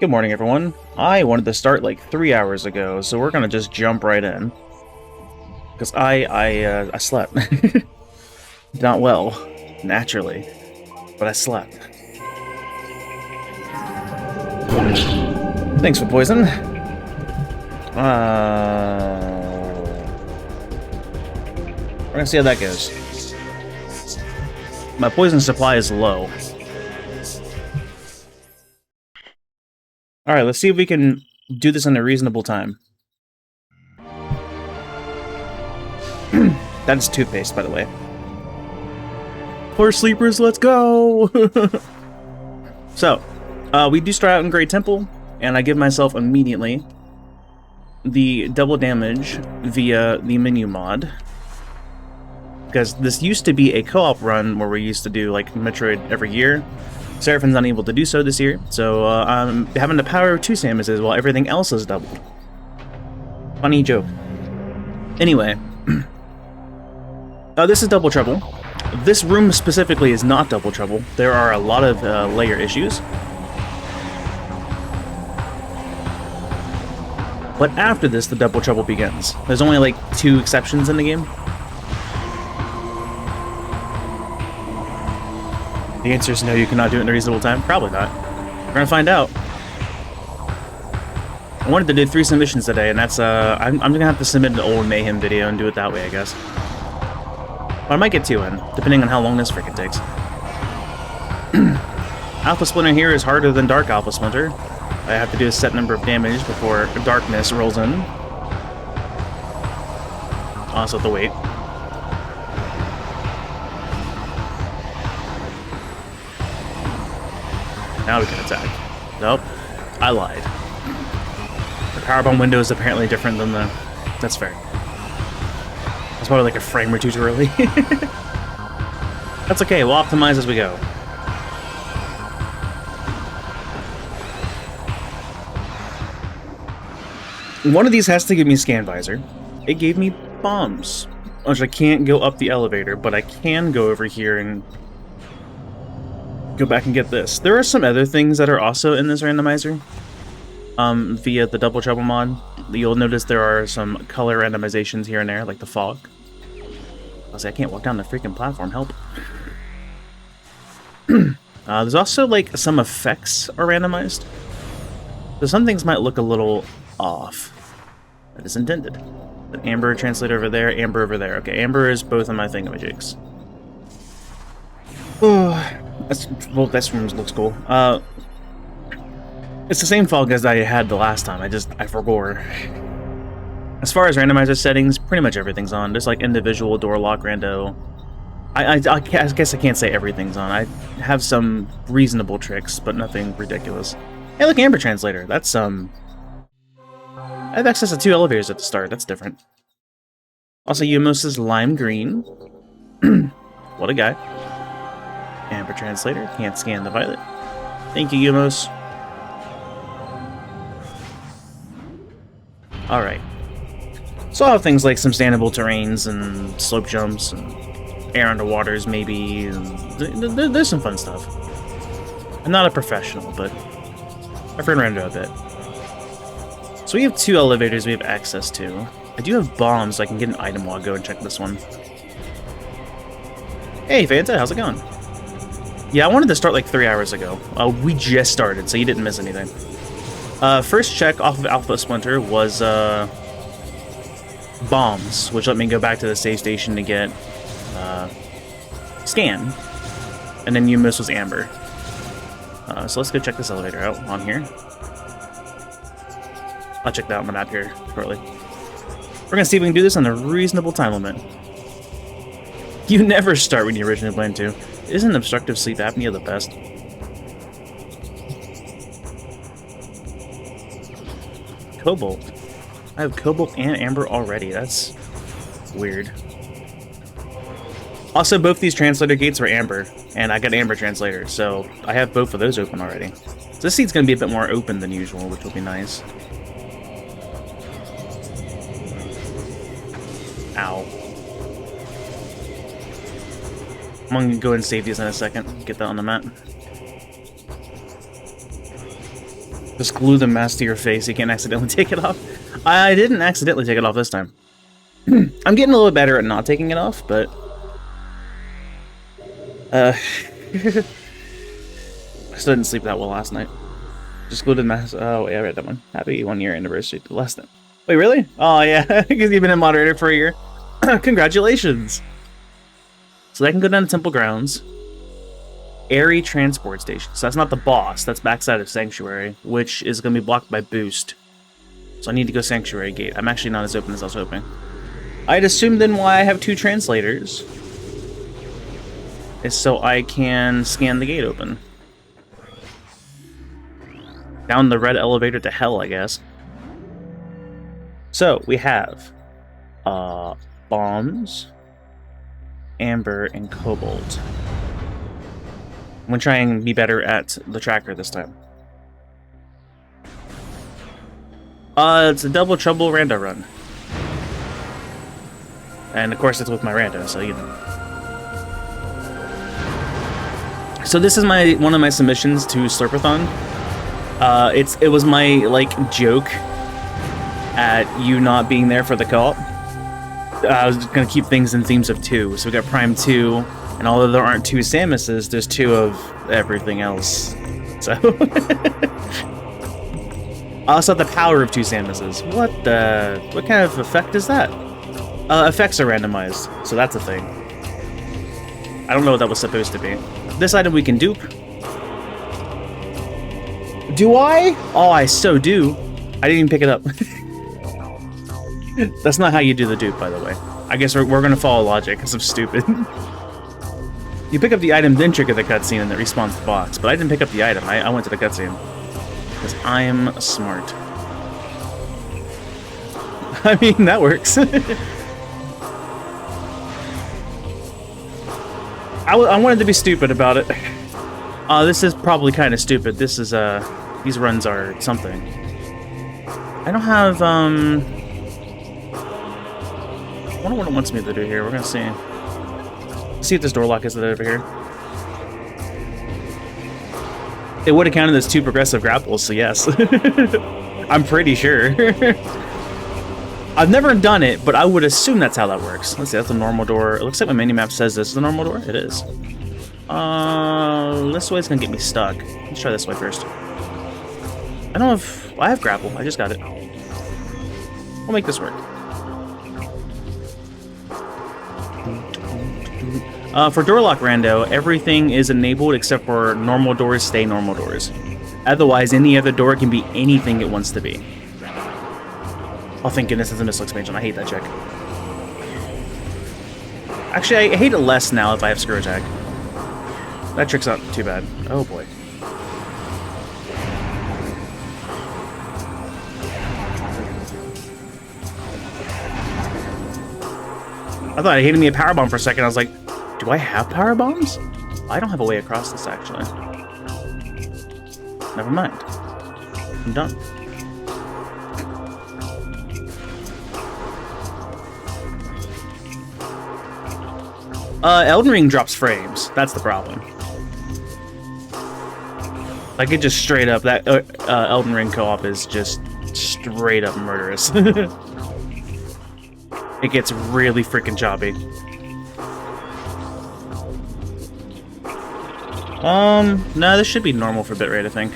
Good morning, everyone. I wanted to start like 3 hours ago, so we're gonna just jump right in. Because I slept. Not well, naturally, but I slept. Thanks for poison. We're gonna see how that goes. My poison supply is low. Alright, let's see if we can do this in a reasonable time. That is toothpaste, by the way. Poor sleepers, let's go! So, we do start out in Great Temple, and I give myself immediately the double damage via the menu mod. Because this used to be a co-op run where we used to do like Metroid every year. Seraphine's unable to do so this year, so I'm having to power 2 Samuses while everything else is doubled. Funny joke. Anyway, this is Double Trouble. This room specifically is not Double Trouble. There are a lot of layer issues. But after this, the Double Trouble begins. There's only like 2 exceptions in the game. The answer is no, you cannot do it in a reasonable time. Probably not. We're gonna find out. I wanted to do 3 submissions today, and that's, I'm gonna have to submit an old Mayhem video and do it that way, I guess. But I might get 2 in, depending on how long this frickin' takes. Alpha Splinter here is harder than Dark Alpha Splinter. I have to do a set number of damage before darkness rolls in. Also have to wait. Now we can attack. Nope. I lied. The powerbomb window is apparently different than the... That's fair. That's probably like a frame or 2 too early. That's okay, we'll optimize as we go. One of these has to give me Scan Visor. It gave me bombs, which I can't go up the elevator, but I can go over here and go back and get this. There are some other things that are also in this randomizer. Via the Double Trouble mod. You'll notice there are some color randomizations here and there, like the fog. I can't walk down the freaking platform, help. There's also like some effects are randomized. So some things might look a little off. That is intended. The Amber translator over there, Amber over there. Okay, Amber is both of my thingamajigs. Well, this room looks cool. It's the same fog as I had the last time, I forgot. As far as randomizer settings, pretty much everything's on. There's like individual door lock rando. I guess I can't say everything's on. I have some reasonable tricks, but nothing ridiculous. Hey, look, Amber translator. That's, I have access to 2 elevators at the start. That's different. Also, Yumos is lime green. What a guy. Amber translator. Can't scan the violet. Thank you, Yumos. Alright. So I'll have things like some standable terrains and slope jumps and air underwaters, maybe. And there's some fun stuff. I'm not a professional, but I've run Rando a bit. So we have 2 elevators we have access to. I do have bombs, so I can get an item while I go and check this one. Hey, Fanta, how's it going? Yeah, I wanted to start like 3 hours ago. We just started, so you didn't miss anything. First check off of Alpha Splinter was bombs, which let me go back to the save station to get Scan. And then Yumos was Amber. So let's go check this elevator out on here. I'll check that out on the map here shortly. We're gonna see if we can do this on a reasonable time limit. You never start when you originally planned to. Isn't obstructive sleep apnea the best? Cobalt. I have Cobalt and Amber already. That's weird. Also, both these translator gates were Amber, and I got Amber translator, so I have both of those open already. So this seat's gonna be a bit more open than usual, which will be nice. Ow. I'm gonna go and save these in a second. Get that on the map. Just glue the mask to your face. You can't accidentally take it off. I didn't accidentally take it off this time. I'm getting a little better at not taking it off, but... I still didn't sleep that well last night. Just glued the mask. Oh, yeah, I read that one. Happy 1-year anniversary to last night. Wait, really? Oh, yeah. Because you've been a moderator for a year. Congratulations. So that can go down to Temple Grounds. Airy Transport Station. So that's not the boss. That's backside of Sanctuary, which is going to be blocked by Boost. So I need to go Sanctuary Gate. I'm actually not as open as I was hoping. I'd assume then why I have 2 translators is so I can scan the gate open. Down the red elevator to hell, I guess. So we have bombs, amber, and cobalt. I'm gonna try and be better at the tracker this time. It's a double trouble rando run. And of course it's with my rando, so you know. So this is one of my submissions to Slurpathon. It was my like joke at you not being there for the co-op. I was gonna keep things in themes of 2. So we got Prime 2. And although there aren't 2 Samuses, there's 2 of everything else. So... I also have the power of 2 Samuses. What kind of effect is that? Effects are randomized, so that's a thing. I don't know what that was supposed to be. This item we can dupe. Do I? Oh, I so do. I didn't even pick it up. That's not how you do the dupe, by the way. I guess we're gonna follow logic, because I'm stupid. You pick up the item, then trigger the cutscene, and it respawns the box. But I didn't pick up the item. I went to the cutscene. Because I'm smart. I mean, that works. I wanted to be stupid about it. This is probably kind of stupid. This is, these runs are something. I don't have, I wonder what it wants me to do here. We're gonna see. See if this door lock is over here. It would have counted as 2 progressive grapples, so yes. I'm pretty sure. I've never done it, but I would assume that's how that works. Let's see, that's a normal door. It looks like my minimap says this is a normal door. It is. This way's gonna get me stuck. Let's try this way first. I don't know if... I have grapple. I just got it. We'll make this work. For door lock rando, everything is enabled except for normal doors stay normal doors. Otherwise, any other door can be anything it wants to be. Oh, thank goodness it's a missile expansion. I hate that check. Actually, I hate it less now if I have Screw Attack. That trick's not too bad. Oh, boy. I thought it hated me a power bomb for a second. I was like, do I have power bombs? I don't have a way across this, actually. Never mind. I'm done. Elden Ring drops frames. That's the problem. Like, it just straight up, that Elden Ring co-op is just straight up murderous. It gets really freaking choppy. No, this should be normal for bitrate, I think.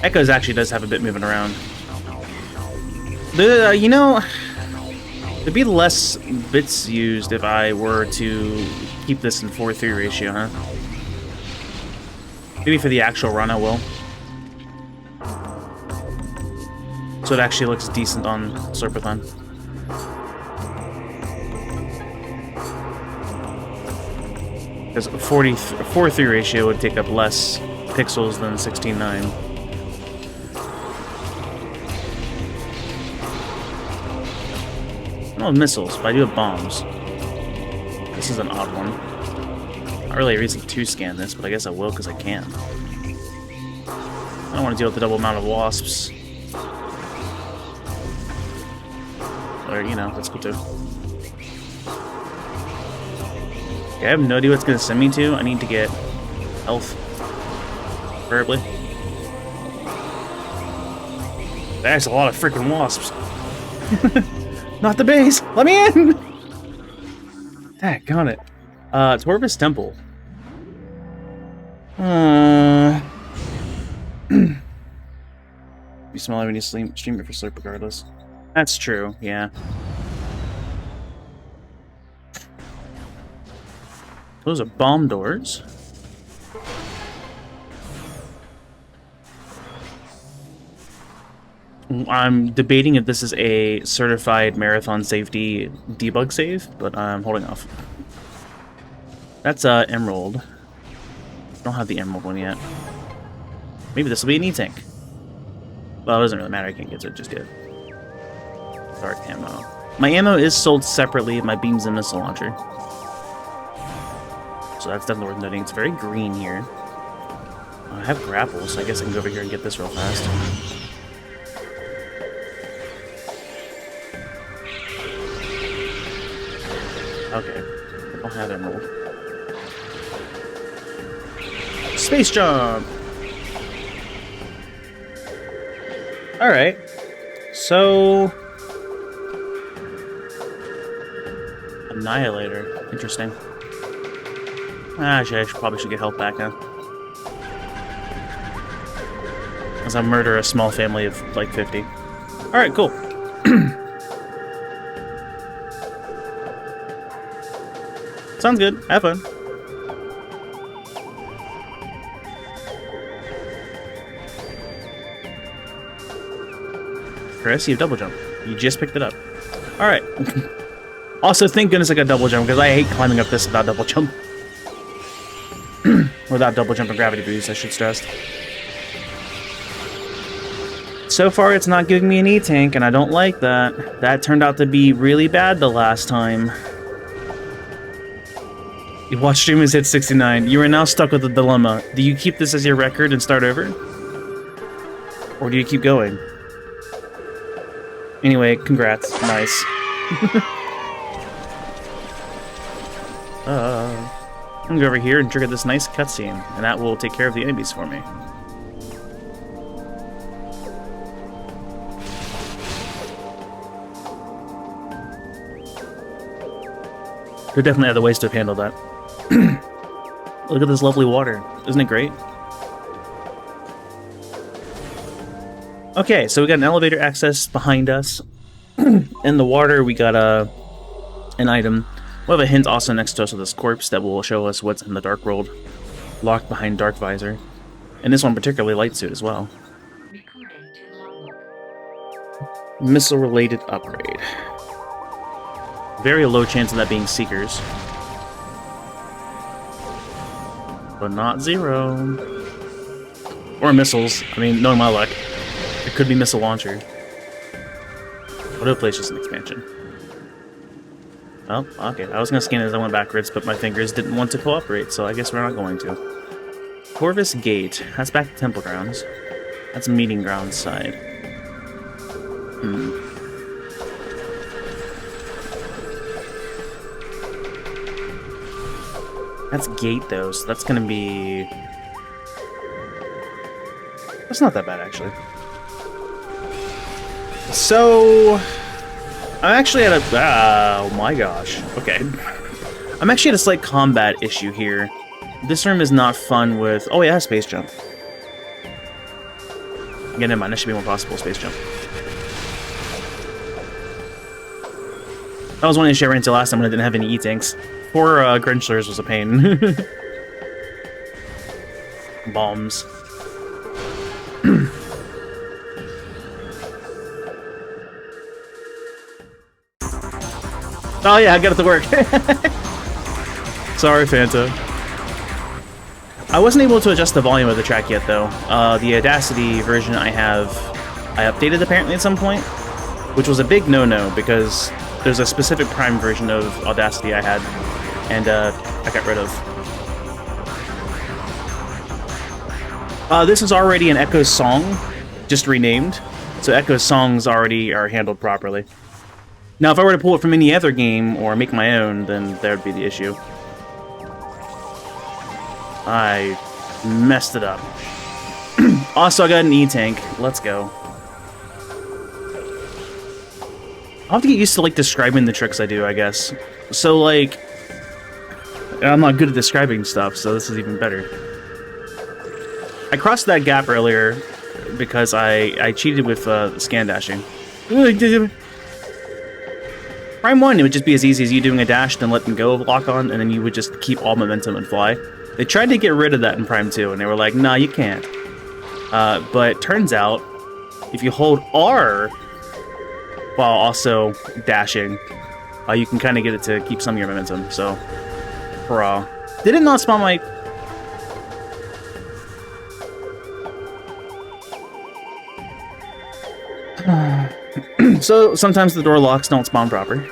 Echoes actually does have a bit moving around. You know, there'd be less bits used if I were to keep this in 4:3 ratio, huh? Maybe for the actual run I will. So it actually looks decent on Slurpathon. Because 4:3 ratio would take up less pixels than 16:9. I don't have missiles, but I do have bombs. This is an odd one. Not really a reason to scan this, but I guess I will because I can. I don't want to deal with the double amount of wasps. Or, you know, that's cool too. Okay, I have no idea what it's going to send me to. I need to get health. Preferably. There's a lot of freaking wasps. Not the base! Let me in! Got it. Torvis Temple. You smell it when you stream it for sleep regardless. That's true, yeah. Those are bomb doors. I'm debating if this is a certified marathon safety debug save, but I'm holding off. That's emerald. I don't have the emerald one yet. Maybe this will be an E-tank. Well, it doesn't really matter, I can't get to it just yet. Dark ammo. My ammo is sold separately, my beams and missile launcher. So that's definitely worth noting. It's very green here. I have grapples, so I guess I can go over here and get this real fast. Okay, I don't have emerald. Space jump! Alright, so... Annihilator, interesting. Actually, I probably should get health back now. As I murder a small family of like 50. Alright, cool. Sounds good. Have fun. Chris, you have double jump. You just picked it up. Alright. Also, thank goodness I got double jump, because I hate climbing up this without double jump. Without double jump and gravity boost, I should stress. So far, it's not giving me an E-tank, and I don't like that. That turned out to be really bad the last time. You watch streamers hit 69. You are now stuck with a dilemma. Do you keep this as your record and start over? Or do you keep going? Anyway, congrats. Nice. I'm gonna go over here and trigger this nice cutscene, and that will take care of the enemies for me. There definitely other ways to have handled that. Look at this lovely water. Isn't it great? Okay, so we got an elevator access behind us. In the water, we got an item. We have a hint also next to us with this corpse that will show us what's in the dark world. Locked behind dark visor. And this one particularly light suit as well. Missile-related upgrade. Very low chance of that being Seekers. But not zero. Or missiles. I mean, knowing my luck. It could be missile launcher. What if it's just an expansion? Oh, okay. I was gonna scan it as I went backwards, but my fingers didn't want to cooperate, so I guess we're not going to. Corvus Gate. That's back to Temple Grounds. That's Meeting Grounds side. That's Gate, though, so that's gonna be... That's not that bad, actually. So... I'm actually at a... Oh my gosh. Okay. I'm actually at a slight combat issue here. This room is not fun with... Oh, yeah, space jump. Yeah, never mind. That should be more possible, space jump. That was one issue I ran into last time when I didn't have any E-tanks. Poor Grinchlers was a pain. Bombs. Oh yeah, I got it to work. Sorry, Fanta. I wasn't able to adjust the volume of the track yet, though. The Audacity version I updated apparently at some point, which was a big no-no because there's a specific Prime version of Audacity I had, and I got rid of. This is already an Echo's song, just renamed, so Echo's songs already are handled properly. Now, if I were to pull it from any other game, or make my own, then that would be the issue. I messed it up. Also, I got an E-tank. Let's go. I'll have to get used to, like, describing the tricks I do, I guess. So, like... I'm not good at describing stuff, so this is even better. I crossed that gap earlier because I cheated with scan dashing. Prime 1, it would just be as easy as you doing a dash, then let them go lock on, and then you would just keep all momentum and fly. They tried to get rid of that in Prime 2, and they were like, nah, you can't. But turns out, if you hold R while also dashing, you can kind of get it to keep some of your momentum, so... Hurrah. Did it not spawn my... So, sometimes the door locks don't spawn proper.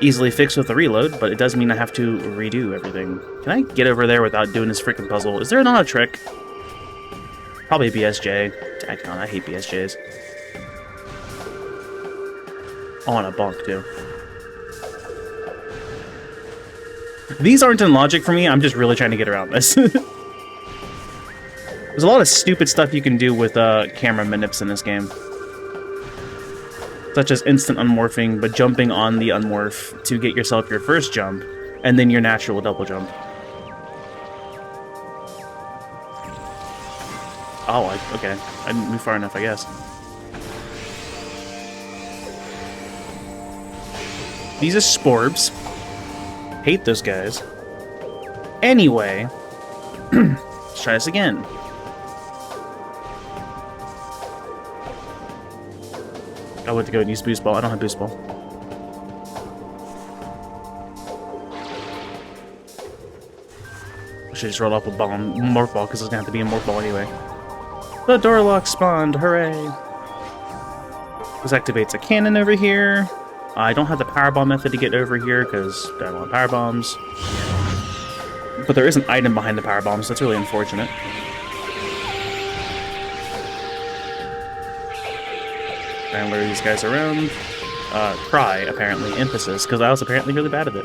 Easily fixed with a reload, but it does mean I have to redo everything. Can I get over there without doing this freaking puzzle? Is there not a trick? Probably BSJ. I hate BSJs. Oh, and a bonk, too. These aren't in logic for me, I'm just really trying to get around this. There's a lot of stupid stuff you can do with camera manips in this game. Such as instant unmorphing, but jumping on the unmorph to get yourself your first jump, and then your natural double jump. Oh, okay. I didn't move far enough, I guess. These are Sporbs. Hate those guys. Anyway, let's try this again. I went to go and use Boost Ball. I don't have Boost Ball. I should just roll up with Morph Ball, because it's going to have to be a Morph Ball anyway. The door lock spawned, hooray! This activates a cannon over here. I don't have the Powerbomb method to get over here, because I don't want Power Bombs. But there is an item behind the Power Bombs, so that's really unfortunate. Try and lure these guys around. Cry, apparently. Emphasis, because I was apparently really bad at it.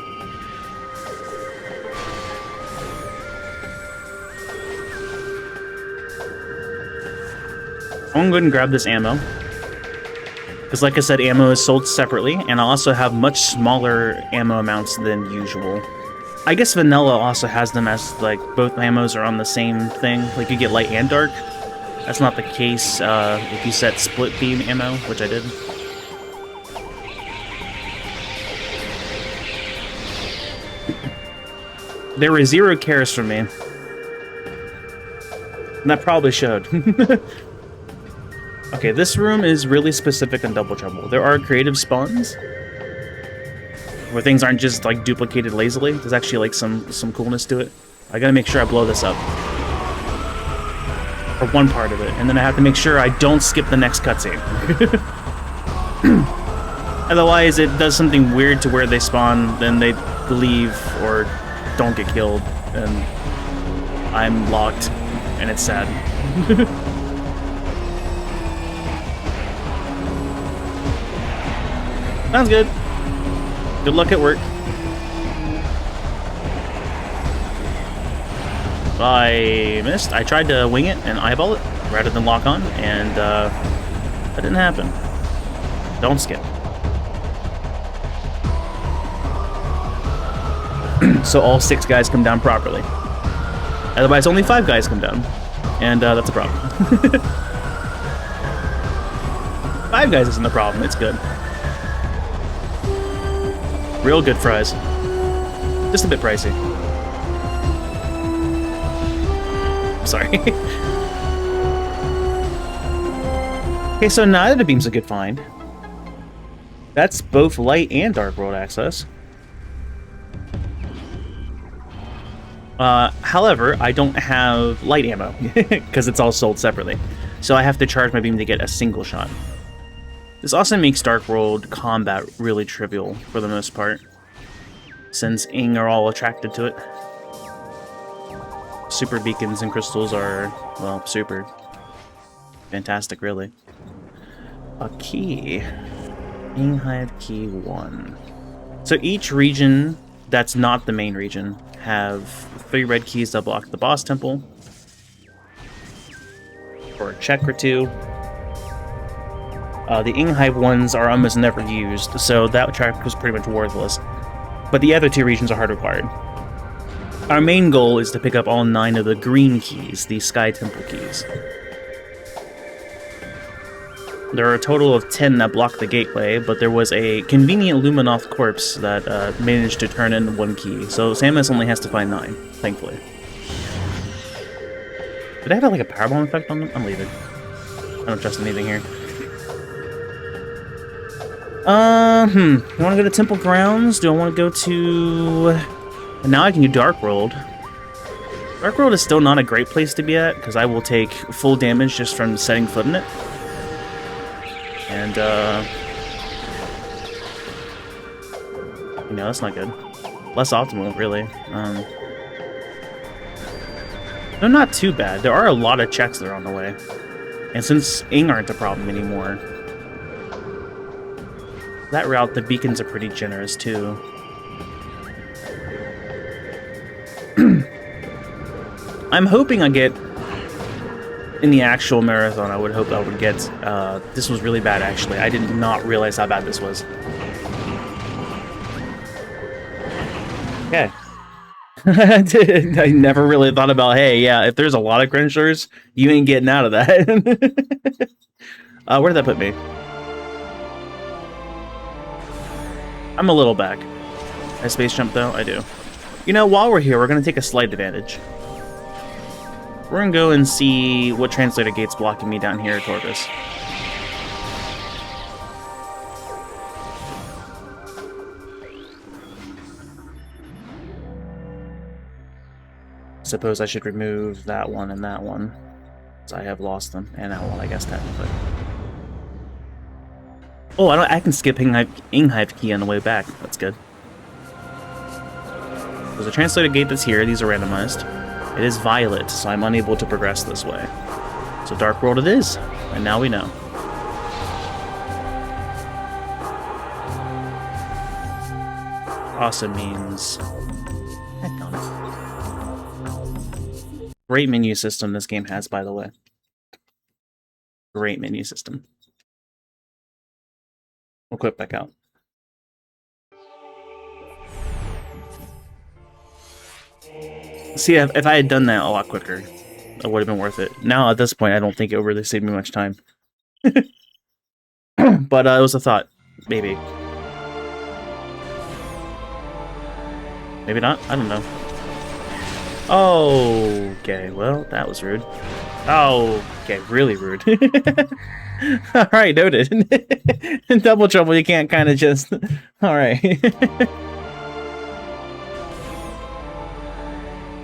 I'm going to go ahead and grab this ammo. Because like I said, ammo is sold separately, and I also have much smaller ammo amounts than usual. I guess Vanilla also has them as, like, both ammos are on the same thing. Like, you get light and dark. That's not the case if you set split beam ammo, which I did. There were 0 cares from me. And that probably showed. Okay, this room is really specific on Double Trouble. There are creative spawns where things aren't just like duplicated lazily. There's actually like some coolness to it. I gotta make sure I blow this up. Or one part of it, and then I have to make sure I don't skip the next cutscene. Otherwise, it does something weird to where they spawn, then they leave or don't get killed, and I'm locked, and it's sad. Sounds good. Good luck at work. I missed. I tried to wing it and eyeball it rather than lock on, and that didn't happen. Don't skip. So all 6 guys come down properly. Otherwise, only 5 guys come down, and that's a problem. 5 guys isn't the problem. It's good. Real good fries. Just a bit pricey. Sorry. Okay, so neither of the beam's a good find. That's both light and dark world access. However, I don't have light ammo, because it's all sold separately. So I have to charge my beam to get a single shot. This also makes Dark World combat really trivial, for the most part, since Ing are all attracted to it. Super beacons and crystals are, well, super. Fantastic, really. A key. Ing Hive Key 1. So each region that's not the main region have 3 red keys that block the boss temple. For a check or 2. The Inghive ones are almost never used, so that track was pretty much worthless. But the other two regions are hard required. Our main goal is to pick up all 9 of the green keys, the Sky Temple keys. There are a total of 10 that block the gateway, but there was a convenient Luminoth corpse that managed to turn in 1 key, so Samus only has to find 9, thankfully. Did I have like a powerbomb effect on them? I'm leaving. I don't trust anything here. I want to go to Temple Grounds? Do I want to go to... Now I can do Dark World. Dark World is still not a great place to be at, because I will take full damage just from setting foot in it. And, you know, that's not good. Less optimal, really. They're not too bad. There are a lot of checks that are on the way. And since Ing aren't a problem anymore, that route, the beacons are pretty generous, too. I'm hoping I get... In the actual marathon, I would hope I would get... this was really bad, actually. I did not realize how bad this was. Okay. I never really thought about, hey, yeah, if there's a lot of Grinchers, you ain't getting out of that. Where did that put me? I'm a little back. I space jump, though? I do. You know, while we're here, we're going to take a slight advantage. We're going to go and see what translator gate's blocking me down here at Tortoise. Suppose I should remove that one and that one, so I have lost them, and that one, I guess, technically. Oh, I can skip Inghive key on the way back. That's good. There's a translator gate that's here. These are randomized. It is violet, so I'm unable to progress this way. So Dark World it is, and now we know. Awesome means... Heck on it. Great menu system this game has, by the way. Great menu system. We'll quit back out. See, if I had done that a lot quicker, it would have been worth it. Now, at this point, I don't think it would really save me much time. But it was a thought. Maybe. Maybe not? I don't know. Oh, okay. Well, that was rude. Oh, okay. Really rude. Alright, noted. In Double Trouble, you can't kind of just... Alright.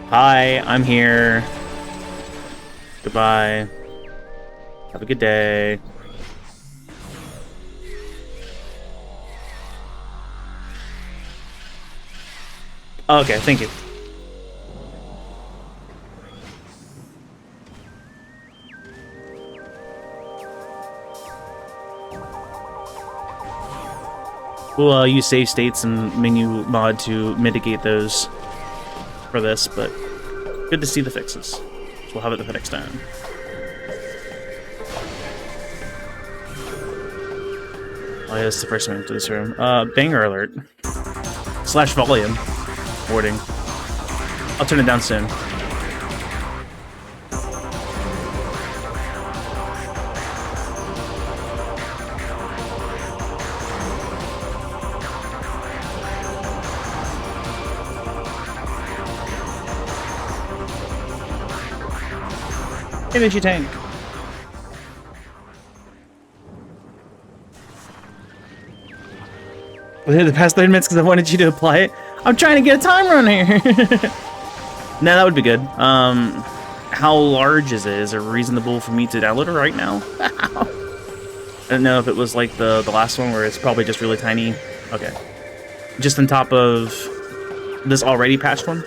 Hi, I'm here. Goodbye. Have a good day. Okay, thank you. We'll use save states and menu mod to mitigate those for this, but good to see the fixes. So we'll have it the next time. Oh yeah, this is the first time into this room. Banger alert. / volume. Warding. I'll turn it down soon. Energy tank. Within the past 30 minutes because I wanted you to apply it. I'm trying to get a timer on here. Nah, that would be good. How large is it? Is it reasonable for me to download it right now? I don't know if it was like the last one where it's probably just really tiny. Okay. Just on top of this already patched one?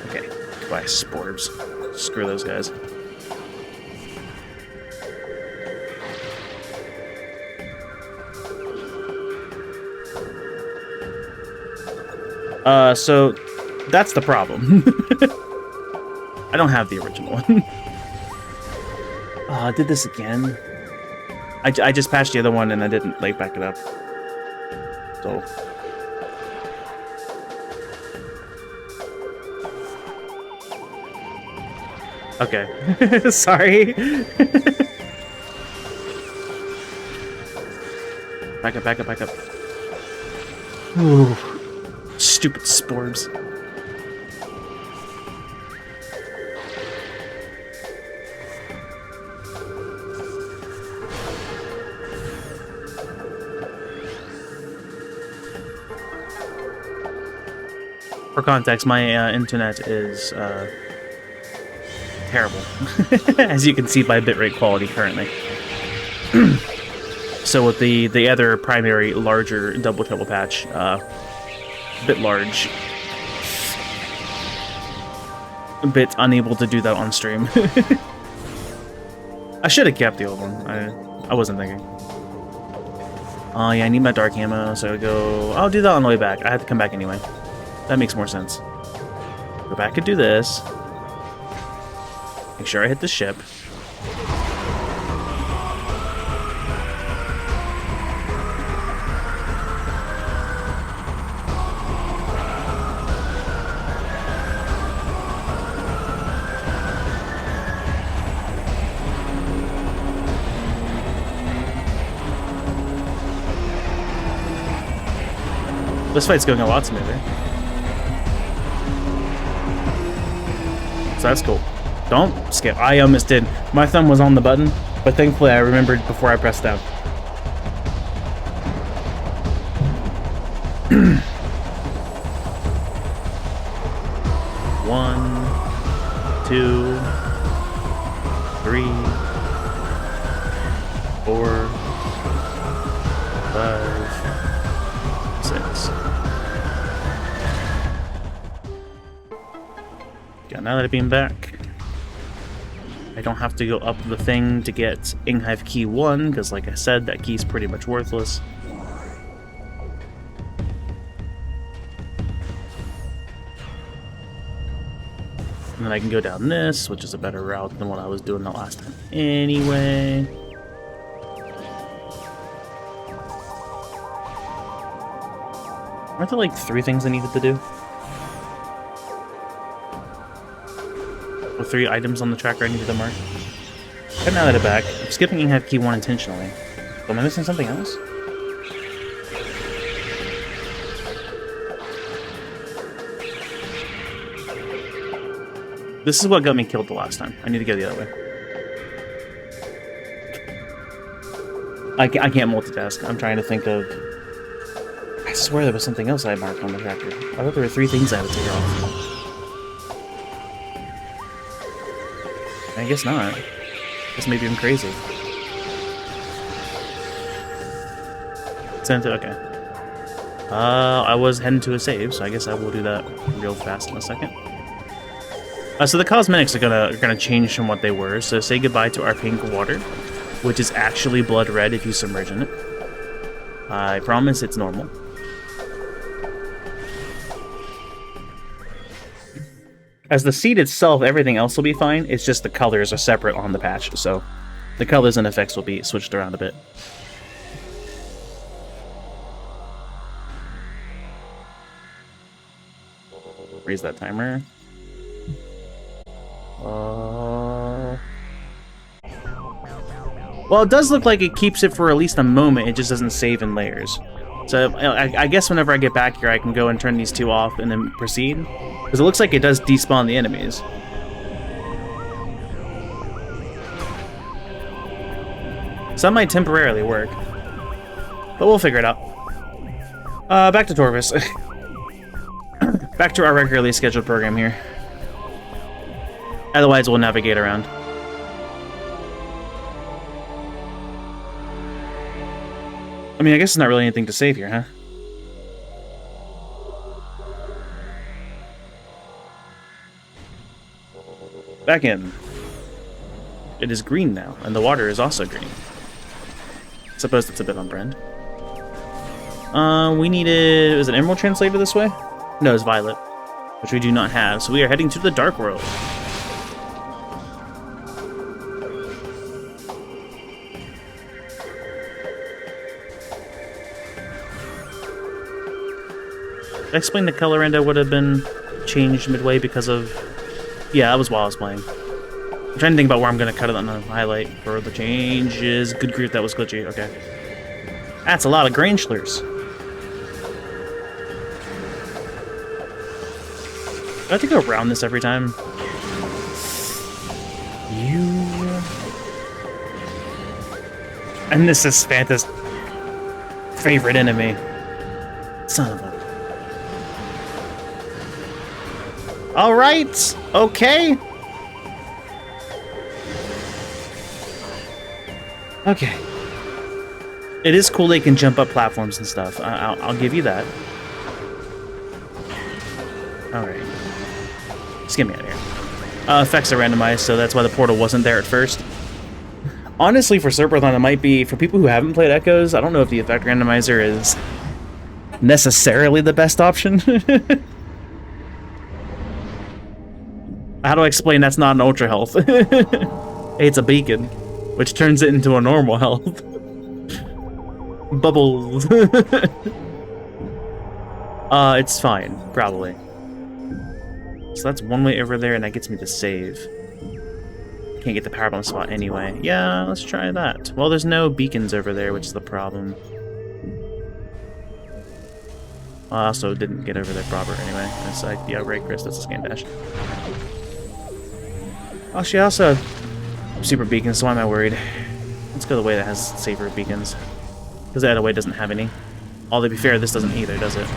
Okay. Goodbye, Sporbs. Screw those guys. So that's the problem. I don't have the original one. Oh, I did this again. I just patched the other one and I didn't, like, back it up. So... Okay. Sorry. Back up, back up, back up. Ooh. Stupid sporbs. For context, my internet is terrible, as you can see by bitrate quality currently. So with the other primary larger double trouble patch, a bit large, a bit unable to do that on stream. I should have kept the old one. I wasn't thinking. Oh yeah, I need my dark ammo, so I go. I'll do that on the way back. I have to come back anyway. That makes more sense. Go back and do this. Make sure I hit the ship. This fight's going a lot smoother. So that's cool. Don't skip. I almost did. My thumb was on the button, but thankfully I remembered before I pressed down. One, two, three, 4, 5, 6. Yeah, now that I've been back, I don't have to go up the thing to get Inghive Key 1, because like I said, that key's pretty much worthless. And then I can go down this, which is a better route than what I was doing the last time anyway. Aren't there like 3 things I needed to do? Or 3 items on the tracker I needed to mark? Okay, now that I'm back, I'm skipping Inghive Key 1 intentionally. Am I missing something else? This is what got me killed the last time. I need to go the other way. I can't multitask. I'm trying to think of... I swear there was something else I marked on the tracker. I thought there were 3 things I had to take off. I guess not. I guess maybe I'm crazy. Sent it? Okay. I was heading to a save, so I guess I will do that real fast in a second. So the cosmetics are gonna change from what they were. So say goodbye to our pink water, which is actually blood red if you submerge in it. I promise it's normal. As the seed itself, everything else will be fine. It's just the colors are separate on the patch, so the colors and effects will be switched around a bit. Raise that timer. Well, it does look like it keeps it for at least a moment, it just doesn't save in layers. So I guess whenever I get back here I can go and turn these 2 off and then proceed. Because it looks like it does despawn the enemies. So that might temporarily work. But we'll figure it out. Back to Torvis. Back to our regularly scheduled program here. Otherwise, we'll navigate around. I mean, I guess there's not really anything to save here, huh? Back in. It is green now, and the water is also green. I suppose that's a bit on brand. We needed... is it Emerald Translator this way? No, it's Violet, which we do not have, so we are heading to the Dark World. I explained the color Rando would have been changed midway because of... Yeah, that was while I was playing. I'm trying to think about where I'm going to cut it on the highlight for the changes. Good grief, that was glitchy. Okay. That's a lot of Grangelers. Do I have to go around this every time? And this is Fanta's favorite enemy. Son of a... Alright! Okay! Okay. It is cool they can jump up platforms and stuff. I'll give you that. Alright. Just get me out of here. Effects are randomized, so that's why the portal wasn't there at first. Honestly, for Serperathon, it might be... For people who haven't played Echoes, I don't know if the effect randomizer is necessarily the best option. How do I explain that's not an ultra health? It's a beacon, which turns it into a normal health. Bubbles. It's fine, probably. So that's one way over there, and that gets me to save. Can't get the power bomb spot anyway. Yeah, let's try that. Well, there's no beacons over there, which is the problem. I also didn't get over there proper anyway. That's like, yeah, right, Chris, that's a scan dash. Oh, she also have super beacons, so why am I worried? Let's go the way that has safer beacons. Because the other way doesn't have any. Although, to be fair, this doesn't either, does it?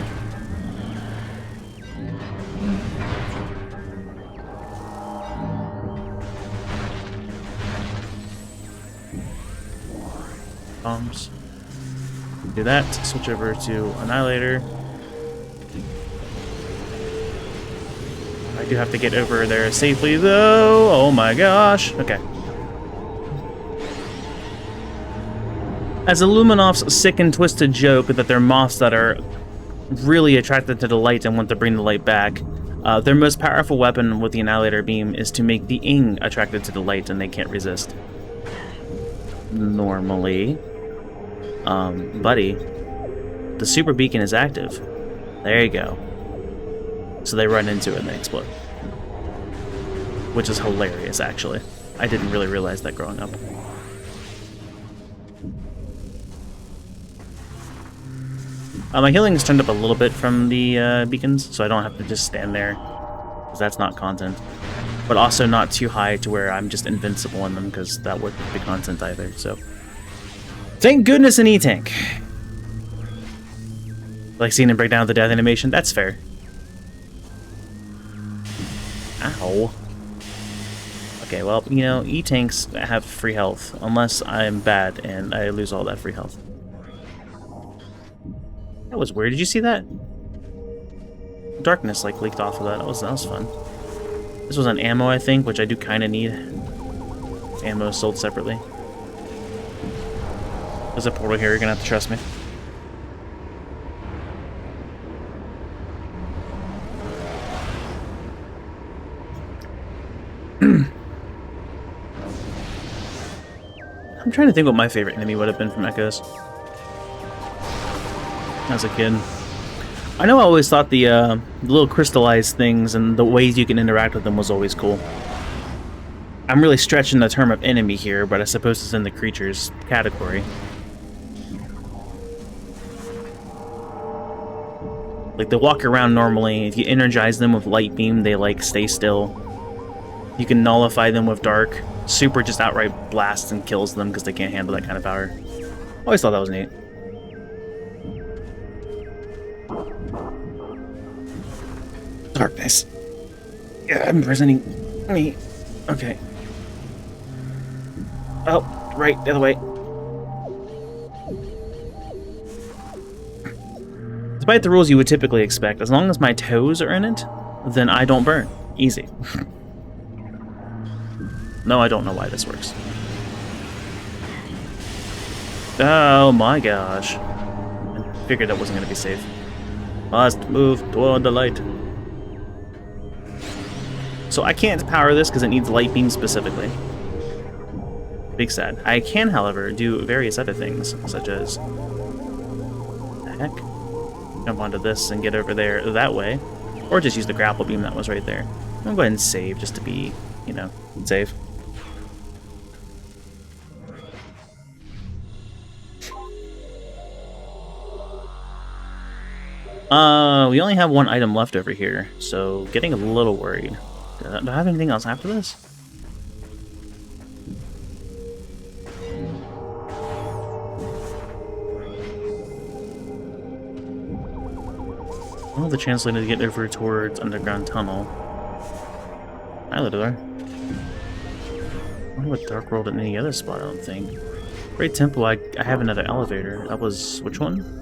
Bombs. Do that. Switch over to Annihilator. I do have to get over there safely, though. Oh my gosh. Okay. As Illuminoff's sick and twisted joke that they're moths that are really attracted to the light and want to bring the light back, their most powerful weapon with the Annihilator beam is to make the Ing attracted to the light and they can't resist. Normally. Buddy, the super beacon is active. There you go. So they run into it and they explode. Which is hilarious, actually. I didn't really realize that growing up. My healing is turned up a little bit from the beacons, so I don't have to just stand there, because that's not content. But also not too high to where I'm just invincible in them, because that wouldn't be content either, so... Thank goodness an E-Tank! Like seeing him break down the death animation? That's fair. Ow. Okay, well, you know, E-Tanks have free health, unless I'm bad and I lose all that free health. That was weird. Did you see that? Darkness, like, leaked off of that. That was fun. This was an ammo, I think, which I do kind of need. Ammo is sold separately. There's a portal here. You're going to have to trust me. I'm trying to think what my favorite enemy would have been from Echoes. As a kid. I know I always thought the little crystallized things and the ways you can interact with them was always cool. I'm really stretching the term of enemy here, but I suppose it's in the creatures category. Like, they walk around normally. If you energize them with light beam, they, like, stay still. You can nullify them with dark. Super just outright blasts and kills them because they can't handle that kind of power. Always thought that was neat. Darkness. Yeah, I'm presenting me. Okay. Oh, right, the other way. Despite the rules you would typically expect, as long as my toes are in it, then I don't burn. Easy. No, I don't know why this works. Oh my gosh. I figured that wasn't going to be safe. Must move toward the light. So I can't power this because it needs light beam specifically. Big sad. I can, however, do various other things, such as... What the heck? jump onto this and get over there that way. Or just use the grapple beam that was right there. I'll go ahead and save just to be, you know, safe. We only have one item left over here, so getting a little worried. Do I have anything else after this? Oh, the translator to get over towards underground tunnel. Hi, little there. I don't have a dark world in any other spot, I don't think. Great Temple, I have another elevator. That was which one?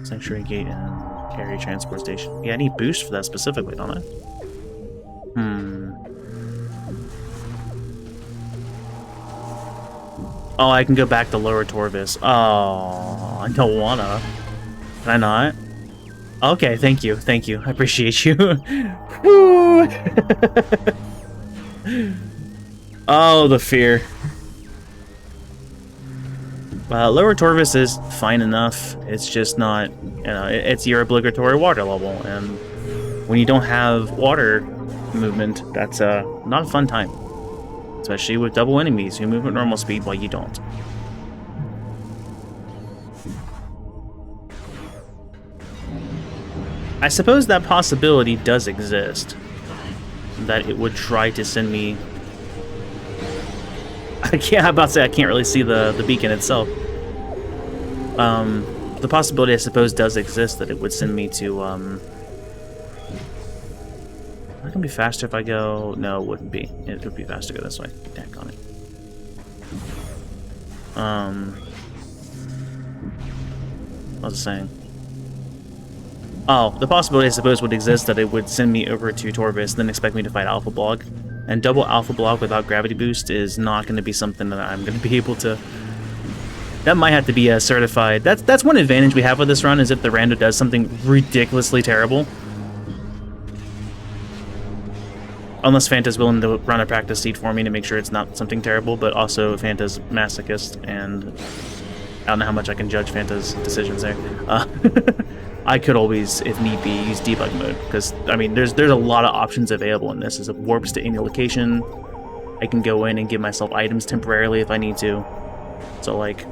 Sanctuary Gate and Carry Transport Station. Yeah, I need boost for that specifically, don't I? Oh, I can go back to Lower Torvis. Oh, I don't wanna. Can I not? Okay, thank you, thank you. I appreciate you. Woo! Oh, the fear. Lower Torvis is fine enough. It's just not, you know, it's your obligatory water level, and when you don't have water movement, that's not a fun time. Especially with double enemies who move at normal speed while you don't. I suppose that possibility does exist. That it would try to send me... I'm about to say I can't really see the beacon itself. The possibility, I suppose, does exist that it would send me to, It can be faster if I go... No, it wouldn't be. It would be faster to go this way. Dang on it. What was I saying? Oh, the possibility, I suppose, would exist that it would send me over to Torvis, then expect me to fight Alpha Blog. And double Alpha Blog without gravity boost is not going to be something that I'm going to be able to... That might have to be a certified... That's one advantage we have with this run, is if the Rando does something ridiculously terrible. Unless Fanta's willing to run a practice seed for me to make sure it's not something terrible, but also Fanta's masochist, and I don't know how much I can judge Fanta's decisions there. I could always, if need be, use debug mode, because, I mean, there's a lot of options available in this. There's warps to any location. I can go in and give myself items temporarily if I need to. So, like,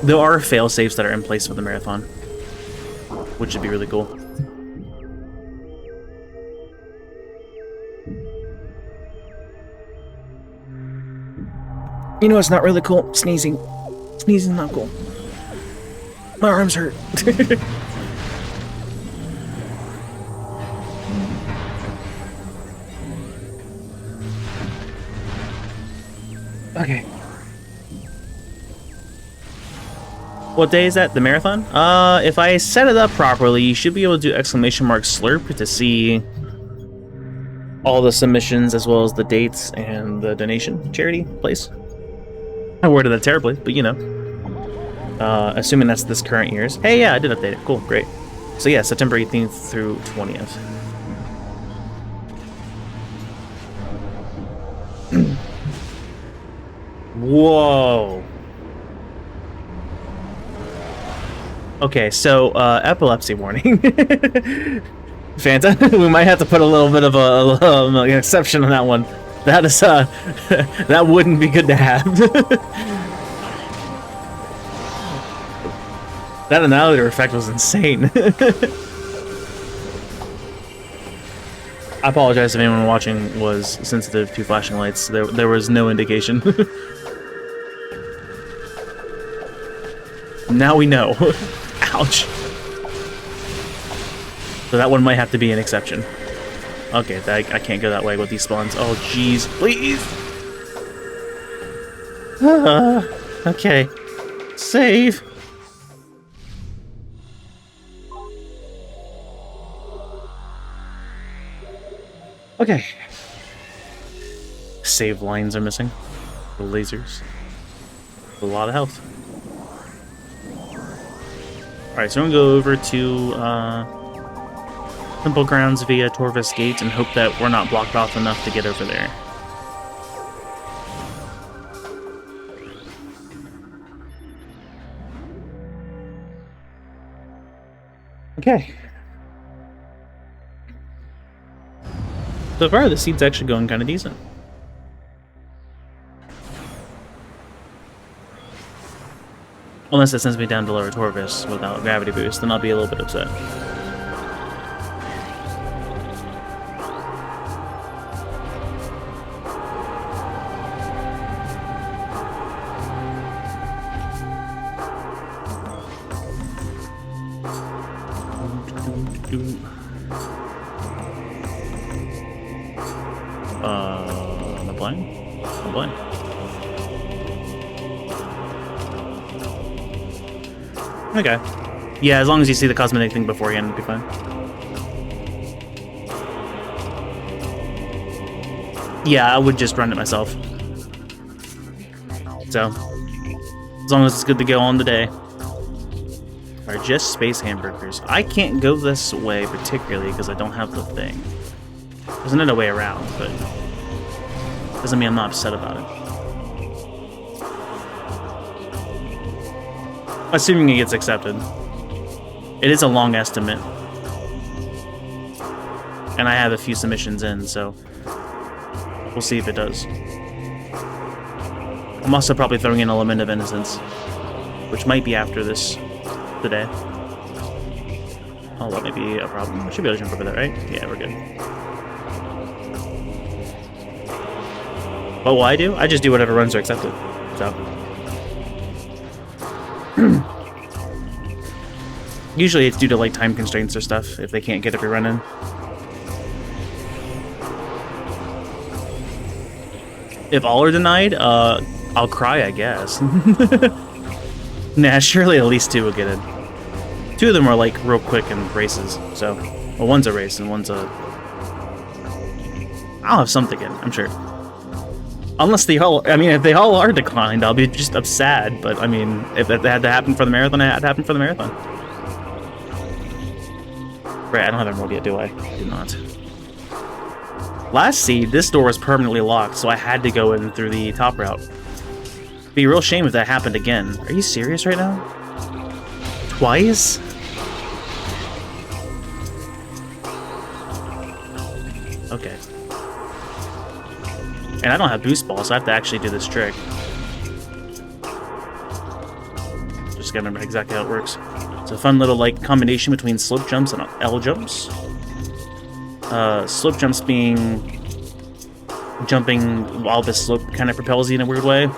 there are fail-safes that are in place for the marathon, which would be really cool. You know what's not really cool? Sneezing. Sneezing's not cool. My arms hurt. Okay. What day is that? The marathon? If I set it up properly, you should be able to do ! Slurp to see all the submissions as well as the dates and the donation charity place. I worded that terribly, but you know. Assuming that's this current year's. Hey, yeah, I did update it. Cool, great. So yeah, September 18th through 20th. Whoa. Okay, so, epilepsy warning. Fanta, we might have to put a little bit of an exception on that one. That is, that wouldn't be good to have. That annihilator effect was insane. I apologize if anyone watching was sensitive to flashing lights. There was no indication. Now we know. Ouch. So that one might have to be an exception. Okay, I can't go that way with these spawns. Oh, jeez. Please! Okay. Save! Okay. Save lines are missing. The lasers. A lot of health. Alright, so I'm gonna go over to Temple Grounds via Torvis Gate and hope that we're not blocked off enough to get over there. Okay. So far, the seed's actually going kind of decent. Unless it sends me down to lower Torvis without gravity boost, then I'll be a little bit upset. Am I playing? I'm playing. Okay. Yeah, as long as you see the cosmetic thing beforehand, it'll be fine. Yeah, I would just run it myself. So, as long as it's good to go on the day. Alright, just space hamburgers. I can't go this way particularly because I don't have the thing. There's another way around, but doesn't mean I'm not upset about it. Assuming it gets accepted. It is a long estimate. And I have a few submissions in, so we'll see if it does. I'm also probably throwing in a Lament of Innocence, which might be after this today. Oh, that may be a problem. I should be able to jump over that, right? Yeah, we're good. What will I do? I just do whatever runs are accepted. So. Usually it's due to like time constraints or stuff if they can't get every run in. If all are denied, I'll cry, I guess. Nah, surely at least 2 will get in. 2 of them are like real quick in races, so well, one's a race and one's a. I'll have something in, I'm sure. Unless they all, I mean, if they all are declined, I'll be just sad. But I mean, if that had to happen for the marathon, it had to happen for the marathon. Right, I don't have Emerald yet, do I? I do not. Last seed, this door was permanently locked, so I had to go in through the top route. It'd be a real shame if that happened again. Are you serious right now? Twice? Okay. And I don't have boost ball, so I have to actually do this trick. Just gotta remember exactly how it works. It's a fun little like combination between slope jumps and L jumps. Slope jumps being jumping while the slope kind of propels you in a weird way,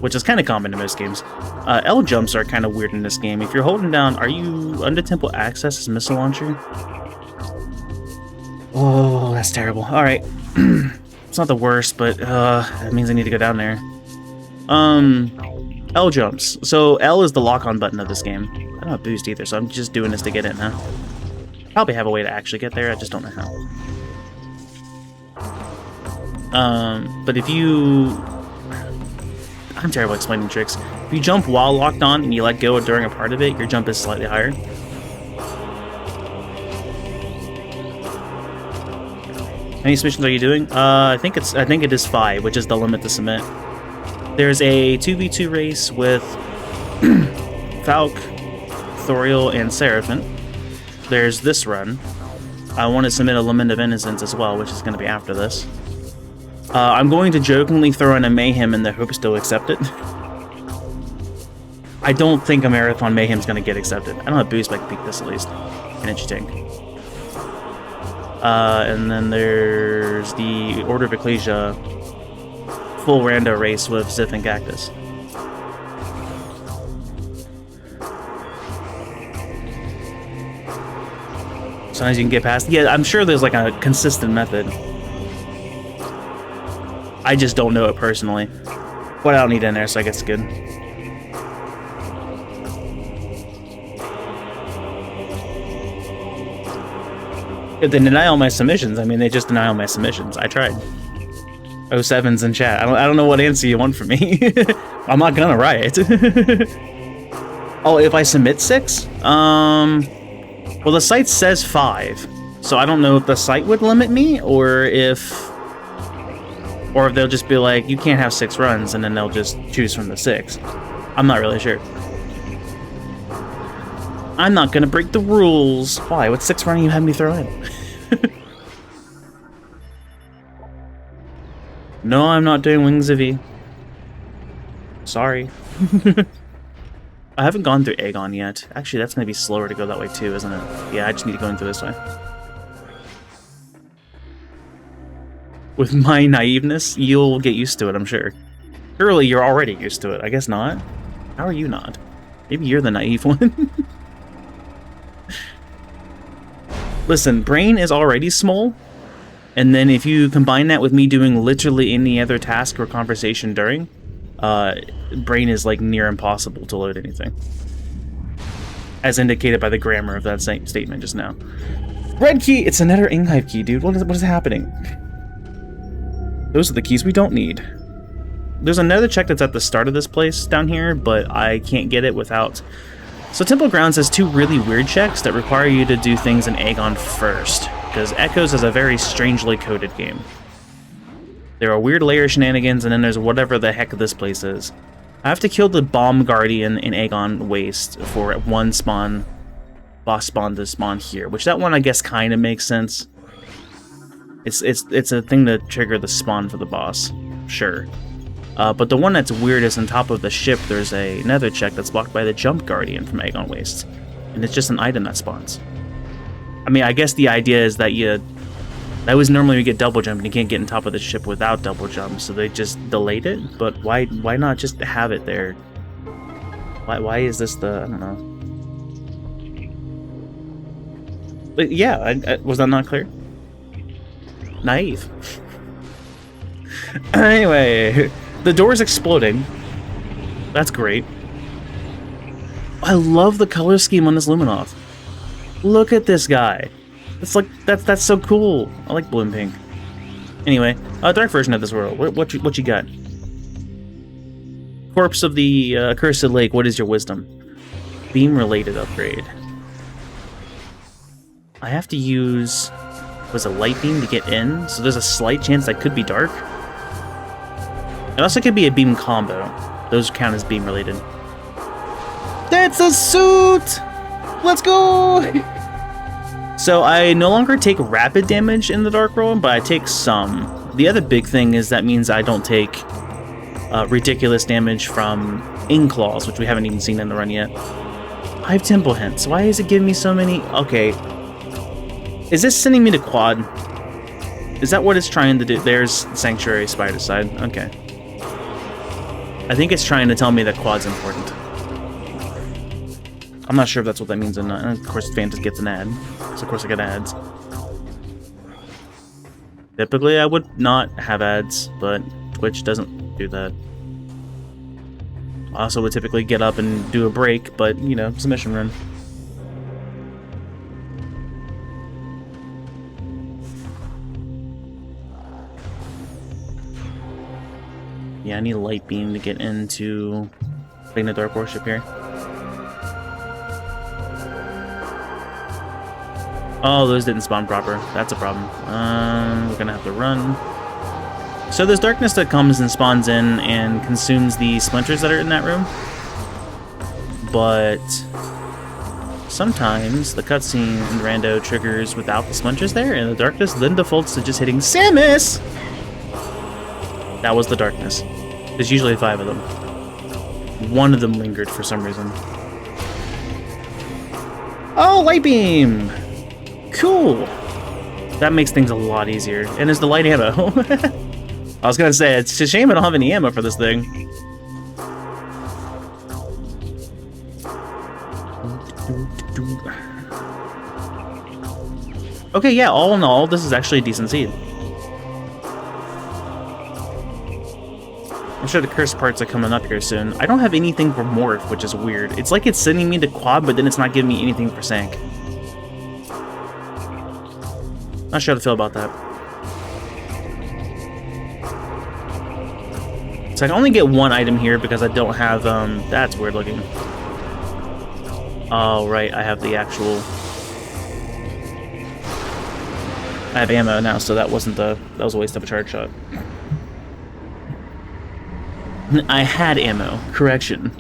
which is kind of common in most games. L jumps are kind of weird in this game. If you're holding down, are you under temple access as missile launcher? Oh, that's terrible. All right. It's not the worst, but that means I need to go down there. L jumps. So L is the lock-on button of this game. I don't have boost either, so I'm just doing this to get in, huh? Probably have a way to actually get there, I just don't know how. But if you... I'm terrible at explaining tricks. If you jump while locked on and you let go during a part of it, your jump is slightly higher. How many submissions are you doing? I think it is 5, which is the limit to submit. There's a 2v2 race with Falk, Thoriel, and Seraphint. There's this run. I want to submit a Lament of Innocence as well, which is going to be after this. I'm going to jokingly throw in a Mayhem in the hopes to accept it. I don't think a Marathon Mayhem's going to get accepted. I don't have boost, but I can peek this at least. Energy tank. And then there's the Order of Ecclesia full rando race with Zith and Cactus. Sometimes you can get past. Yeah, I'm sure there's like a consistent method. I just don't know it personally. But I don't need it in there, so I guess it's good. If they deny all my submissions, I mean, they just deny all my submissions. I tried. 07's in chat. I don't know what answer you want from me. I'm not gonna riot. Oh, if I submit 6? Well, the site says 5. So I don't know if the site would limit me, or if they'll just be like, you can't have 6 runs, and then they'll just choose from the 6. I'm not really sure. I'm not gonna break the rules. Why? What 6 running you had me throw in? No, I'm not doing Wings of E. Sorry. I haven't gone through Aegon yet. Actually, that's gonna be slower to go that way too, isn't it? Yeah, I just need to go in through this way. With my naiveness, you'll get used to it, I'm sure. Surely you're already used to it. I guess not. How are you not? Maybe you're the naive one. Listen, brain is already small, and then if you combine that with me doing literally any other task or conversation during, brain is like near impossible to load anything. As indicated by the grammar of that same statement just now. Red key! It's another Inghive key, dude. What is happening? Those are the keys we don't need. There's another check that's at the start of this place down here, but I can't get it without... So Temple Grounds has 2 really weird checks that require you to do things in Aegon first, because Echoes is a very strangely coded game. There are weird layer shenanigans, and then there's whatever the heck this place is. I have to kill the Bomb Guardian in Aegon Waste for one spawn, boss spawn to spawn here, which that one I guess kind of makes sense. It's a thing to trigger the spawn for the boss, sure. But the one that's weird is on top of the ship there's a nether check that's blocked by the Jump Guardian from Aegon Waste. And it's just an item that spawns. I mean, I guess the idea is that that was normally you get double jump and you can't get on top of the ship without double jump, so they just delayed it, but why not just have it there? Why is this the... I don't know. But yeah, was that not clear? Naive. Anyway... The door's exploding. That's great. I love the color scheme on this Luminoth. Look at this guy. It's like that's so cool. I like blue and pink. Anyway, dark version of this world. What you got? Corpse of the Accursed Lake. What is your wisdom? Beam related upgrade. I have to use a light beam to get in, so there's a slight chance that could be dark. It also could be a beam combo. Those count as beam related. That's a suit! Let's go! So I no longer take rapid damage in the Dark World, but I take some. The other big thing is that means I don't take ridiculous damage from Inkclaws, which we haven't even seen in the run yet. I have Temple Hints. Why is it giving me so many? Okay. Is this sending me to Quad? Is that what it's trying to do? There's Sanctuary Spider Side. Okay. I think it's trying to tell me that Quad's important. I'm not sure if that's what that means or not. And of course, Phantom gets an ad. So of course I get ads. Typically I would not have ads, but Twitch doesn't do that. I also would typically get up and do a break, but, you know, submission run. Yeah, I need a light beam to get into the Dark Worship here. Oh, those didn't spawn proper. That's a problem. We're gonna have to run. So there's darkness that comes and spawns in and consumes the splinters that are in that room. But sometimes the cutscene in Rando triggers without the splinters there, and the darkness then defaults to just hitting Samus! That was the darkness. There's usually 5 of them. One of them lingered for some reason. Oh, light beam! Cool! That makes things a lot easier. And there's the light ammo. I was gonna say, it's a shame I don't have any ammo for this thing. Okay, yeah, all in all, this is actually a decent seed. I'm sure the cursed parts are coming up here soon. I don't have anything for Morph, which is weird. It's like it's sending me to Quad, but then it's not giving me anything for Sank. Not sure how to feel about that. So I can only get one item here because I don't have, that's weird looking. Oh, right, I have the actual... I have ammo now, so that wasn't that was a waste of a charge shot. I had ammo. Correction.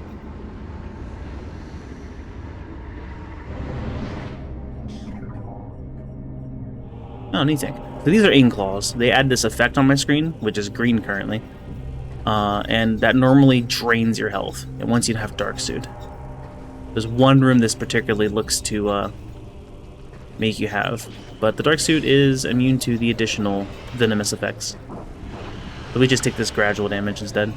Oh, neat tank. So these are aim claws. They add this effect on my screen, which is green currently. And that normally drains your health, and once you have Dark Suit. There's one room this particularly looks to make you have, but the Dark Suit is immune to the additional venomous effects. So we just take this gradual damage instead.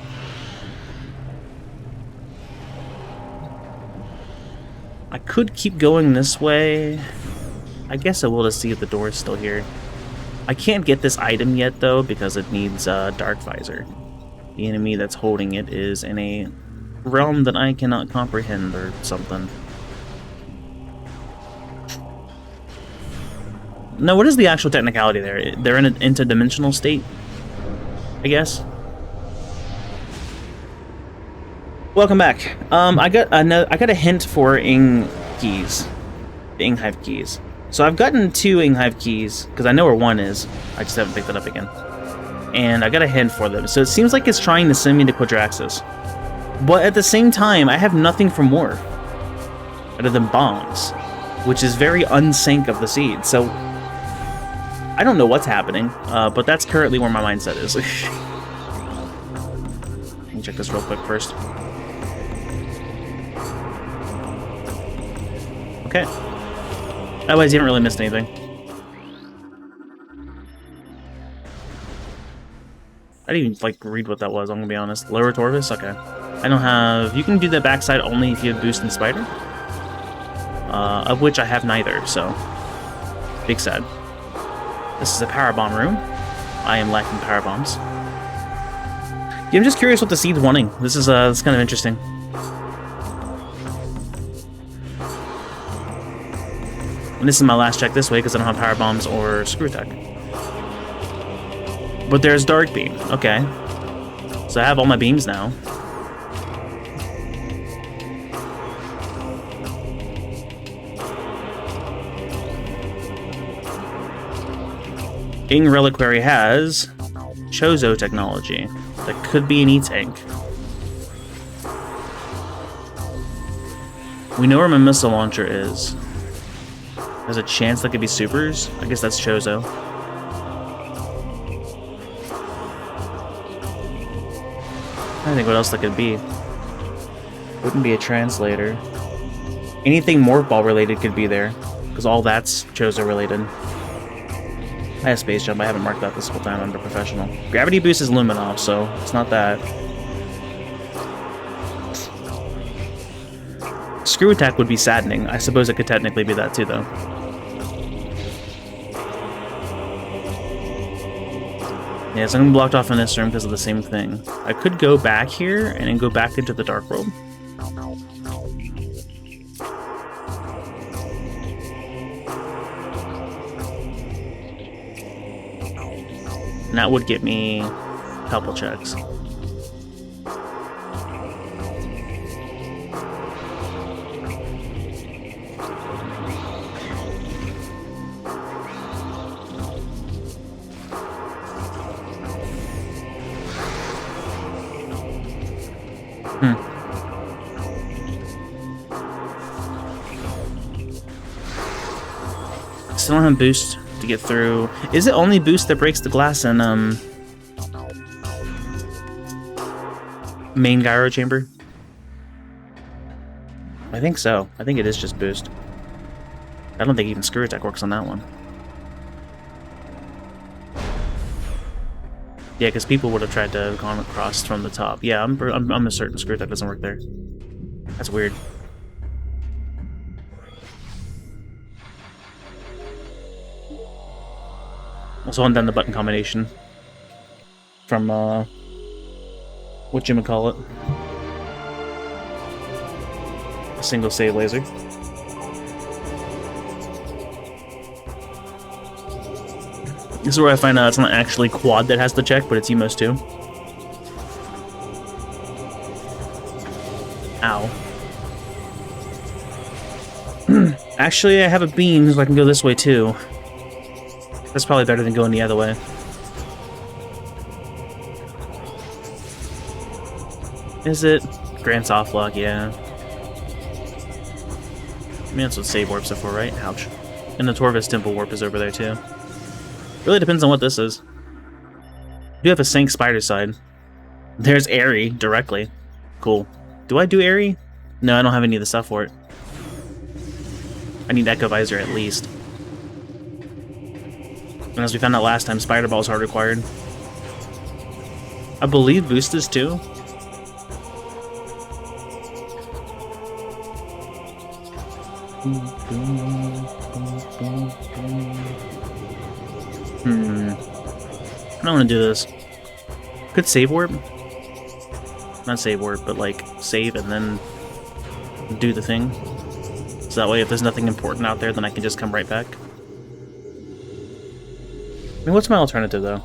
I could keep going this way. I guess I will to see if the door is still here. I can't get this item yet, though, because it needs Dark Visor. The enemy that's holding it is in a realm that I cannot comprehend or something. No, what is the actual technicality there? They're in an interdimensional state, I guess. Welcome back. I got a hint for Ing keys, the Ing Hive keys. So I've gotten 2 Ing Hive keys because I know where one is. I just haven't picked it up again. And I got a hint for them. So it seems like it's trying to send me to Quadraxis. But at the same time, I have nothing for more other than bombs, which is very unsync of the seed. So I don't know what's happening, but that's currently where my mindset is. Let me check this real quick first. Okay. Otherwise, you haven't really missed anything. I didn't even, like, read what that was, I'm gonna be honest. Lower Torvis? Okay. I don't have... You can do the backside only if you have Boost and Spider. Of which I have neither, so... Big sad. This is a Power Bomb room. I am lacking Power Bombs. Yeah, I'm just curious what the seed's wanting. This is kind of interesting. And this is my last check this way because I don't have Power Bombs or Screw Attack. But there's Dark Beam. Okay. So I have all my beams now. Ing Reliquary has Chozo technology. That could be an E-Tank. We know where my missile launcher is. There's a chance that could be supers. I guess that's Chozo. I don't think what else that could be. Wouldn't be a translator. Anything Morph Ball related could be there, because all that's Chozo related. I have Space Jump, I haven't marked that this whole time under Professional. Gravity Boost is Luminoff, so it's not that. Screw Attack would be saddening. I suppose it could technically be that too, though. Yeah, so I'm blocked off in this room because of the same thing. I could go back here and then go back into the Dark World. And that would get me a couple checks. Still don't have boost to get through. Is it only boost that breaks the glass in main gyro chamber? I think so. I think it is just boost. I don't think even Screw Attack works on that one. Yeah, because people would have tried to have gone across from the top. Yeah, I'm certain Screw Attack doesn't work there. That's weird. Also undone the button combination from whatchamacallit, a single save laser. This is where I find out it's not actually Quad that has the check, but it's Umos too. Ow. Actually, I have a beam, so I can go this way too. That's probably better than going the other way. Is it? Grand Soft Lock, yeah. I mean, that's what Save Warps are for, right? Ouch. And the Torvis Temple Warp is over there, too. Really depends on what this is. You have a Sank Spider side. There's Airy directly. Cool. Do I do Airy? No, I don't have any of the stuff for it. I need Echo Visor at least. And as we found out last time, Spider Balls are required. I believe Boostas too. I don't want to do this. Could save warp? Not save warp, but like save and then do the thing. So that way if there's nothing important out there, then I can just come right back. I mean, what's my alternative though?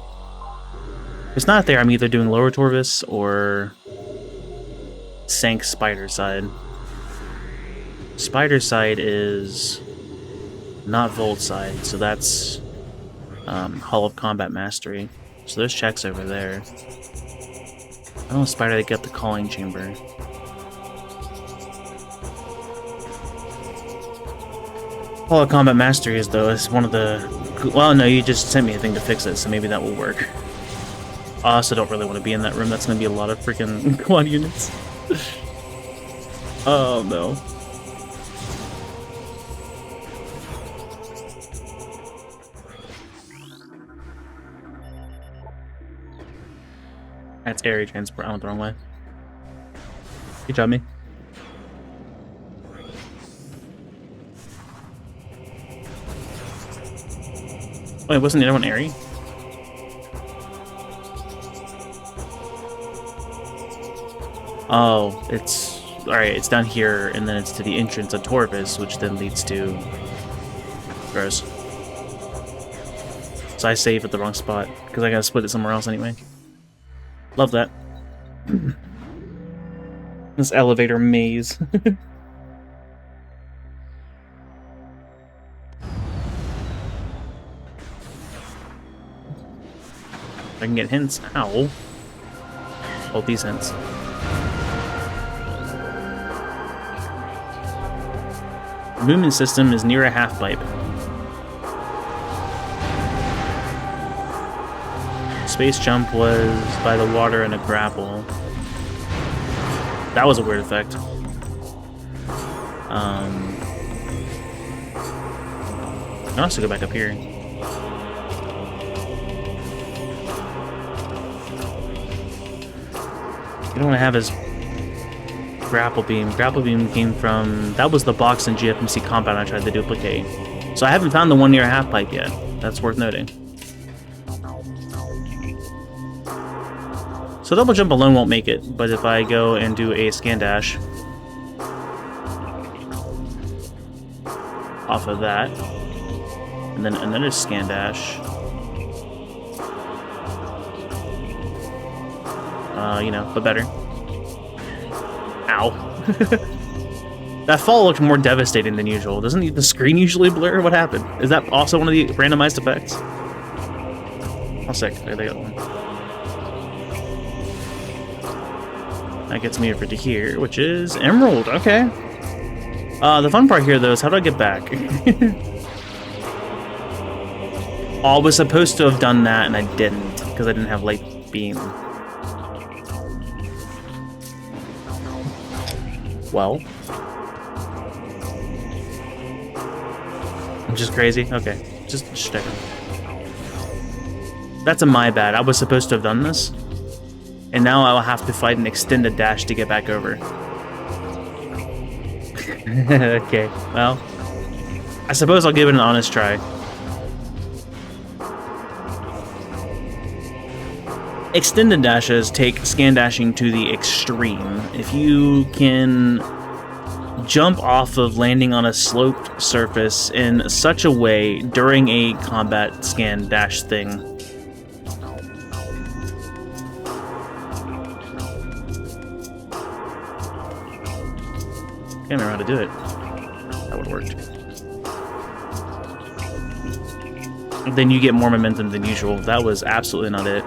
If it's not there, I'm either doing Lower Torvis or Sank Spider side. Spider side is not Volt side, so that's Hall of Combat Mastery. So there's checks over there. I don't want Spider to get the Calling Chamber. Hall of Combat Mastery is one of the... Well, no, you just sent me a thing to fix it, so maybe that will work. I also don't really want to be in that room. That's going to be a lot of freaking quad units. Oh, no. That's area transport. I went the wrong way. Good job, me. Wait, wasn't the other one airy? Oh, it's... Alright, it's down here, and then it's to the entrance of Torvis, which then leads to... Gross. So I saved at the wrong spot, because I gotta split it somewhere else anyway. Love that. This elevator maze. I can get hints. Ow. Hold these hints. The movement system is near a half-pipe. Space jump was by the water and a grapple. That was a weird effect. I can also go back up here. You don't want to have his grapple beam. Grapple beam came from... That was the box in GFMC compound I tried to duplicate. So I haven't found the one near a half-pipe yet. That's worth noting. So double jump alone won't make it, but if I go and do a scan dash off of that, and then another scan dash, you know, but better. Ow. That fall looked more devastating than usual. Doesn't the screen usually blur? What happened? Is that also one of the randomized effects? Oh, sick. There they go. That gets me over to here, which is Emerald. Okay. The fun part here, though, is how do I get back? Oh, I was supposed to have done that, and I didn't, because I didn't have light beam. Well. I'm just crazy? Okay. Just checking. That's a my bad. I was supposed to have done this. And now I'll have to fight an extended dash to get back over. Okay, well. I suppose I'll give it an honest try. Extended dashes take scan dashing to the extreme. If you can jump off of landing on a sloped surface in such a way during a combat scan dash thing, I can't remember how to do it. That would have worked. Then you get more momentum than usual. That was absolutely not it.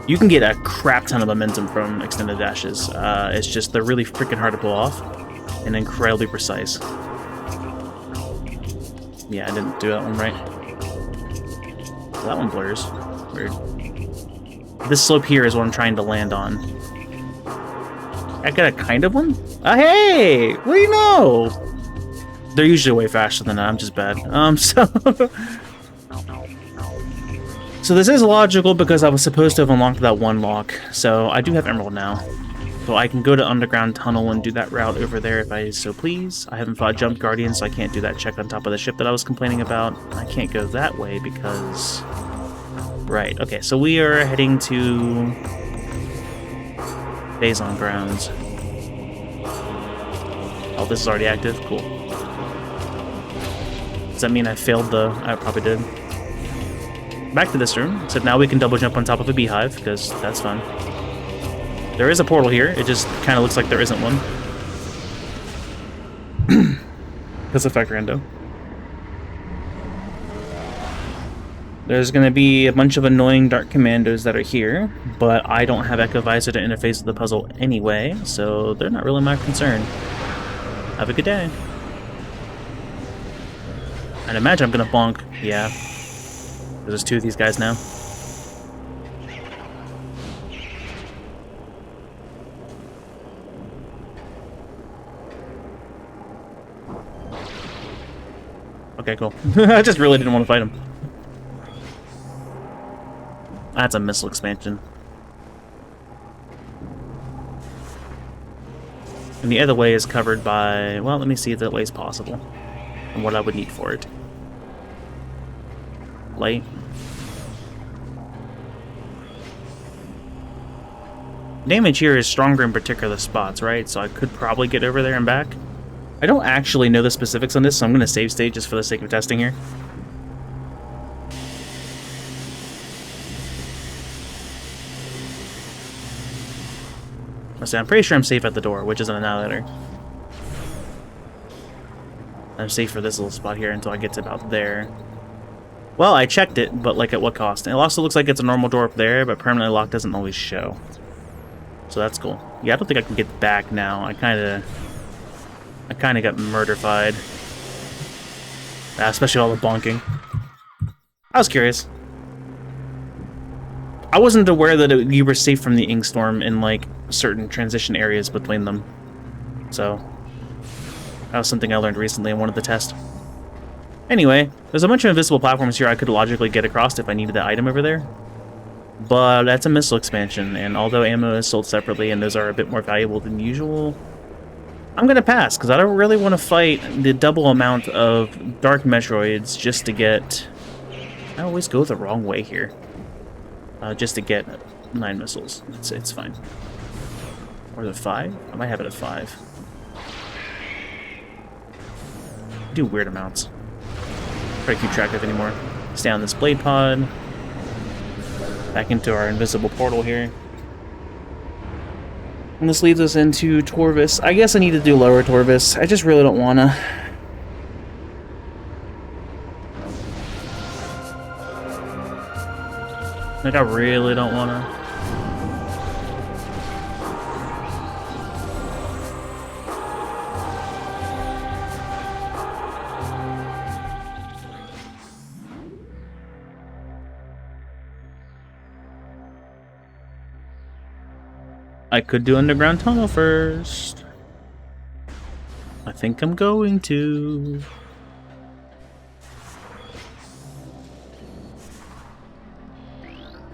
You can get a crap ton of momentum from extended dashes. It's just they're really freaking hard to pull off and incredibly precise. Yeah, I didn't do that one right. That one blurs. Weird. This slope here is what I'm trying to land on. I got a kind of one? Hey! What do you know? They're usually way faster than that. I'm just bad. So this is logical because I was supposed to have unlocked that one lock. So I do have Emerald now. So I can go to Underground Tunnel and do that route over there if I so please. I haven't fought Jump Guardian, so I can't do that check on top of the ship that I was complaining about. I can't go that way because... Right, okay, so we are heading to... Phazon Grounds. Oh, this is already active? Cool. Does that mean I failed the... I probably did. Back to this room, except now we can double jump on top of a beehive, because that's fun. There is a portal here, it just kind of looks like there isn't one. Because of Rando. There's going to be a bunch of annoying dark commandos that are here, but I don't have Echo Visor to interface with the puzzle anyway, so they're not really my concern. Have a good day. I'd imagine I'm going to bonk. Yeah. There's two of these guys now. Okay, cool. I just really didn't want to fight him. That's a missile expansion. And the other way is covered by... Well, let me see if that way is possible. And what I would need for it. Light. Damage here is stronger in particular spots, right? So I could probably get over there and back. I don't actually know the specifics on this, so I'm going to save state just for the sake of testing here. I'm pretty sure I'm safe at the door, which is an annihilator. I'm safe for this little spot here until I get to about there. Well, I checked it, but like at what cost? And it also looks like it's a normal door up there, but permanently locked doesn't always show. So that's cool. Yeah, I don't think I can get back now. I kind of got murderfied. Especially all the bonking. I was curious. I wasn't aware that you were safe from the Inkstorm in, like, certain transition areas between them. So, that was something I learned recently in one of the tests. Anyway, there's a bunch of invisible platforms here I could logically get across if I needed that item over there. But that's a missile expansion, and although ammo is sold separately and those are a bit more valuable than usual, I'm gonna pass, because I don't really want to fight the double amount of Dark Metroids just to get... I always go the wrong way here. Just to get 9 missiles. It's fine. Or is it 5? I might have it at 5. I do weird amounts. Try to keep track of anymore. Stay on this blade pod. Back into our invisible portal here. And this leads us into Torvis. I guess I need to do lower Torvis. I just really don't wanna. Like, I really don't wanna. I could do Underground Tunnel first. I think I'm going to.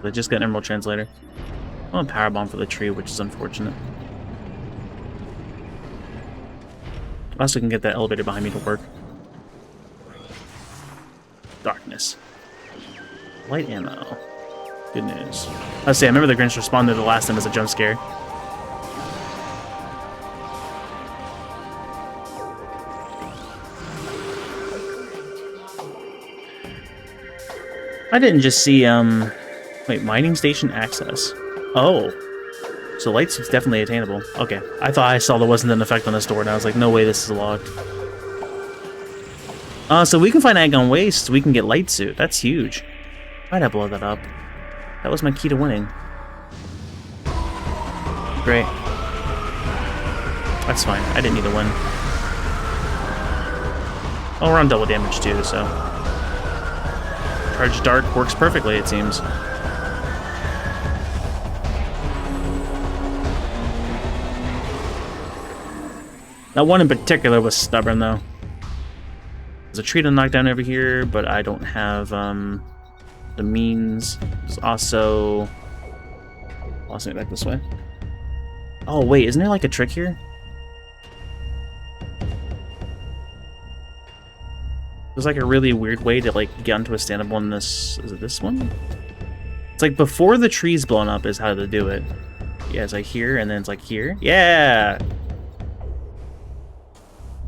I just got an Emerald Translator. I want a Power Bomb for the tree, which is unfortunate. I also can get that elevator behind me to work. Darkness. Light ammo. Good news. Let's see, I remember the Grinch responded the last time as a jump scare. I didn't just see, wait, mining station access. Oh. So lights is definitely attainable. Okay. I thought I saw there wasn't an effect on this door, and I was like, no way this is locked. So we can find Agon Waste, we can get Light Suit. That's huge. Why'd I blow that up? That was my key to winning. Great. That's fine. I didn't need to win. Oh, we're on double damage too, so... Charge Dark works perfectly, it seems. That one in particular was stubborn, though. There's a tree to knock down over here, but I don't have the means. There's also... Lost me back this way. Oh, wait, isn't there like a trick here? There's like a really weird way to like get onto a stand-up on this. Is it this one? It's like before the tree's blown up is how to do it. Yeah, it's like here, and then it's like here. Yeah!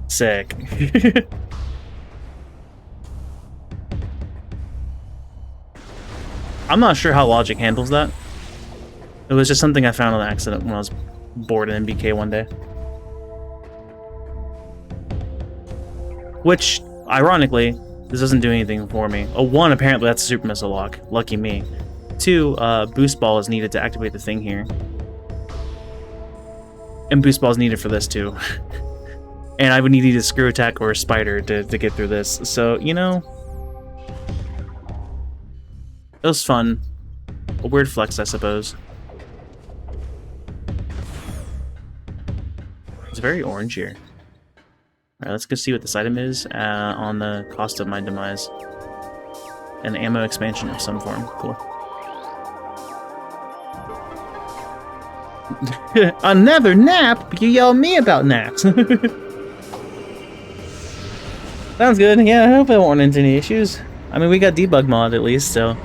Sick. I'm not sure how logic handles that. It was just something I found on accident when I was bored in MBK one day. Which, ironically, this doesn't do anything for me. Oh, one, apparently that's a super missile lock. Lucky me. Two, boost ball is needed to activate the thing here. And boost ball is needed for this too. And I would need either screw attack or a spider to get through this. So, you know, it was fun. A weird flex, I suppose. It's very orange here. Alright, let's go see what this item is on the cost of my demise. An ammo expansion of some form. Cool. Another nap? You yell at me about naps. Sounds good. Yeah, I hope I won't run into any issues. I mean, we got debug mod at least, so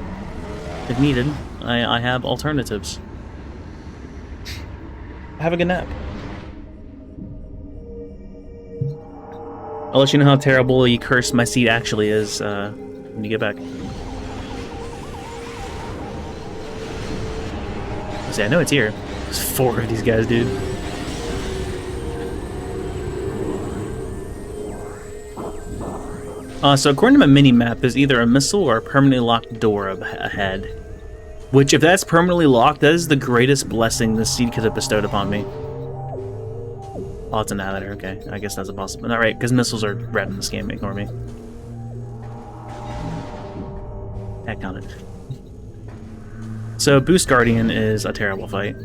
if needed, I have alternatives. Have a good nap. I'll let you know how terribly cursed my seat actually is when you get back. See, I know it's here. There's 4 of these guys, dude. So according to my mini-map, there's either a missile or a permanently locked door ahead. Which, if that's permanently locked, that is the greatest blessing this seed could have bestowed upon me. Oh, it's an adder. Okay, I guess that's a possibility. Not right, because missiles are red in this game. Ignore me. Heck on it. So, Boost Guardian is a terrible fight.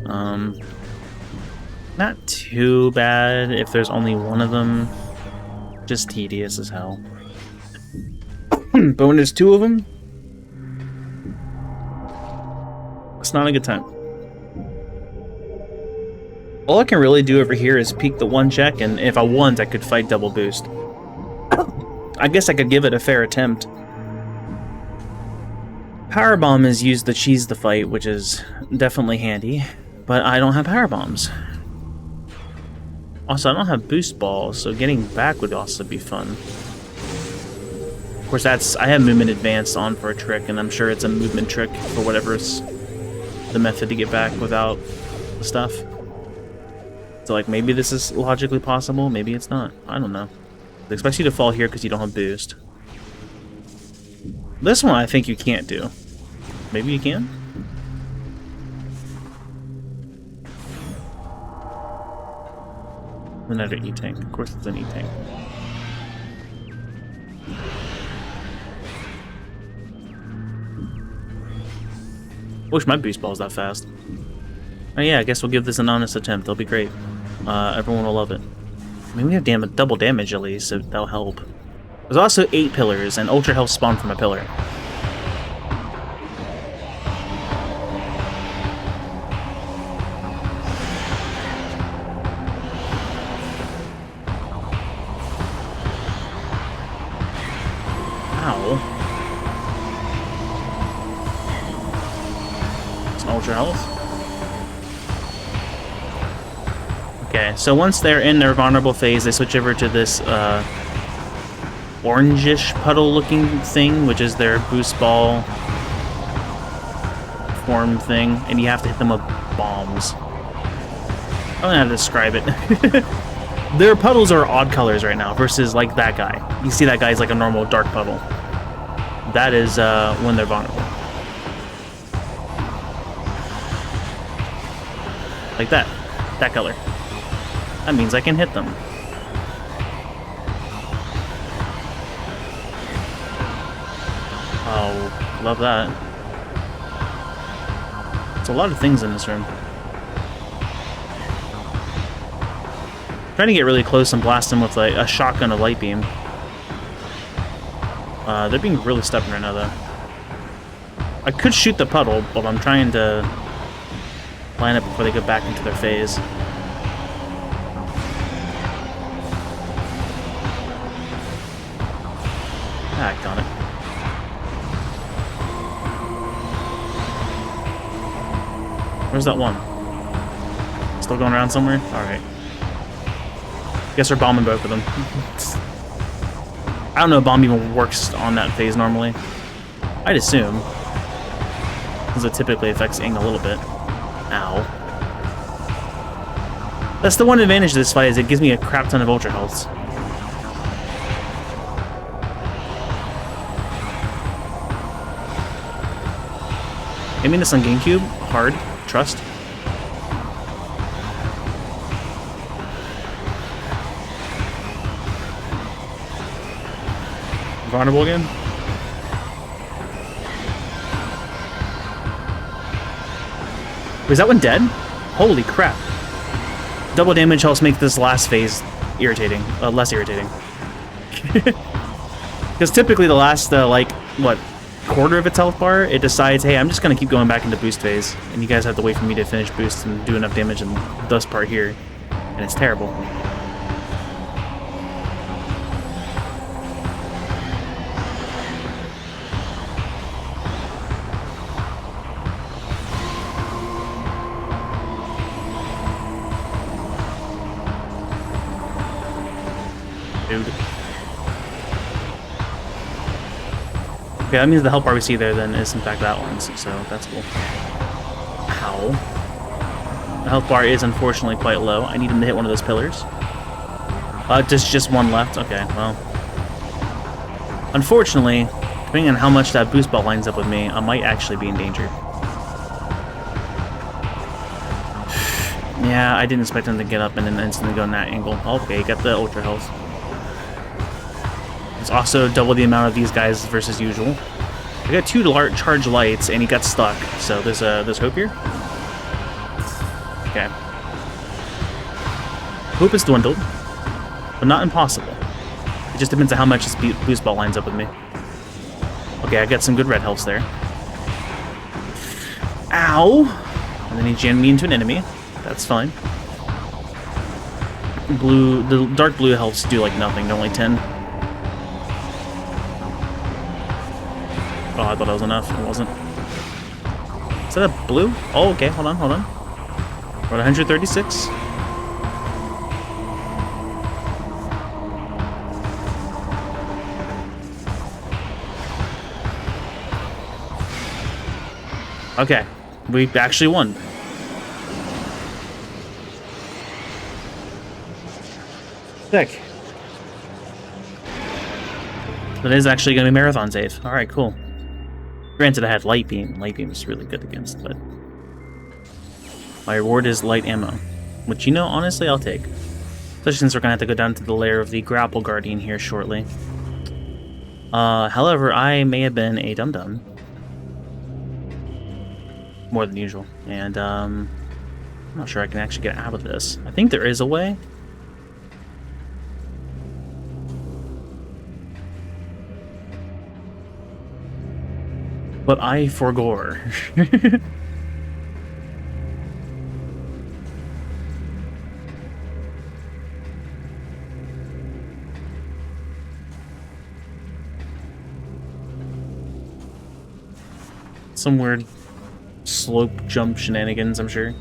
Not too bad if there's only one of them. Just tedious as hell. But when there's 2 of them, it's not a good time. All I can really do over here is peek the 1 check, and if I want, I could fight double boost. I guess I could give it a fair attempt. Power Bomb is used to cheese the fight, which is definitely handy, but I don't have Power Bombs. Also, I don't have Boost Balls, so getting back would also be fun. Of course, I have Movement Advanced on for a trick, and I'm sure it's a movement trick for whatever's the method to get back without the stuff. So, like, maybe this is logically possible, maybe it's not. I don't know. It expects you to fall here because you don't have boost. This one I think you can't do. Maybe you can? Another E-Tank. Of course it's an E-Tank. Wish my boost ball is that fast. Oh yeah, I guess we'll give this an honest attempt. That'll be great. Everyone will love it. I mean, we have double damage at least, so that'll help. There's also 8 pillars, and Ultra Health spawned from a pillar. Ow. It's an Ultra Health. Okay, so once they're in their vulnerable phase, they switch over to this orangish puddle-looking thing, which is their boost ball form thing, and you have to hit them with bombs. I don't know how to describe it. Their puddles are odd colors right now, versus like that guy. You see that guy's like a normal dark puddle. That is when they're vulnerable. Like that. That color. That means I can hit them. Oh, Love that. There's a lot of things in this room. Trying to get really close and blast them with like a shotgun of light beam. They're being really stubborn right now, though. I could shoot the puddle, but I'm trying to line up before they go back into their phase. Ah, got it. Where's that one? Still going around somewhere? Alright. Guess we're bombing both of them. I don't know if bomb even works on that phase normally. I'd assume. Because it typically affects Ing a little bit. Ow. That's the one advantage of this fight, is it gives me a crap ton of ultra healths. Aiming this on GameCube, hard, trust. Vulnerable again? Was that one dead? Holy crap. Double damage helps make this last phase irritating. Less irritating. Because typically the last, like, what, quarter of its health bar, it decides, hey, I'm just going to keep going back into boost phase, and you guys have to wait for me to finish boost and do enough damage in this part here. And it's terrible. Dude. Okay, that means the health bar we see there then is in fact that one's, so that's cool. Ow. The health bar is unfortunately quite low. I need him to hit one of those pillars. Just one left? Okay, well. Unfortunately, depending on how much that boost ball lines up with me, I might actually be in danger. Yeah, I didn't expect him to get up and then instantly go in that angle. Okay, got the ultra health. It's also double the amount of these guys versus usual. I got 2 charge lights, and he got stuck, so there's hope here. Okay. Hope is dwindled, but not impossible. It just depends on how much this boost ball lines up with me. Okay, I got some good red healths there. Ow! And then he jammed me into an enemy. That's fine. The dark blue healths do like nothing, they're only 10. Oh, I thought that was enough. It wasn't. Is that a blue? Oh, okay. Hold on. We're at 136. Okay. We actually won. Sick. That is actually going to be marathon save. Alright, cool. Granted, I had light beam. Light beam is really good against, but my reward is light ammo, which, you know, honestly, I'll take. Especially since we're gonna have to go down to the lair of the grapple guardian here shortly. However, I may have been a dum-dum. More than usual, and I'm not sure I can actually get out of this. I think there is a way. But I forgore. Some weird slope jump shenanigans, I'm sure.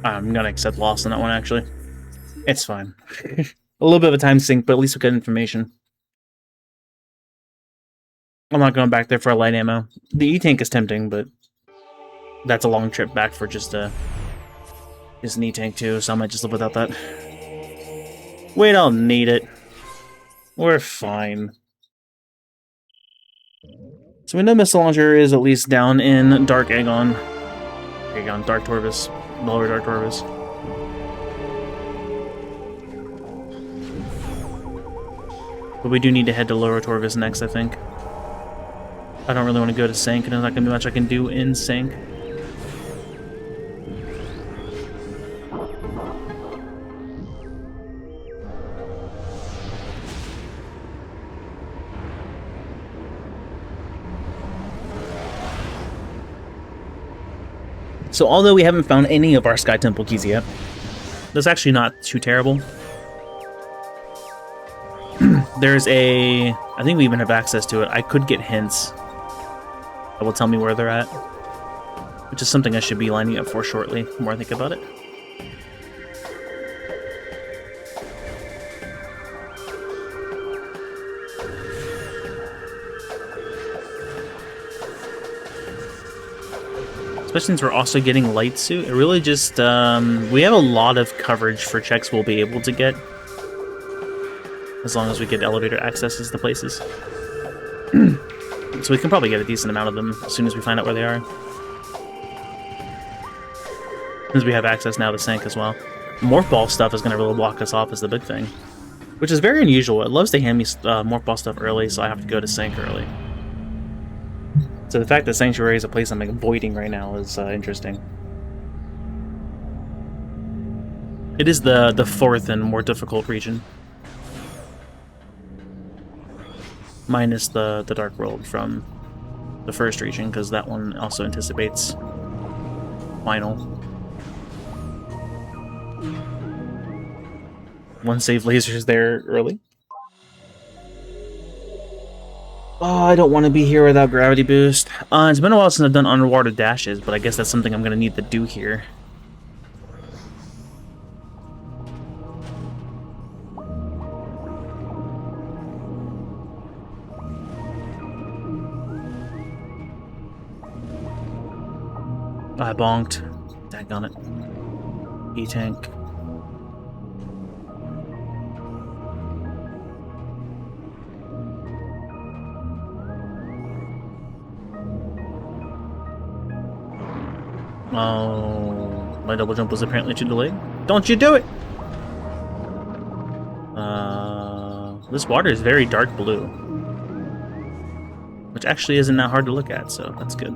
I'm gonna accept loss on that one, actually. It's fine. A little bit of a time sink, but at least we got information. I'm not going back there for a light ammo. The E-tank is tempting, but that's a long trip back for just an E-tank too, so I might just live without that. We don't need it. We're fine. So we know Missile Launcher is at least down in Dark Aegon. Aegon, Dark Torvus. Lower Dark Torvus. But we do need to head to Lower Torvus next, I think. I don't really want to go to Sync, and there's not going to be much I can do in Sync. So although we haven't found any of our Sky Temple keys yet, that's actually not too terrible. There's a... I think we even have access to it. I could get hints that will tell me where they're at, which is something I should be lining up for shortly, the more I think about it. Especially since we're also getting Light Suit. It really just... we have a lot of coverage for checks we'll be able to get, as long as we get elevator accesses to places. So we can probably get a decent amount of them as soon as we find out where they are. Since we have access now to Sync as well. Morph Ball stuff is going to really block us off as the big thing, which is very unusual. It loves to hand me Morph Ball stuff early, so I have to go to Sync early. So the fact that Sanctuary is a place I'm avoiding right now is interesting. It is the fourth and more difficult region. Minus the Dark World from the first region, because that one also anticipates final. One save lasers there early. Oh, I don't want to be here without gravity boost. It's been a while since I've done underwater dashes, but I guess that's something I'm going to need to do here. I bonked. Daggone it. E-tank. Oh, my double jump was apparently too delayed. Don't you do it! This water is very dark blue, which actually isn't that hard to look at, so that's good.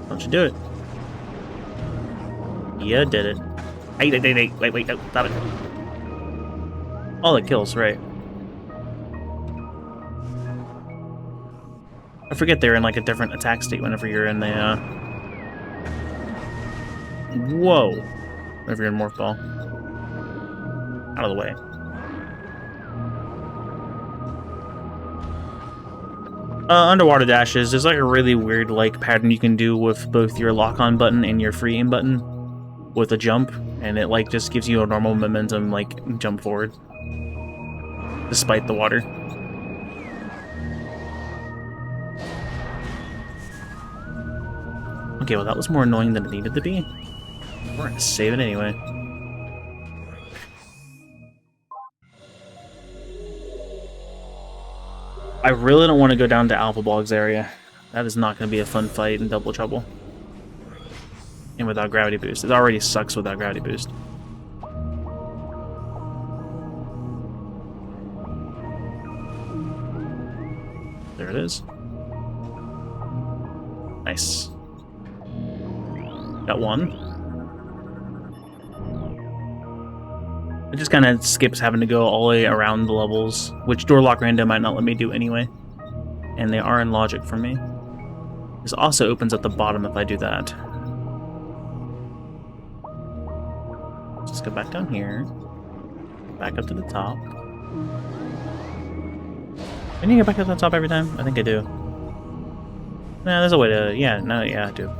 Don't you do it? Yeah, did it. Wait, no, stop it. Oh, it kills, right. I forget they're in like a different attack state whenever you're in the, Whoa! Whenever you're in Morph Ball. Out of the way. Underwater dashes, there's like a really weird like pattern you can do with both your lock-on button and your free aim button with a jump, and it like just gives you a normal momentum like jump forward despite the water. Okay, well that was more annoying than it needed to be. We're gonna save it anyway. I really don't want to go down to Alpha Bog's area. That is not going to be a fun fight in Double Trouble. And without Gravity Boost. It already sucks without Gravity Boost. There it is. Nice. Got one. It just kind of skips having to go all the way around the levels, which Doorlock Rando might not let me do anyway. And they are in logic for me. This also opens at the bottom if I do that. Just go back down here. Back up to the top. Can you get back up to the top every time? I think I do. Nah, there's a way to... Yeah, no, yeah, I do.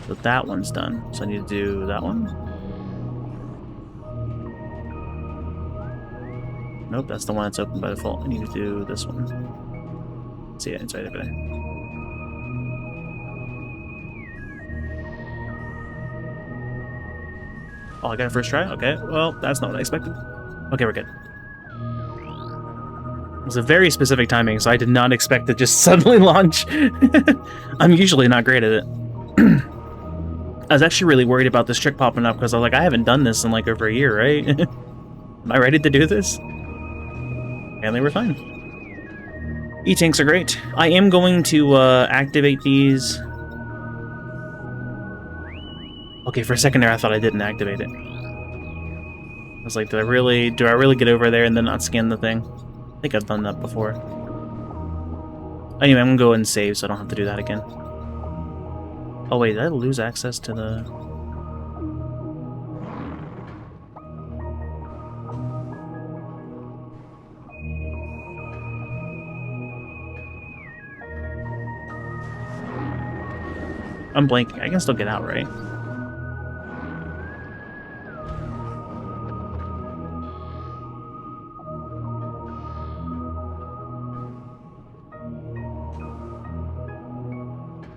So that one's done. So I need to do that one. Nope, that's the one that's open by default. I need to do this one. See it, it's right over there. Oh, I got a first try? Okay, well, that's not what I expected. Okay, we're good. It was a very specific timing, so I did not expect to just suddenly launch. I'm usually not great at it. I was actually really worried about this trick popping up, because I was like, I haven't done this in like over a year, right? Am I ready to do this? And they were fine. E-tanks are great. I am going to activate these. Okay, for a second there, I thought I didn't activate it. I was like, do I really get over there and then not scan the thing? I think I've done that before. Anyway, I'm gonna go and save so I don't have to do that again. Oh wait, did I lose access to the... I'm blanking. I can still get out, right?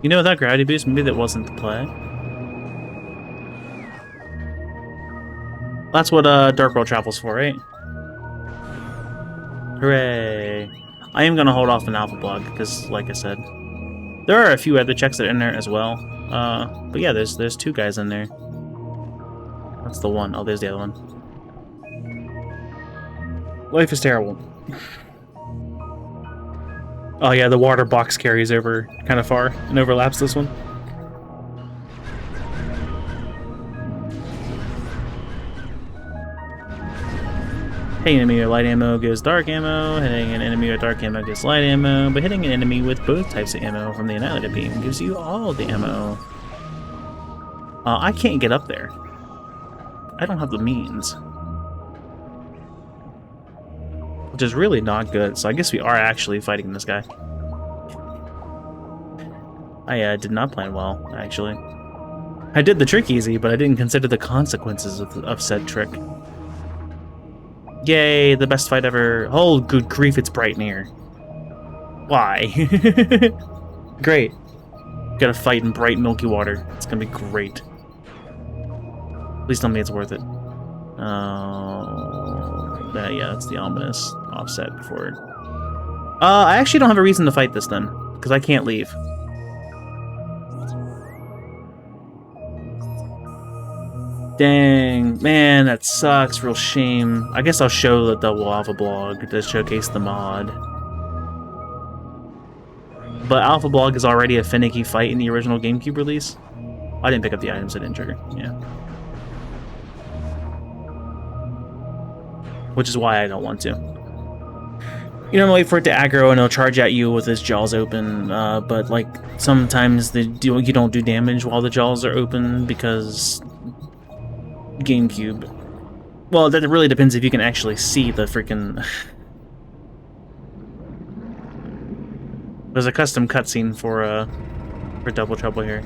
You know, without gravity boost, maybe that wasn't the play. That's what Dark World Travel's for, right? Hooray! I am gonna hold off an alpha blog because, like I said, there are a few other checks that are in there as well. But yeah, there's two guys in there. That's the one. Oh, there's the other one. Life is terrible. Oh yeah, the water box carries over kind of far and overlaps this one. Hitting an enemy with light ammo gives dark ammo, hitting an enemy with dark ammo gives light ammo, but hitting an enemy with both types of ammo from the annihilated beam gives you all the ammo. I can't get up there. I don't have the means. Which is really not good, so I guess we are actually fighting this guy. I did not plan well, actually. I did the trick easy, but I didn't consider the consequences of said trick. Yay, the best fight ever. Oh, good grief, it's bright near. Why? Great. Gotta fight in bright milky water. It's gonna be great. Please tell me it's worth it. Yeah, that's the ominous offset before it. I actually don't have a reason to fight this then, because I can't leave. Dang, man, that sucks. Real shame. I guess I'll show the double alpha blog to showcase the mod. But alpha blog is already a finicky fight in the original GameCube release. I didn't pick up the items, I didn't trigger. Yeah. Which is why I don't want to. You normally wait for it to aggro and it'll charge at you with its jaws open, but like sometimes you don't do damage while the jaws are open because GameCube. Well, that really depends if you can actually see the freaking. There's a custom cutscene for Double Trouble here.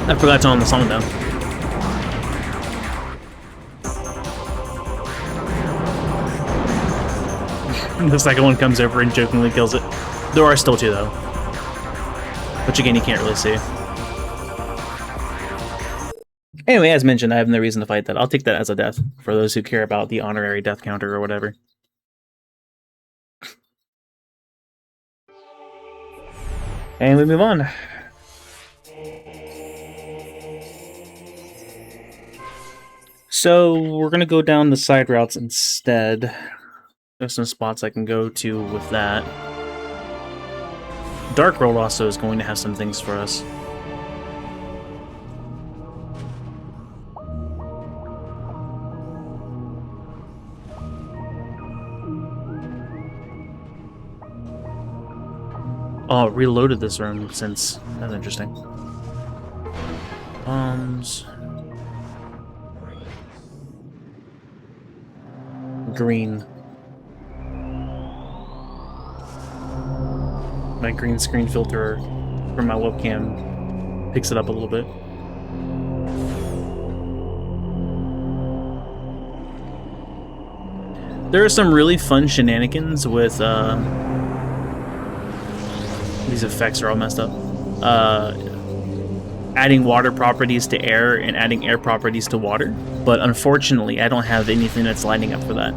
I forgot to on the song though. The second one comes over and jokingly kills it. There are still two though, which again you can't really see. Anyway, as mentioned, I have no reason to fight that. I'll take that as a death, for those who care about the honorary death counter or whatever. And we move on. So, we're going to go down the side routes instead. There's some spots I can go to with that. Dark World also is going to have some things for us. Oh, it reloaded this room since... That's interesting. Bombs... Green. My green screen filter from my webcam picks it up a little bit. There are some really fun shenanigans with... These effects are all messed up. adding water properties to air and adding air properties to water, but unfortunately I don't have anything that's lining up for that.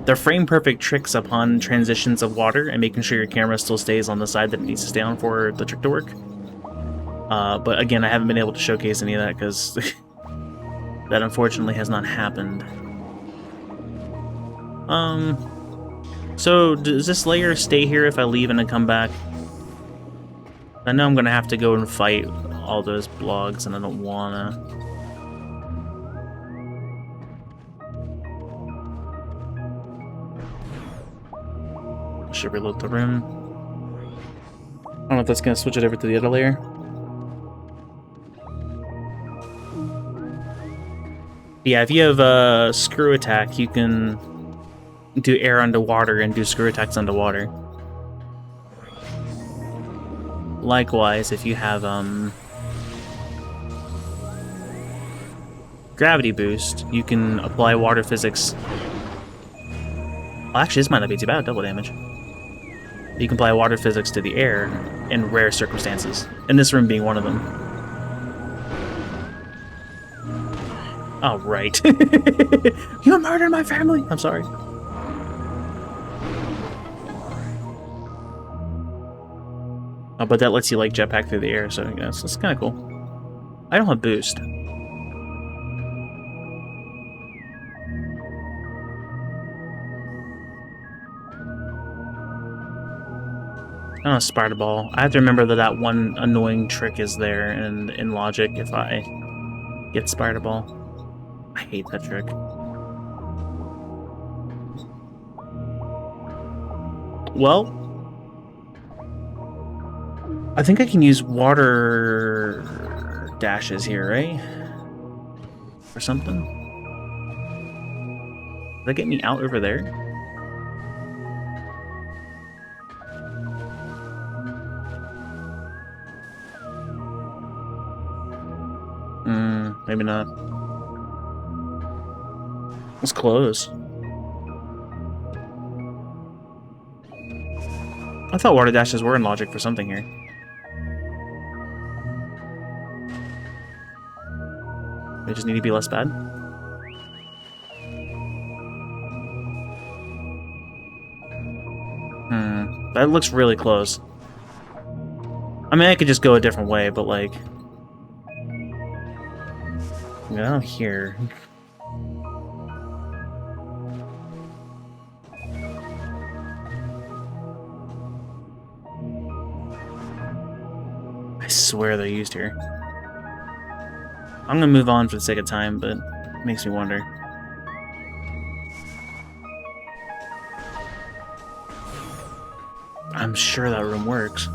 The frame perfect tricks upon transitions of water and making sure your camera still stays on the side that it needs to stay on for the trick to work. But again, I haven't been able to showcase any of that because that unfortunately has not happened. So does this layer stay here if I leave and then come back? I know I'm gonna have to go and fight all those blogs, and I don't wanna. Should reload the room. I don't know if that's gonna switch it over to the other layer. Yeah, if you have a screw attack, you can do air underwater and do screw attacks underwater. Likewise, if you have gravity boost, you can apply water physics. Well, actually, this might not be too bad, double damage. You can apply water physics to the air in rare circumstances, and this room being one of them. Oh, right. You murdered my family! I'm sorry. Oh, but that lets you, like, jetpack through the air, so yeah, it's kind of cool. I don't have boost. I don't know, Spider Ball. I have to remember that that one annoying trick is there in Logic if I get Spider Ball. I hate that trick. Well, I think I can use water dashes here, right? Or something? Does that get me out over there? Maybe not. It's close. I thought water dashes were in Logic for something here. They just need to be less bad. That looks really close. I mean, I could just go a different way, but like... Go here. I swear they're used here. I'm gonna move on for the sake of time, but it makes me wonder. I'm sure that room works.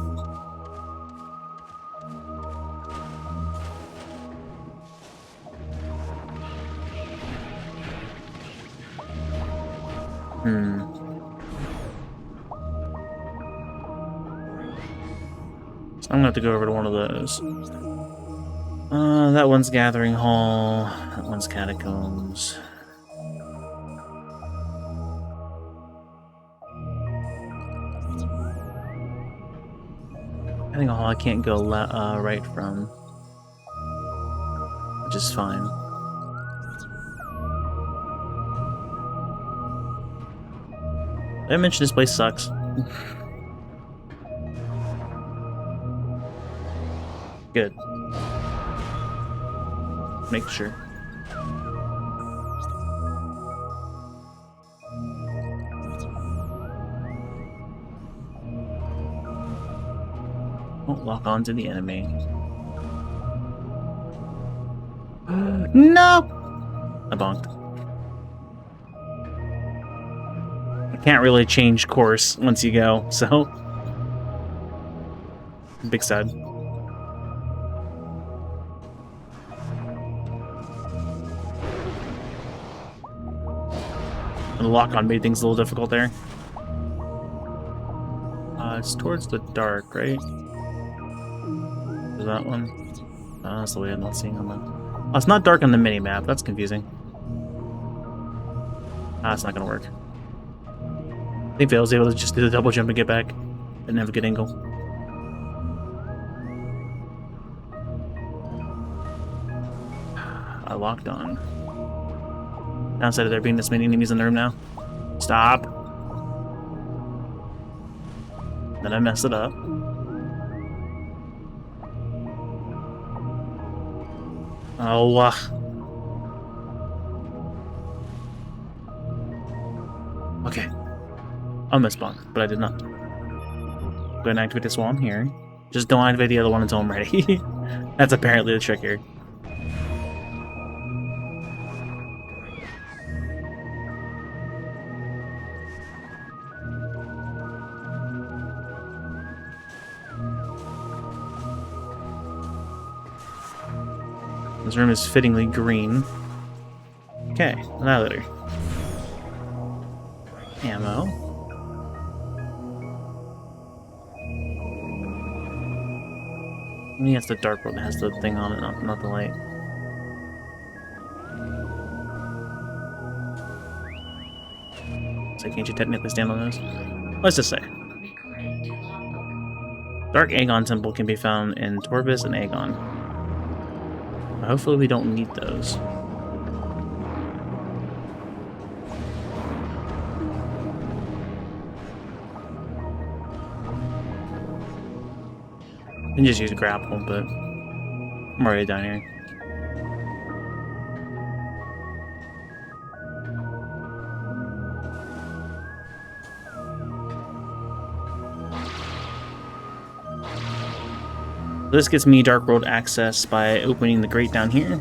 So I'm gonna have to go over to one of those. That one's Gathering Hall. That one's Catacombs. Gathering Hall I can't go right from, which is fine. Did I mention this place sucks? Good. Make sure. Won't lock onto the enemy. No! I bonked. I can't really change course once you go, so... Big sad. And the lock-on made things a little difficult there. It's towards the dark, right? Is that one? That's the way I'm not seeing on that. Oh, it's not dark on the mini-map. That's confusing. It's not gonna work. I think I was able to just do the double jump and get back. Didn't have a good angle. I locked on. Downside of there being this many enemies in the room now. Stop. Then I messed it up. Oh, okay. I'll miss spawn, but I did not. Go ahead and activate this while I'm here. Just don't activate the other one until I'm ready. That's apparently the trick here. This room is fittingly green. Okay, annihilator. Ammo. I mean, it's the dark world that has the thing on it, not the light. So can't you technically stand on those? Let's just say. Dark Aegon Temple can be found in Torvis and Aegon. Hopefully we don't need those. I can just use grapple, but I'm already down here. This gets me Dark World access by opening the grate down here.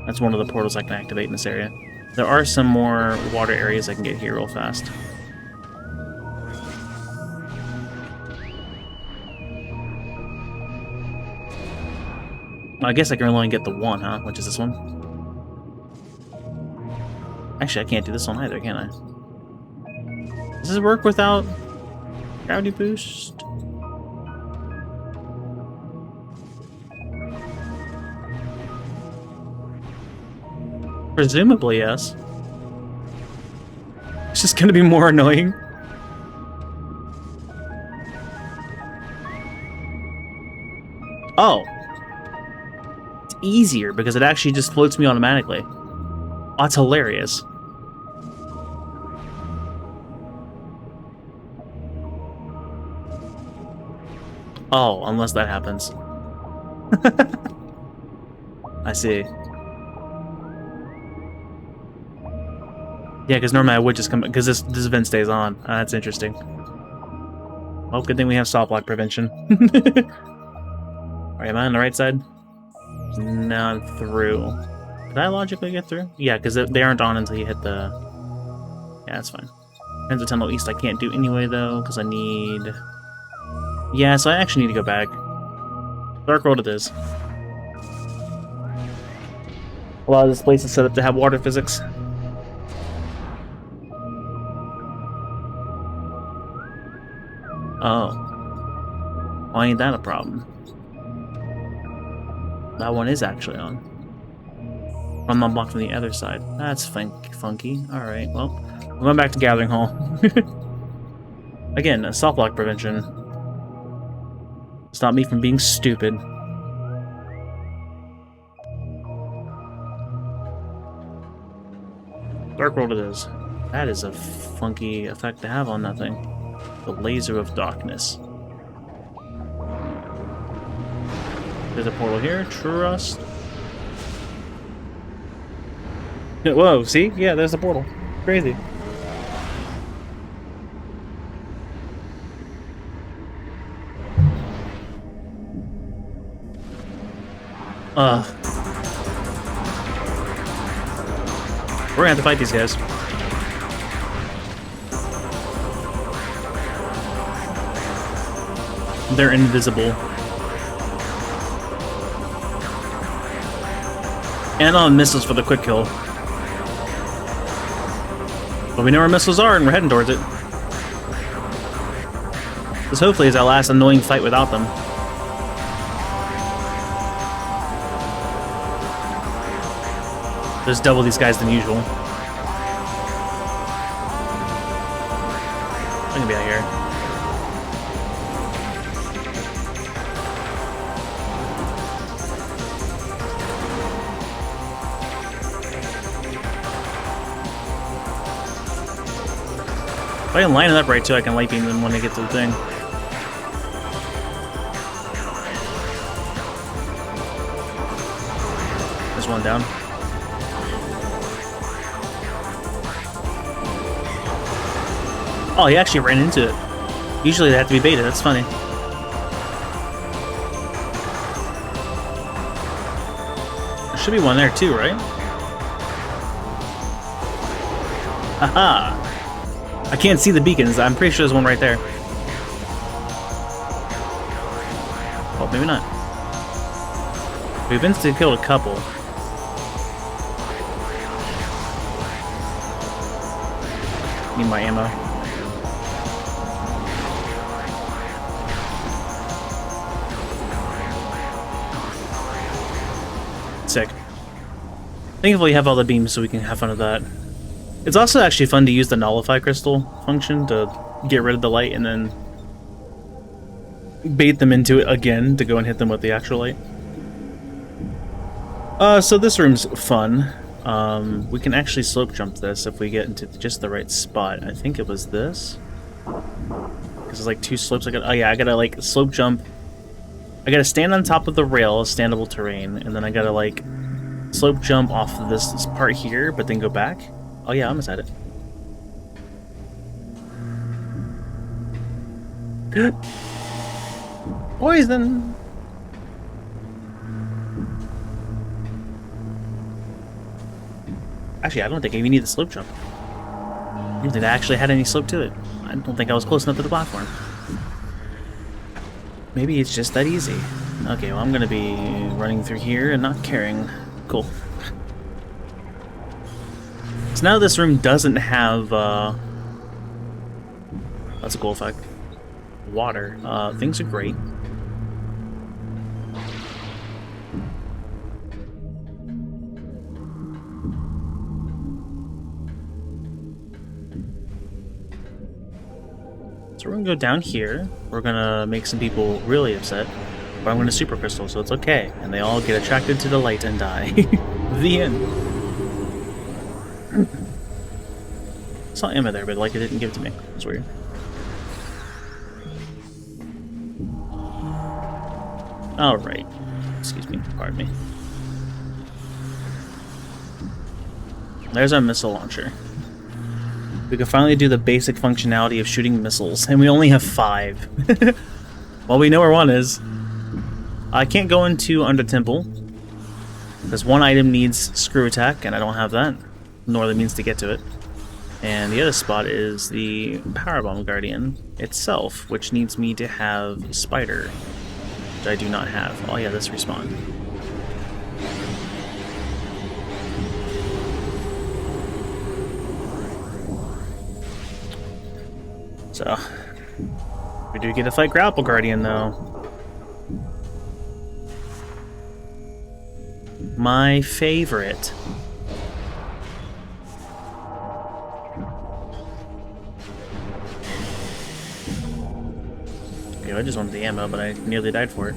That's one of the portals I can activate in this area. There are some more water areas I can get here real fast. I guess I can only get the one, huh? Which is this one? Actually, I can't do this one either, can I? Does this work without gravity boost? Presumably, yes. It's just gonna be more annoying. Oh. It's easier because it actually just floats me automatically. Oh, that's hilarious. Oh, unless that happens. I see. Yeah, because normally I would just come... Because this vent stays on. That's interesting. Well, good thing we have soft lock prevention. Alright, am I on the right side? No, I'm through. Did I logically get through? Yeah, because they aren't on until you hit the... Yeah, that's fine. Transit Tunnel East I can't do anyway, though, because I need... Yeah, so I actually need to go back. Dark World it is. A lot of this place is set up to have water physics. Oh. Why ain't that a problem? That one is actually on. I'm unblocked from the other side. That's funky. Alright, well, we're going back to Gathering Hall. Again, soft lock prevention. Stop me from being stupid. Dark World it is. That is a funky effect to have on that thing. The Laser of Darkness. There's a portal here. Trust. Whoa, see? Yeah, there's a portal. Crazy. We're gonna have to fight these guys. They're invisible. And on missiles for the quick kill. But we know where missiles are and we're heading towards it. This hopefully is our last annoying fight without them. There's double these guys than usual. I'm gonna be out here. If I can line it up right too, I can light beam them when they get to the thing. There's one down. Oh, he actually ran into it. Usually they have to be baited, that's funny. There should be one there too, right? Haha! I can't see the beacons, I'm pretty sure there's one right there. Oh, maybe not. We've instantly killed a couple. Need my ammo. Sick. Thankfully, you have all the beams so we can have fun with that. It's also actually fun to use the nullify crystal function to get rid of the light and then bait them into it again to go and hit them with the actual light. So this room's fun. We can actually slope jump this if we get into just the right spot. I think it was this. Because there's like two slopes. Oh yeah, I gotta like slope jump. I gotta stand on top of the rail, standable terrain, and then I gotta like slope jump off of this part here, but then go back. Oh yeah, I almost had it. Good. Poison. Actually, I don't think I even need the slope jump. I don't think I actually had any slope to it. I don't think I was close enough to the platform. Maybe it's just that easy. Okay, well I'm gonna be running through here and not caring. Cool. So now this room doesn't have, that's a cool effect. Water. Things are great. So we're gonna go down here. We're gonna make some people really upset. But I'm gonna super crystal, so it's okay. And they all get attracted to the light and die. The end. I saw Emma there, but like it didn't give it to me. It's weird. Alright. Excuse me, pardon me. There's our missile launcher. We can finally do the basic functionality of shooting missiles, and we only have 5. Well, we know where one is. I can't go into Under Temple, because one item needs screw attack, and I don't have that, nor the means to get to it. And the other spot is the Powerbomb Guardian itself, which needs me to have Spider, which I do not have. Oh yeah, this respawn. So, we do get to fight Grapple Guardian though. My favorite. Okay, I just wanted the ammo, but I nearly died for it.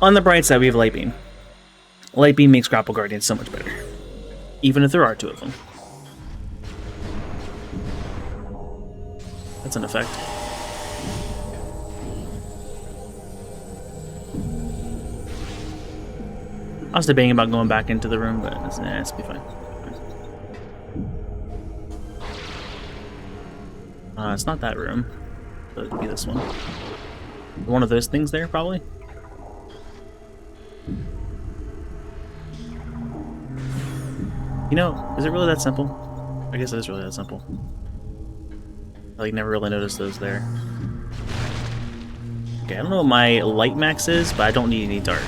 On the bright side, we have Light Beam. Light Beam makes Grapple Guardian so much better. Even if there are 2 of them. That's an effect. I was debating about going back into the room, but it's be fine. It's not that room. So it'd be this one. One of those things there, probably? You know, is it really that simple? I guess it is really that simple. I like never really noticed those there. Okay, I don't know what my light max is, but I don't need any dark.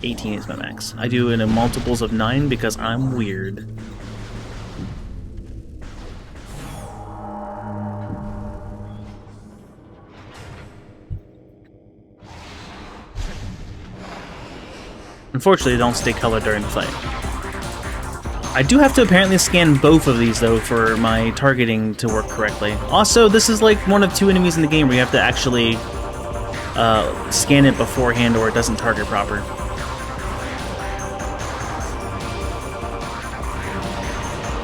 18 is my max. I do it in multiples of 9 because I'm weird. Unfortunately, they don't stay colored during the fight. I do have to apparently scan both of these, though, for my targeting to work correctly. Also, this is like one of 2 enemies in the game where you have to actually scan it beforehand or it doesn't target proper.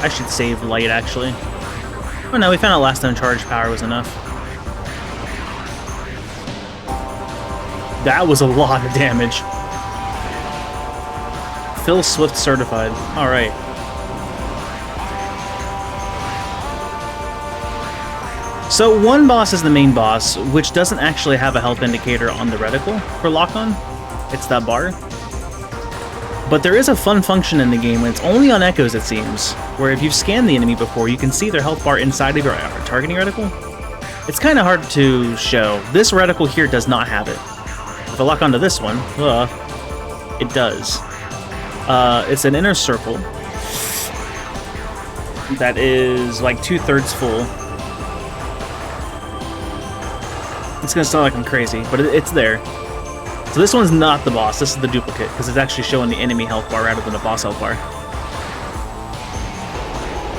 I should save light, actually. Oh no, we found out last time charge power was enough. That was a lot of damage. Phil Swift certified. Alright. So one boss is the main boss, which doesn't actually have a health indicator on the reticle for lock-on. It's that bar. But there is a fun function in the game, and it's only on echoes, it seems, where if you've scanned the enemy before, you can see their health bar inside of your targeting reticle. It's kind of hard to show. This reticle here does not have it. If I lock onto this one, it does. It's an inner circle that is like 2/3 full. It's gonna sound like I'm crazy, but it's there. So this one's not the boss, this is the duplicate, because it's actually showing the enemy health bar rather than the boss health bar.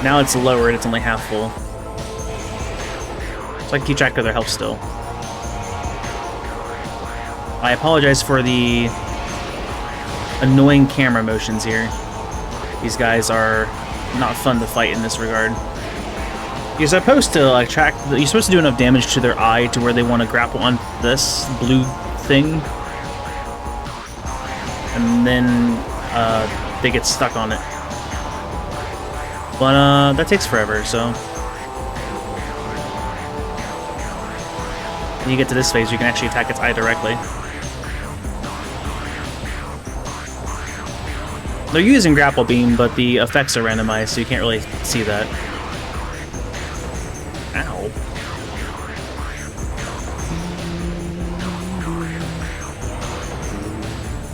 Now it's lowered, it's only half full. So I can keep track of their health still. I apologize for the annoying camera motions here. These guys are not fun to fight in this regard. You're supposed to like you're supposed to do enough damage to their eye to where they want to grapple on this blue thing. And then they get stuck on it. But that takes forever, so when you get to this phase, you can actually attack its eye directly. They're using Grapple Beam, but the effects are randomized, so you can't really see that. Ow.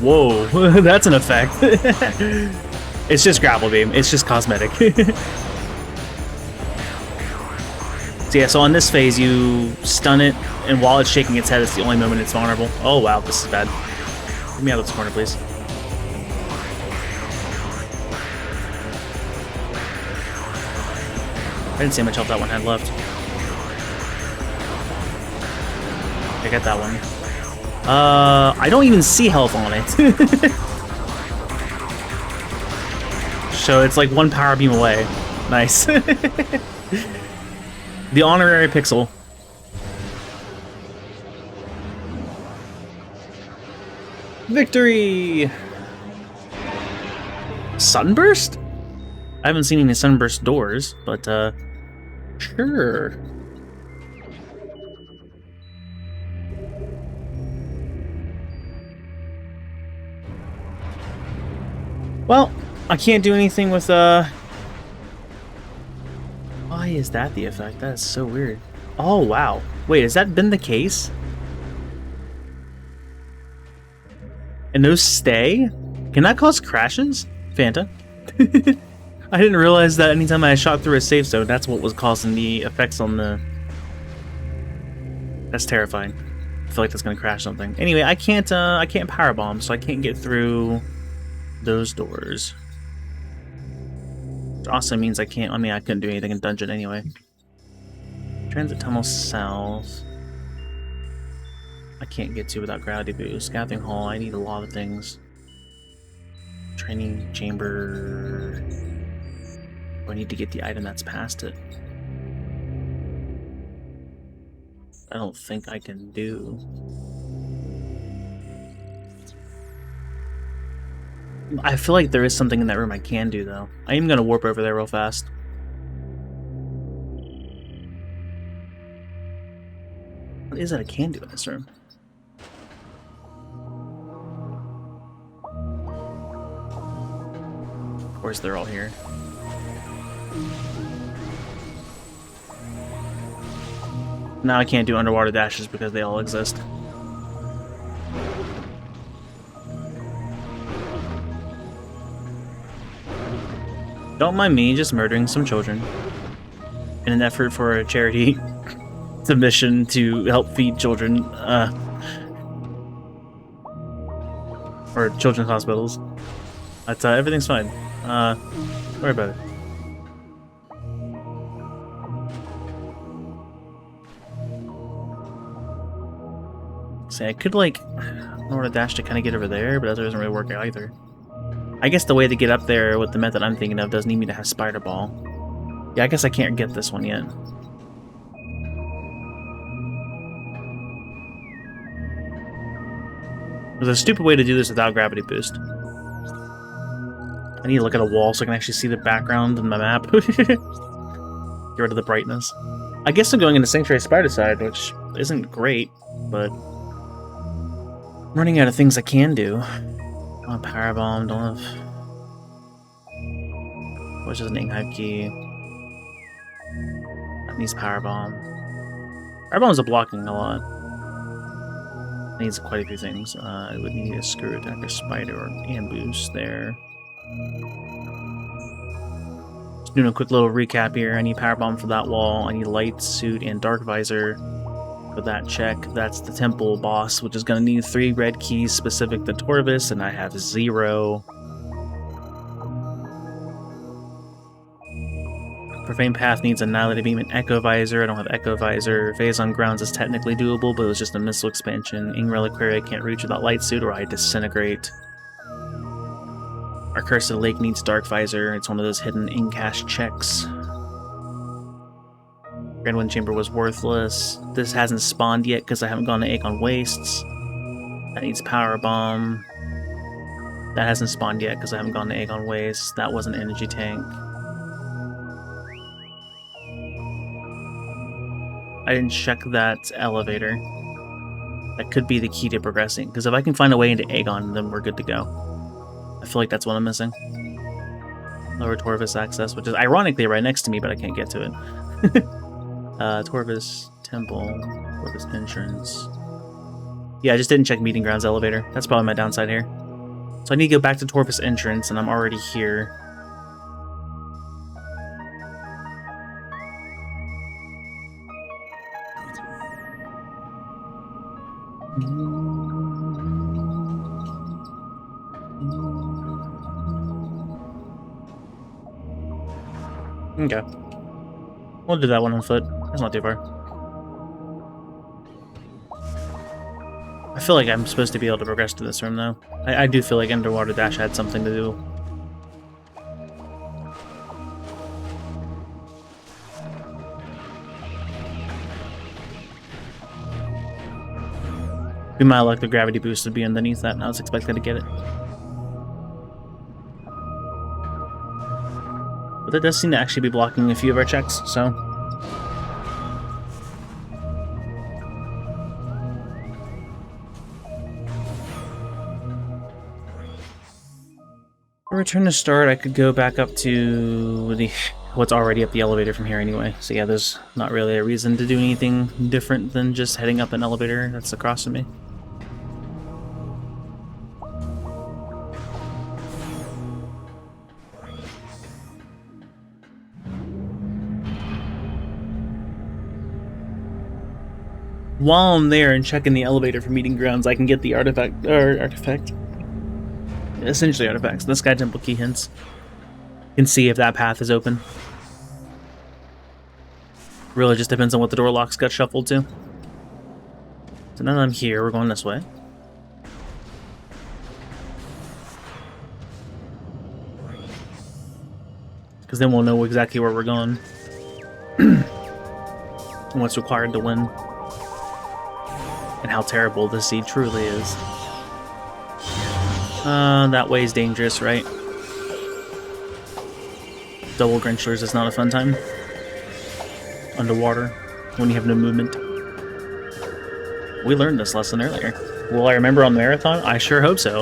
Whoa, that's an effect. It's just Grapple Beam, it's just cosmetic. So yeah, so on this phase, you stun it, and while it's shaking its head, it's the only moment it's vulnerable. Oh wow, this is bad. Get me out of this corner, please. I didn't see how much health that one had left. I got that one. I don't even see health on it. So it's like one power beam away. Nice. The honorary pixel. Victory! Sunburst? I haven't seen any sunburst doors, but sure. Well, I can't do anything with why is that the effect? That is so weird. Oh wow. Wait, has that been the case? And those stay? Can that cause crashes? Fanta? I didn't realize that anytime I shot through a safe zone, that's what was causing the effects on the... That's terrifying. I feel like that's gonna crash something. Anyway, I can't powerbomb, so I can't get through those doors. Which also means I can't... I mean, I couldn't do anything in dungeon anyway. Transit tunnel south. I can't get to without gravity boost. Gathering hall, I need a lot of things. Training chamber... I need to get the item that's past it. I don't think I can do. I feel like there is something in that room I can do, though. I am gonna warp over there real fast. What is it I can do in this room? Of course, they're all here. Now I can't do underwater dashes because they all exist. Don't mind me just murdering some children in an effort for a charity submission to help feed children, or children's hospitals. That's everything's fine. Don't worry about it. See, I could like, I want to dash to kind of get over there, but that doesn't really work either. I guess the way to get up there with the method I'm thinking of does need me to have Spider Ball. Yeah, I guess I can't get this one yet. There's a stupid way to do this without gravity boost. I need to look at a wall so I can actually see the background in my map. Get rid of the brightness. I guess I'm going into Sanctuary Spider side, which isn't great, but I'm running out of things I can do. I want Power Bomb, don't have... Which is an Inghive Key. That needs Power Bomb. Power Bombs are blocking a lot. It needs quite a few things. I would need a Screw Attack or Spider or Boost there. Just doing a quick little recap here. I need Power Bomb for that wall. I need Light Suit and Dark Visor for that check. That's the Temple boss, which is going to need 3 red keys specific to Torvis, and I have 0. Profane Path needs Annihilated Beam and Echo Visor. I don't have Echo Visor. Phase on Grounds is technically doable, but it was just a missile expansion. Ing Reliquary I can't reach without Light Suit, or I Disintegrate. Our Curse of the Lake needs Dark Visor. It's one of those hidden in-cache checks. Grand Wind Chamber was worthless. This hasn't spawned yet because I haven't gone to Aegon Wastes. That needs Power Bomb. That hasn't spawned yet because I haven't gone to Aegon Wastes. That was an Energy Tank. I didn't check that elevator. That could be the key to progressing, because if I can find a way into Aegon, then we're good to go. I feel like that's what I'm missing. Lower Torvis access, which is ironically right next to me, but I can't get to it. Torvis Temple, Torvis entrance. Yeah, I just didn't check Meeting Grounds elevator. That's probably my downside here. So I need to go back to Torvis entrance, and I'm already here. Okay. We'll do that one on foot. That's not too far. I feel like I'm supposed to be able to progress to this room, though. I do feel like Underwater Dash had something to do. We might like the gravity boost would be underneath that, and I was expecting to get it. But that does seem to actually be blocking a few of our checks, so... Return to start, I could go back up to the what's already up the elevator from here anyway. So yeah, there's not really a reason to do anything different than just heading up an elevator that's across from me. While I'm there and checking the elevator for Meeting Grounds, I can get the artifact. Essentially artifacts. The Sky Temple key hints. Can see if that path is open. Really just depends on what the door locks got shuffled to. So now that I'm here, we're going this way. Because then we'll know exactly where we're going. And what's required to win. And how terrible this seed truly is. That way is dangerous, right? Double Grinchlers is not a fun time. Underwater, when you have no movement. We learned this lesson earlier. Will I remember on the marathon? I sure hope so.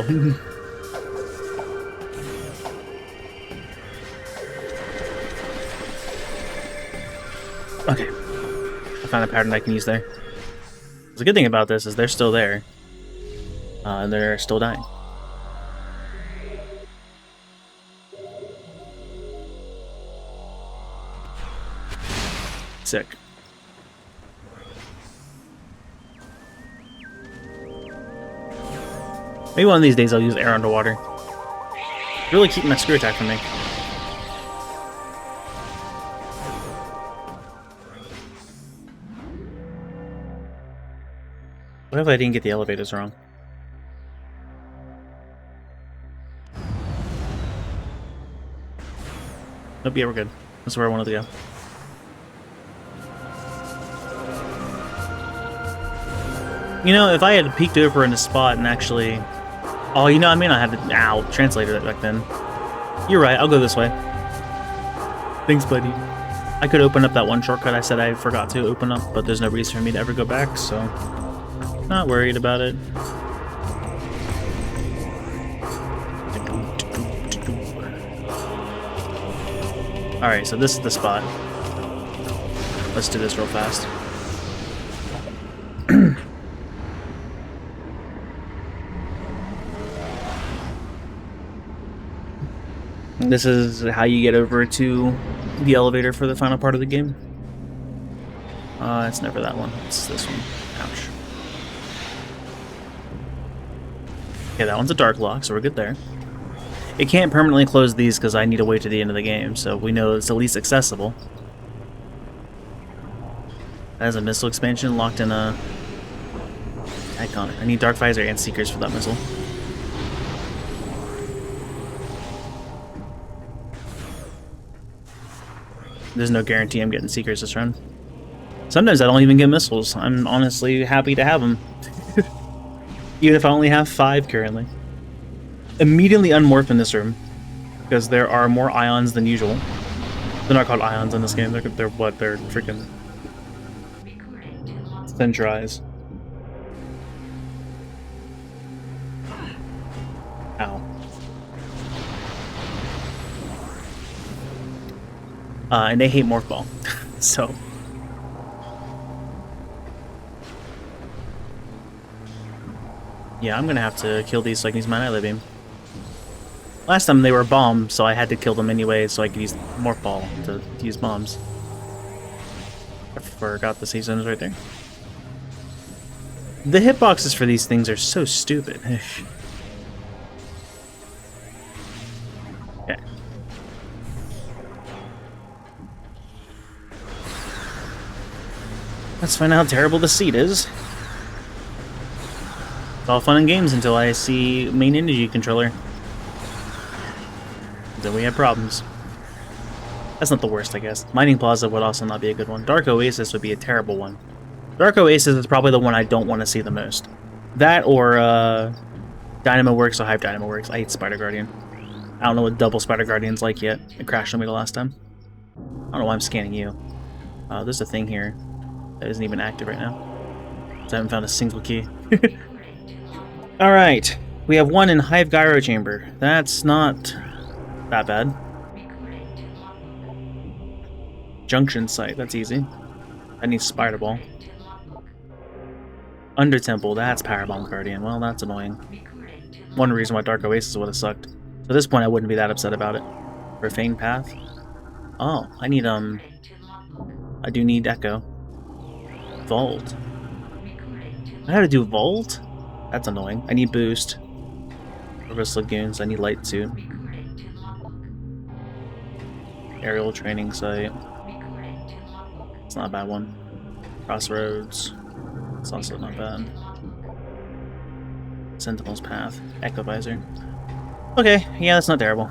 Okay. I found a pattern I can use there. The good thing about this is they're still there. And they're still dying. Sick. Maybe one of these days I'll use air underwater. Really keeping that screw attack from me. What if I didn't get the elevators wrong? Nope, yeah, we're good. That's where I wanted to go. You know, if I had peeked over in a spot and actually... Oh, you know, I may not have the... Ow, translated it back then. You're right, I'll go this way. Thanks, buddy. I could open up that one shortcut I said I forgot to open up, but there's no reason for me to ever go back, so... Not worried about it. Alright, so this is the spot. Let's do this real fast. This is how you get over to the elevator for the final part of the game. It's never that one. It's this one. Ouch. Okay, that one's a dark lock, so we're good there. It can't permanently close these because I need to wait to the end of the game, so we know it's at least accessible. That has a missile expansion locked in a icon. I need Dark Visor and Seekers for that missile. There's no guarantee I'm getting Seekers this run. Sometimes I don't even get missiles. I'm honestly happy to have them. Even if I only have 5 currently. Immediately unmorph in this room, because there are more ions than usual. They're not called ions in this game, they're what? They're freaking... Centrais. Ow. And they hate Morph Ball, so... Yeah, I'm gonna have to kill these so I can use my Nightlight Beam. Last time they were bombs, so I had to kill them anyway so I could use Morph Ball to use bombs. I forgot the save zone is right there. The hitboxes for these things are so stupid. Okay. Let's find out how terrible the seat is. It's all fun and games until I see main energy controller. Then we have problems. That's not the worst, I guess. Mining Plaza would also not be a good one. Dark Oasis would be a terrible one. Dark Oasis is probably the one I don't want to see the most. That or Dynamo Works or Hive Dynamo Works. I hate Spider Guardian. I don't know what double Spider Guardian's like yet. It crashed on me the last time. I don't know why I'm scanning you. There's a thing here that isn't even active right now. So I haven't found a single key. Alright. We have one in Hive Gyro Chamber. That's not that bad. Junction site, that's easy. I need Spider Ball. Under Temple, that's Powerbomb Guardian. Well, that's annoying. One reason why Dark Oasis would have sucked. So at this point, I wouldn't be that upset about it. Profane Path. Oh, I need, I do need Echo. Vault. I gotta do Vault? That's annoying. I need Boost. Reverse Lagoons, I need Light Suit. Aerial Training Site. It's not a bad one. Crossroads. It's also not bad. Sentinel's Path. Echo Visor. Okay, yeah, that's not terrible.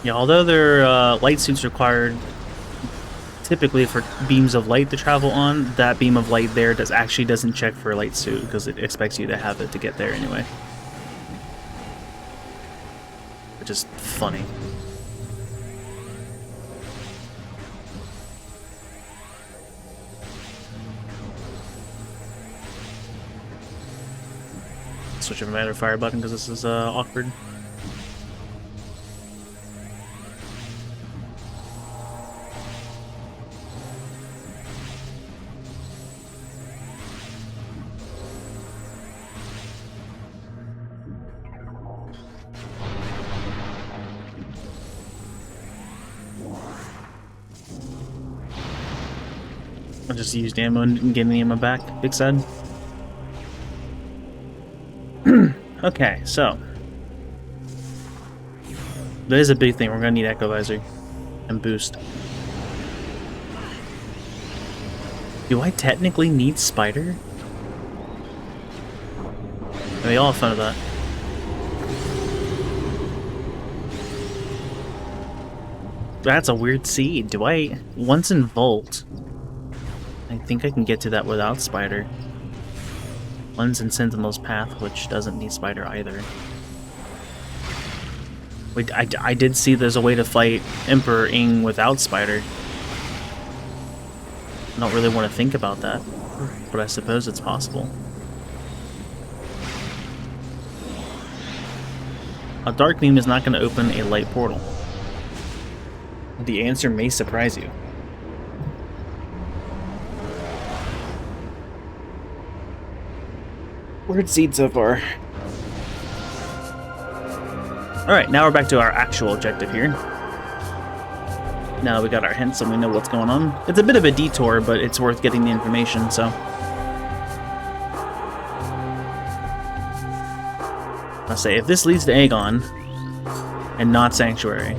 Yeah, although their light suits required typically for beams of light to travel on, that beam of light there actually doesn't check for a light suit because it expects you to have it to get there anyway. Which is funny. Switch over my fire button because this is awkward. I'll just use ammo and get the ammo back. Big sad. Okay, so that is a big thing. We're gonna need Echo Visor. And boost. Do I technically need Spider? We all have fun with that. That's a weird seed. Do I... Once in Volt, I think I can get to that without Spider. One's in Sentinel's Path, which doesn't need Spider either. Wait, I did see there's a way to fight Emperor Ing without Spider. I don't really want to think about that, but I suppose it's possible. A Dark Beam is not going to open a light portal. The answer may surprise you. Weird seed so far. Alright, now we're back to our actual objective here. Now we got our hints and we know what's going on. It's a bit of a detour, but it's worth getting the information, so... I'll say, if this leads to Aegon, and not Sanctuary,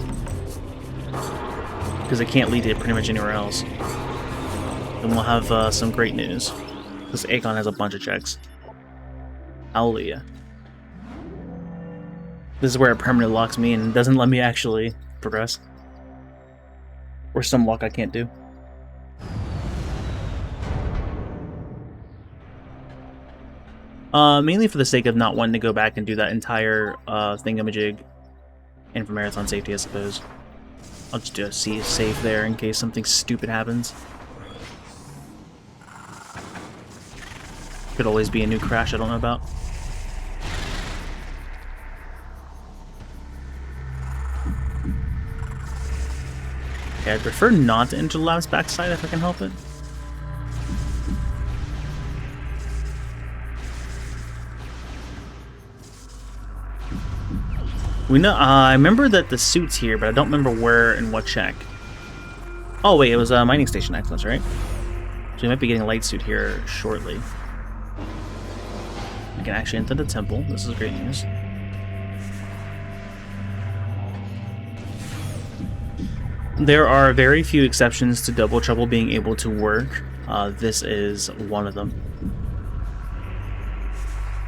because it can't lead to pretty much anywhere else, then we'll have some great news. Because Aegon has a bunch of checks. Hallelujah. This is where it permanently locks me and doesn't let me actually progress. Or some luck I can't do. Mainly for the sake of not wanting to go back and do that entire thingamajig. And for marathon safety, I suppose. I'll just do a save there in case something stupid happens. Could always be a new crash I don't know about. Okay, I'd prefer not to enter the lab's backside if I can help it. We know. I remember that the suit's here, but I don't remember where and what check. Oh wait, it was a mining station excellence, right? So we might be getting a light suit here shortly. We can actually enter the temple. This is great news. There are very few exceptions to Double Trouble being able to work. This is one of them.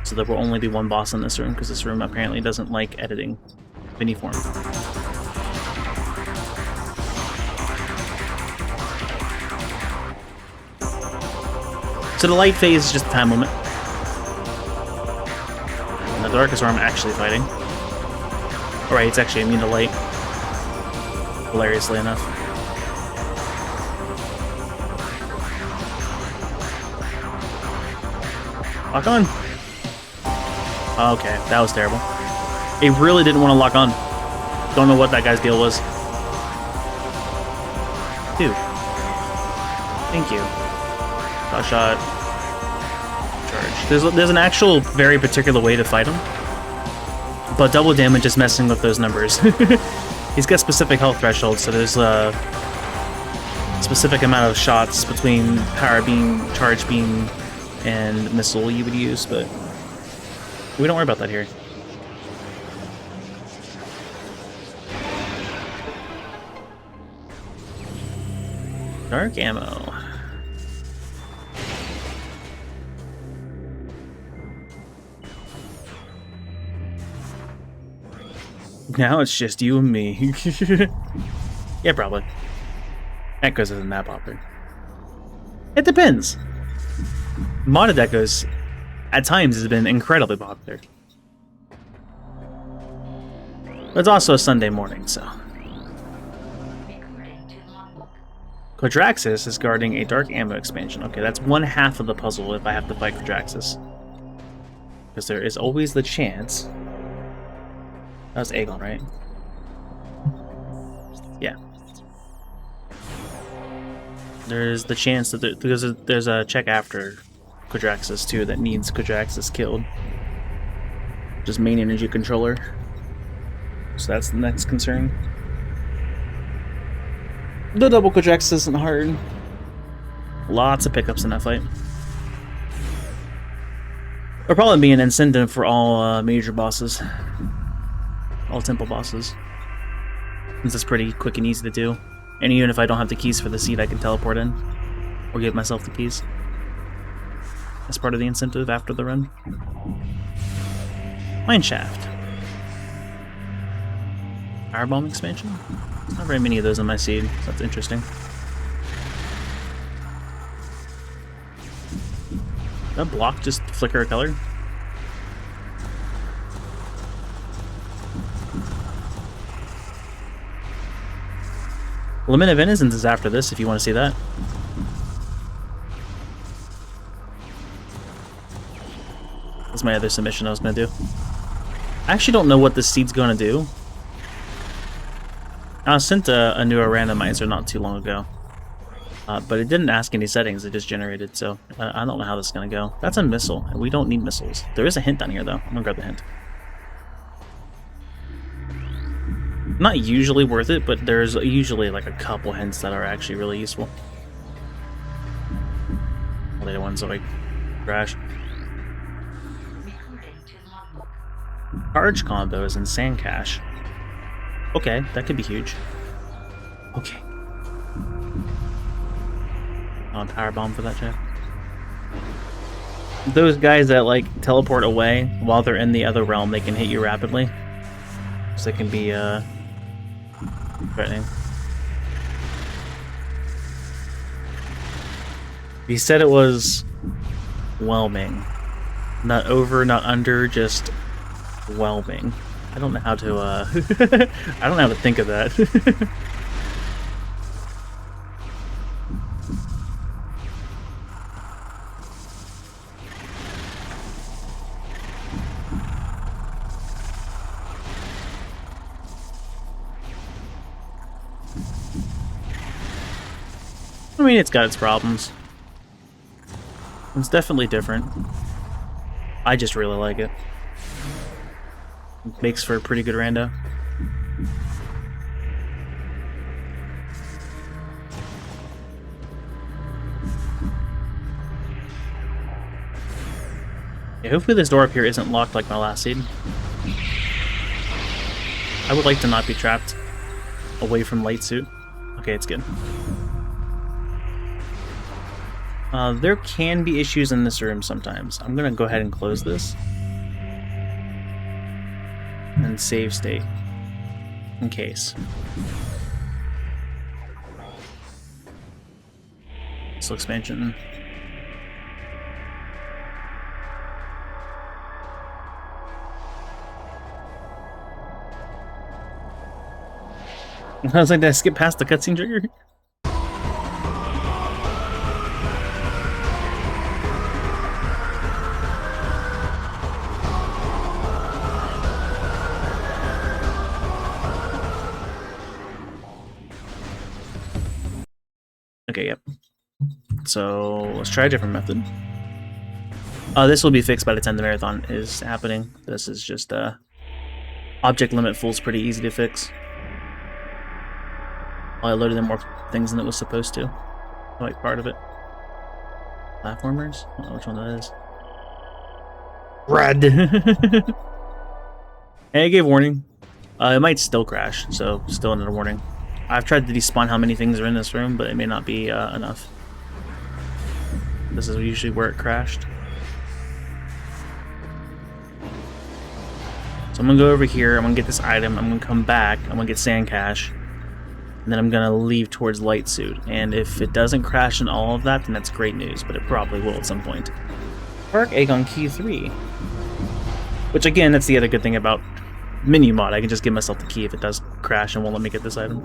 So there will only be one boss in this room, because this room apparently doesn't like editing of any form. So the light phase is just a time limit. And the darkest where I'm actually fighting. Alright, it's actually immune to light. Hilariously enough. Lock on! Okay, that was terrible. It really didn't want to lock on. Don't know what that guy's deal was. Dude. Thank you. Shot. Charge. There's an actual very particular way to fight him. But double damage is messing with those numbers. He's got specific health thresholds, so there's a specific amount of shots between power beam, charge beam, and missile you would use, but we don't worry about that here. Dark ammo. Now it's just you and me. Yeah, probably. Echoes isn't that popular. It depends. Modded Echoes, at times, has been incredibly popular. But it's also a Sunday morning, so. Quadraxis is guarding a dark ammo expansion. Okay, that's one half of the puzzle if I have to fight Quadraxis. Because there is always the chance. That was Aegon, right? Yeah. There's the chance that there's a check after Quadraxis too that needs Quadraxis killed. Just main energy controller. So that's the next concern. The double Quadraxis isn't hard. Lots of pickups in that fight. There'll probably be an incentive for all major bosses. All temple bosses. This is pretty quick and easy to do. And even if I don't have the keys for the seat, I can teleport in. Or give myself the keys. As part of the incentive after the run. Mineshaft. Firebomb expansion? There's not very many of those in my seed, so that's interesting. Did that block just flicker a color? Lament of Innocence is after this, if you want to see that. That's my other submission I was going to do. I actually don't know what this seed's going to do. I sent a new randomizer not too long ago. But it didn't ask any settings, it just generated, so I don't know how this is going to go. That's a missile, and we don't need missiles. There is a hint down here, though. I'm going to grab the hint. Not usually worth it, but there's usually like a couple hints that are actually really useful. Later ones like crash. Charge combos and sand cache. Okay, that could be huge. Okay. On power bomb for that check. Those guys that like teleport away while they're in the other realm, they can hit you rapidly. So they can be threatening. He said it was whelming. Not over, not under, just whelming. I don't know how to I don't know how to think of that. I mean, it's got its problems. It's definitely different. I just really like it. It makes for a pretty good rando. Yeah, hopefully this door up here isn't locked like my last seed. I would like to not be trapped away from light suit. Okay, it's good. There can be issues in this room sometimes. I'm gonna go ahead and close this. And save state. In case. Still expansion. I was like, did I skip past the cutscene trigger? Okay, yep. So let's try a different method. This will be fixed by the time the marathon is happening. This is just object limit full is pretty easy to fix. I loaded in more things than it was supposed to. Like part of it. Platformers? I don't know which one that is. Red. Hey, I gave warning. It might still crash, so still another warning. I've tried to despawn how many things are in this room, but it may not be enough. This is usually where it crashed. So I'm gonna go over here, I'm gonna get this item, I'm gonna come back, I'm gonna get sand cache, and then I'm gonna leave towards light suit. And if it doesn't crash in all of that, then that's great news, but it probably will at some point. Spark egg on key 3. Which again, that's the other good thing about menu mod. I can just give myself the key if it does crash and won't let me get this item.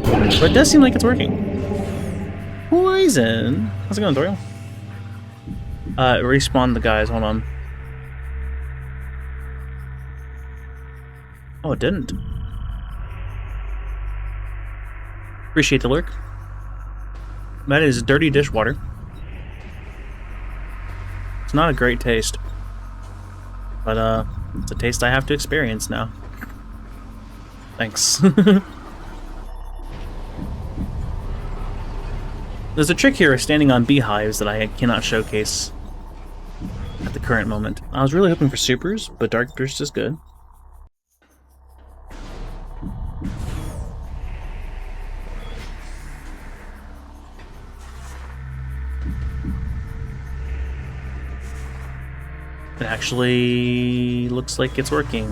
But it does seem like it's working. Poison. How's it going, Doriel? Respawn the guys. Hold on. Oh, it didn't. Appreciate the lurk. That is dirty dishwater. It's not a great taste. But, it's a taste I have to experience now. Thanks. There's a trick here of standing on beehives that I cannot showcase at the current moment. I was really hoping for supers, but Dark Burst is good. It actually looks like it's working.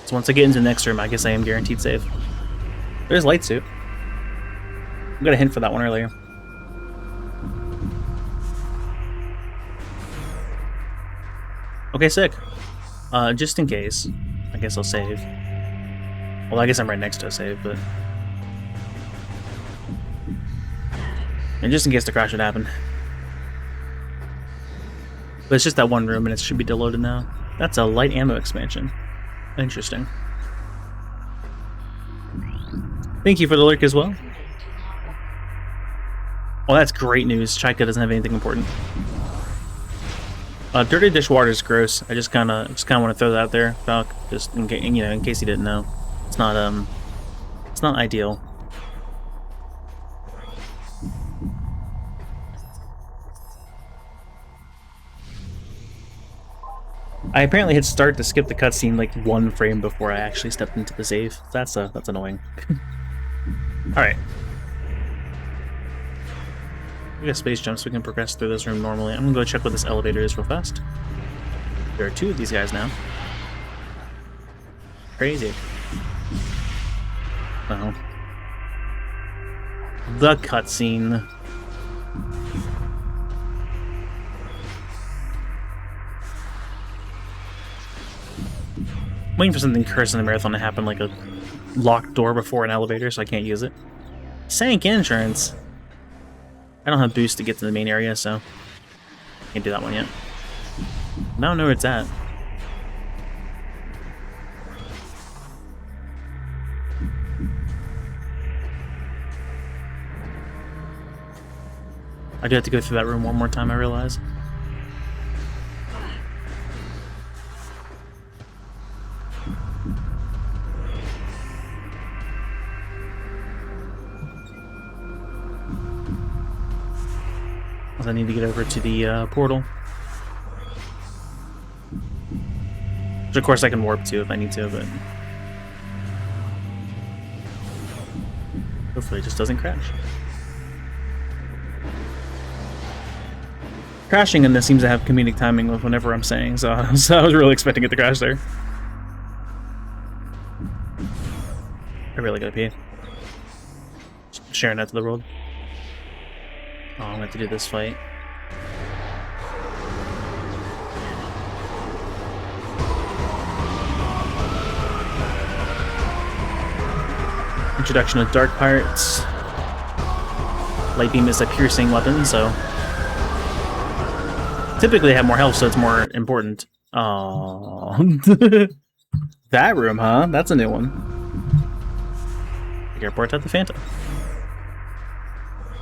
So once I get into the next room, I guess I am guaranteed safe. There's light suit. I got a hint for that one earlier. Okay, sick. Just in case, I guess I'll save. Well, I guess I'm right next to a save, but... And just in case the crash would happen. But it's just that one room, and it should be deloaded now. That's a light ammo expansion. Interesting. Thank you for the lurk as well. Well, that's great news. Chaika doesn't have anything important. Dirty dishwater is gross. I just kind of want to throw that out there, Falk, just in case, you know, in case you didn't know. It's not ideal. I apparently hit start to skip the cutscene like 1 frame before I actually stepped into the save. That's annoying. All right. We got space jumps, so we can progress through this room normally. I'm gonna go check what this elevator is real fast. There are 2 of these guys now. Crazy. Oh. The cutscene. I'm waiting for something cursed in the marathon to happen, like a locked door before an elevator, so I can't use it. Sank insurance. I don't have boost to get to the main area, so can't do that one yet. I don't know where it's at. I do have to go through that room one more time, I realize. I need to get over to the portal. Which of course I can warp to if I need to, but hopefully it just doesn't crash. Crashing in this seems to have comedic timing with whenever I'm saying, so I was really expecting it to crash there. I really gotta pee. Sharing that to the world. Oh, I'm gonna have to do this fight. Introduction of Dark Pirates. Light Beam is a piercing weapon, so... Typically they have more health, so it's more important. Oh, that room, huh? That's a new one. Airport at the Phantom.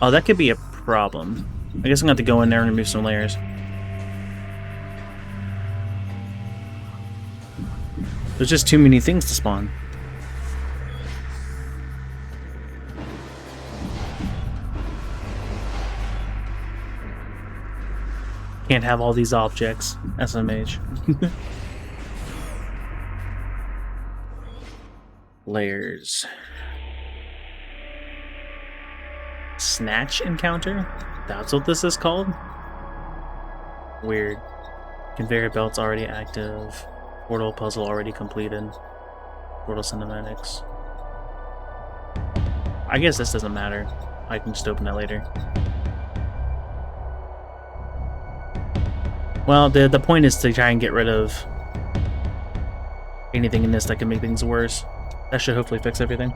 Oh, that could be a problem. I guess I'm gonna have to go in there and remove some layers. There's just too many things to spawn. Can't have all these objects. SMH. Layers. Snatch encounter? That's what this is called? Weird. Conveyor belts already active. Portal puzzle already completed. Portal cinematics. I guess this doesn't matter. I can just open that later. Well, the point is to try and get rid of anything in this that can make things worse. That should hopefully fix everything.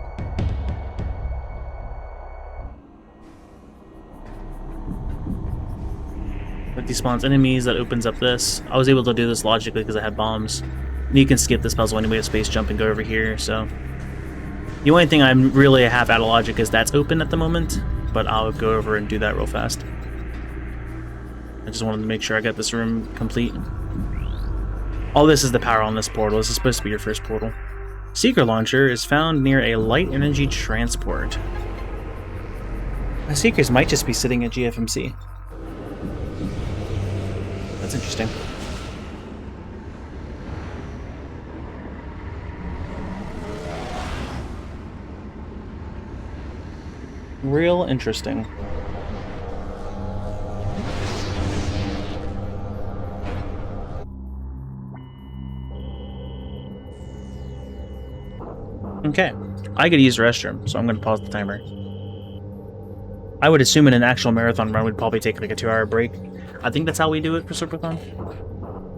It despawns enemies, that opens up this. I was able to do this logically because I had bombs. And you can skip this puzzle anyway with space jump and go over here, so... The only thing I'm really half out of logic is that's open at the moment, but I'll go over and do that real fast. I just wanted to make sure I got this room complete. All this is the power on this portal. This is supposed to be your first portal. Seeker launcher is found near a light energy transport. The Seekers might just be sitting at GFMC. That's interesting. Real interesting. Okay. I could use the restroom, so I'm going to pause the timer. I would assume in an actual marathon run, we'd probably take like a 2-hour break. I think that's how we do it for Supercon.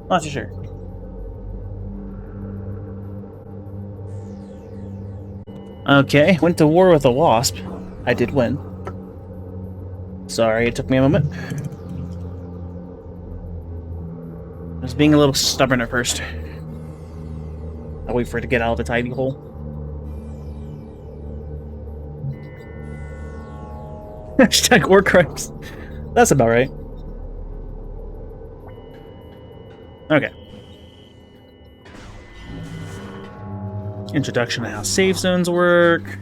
Not too sure. Okay, went to war with a wasp. I did win. Sorry, it took me a moment. I was being a little stubborn at first. I'll wait for it to get out of the tidy hole. Hashtag war crimes. That's about right. Okay. Introduction to how save zones work.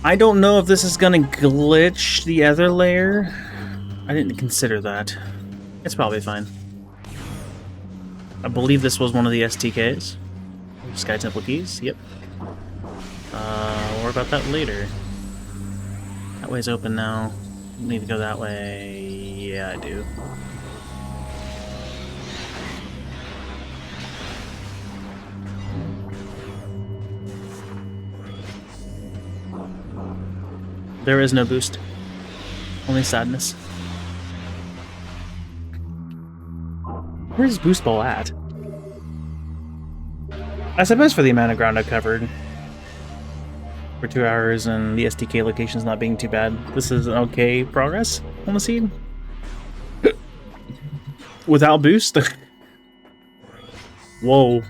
I don't know if this is gonna glitch the other layer. I didn't consider that. It's probably fine. I believe this was one of the STKs. Sky Temple keys, yep. More about that later. That way's open now. Need to go that way. Yeah, I do. There is no boost. Only sadness. Where's Boost Ball at? I suppose for the amount of ground I covered for 2 hours and the SDK locations not being too bad, this is an okay progress on the seed. Without boost? Whoa.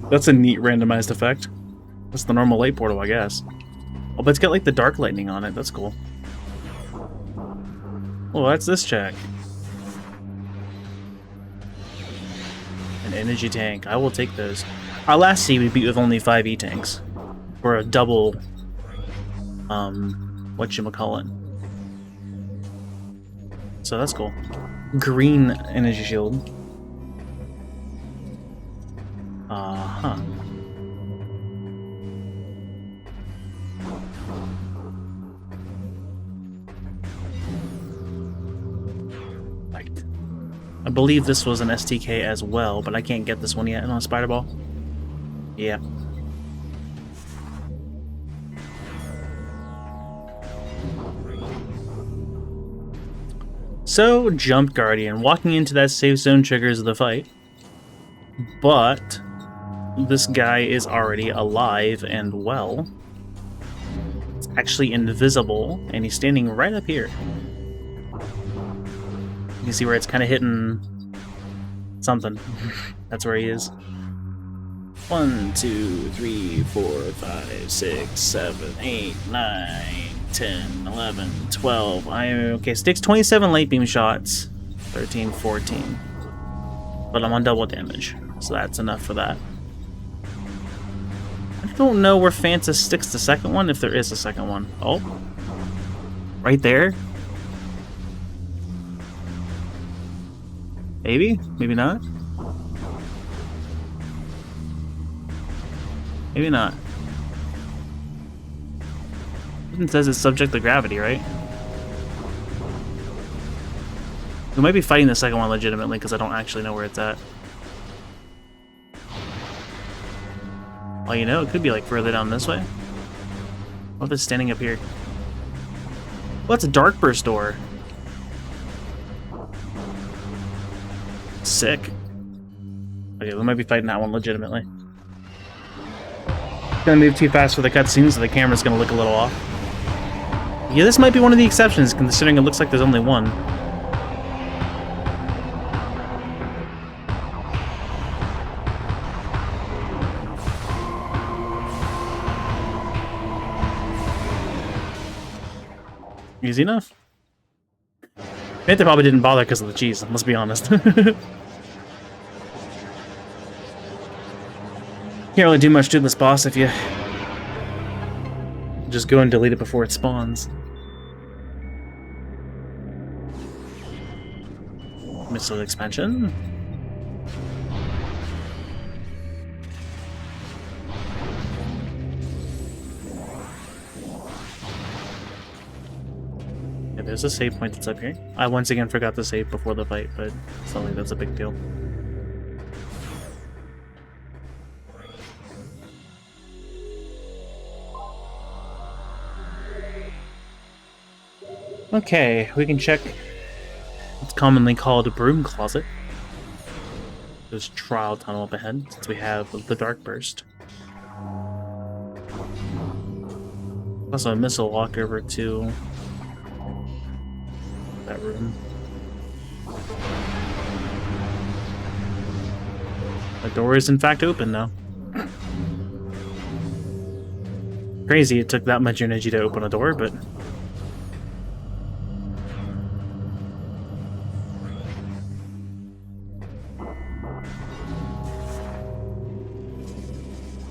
That's a neat randomized effect. That's the normal light portal, I guess. Oh, but it's got like the dark lightning on it. That's cool. Oh, that's this check. An energy tank. I will take those. Our last seed we beat with only 5 E-tanks. For a double... whatchamacallit. So that's cool. Green energy shield. Uh-huh. I believe this was an STK as well, but I can't get this one yet on a Spider Ball. Yeah. So, Jump Guardian. Walking into that safe zone triggers the fight. But this guy is already alive and well. It's actually invisible, and he's standing right up here. You can see where it's kind of hitting something. That's where he is. 1, 2, 3, 4, 5, 6, 7, 8, 9, 10, 11, 12. Okay, sticks 27 late beam shots. 13, 14. But I'm on double damage, so that's enough for that. I don't know where Fanta sticks the second one, if there is a second one. Oh. Right there? Maybe? Maybe not? Maybe not. It says it's subject to gravity, right? We might be fighting the second one legitimately because I don't actually know where it's at. Well, you know, it could be like further down this way. What if it's standing up here? What's a Dark Burst door? Sick. Okay, we might be fighting that one legitimately. Gonna move too fast for the cutscene, so the camera's gonna look a little off. Yeah, this might be one of the exceptions, considering it looks like there's only one. Easy enough. I think they probably didn't bother because of the cheese, let's be honest. Can't really do much to this boss if you just go and delete it before it spawns. Missile expansion. Yeah, there's a save point that's up here. I once again forgot to save before the fight, but it's not like that's a big deal. Okay, we can check what's commonly called a broom closet. There's a trial tunnel up ahead, since we have the Dark Burst. Also a missile locked over to that room. The door is in fact open now. Crazy it took that much energy to open a door, but...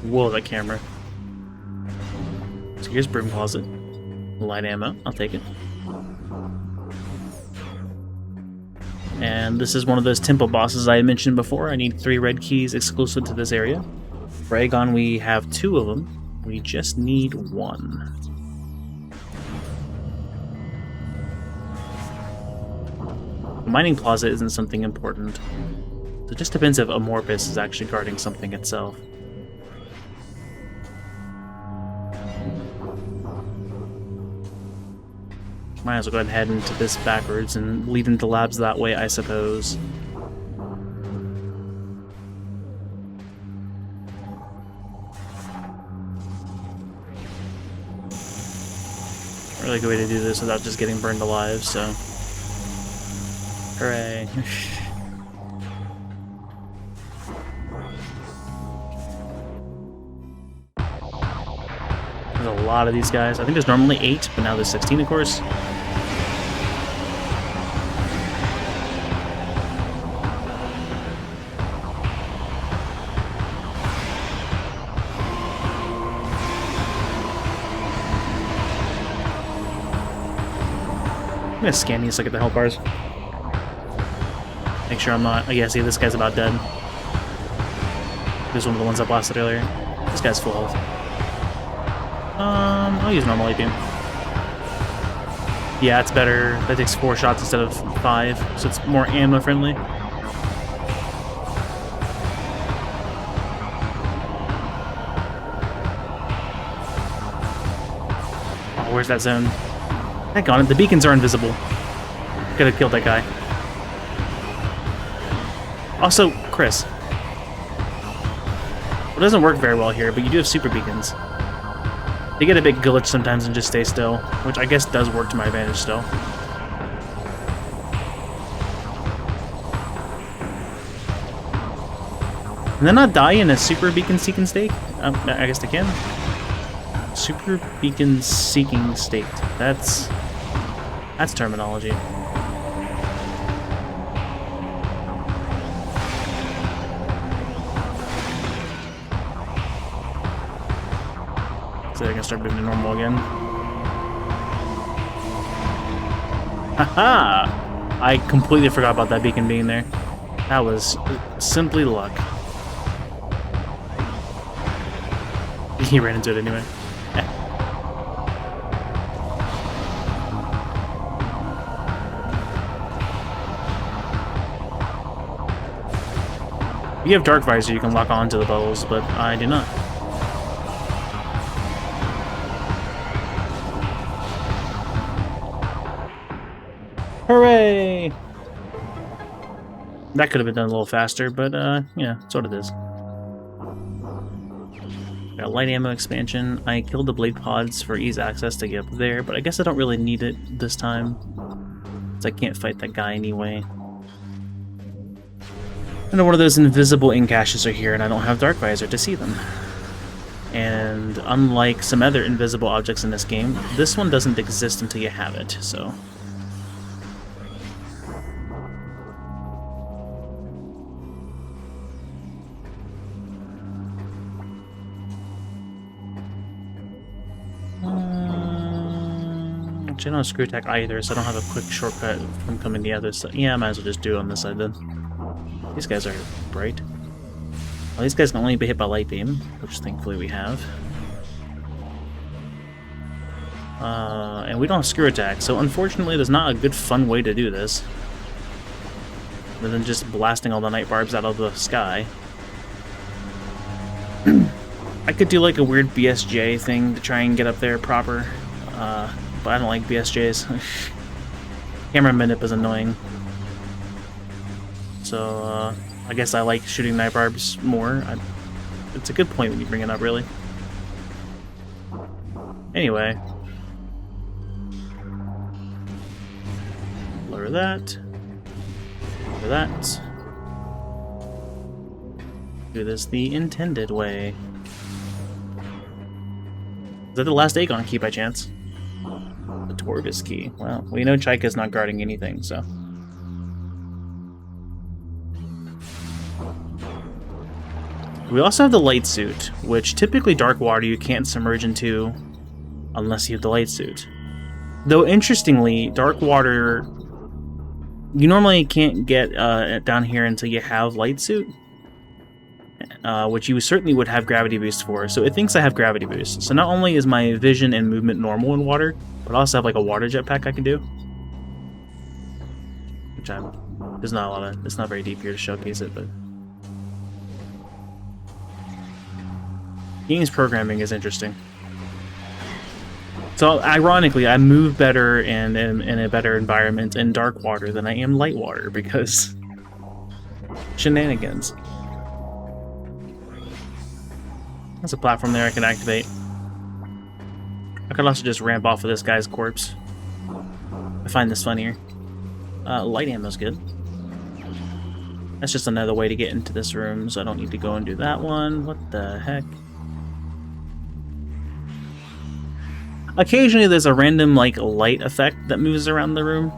Whoa, that camera. So here's broom closet. Light ammo, I'll take it. And this is one of those temple bosses I mentioned before. I need 3 red keys exclusive to this area. For Aegon, we have 2 of them. We just need 1. The mining plaza isn't something important. So it just depends if Amorphous is actually guarding something itself. Might as well go ahead and head into this backwards and lead into labs that way, I suppose. Really good way to do this without just getting burned alive, so... Hooray. There's a lot of these guys. I think there's normally 8, but now there's 16, of course. I'm gonna scan these, look at the health bars. Make sure I'm not... Oh yeah, see, this guy's about dead. This is one of the ones I blasted earlier. This guy's full health. I'll use normal AP. Yeah, it's better. That takes 4 shots instead of 5, so it's more ammo friendly. Oh, where's that zone? Heck on it, the beacons are invisible. Could have killed that guy. Also, Chris. It doesn't work very well here, but you do have super beacons. They get a bit glitched sometimes and just stay still, which I guess does work to my advantage still. Can they not die in a super beacon seeking state? I guess they can. Super beacon seeking state. That's terminology. So I can start moving to normal again. Haha! I completely forgot about that beacon being there. That was simply luck. He ran into it anyway. You have Dark Visor, you can lock on to the bubbles, but I do not. Hooray! That could have been done a little faster, but yeah, that's what it is. Got light ammo expansion. I killed the blade pods for ease access to get up there, but I guess I don't really need it this time, because I can't fight that guy anyway. I know one of those invisible ink caches are here, and I don't have Dark Visor to see them. And unlike some other invisible objects in this game, this one doesn't exist until you have it, so... I don't have screw attack either, so I don't have a quick shortcut from coming the other side. Yeah, I might as well just do it on this side then. These guys are bright. Well, these guys can only be hit by light beam, which thankfully we have. And we don't have screw attack, so unfortunately there's not a good fun way to do this. Other than just blasting all the night barbs out of the sky. I could do like a weird BSJ thing to try and get up there proper. But I don't like BSJs. Camera minute is annoying. So, I guess I like shooting knife barbs more. It's a good point when you bring it up, really. Anyway. Blur that. Blur that. Do this the intended way. Is that the last Aegon key by chance? The Torvis key. Well, we know Chaika's not guarding anything, so. We also have the light suit, which typically dark water you can't submerge into unless you have the light suit. Though interestingly, dark water you normally can't get down here until you have light suit. Which you certainly would have gravity boost for, so it thinks I have gravity boost. So not only is my vision and movement normal in water, but I also have like a water jetpack I can do. Which there's not a lot of, it's not very deep here to showcase it, but... Game's programming is interesting. So ironically, I move better and in a better environment in dark water than I am light water, because... shenanigans. There's a platform there I can activate. I could also just ramp off of this guy's corpse. I find this funnier. Light ammo's good. That's just another way to get into this room, so I don't need to go and do that one. What the heck? Occasionally there's a random, like, light effect that moves around the room.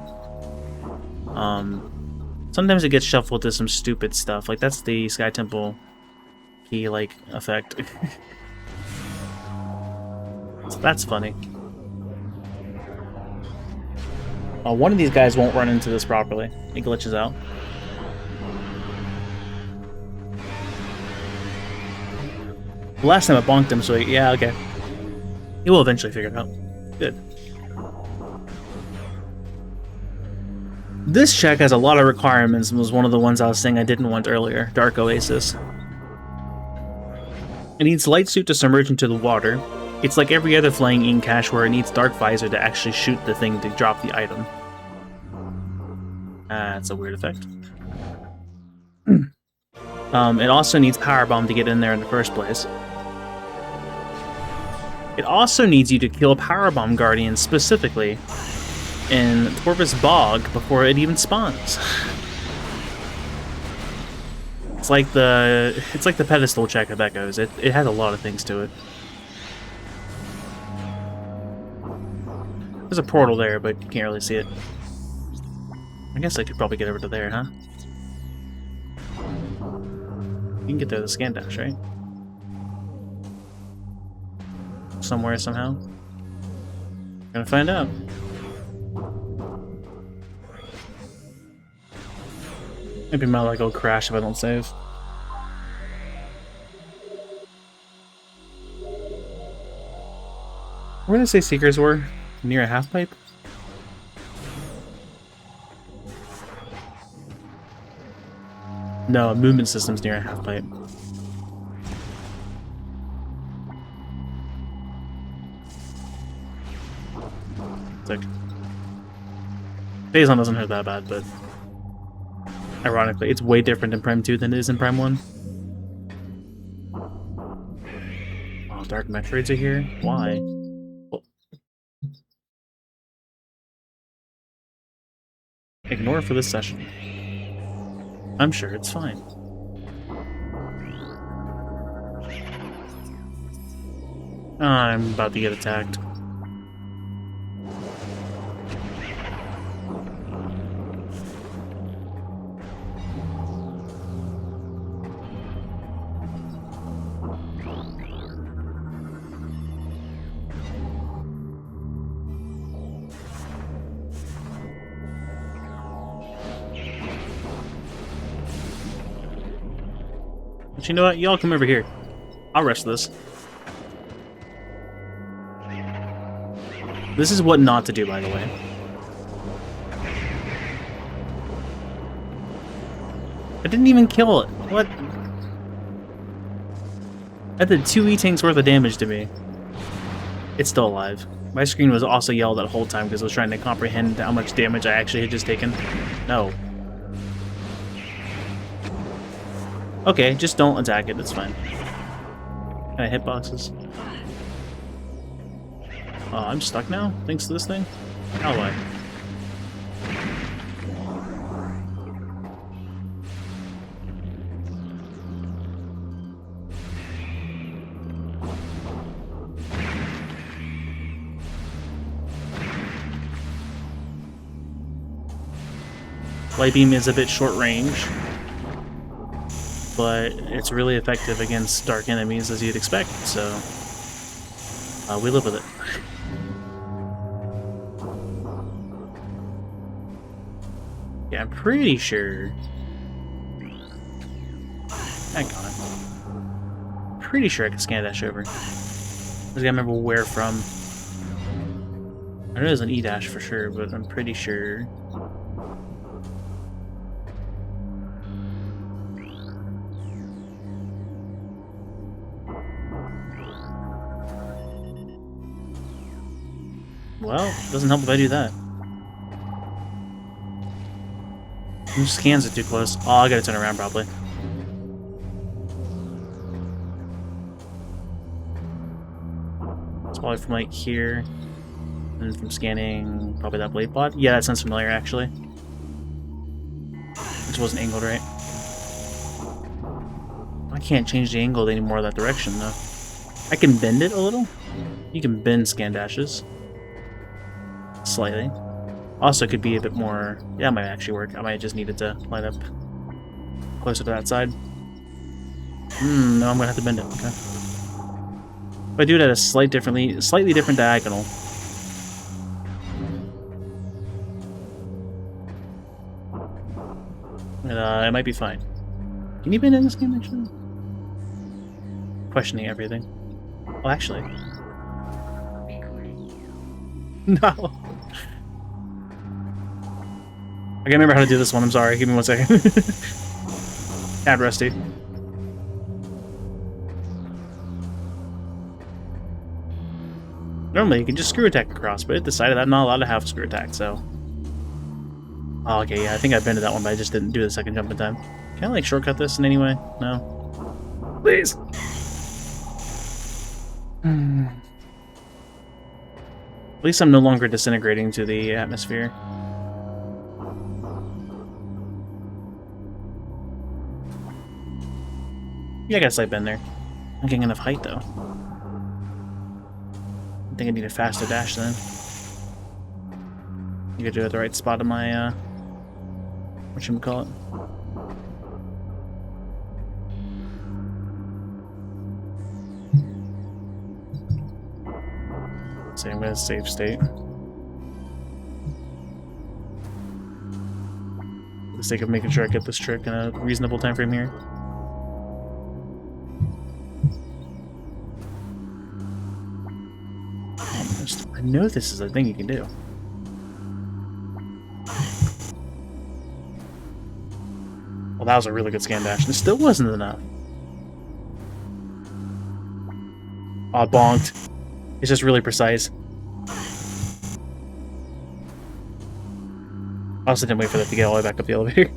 Sometimes it gets shuffled to some stupid stuff. Like, that's the Sky Temple key, like, effect. So that's funny. One of these guys won't run into this properly. It glitches out. Last time I bonked him, so yeah, okay. He will eventually figure it out. Good. This check has a lot of requirements and was one of the ones I was saying I didn't want earlier. Dark Oasis. It needs light suit to submerge into the water. It's like every other flying ink cache where it needs dark visor to actually shoot the thing to drop the item. That's a weird effect. It also needs power bomb to get in there in the first place. It also needs you to kill power bomb guardians specifically in Torvis Bog before it even spawns. It's like the pedestal check of Echoes. It has a lot of things to it. There's a portal there, but you can't really see it. I guess I could probably get over to there, huh? You can get there with the scan dash, right? Somewhere, somehow. Gonna find out. Maybe my leg will crash if I don't save. Where did I say Seekers were? Near a half pipe? No, movement system's near a half pipe. Sick. Phazon doesn't hurt that bad, but ironically, it's way different in Prime 2 than it is in Prime 1. Oh, Dark Metroids are here? Why? Well, ignore for this session. I'm sure it's fine. I'm about to get attacked. But you know what? Y'all come over here. I'll rest this. This is what not to do, by the way. I didn't even kill it. What? That did 2 E-tanks worth of damage to me. It's still alive. My screen was also yellow that whole time because I was trying to comprehend how much damage I actually had just taken. No. Okay, just don't attack it, it's fine. Can I hit boxes? I'm stuck now, thanks to this thing? How do I? Light beam is a bit short range, but it's really effective against dark enemies as you'd expect, so we live with it. Yeah, I'm pretty sure. Hang on. Pretty sure I can scan dash over. I just gotta remember where from. I know there's an E-dash for sure, but I'm pretty sure. Well, it doesn't help if I do that. Who scans it too close? Oh, I gotta turn around probably. It's probably from like here. And from scanning probably that blade pod. Yeah, that sounds familiar actually. Which wasn't angled right. I can't change the angle anymore that direction though. I can bend it a little. You can bend scan dashes. Slightly. Also could be a bit more... Yeah, it might actually work. I might just need it to line up closer to that side. No, I'm gonna have to bend it. Okay. If I do it at a slightly different diagonal. And, it might be fine. Can you bend in this game actually? Questioning everything. Oh, actually. No. I can't remember how to do this one, I'm sorry. Give me 1 second. Add rusty. Normally you can just screw attack across, but it decided I'm not allowed to have screw attack, so... Oh, okay, yeah, I think I bended that one, but I just didn't do the second jump in time. Can I, like, shortcut this in any way? No. Please! At least I'm no longer disintegrating to the atmosphere. Yeah, I got a slight bend there. I'm getting enough height, though. I think I need a faster dash, then. You gotta do it at the right spot of my, whatchamacallit. So I'm gonna save state. For the sake of making sure I get this trick in a reasonable time frame here. I know this is a thing you can do. Well, that was a really good scan dash. It still wasn't enough. Oh, bonked. It's just really precise. I also didn't wait for that to get all the way back up the elevator.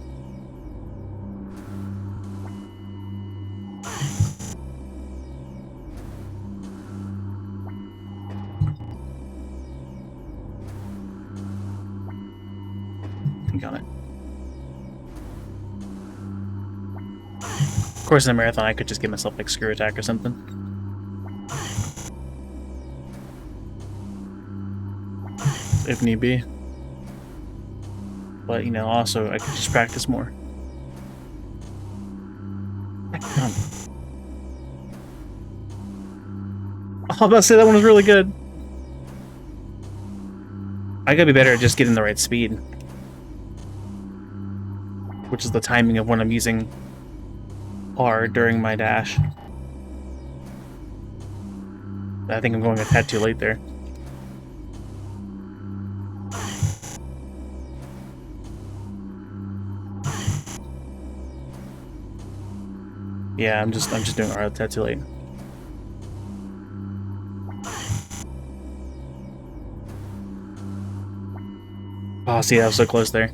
Got it. Of course, in a marathon, I could just give myself like screw attack or something. If need be. But, you know, also, I could just practice more. Oh, I'm about to say that one was really good. I gotta be better at just getting the right speed. Which is the timing of when I'm using R during my dash. I think I'm going a tad too late there. Yeah, I'm just doing R a tad too late. Oh, see, I was so close there.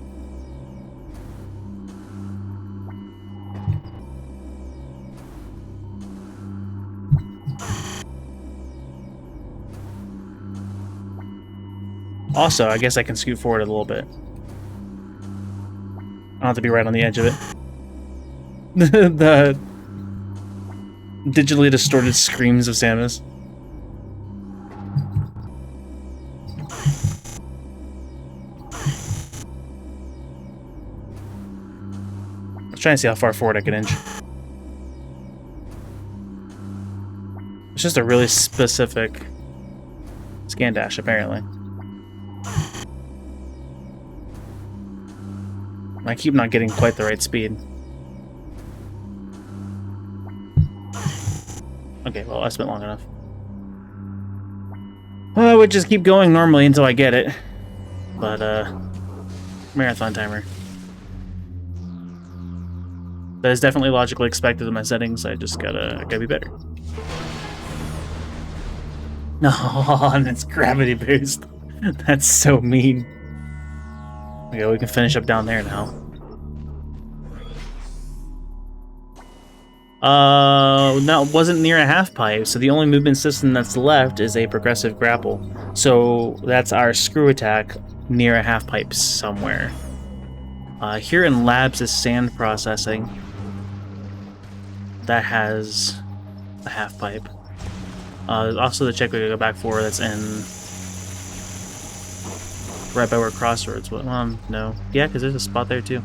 Also, I guess I can scoot forward a little bit. I don't have to be right on the edge of it. The digitally distorted screams of Samus. I was trying to see how far forward I could inch. It's just a really specific scan dash, apparently. I keep not getting quite the right speed. Okay, well, I spent long enough. Well, I would just keep going normally until I get it. But, marathon timer. That is definitely logically expected in my settings. I just gotta be better. No, and it's gravity boost. That's so mean. Okay, we can finish up down there now. No, it wasn't near a half pipe, so the only movement system that's left is a progressive grapple. So that's our screw attack near a half pipe somewhere. Here in labs is sand processing. That has a half pipe. There's also the check we gotta go back for that's in right by where Crossroads was. No. Yeah, because there's a spot there too.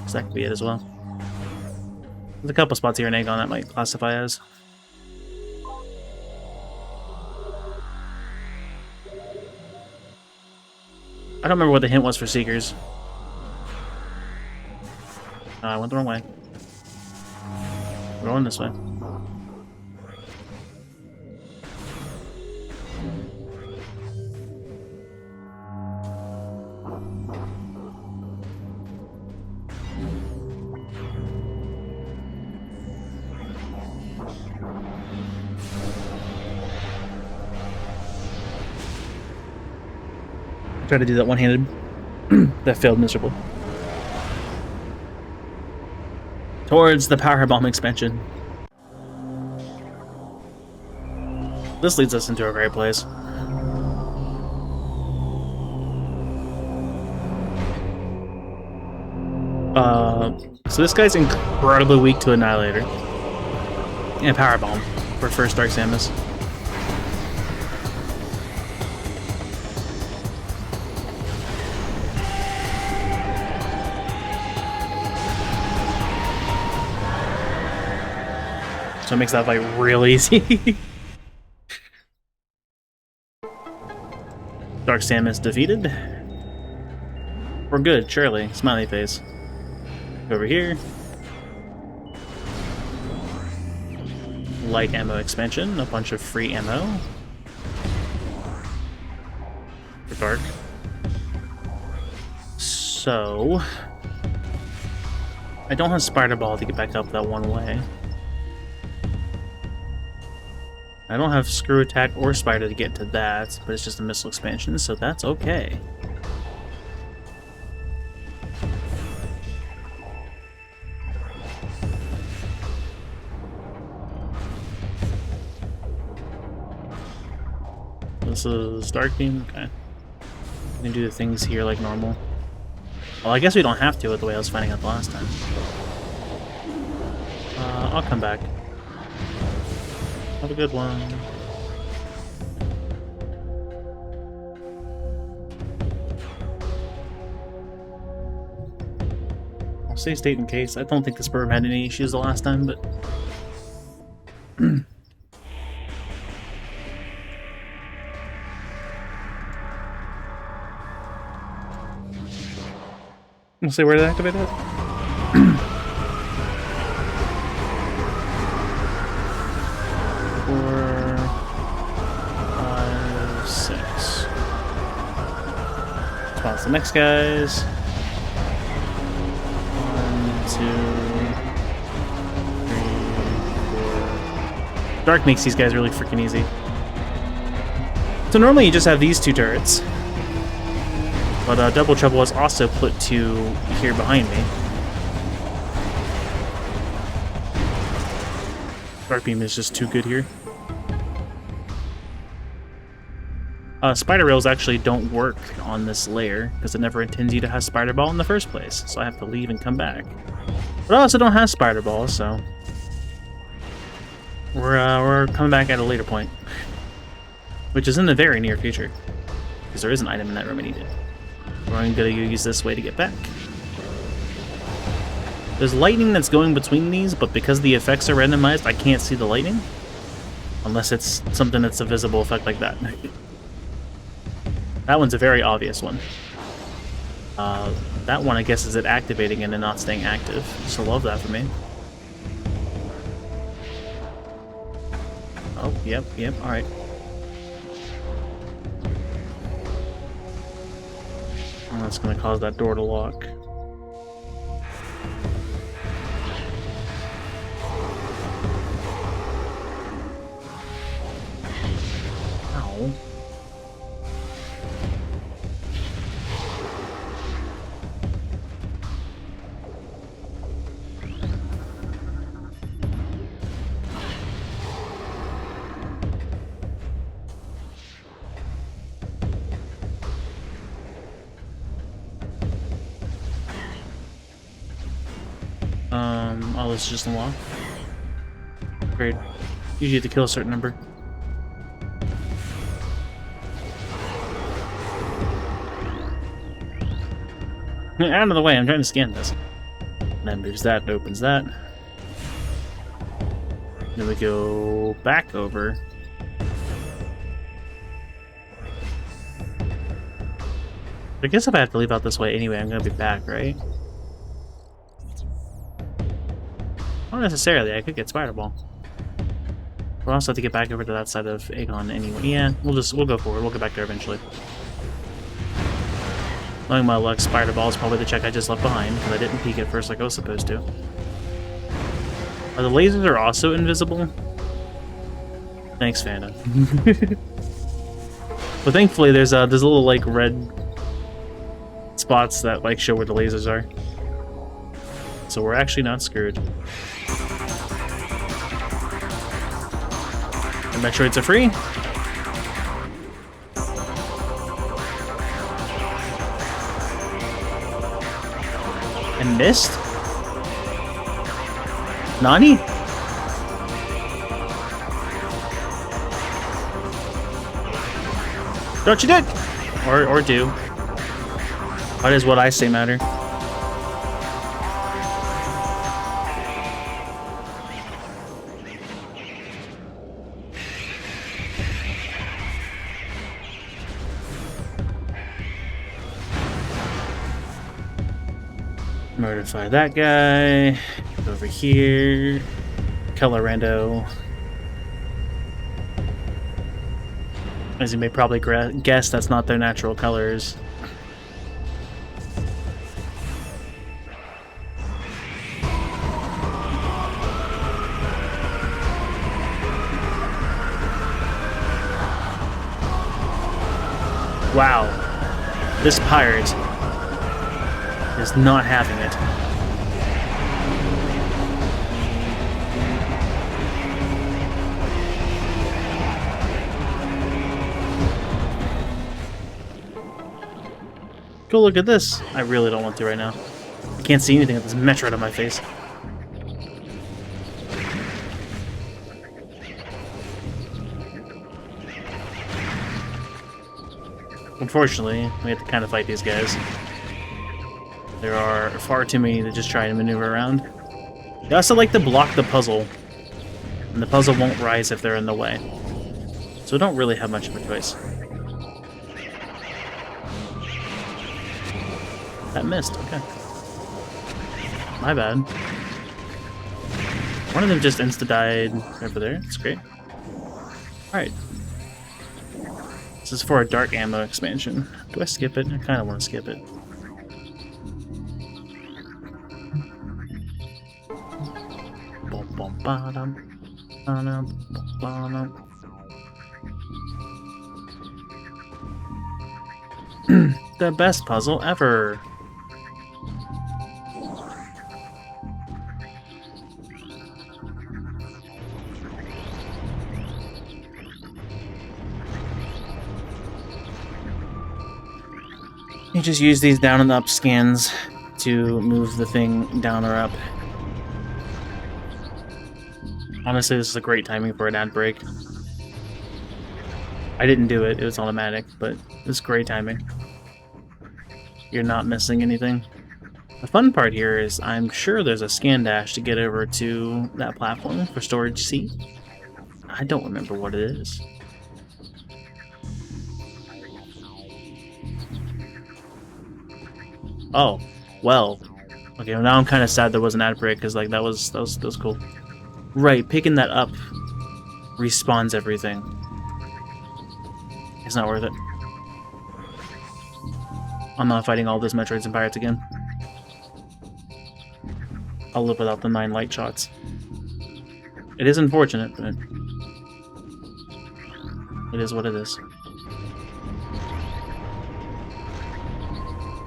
So that could be it as well. There's a couple spots here in Aegon that might classify as. I don't remember what the hint was for Seekers. I went the wrong way. We're going this way. Try to do that one-handed. That failed miserably. Towards the Power Bomb expansion. This leads us into a great place. So this guy's incredibly weak to Annihilator. And Power Bomb for first Dark Samus. So it makes that fight real easy. Dark Samus defeated. We're good, surely. Smiley face. Over here. Light ammo expansion, a bunch of free ammo. For Dark. So... I don't have Spider Ball to get back up that one way. I don't have Screw Attack or Spider to get to that, but it's just a missile expansion, so that's okay. This is Dark Beam? Okay. We can do the things here like normal. Well, I guess we don't have to with the way I was finding out the last time. I'll come back. Have a good one. I'll save state in case. I don't think this burb had any issues the last time, but... We'll see where to activate that. 4, 5, 6. Spawns the next guys. 1, 2, 3, 4. Dark makes these guys really freaking easy. So normally you just have these two turrets. But Double Trouble was also put to here behind me. Dark Beam is just too good here. Spider Rails actually don't work on this layer because it never intends you to have Spider Ball in the first place, so I have to leave and come back. But I also don't have Spider Ball, so we're coming back at a later point, which is in the very near future, because there is an item in that room I needed. We're going to use this way to get back. There's lightning that's going between these, but because the effects are randomized, I can't see the lightning unless it's something that's a visible effect like that. That one's a very obvious one. That one, I guess, is it activating and then not staying active. So love that for me. Oh, yep, alright. That's gonna cause that door to lock. Ow. Oh, this is just unlocked. Great. Usually have to kill a certain number. Out of the way, I'm trying to scan this. And that moves that, opens that. Then we go back over. I guess if I have to leave out this way anyway, I'm gonna be back, right? Not necessarily, I could get Spider Ball. We'll also have to get back over to that side of Aegon anyway. Yeah, we'll go forward, we'll get back there eventually. Knowing my luck, Spider Ball is probably the check I just left behind, because I didn't peek at first like I was supposed to. The lasers are also invisible. Thanks, Fanta. But thankfully there's little like red spots that like show where the lasers are. So we're actually not screwed. And Metroids are free. And missed? Nani? Don't you dig? Or do. Why does what I say matter? Mortify that guy. Go over here. Color Rando. As you may probably guess, that's not their natural colors. Wow. This pirate is not having it. Go look at this. I really don't want to right now. I can't see anything with this Metroid on my face. Unfortunately, we have to kind of fight these guys. There are far too many to just try and maneuver around. They also like to block the puzzle, and the puzzle won't rise if they're in the way. So we don't really have much of a choice. That missed, okay. My bad. One of them just insta-died over there, that's great. Alright. This is for a dark ammo expansion. Do I skip it? I kind of want to skip it. the best puzzle ever. You just use these down and up scans to move the thing down or up. Honestly, this is a great timing for an ad break. I didn't do it, it was automatic, but it's great timing. You're not missing anything. The fun part here is I'm sure there's a scan dash to get over to that platform for storage C. I don't remember what it is. Oh, well. Okay, well now I'm kind of sad there was an ad break because like that was cool. Right, picking that up respawns everything. It's not worth it. I'm not fighting all those Metroids and Pirates again. I'll live without the 9 light shots. It is unfortunate, but it is what it is.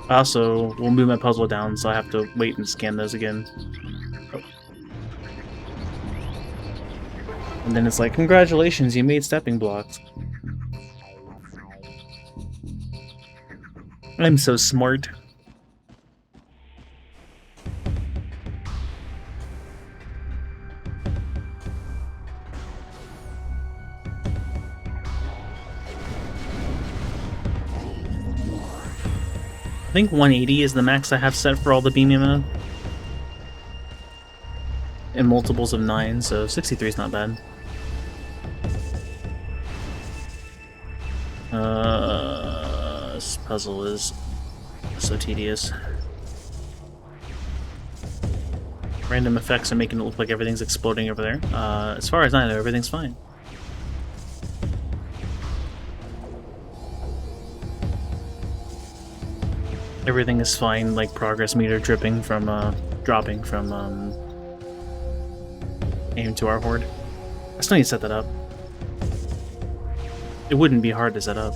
I also will move my puzzle down, so I have to wait and scan those again. Oh. And then it's like, congratulations, you made stepping blocks. I'm so smart. I think 180 is the max I have set for all the beam ammo. In multiples of 9, so 63 is not bad. This puzzle is so tedious. Random effects are making it look like everything's exploding over there. As far as I know, everything's fine. Everything is fine, like progress meter dripping from, dropping from, aim to our horde. I still need to set that up. It wouldn't be hard to set up.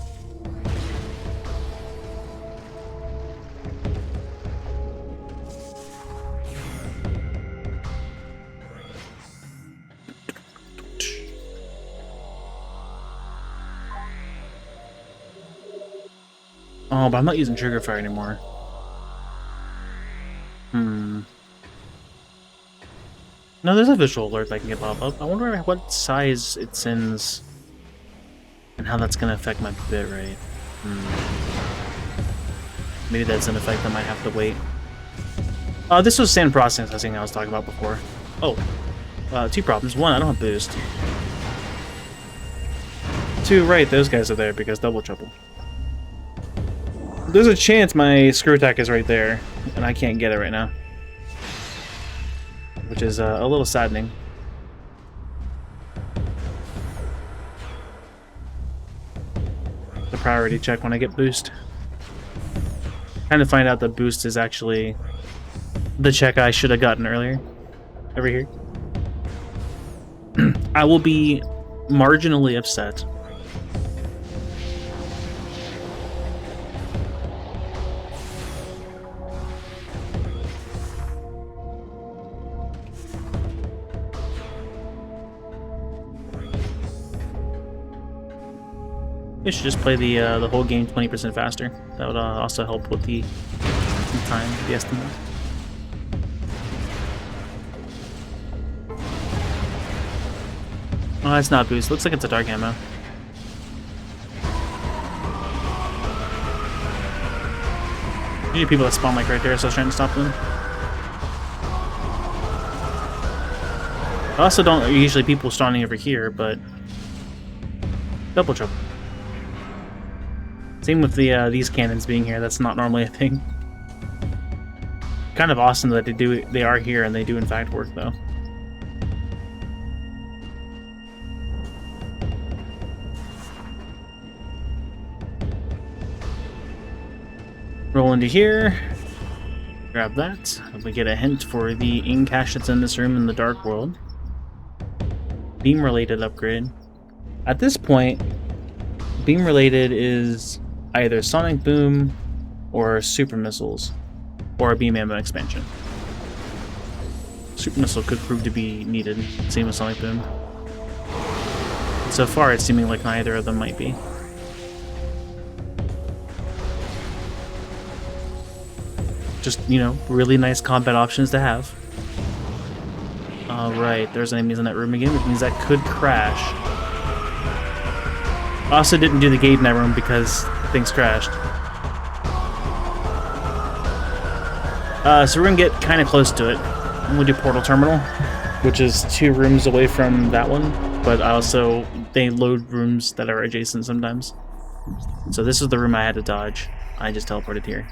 Oh, but I'm not using trigger fire anymore. No, there's a visual alert that can get pop up. I wonder what size it sends and how that's gonna affect my bitrate. Maybe that's an effect I might have to wait. This was sand processing I was talking about before. Oh, 2 problems. 1, I don't have boost. 2, right, those guys are there because double trouble. There's a chance my screw attack is right there, and I can't get it right now. Which is a little saddening. The priority check when I get boost. Kind of find out that boost is actually the check I should have gotten earlier. Over here. I will be marginally upset. You should just play the whole game 20% faster. That would also help with the time, the estimate. Oh, that's not boost. Looks like it's a dark ammo. Usually people that spawn like right there, so I was trying to stop them. I also don't usually people spawning over here, but double trouble. Same with the these cannons being here. That's not normally a thing. Kind of awesome that they are here and they do in fact work though. Roll into here. Grab that. We get a hint for the ink cache that's in this room in the Dark World. Beam related upgrade. At this point, beam related is either Sonic Boom or super missiles, or a beam ammo expansion. Super missile could prove to be needed, same with Sonic Boom. So far, it's seeming like neither of them might be. Just, you know, really nice combat options to have. Alright, there's enemies in that room again, which means that could crash. I also didn't do the gate in that room because things crashed. So we're gonna get kind of close to it. I'm gonna do Portal Terminal, which is 2 rooms away from that one, but they load rooms that are adjacent sometimes. So this is the room I had to dodge. I just teleported here.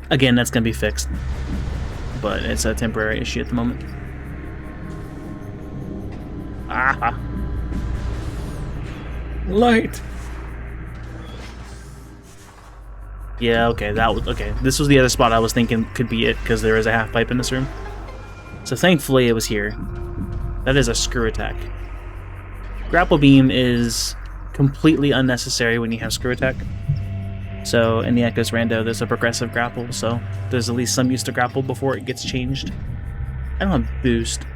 Again, that's going to be fixed, but it's a temporary issue at the moment. Aha! Light! Yeah, okay, okay. This was the other spot I was thinking could be it, because there is a half pipe in this room. So thankfully it was here. That is a screw attack. Grapple beam is completely unnecessary when you have screw attack. So in the Echo's Rando, there's a progressive grapple, so there's at least some use to grapple before it gets changed. I don't have boost.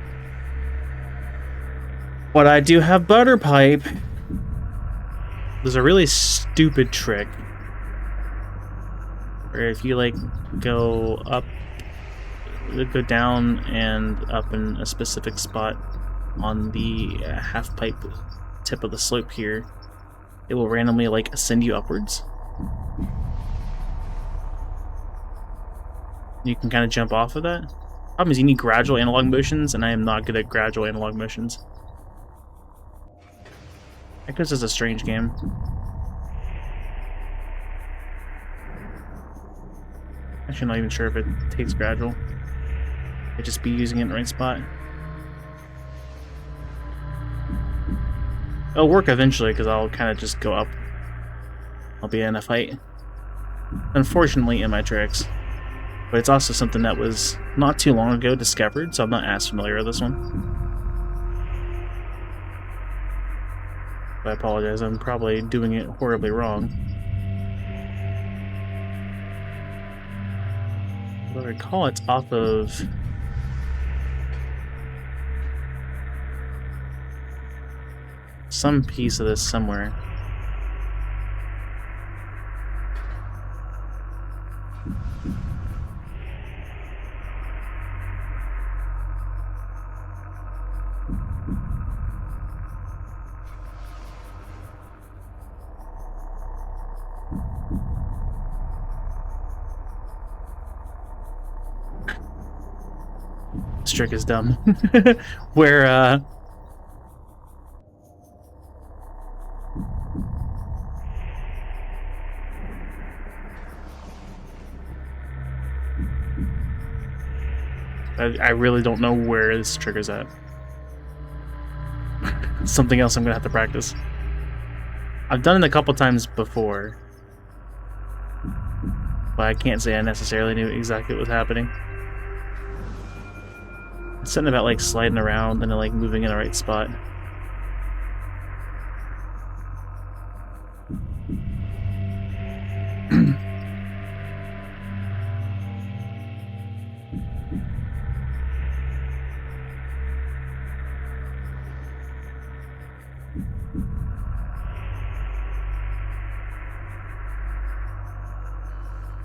But I do have butter pipe. There's a really stupid trick where if you like go down and up in a specific spot on the half pipe tip of the slope here, it will randomly like ascend you upwards. You can kind of jump off of that. Problem is you need gradual analog motions, and I am not good at gradual analog motions. Echoes is a strange game. Actually, not even sure if it takes gradual. I'd just be using it in the right spot. It'll work eventually, because I'll kind of just go up. I'll be in a fight. Unfortunately, in my tricks. But it's also something that was not too long ago discovered, so I'm not as familiar with this one. But I apologize, I'm probably doing it horribly wrong. But I recall it's off of... some piece of this somewhere. This trick is dumb. Where, I really don't know where this trigger's at. Something else I'm gonna have to practice. I've done it a couple times before, but I can't say I necessarily knew exactly what was happening. It's something about like sliding around and like moving in the right spot.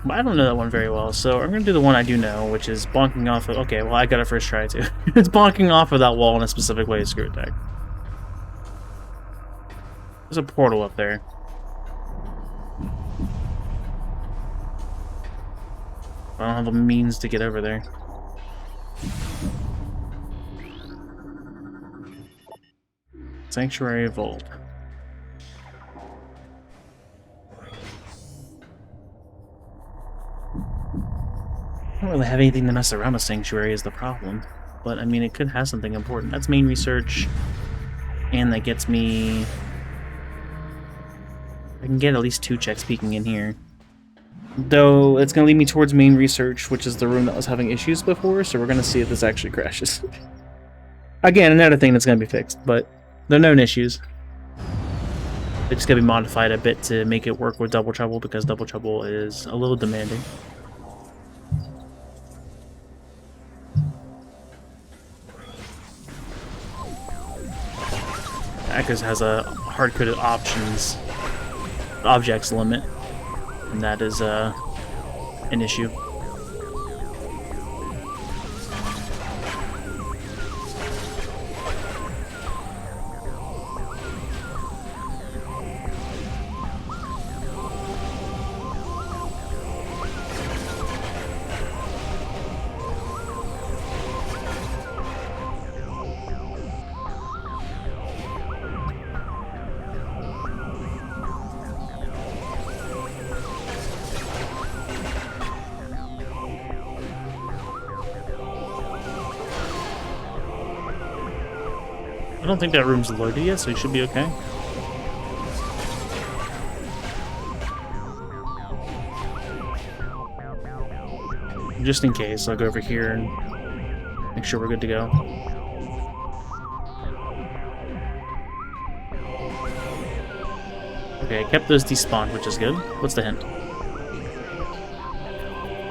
I don't know that one very well, so I'm going to do the one I do know, which is bonking off of... Okay, well, I got it first try, too. It's bonking off of that wall in a specific way to screw attack. There's a portal up there. I don't have the means to get over there. Sanctuary Vault. I don't really have anything to mess around with Sanctuary is the problem. But, I mean, it could have something important. That's main research. And that gets me... I can get at least 2 checks peeking in here. Though, it's going to lead me towards main research, which is the room that was having issues before, so we're going to see if this actually crashes. Again, another thing that's going to be fixed, but they're known issues. It's just gonna be modified a bit to make it work with Double Trouble, because Double Trouble is a little demanding. Echoes has a hard-coded objects limit, and that is an issue. I don't think that room's loaded yet, so you should be okay. Just in case, I'll go over here and make sure we're good to go. Okay, I kept those despawned, which is good. What's the hint?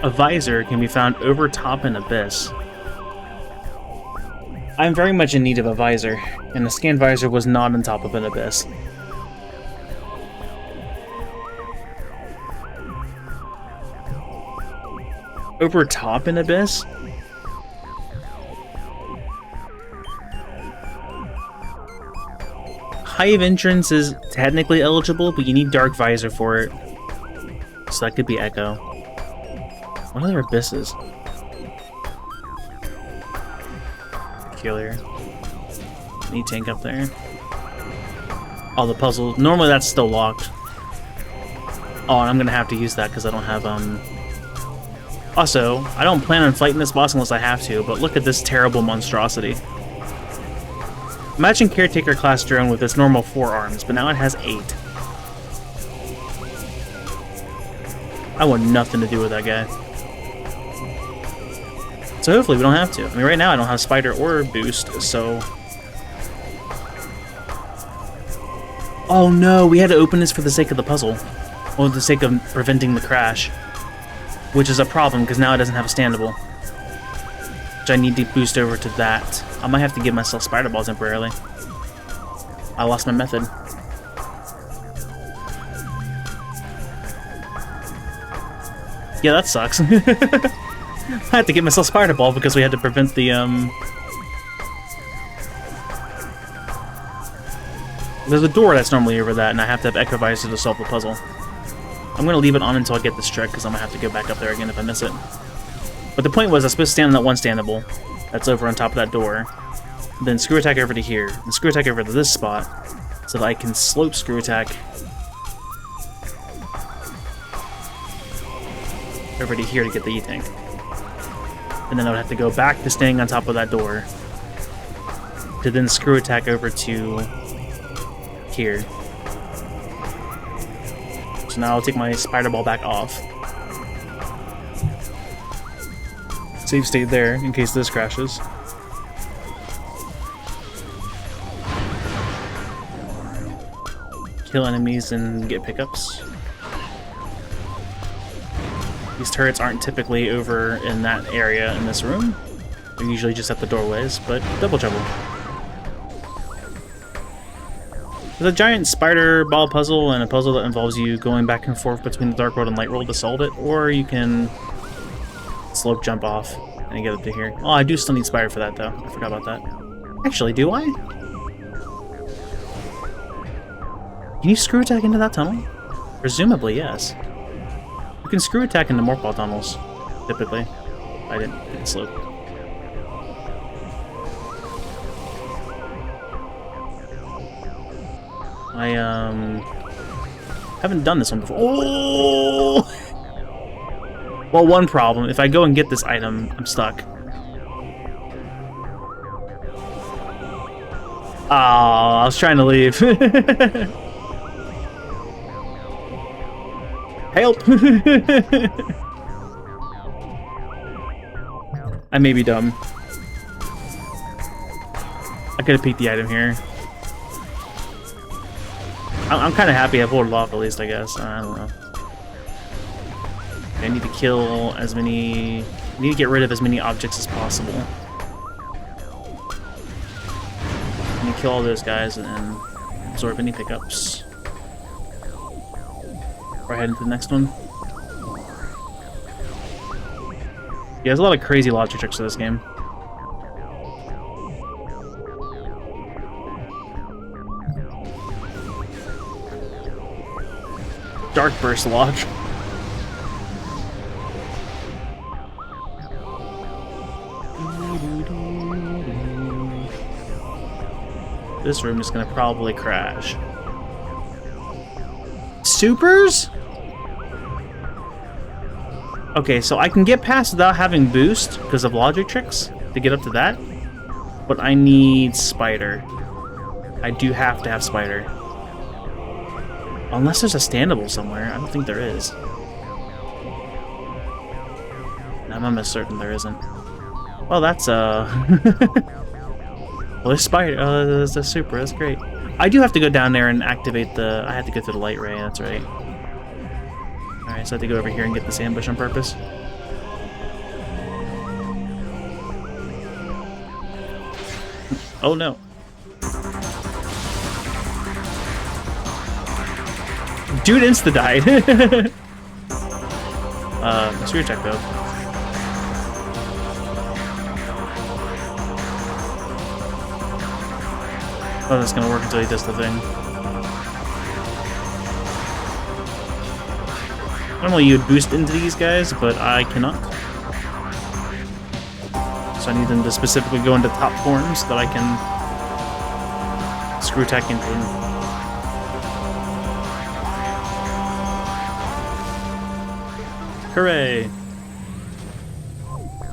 A visor can be found over top an abyss. I'm very much in need of a visor, and the scan visor was not on top of an abyss. Over top an abyss? Hive entrance is technically eligible, but you need dark visor for it. So that could be Echo. What other abysses? Peculiar. Need tank up there. Oh, the puzzle. Normally that's still locked. Oh, and I'm gonna have to use that because I don't have, Also, I don't plan on fighting this boss unless I have to, but look at this terrible monstrosity. Imagine Caretaker class drone with its normal 4 arms, but now it has 8. I want nothing to do with that guy. So hopefully we don't have to. I mean, right now I don't have Spider or Boost, so... Oh no, we had to open this for the sake of the puzzle. Or the sake of preventing the crash. Which is a problem, because now it doesn't have a standable. Which I need to boost over to that. I might have to give myself Spider Ball temporarily. I lost my method. Yeah, that sucks. I had to get myself Spider Ball because we had to prevent the, There's a door that's normally over that, and I have to have Echo Visor to solve the puzzle. I'm going to leave it on until I get this trick, because I'm going to have to go back up there again if I miss it. But the point was, I was supposed to stand on that one standable that's over on top of that door, then screw attack over to here, and screw attack over to this spot, so that I can slope screw attack over to here to get the E-Tank. And then I would have to go back to staying on top of that door, to then screw attack over to here. So now I'll take my Spider Ball back off. Save state there, in case this crashes. Kill enemies and get pickups. These turrets aren't typically over in that area in this room. They're usually just at the doorways, but double trouble. There's a giant spider ball puzzle and a puzzle that involves you going back and forth between the Dark World and Light World to solve it, or you can slope jump off and get up to here. Oh, I do still need Spider for that, though. I forgot about that. Actually, do I? Can you screw attack into that tunnel? Presumably, yes. You can screw attack into morph ball tunnels, typically. I didn't slope. I haven't done this one before. Oh! Well, one problem. If I go and get this item, I'm stuck. Oh, I was trying to leave. Help! I may be dumb. I could have peeked the item here. I'm kind of happy I pulled it off at least, I guess. I don't know. I need to kill as many... I need to get rid of as many objects as possible. I need to kill all those guys and then absorb any pickups. Or head into the next one. Yeah, there's a lot of crazy logic tricks to this game. Dark Burst Lock. This room is gonna probably crash. Supers? Okay, so I can get past without having boost because of logic tricks to get up to that. But I need Spider. I do have to have Spider. Unless there's a standable somewhere. I don't think there is. I'm almost certain there isn't. Well, that's well, there's Spider. There's the Super. That's great. I do have to go down there and activate the... I have to go through the light ray. That's right. Alright, so I have to go over here and get this ambush on purpose. Oh no. Dude insta-died. Let's recheck though. Oh, that's gonna work until he does the thing. Normally you would boost into these guys, but I cannot. So I need them to specifically go into top forms so that I can screw tech into them. Hooray!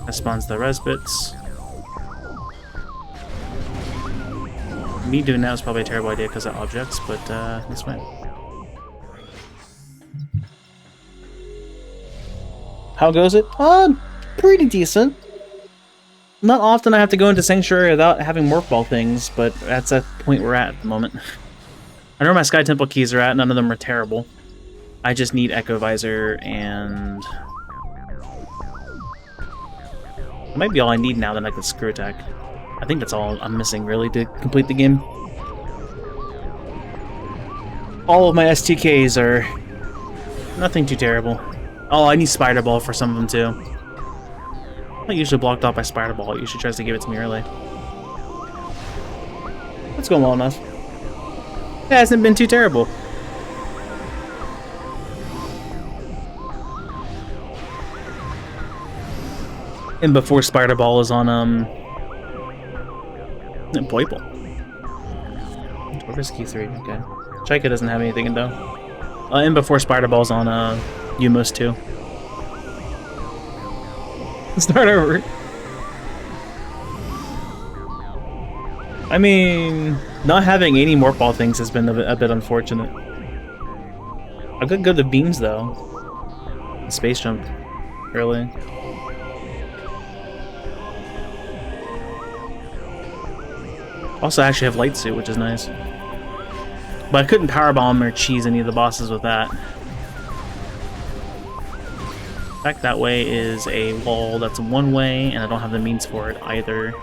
That spawns the res bits. Me doing that is probably a terrible idea because of objects, but that's fine. How goes it? Pretty decent. Not often I have to go into Sanctuary without having Morph Ball things, but that's a point we're at the moment. I know where my Sky Temple keys are at, none of them are terrible. I just need Echo Visor, and... That might be all I need now that I can Screw Attack. I think that's all I'm missing, really, to complete the game. All of my STKs are nothing too terrible. Oh, I need Spider Ball for some of them, too. I'm not usually blocked off by Spider Ball. It usually tries to give it to me early. That's going well enough. It hasn't been too terrible. And before Spider Ball is on, Poiple. Where's key 3? Okay. Chica doesn't have anything in though. And before Spider Ball's on, Umos 2. Start over. I mean, not having any Morph Ball things has been a bit unfortunate. I could go to beams though. Space jump early. Also, I actually have Light Suit, which is nice. But I couldn't Power Bomb or cheese any of the bosses with that. Back that way is a wall that's one way, and I don't have the means for it either.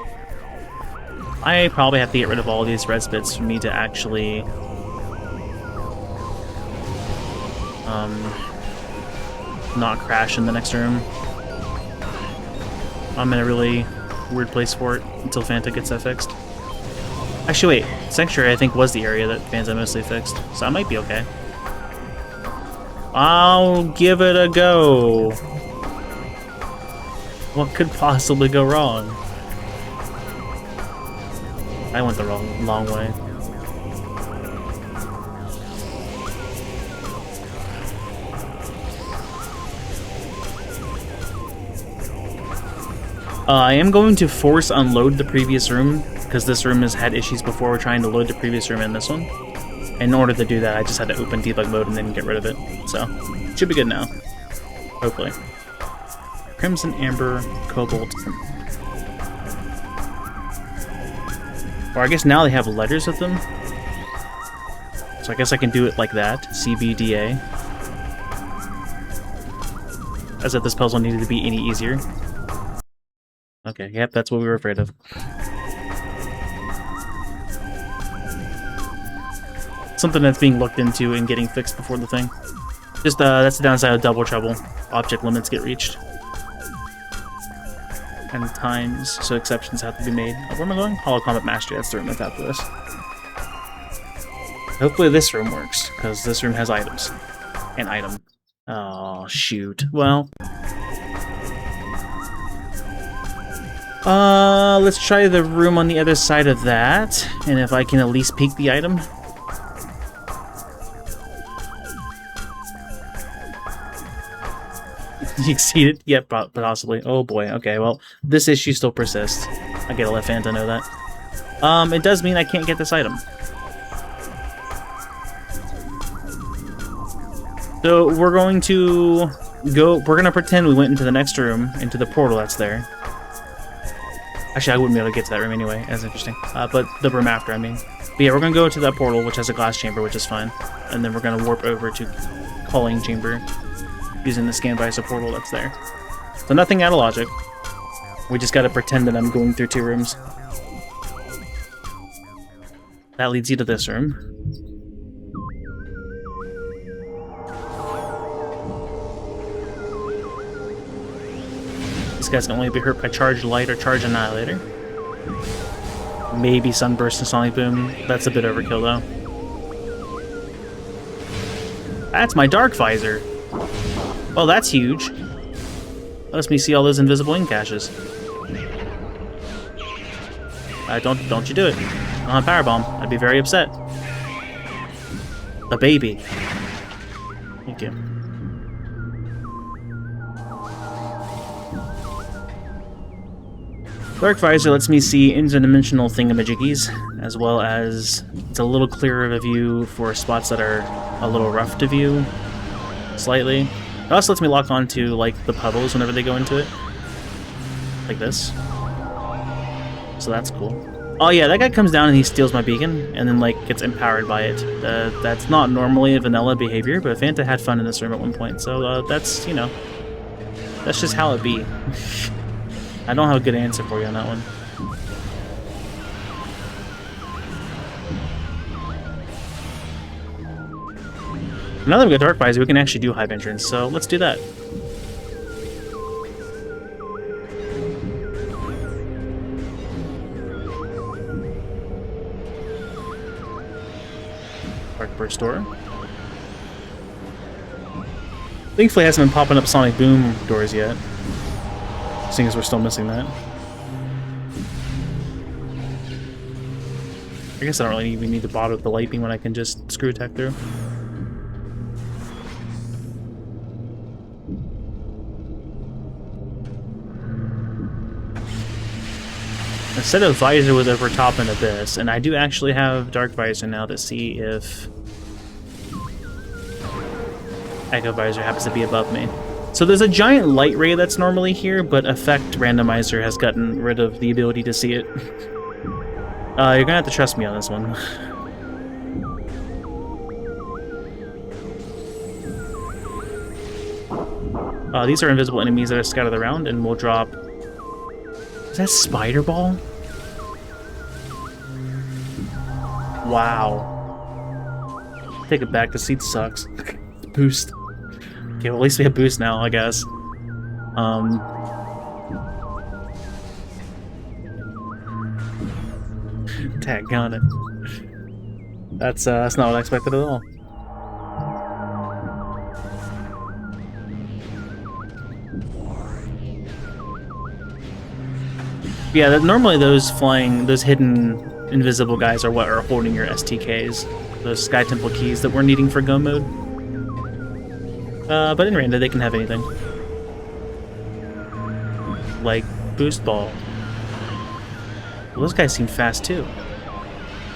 I probably have to get rid of all these red bits for me to actually not crash in the next room. I'm in a really weird place for it until Fanta gets that fixed. Actually, wait. Sanctuary, I think, was the area that Fanta mostly fixed, so I might be okay. I'll give it a go. What could possibly go wrong? I went the long way. I am going to force unload the previous room, because this room has had issues before. We're trying to load the previous room and this one. In order to do that, I just had to open debug mode and then get rid of it. So, it should be good now. Hopefully. Crimson, Amber, Cobalt. Or I guess now they have letters with them. So I guess I can do it like that. CBDA. As if this puzzle needed to be any easier. Okay, yep, that's what we were afraid of. Something that's being looked into and getting fixed before the thing. Just, that's the downside of double trouble. Object limits get reached. And times, so exceptions have to be made. Oh, where am I going? Hollow Combat Mastery, that's the room that's after this. Hopefully this room works, because this room has items. An item. Oh, shoot. Well... let's try the room on the other side of that, and if I can at least peek the item. You exceeded? Yep, possibly. Oh boy, okay, well, this issue still persists. I gotta let Fanta know that. It does mean I can't get this item. So, we're going to pretend we went into the next room, into the portal that's there. Actually, I wouldn't be able to get to that room anyway. That's interesting. But the room after, I mean. But yeah, we're going to go to that portal, which has a glass chamber, which is fine. And then we're going to warp over to Calling Chamber using the scan visor portal that's there. So nothing out of logic. We just got to pretend that I'm going through two rooms. That leads you to this room. These guys can only be hurt by Charge Light or Charge Annihilator. Maybe Sunburst and Sonic Boom. That's a bit overkill, though. That's my Dark Visor. Well, that's huge. Lets me see all those invisible ink caches. Don't you do it. On Powerbomb. I'd be very upset. A baby. Thank you. Dark Visor lets me see interdimensional thingamajiggies, as well as it's a little clearer of a view for spots that are a little rough to view, slightly. It also lets me lock onto, like, the puddles whenever they go into it. Like this. So that's cool. Oh yeah, that guy comes down and he steals my beacon, and then, like, gets empowered by it. That's not normally a vanilla behavior, but Fanta had fun in this room at one point, so that's, you know, that's just how it be. I don't have a good answer for you on that one. Now that we've got Dark Visor, we can actually do Hive Entrance, so let's do that. Dark Burst door. Thankfully, it hasn't been popping up Sonic Boom doors yet. Seeing as we're still missing that. I guess I don't really even need to bother with the light beam when I can just screw attack through. Instead of Visor was over top and Abyss, and I do actually have Dark Visor now to see if Echo Visor happens to be above me. So there's a giant light ray that's normally here, but Effect Randomizer has gotten rid of the ability to see it. You're gonna have to trust me on this one. These are invisible enemies that are scattered around, and we'll drop... Is that Spider Ball? Wow. Take it back, the seat sucks. Boost. Okay, well, at least we have boost now, I guess. Daggone it. That's not what I expected at all. Yeah, normally those hidden invisible guys are what are holding your STKs. Those Sky Temple keys that we're needing for Go mode. But in Rando, they can have anything. Like, Boost Ball. Well, those guys seem fast, too.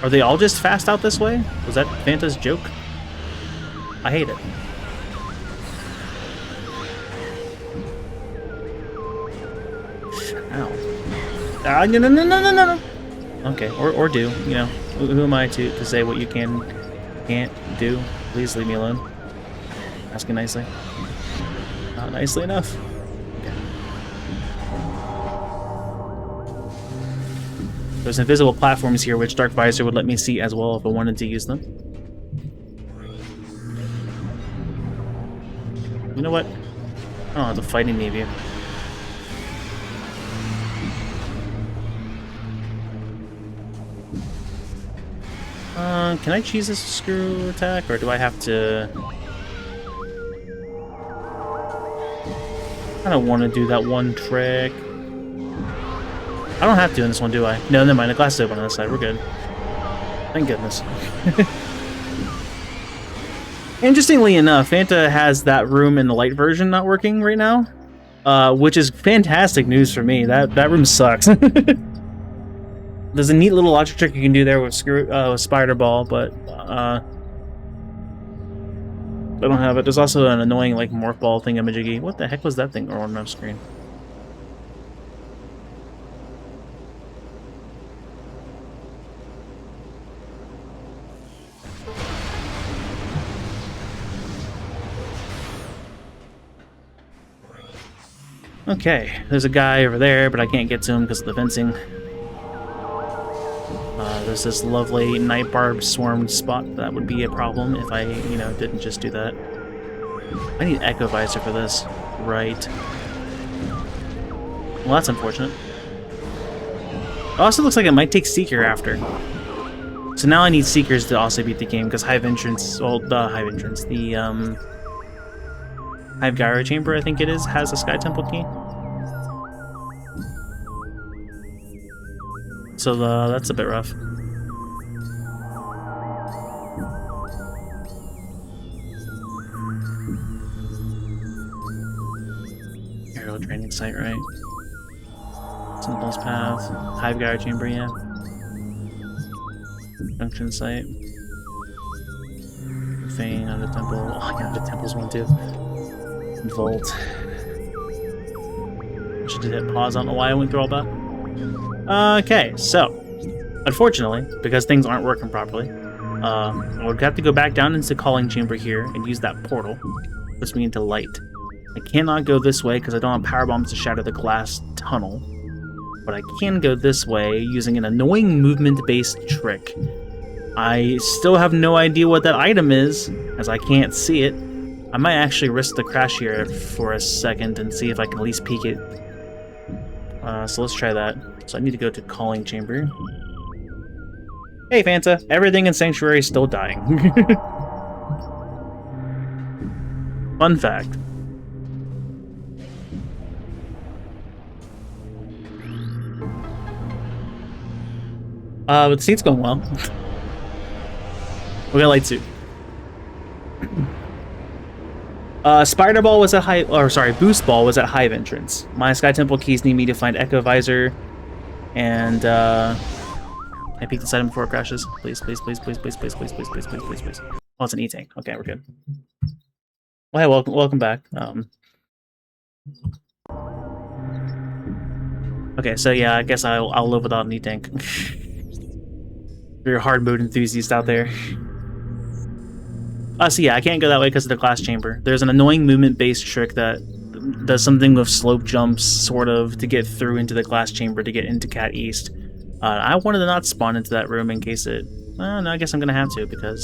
Are they all just fast out this way? Was that Fanta's joke? I hate it. Ow. No. Okay, or do, you know. Who am I to say what you can can't do. Please leave me alone. Asking nicely. Not nicely enough. Okay. There's invisible platforms here which Dark Visor would let me see as well if I wanted to use them. You know what? I don't have to fight any of you. Can I choose this screw attack, or do I have to... I don't want to do that one trick. I don't have to in this one, do I? No, never mind. The glass is open on this side. We're good. Thank goodness. Interestingly enough, Fanta has that room in the light version not working right now, which is fantastic news for me. That room sucks. There's a neat little logic trick you can do there with Spider Ball, but I don't have it. There's also an annoying like morph ball thingamajiggy. What the heck was that thing going on screen? Okay, there's a guy over there, but I can't get to him because of the fencing. There's this lovely night barb swarmed spot. That would be a problem if I, you know, didn't just do that. I need Echo Visor for this. Right. Well, that's unfortunate. It also looks like it might take Seeker after. So now I need Seekers to also beat the game, because Hive Entrance, well, the Hive Entrance, the, Hive Gyro Chamber, I think it is, has a Sky Temple key. So that's a bit rough. Aerial training site, right? Sentinel's Path. Hive Gyro Chamber, yeah. Junction site. Fane on the temple. Oh yeah, the temple's one too. Vault. Should have hit pause. I don't know why I went through all that. Okay, so unfortunately, because things aren't working properly, I would have to go back down into Calling Chamber here and use that portal, which puts me into light. I cannot go this way because I don't have power bombs to shatter the glass tunnel, but I can go this way using an annoying movement-based trick. I still have no idea what that item is, as I can't see it. I might actually risk the crash here for a second and see if I can at least peek it. So let's try that. So I need to go to Calling Chamber. Hey Fanta, everything in Sanctuary is still dying. Fun fact. But the seat's going well. We got light suit. Spider Ball was at Hive, or sorry, Boost Ball was at Hive Entrance. My Sky Temple keys need me to find Echo Visor, and I peek this item before it crashes. Please, please, please, please, please, please, please, please, please, please, please, please. Oh, it's an E-tank. Okay, we're good. Well, hey, welcome back. Okay, so yeah, I guess I'll live without an E-tank. For your hard mode enthusiast out there. So yeah, I can't go that way because of the glass chamber. There's an annoying movement-based trick that does something with slope jumps, sort of, to get through into the glass chamber to get into Cat East. I wanted to not spawn into that room in case it... no, I guess I'm going to have to, because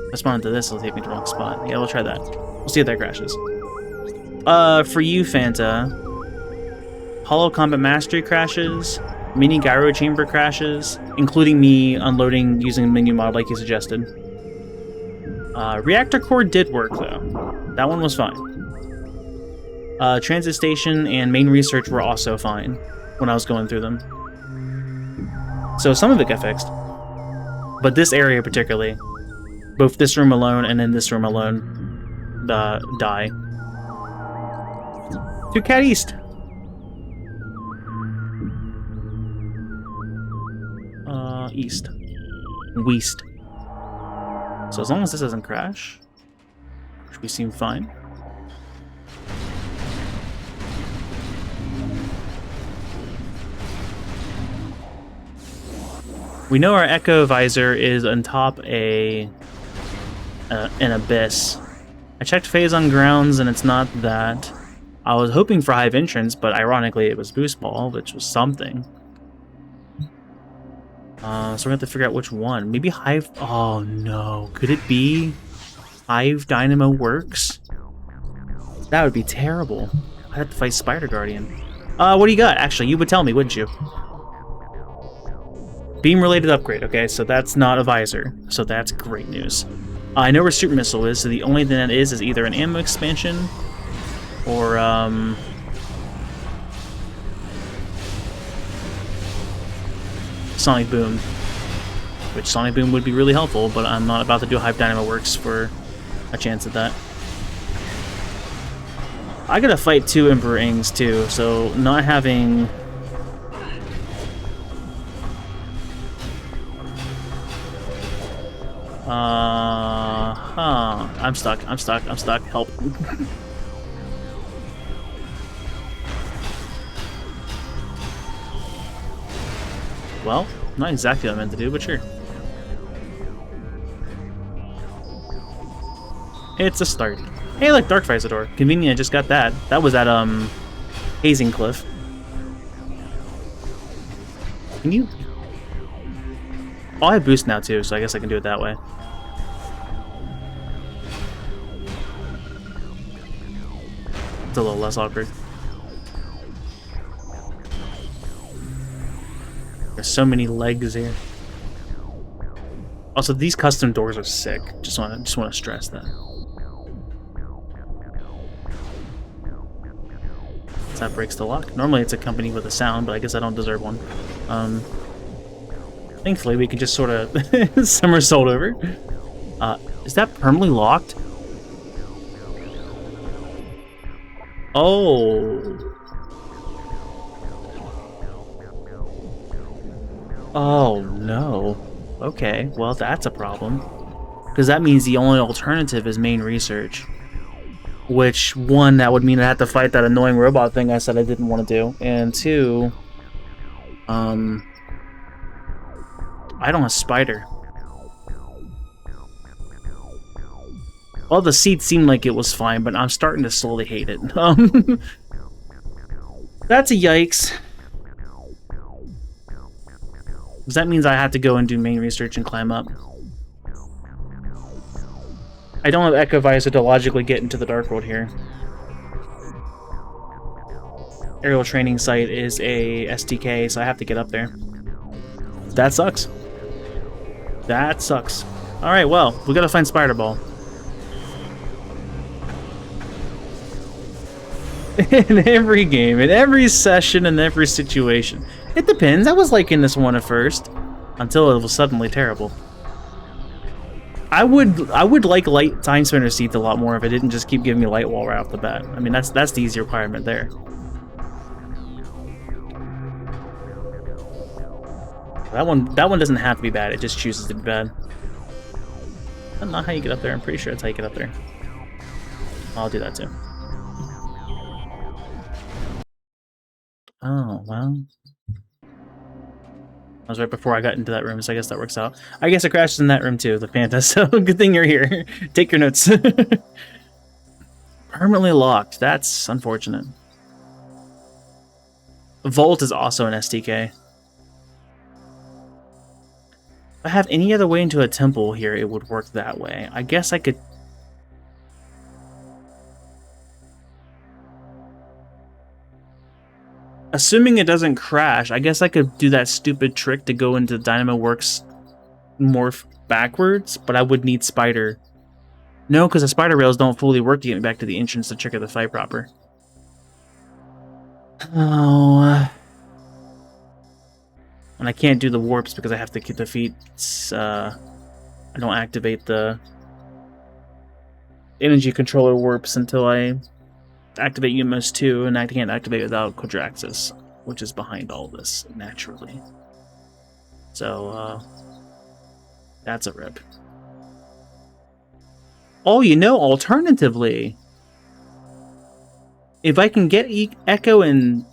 if I spawn into this, it'll take me to the wrong spot. Yeah, we'll try that. We'll see if that crashes. For you, Fanta, Hollow Combat Mastery crashes, Mini Gyro Chamber crashes, including me unloading using a menu mod like you suggested. Reactor Core did work, though. That one was fine. Transit Station and Main Research were also fine when I was going through them. So some of it got fixed. But this area particularly, both this room alone and then this room alone, die. To Cat East! East. West. So as long as this doesn't crash, we seem fine. We know our Echo Visor is on top a an abyss. I checked phase on grounds, and it's not that. I was hoping for Hive entrance, but ironically it was Boost Ball, which was something. So we're gonna have to figure out which one. Maybe Hive... Oh no, could it be Hive Dynamo Works? That would be terrible. I'd have to fight Spider Guardian. What do you got? Actually, you would tell me, wouldn't you? Beam-related upgrade, okay, so that's not a visor, so that's great news. I know where Super Missile is, so the only thing that is either an ammo expansion, or, Sonic Boom. Which Sonic Boom would be really helpful, but I'm not about to do Hive Dynamo Works for a chance at that. I gotta fight 2 Emperor Ings, too, so not having... I'm stuck. Help. Well, not exactly what I meant to do, but sure. It's a start. Hey, look, Dark Visor. Convenient, I just got that. That was at, Hazing Cliff. Can you... Oh, I have boost now, too, so I guess I can do it that way. It's a little less awkward. There's so many legs here. Also, these custom doors are sick. Just want to stress that. So that breaks the lock. Normally it's accompanied with a sound, but I guess I don't deserve one. Thankfully, we can just sort of somersault over. Is that permanently locked? Oh. Oh, no. Okay, well, that's a problem. Because that means the only alternative is main research. Which, one, that would mean I have to fight that annoying robot thing I said I didn't want to do. And two, I don't have Spider. Well, the seat seemed like it was fine, but I'm starting to slowly hate it. That's a yikes. Because that means I have to go and do main research and climb up. I don't have Echo Visor to logically get into the Dark World here. Aerial training site is a STK, so I have to get up there. That sucks. That sucks. Alright, well, we gotta find Spider Ball. In every game, in every session, in every situation. It depends. I was liking this one at first, until it was suddenly terrible. I would like light Time Spinner Seeds a lot more if it didn't just keep giving me light wall right off the bat. I mean, that's the easy requirement there. That one doesn't have to be bad. It just chooses to be bad. That's not how you get up there. I'm pretty sure that's how you get up there. I'll do that too. Oh, well. That was right before I got into that room, so I guess that works out. I guess I crashed in that room too, the Fanta, so good thing you're here. Take your notes. Permanently locked. That's unfortunate. Volt is also an STK. If I have any other way into a temple here, it would work that way. I guess I could... Assuming it doesn't crash, I guess I could do that stupid trick to go into Dynamo Works morph backwards, but I would need Spider. No, because the Spider rails don't fully work to get me back to the entrance to trigger the fight proper. Oh... And I can't do the warps because I have to defeat... I don't activate the energy controller warps until I activate Umos 2, and I can't activate without Quadraxis, which is behind all this, naturally. So, that's a rip. Oh, you know, alternatively, if I can get Echo and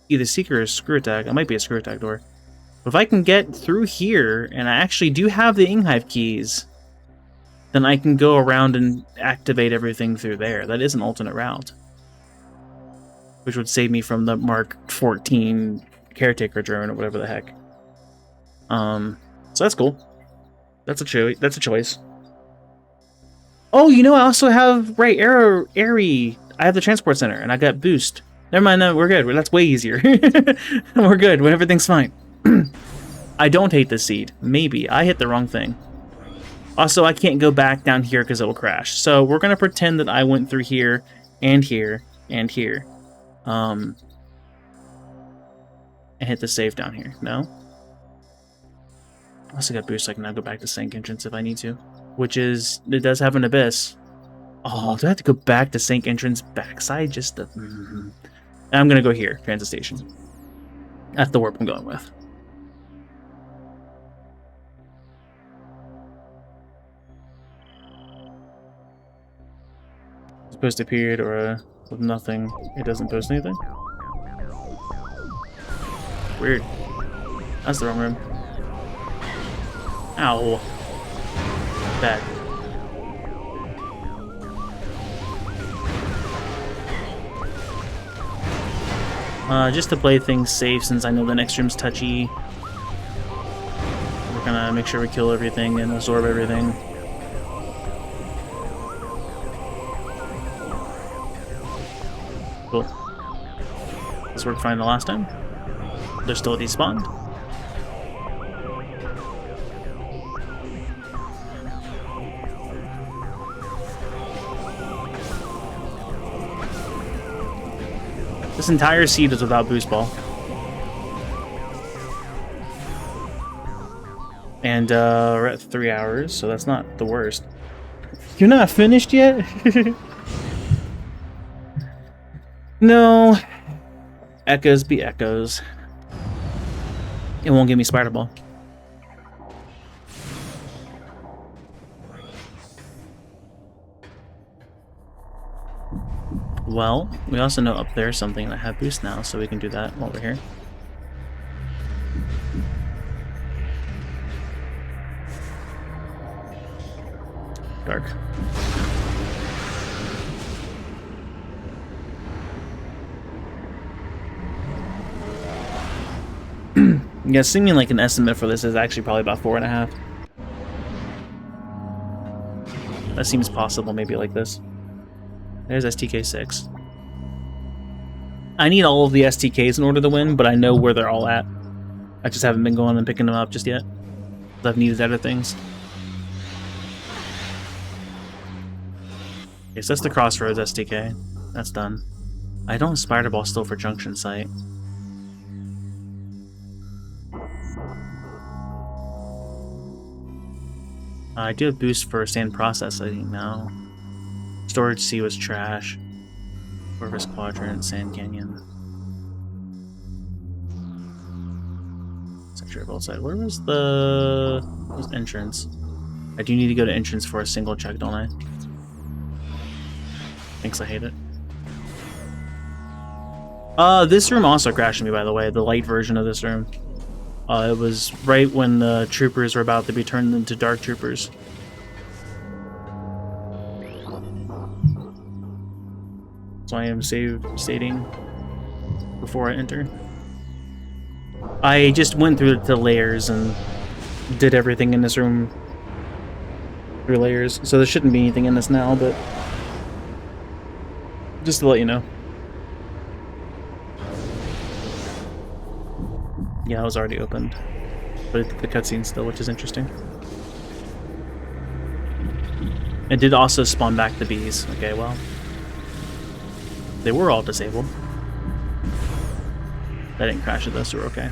either Seeker or Screw Attack, it might be a Screw Attack door, but if I can get through here, and I actually do have the Inghive keys, then I can go around and activate everything through there. That is an alternate route. Which would save me from the Mark 14 caretaker drone or whatever the heck. So that's cool. That's a choice. Oh, you know, I also have Airy. I have the transport center, and I got boost. Never mind, no, we're good. That's way easier. We're good. Everything's fine. I don't hate this seed. Maybe I hit the wrong thing. Also, I can't go back down here because it will crash. So we're gonna pretend that I went through here and here and here. And hit the save down here. No? I also got boost, so I can now go back to Sank Entrance if I need to. Which is, it does have an abyss. Oh, do I have to go back to Sank Entrance backside? Just the... I'm gonna go here, transit station. That's the warp I'm going with. Post a period or a with nothing. It doesn't post anything. Weird. That's the wrong room. Ow. Bad. Just to play things safe, since I know the next room's touchy, we're gonna make sure we kill everything and absorb everything. Cool. This worked fine the last time. They're still despawned. This entire seed is without boost ball. And we're at 3 hours, so that's not the worst. You're not finished yet? No. Echoes be echoes. It won't give me Spider Ball. Well, we also know up there's something that have boost now, so we can do that while we're here. Dark. Yeah, seeming like an estimate for this is actually probably about 4.5. That seems possible, maybe like this. There's STK6. I need all of the STKs in order to win, but I know where they're all at. I just haven't been going and picking them up just yet. I've needed other things. Okay, so that's the Crossroads STK. That's done. I don't have Spider Ball still for Junction Site. I do have boost for Sand Processing now. Storage C was trash. Corvus Quadrant, Sand Canyon. Sector of outside. Where was the entrance? I do need to go to entrance for a single check, don't I? Thinks I hate it. This room also crashed me, by the way, the light version of this room. It was right when the troopers were about to be turned into dark troopers. So I am stating before I enter. I just went through the layers and did everything in this room through layers, so there shouldn't be anything in this now, but just to let you know. Yeah, it was already opened, but the cutscene still, which is interesting. It did also spawn back the bees. Okay, well, they were all disabled. That didn't crash with us, so we're okay.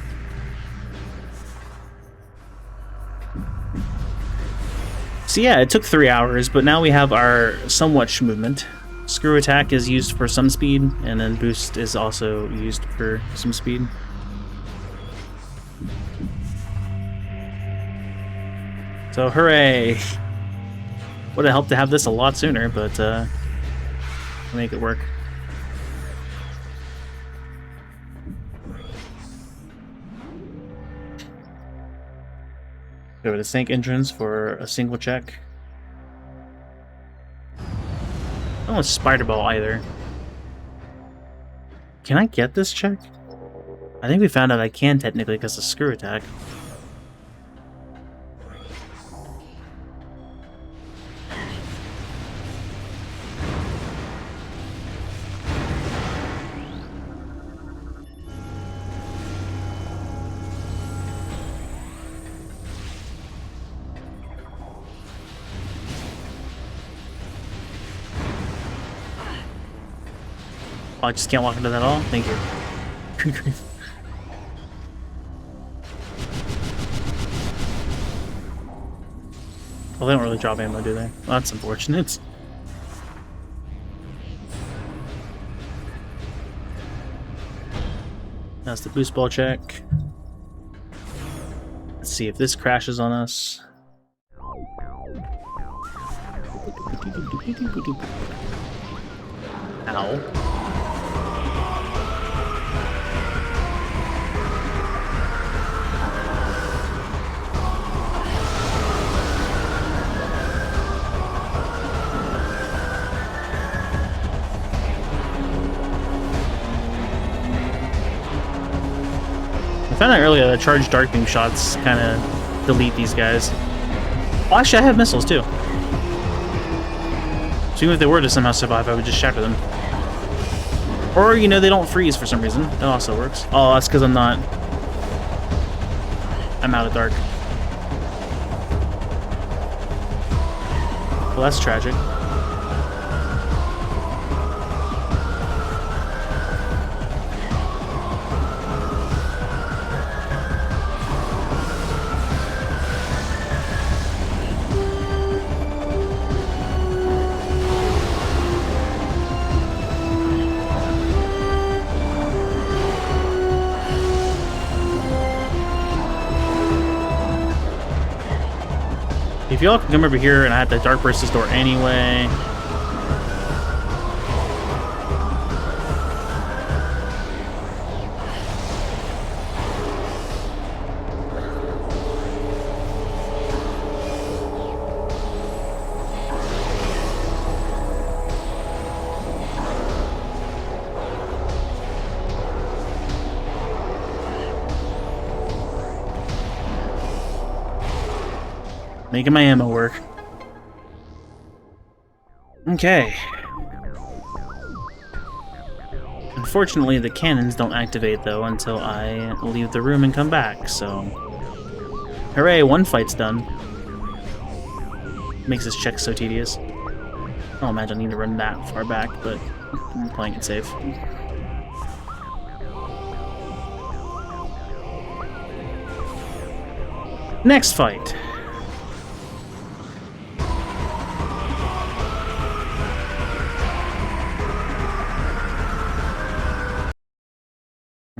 So yeah, it took 3 hours, but now we have our somewhat movement. Screw attack is used for some speed, and then boost is also used for some speed. So hooray! Would have helped to have this a lot sooner, but make it work. Go to the Sank entrance for a single check. don't want Spider Ball either. Can I get this check? I think we found out I can technically because of Screw Attack. Oh, I just can't walk into that at all? Thank you. Well, they don't really drop ammo, do they? Well, that's unfortunate. That's the boost ball check. Let's see if this crashes on us. Ow. I found out earlier that charged dark beam shots kind of delete these guys. Oh, actually, I have missiles too. So even if they were to somehow survive, I would just shatter them. Or, you know, they don't freeze for some reason. That also works. Oh, that's because I'm out of dark. Well, that's tragic. If y'all can come over here and I have to dark burst this door anyway. Making my ammo work. Okay. Unfortunately, the cannons don't activate, though, until I leave the room and come back, so... Hooray, one fight's done. Makes this check so tedious. Oh, imagine I need to run that far back, but I'm playing it safe. Next fight.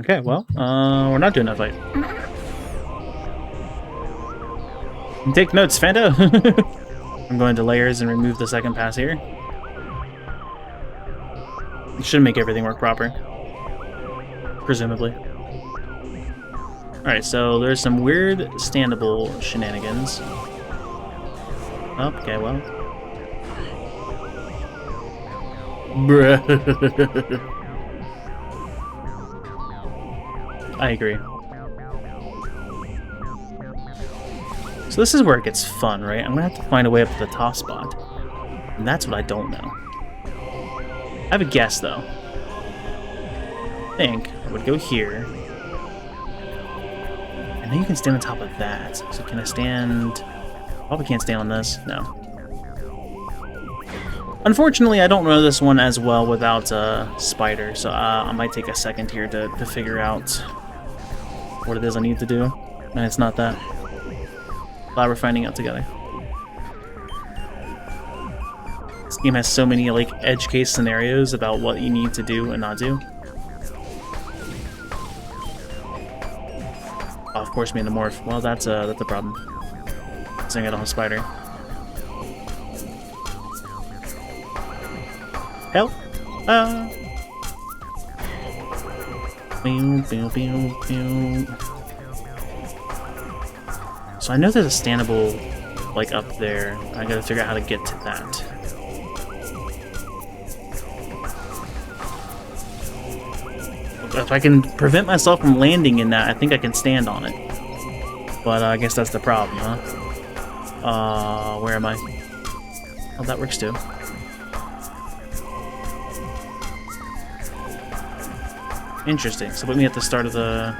Okay, well, we're not doing that fight. Take notes, Fando! I'm going to layers and remove the second pass here. It should make everything work proper. Presumably. Alright, so there's some weird standable shenanigans. Oh, okay, well. Bruh. I agree. So this is where it gets fun, right? I'm gonna have to find a way up to the top spot. And that's what I don't know. I have a guess, though. I think I would go here. And then you can stand on top of that. So can I stand... Probably can't stand on this. No. Unfortunately, I don't know this one as well without Spider, so I might take a second here to figure out what it is I need to do. And it's not that. Glad we're finding out together. This game has so many like edge case scenarios about what you need to do and not do. Oh, of course, Metamorph. Well, that's a problem. So I don't have Spider. Help! So I know there's a standable, like, up there. I gotta figure out how to get to that. if I can prevent myself from landing in that, I think I can stand on it. But I guess that's the problem, huh? Where am I? Oh, that works too. Interesting. So put me at the start of the...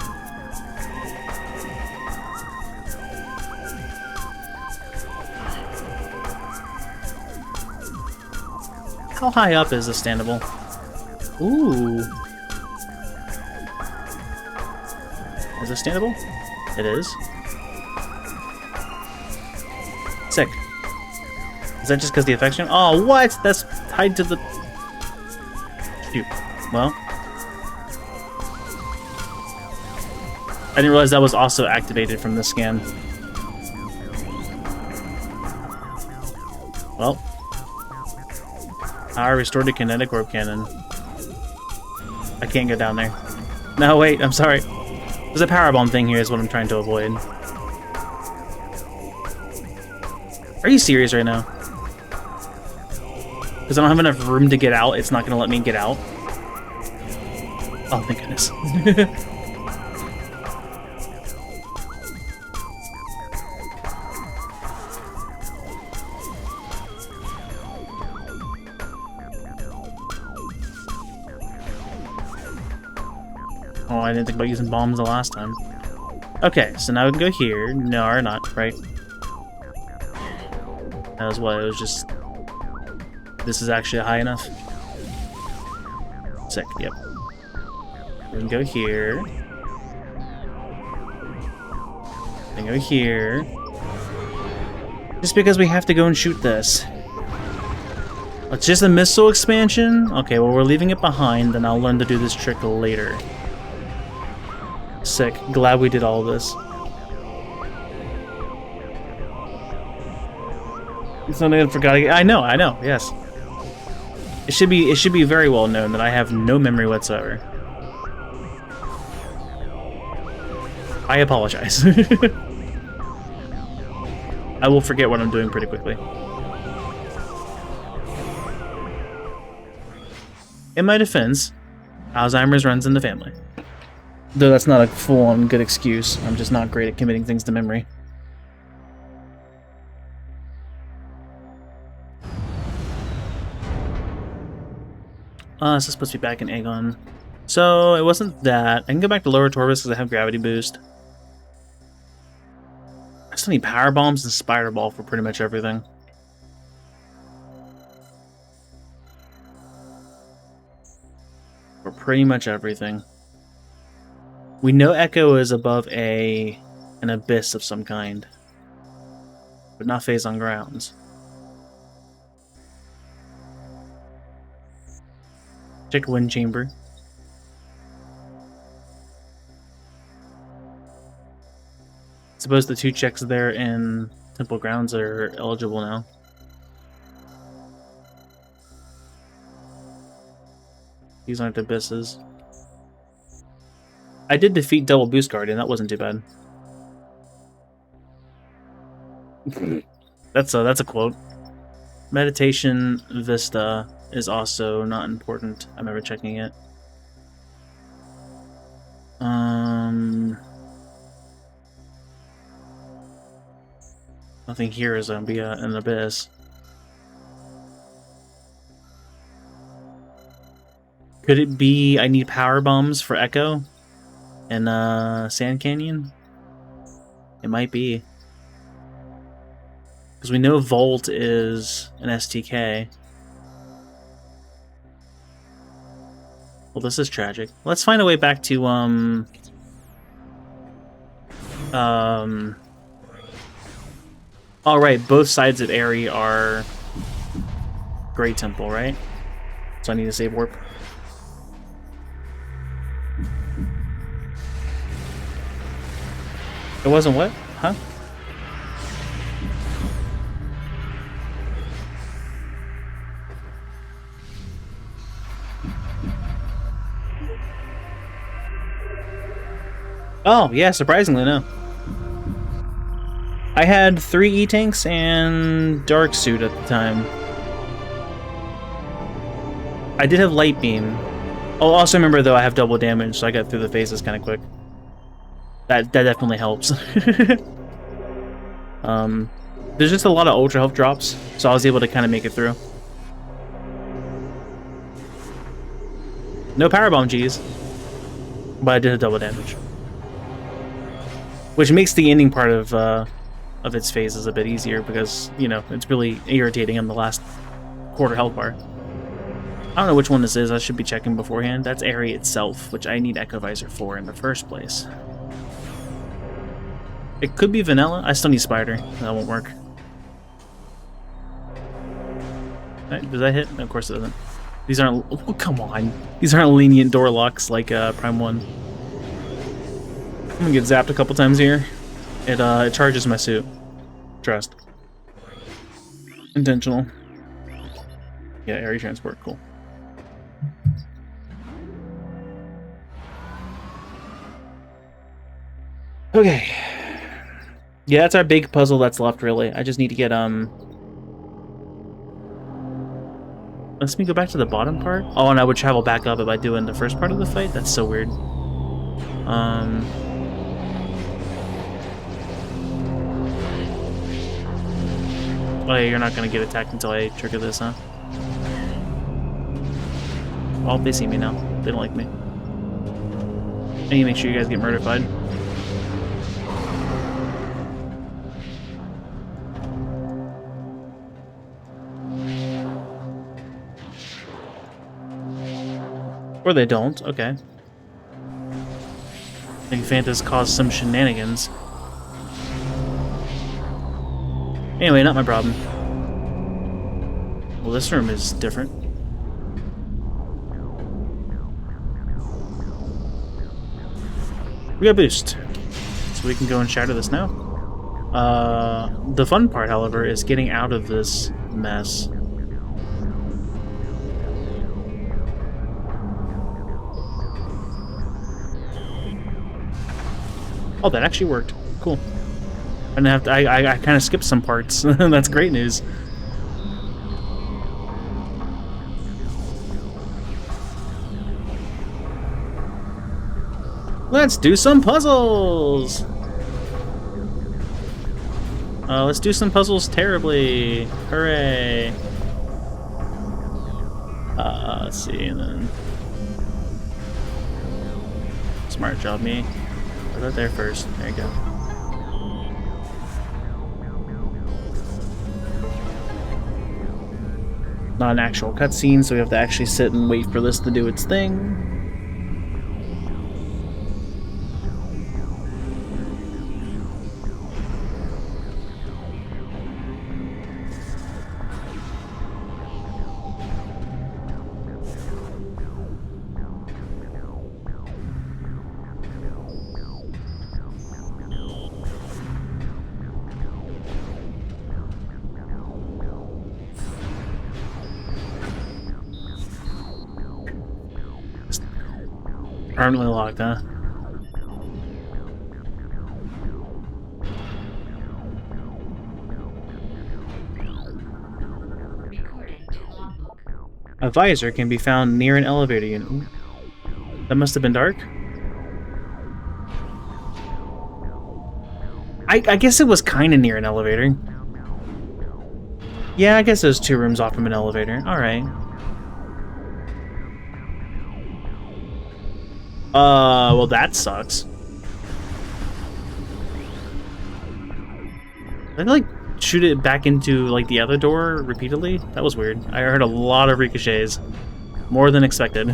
How high up is this standable? Ooh. Is this standable? It is. Sick. Is that just because the affection? Oh, what? That's tied to the... Shoot. Well. I didn't realize that was also activated from the scan. Well. Power restored to kinetic orb cannon. I can't go down there. No, wait, I'm sorry. There's a power bomb thing here is what I'm trying to avoid. Are you serious right now? Because I don't have enough room to get out, it's not going to let me get out. Oh, thank goodness. Oh, I didn't think about using bombs the last time. Okay, so now we can go here. No, or not, right? That was what, it was just... This is actually high enough. Sick, yep. We can go here. And go here. Just because we have to go and shoot this. It's just a missile expansion? Okay, well we're leaving it behind, then I'll learn to do this trick later. Sick. Glad we did all of this. Something I forgot. I know, yes. It should be very well known that I have no memory whatsoever. I apologize. I will forget what I'm doing pretty quickly. In my defense, Alzheimer's runs in the family. Though that's not a full-on good excuse. I'm just not great at committing things to memory. This is supposed to be back in Aegon. So, it wasn't that. I can go back to Lower Torvus because I have gravity boost. I still need power bombs and spider ball for pretty much everything. For pretty much everything. We know Echo is above an abyss of some kind. But not phase on grounds. Check wind chamber. Suppose the 2 checks there in Temple Grounds are eligible now. These aren't abysses. I did defeat Double Boost Guardian, that wasn't too bad. That's a quote. Meditation Vista is also not important. I'm never checking it. Nothing here is gonna be an abyss. Could it be I need power bombs for Echo and Sand Canyon? It might be. Because we know Volt is an STK. Well, this is tragic. Let's find a way back to, Alright, both sides of Aerie are Grey Temple, right? So I need to save warp. It wasn't what? Huh? Oh, yeah, surprisingly, no. I had 3 E-Tanks and Dark Suit at the time. I did have Light Beam, Oh, also remember though I have double damage, so I got through the phases kind of quick. That definitely helps. There's just a lot of ultra health drops, so I was able to kind of make it through. No power bomb G's, but I did a double damage, which makes the ending part of its phases a bit easier because you know it's really irritating on the last quarter health bar. I don't know which one this is. I should be checking beforehand. That's area itself, which I need Echo Visor for in the first place. It could be vanilla. I still need Spider. That won't work. Right, does that hit? No, of course it doesn't. These aren't... Oh, come on. These aren't lenient door locks like Prime 1. I'm gonna get zapped a couple times here. It charges my suit. Trust. Intentional. Yeah, area transport. Cool. Okay. Yeah, that's our big puzzle that's left, really. I just need to get, Let me go back to the bottom part. Oh, and I would travel back up if I do in the first part of the fight? That's so weird. Oh, yeah, you're not gonna get attacked until I trigger this, huh? Oh, they see me now. They don't like me. I need to make sure you guys get murdered. Or they don't, okay. I think Fanta's caused some shenanigans. Anyway, not my problem. Well, this room is different. We got boost. So we can go and shatter this now. The fun part, however, is getting out of this mess. Oh, that actually worked. Cool. I didn't have to. I kind of skipped some parts. That's great news. Let's do some puzzles. Let's do some puzzles terribly. Hooray! Let's see, and then smart job, me. Put that there first. There you go. Not an actual cutscene, so we have to actually sit and wait for this to do its thing. Permanently locked, huh? A visor can be found near an elevator unit. Ooh. That must have been dark. I guess it was kind of near an elevator. Yeah, I guess there's 2 rooms off from an elevator. Alright. Well that sucks. Did I, like, shoot it back into, like, the other door repeatedly? That was weird. I heard a lot of ricochets. More than expected.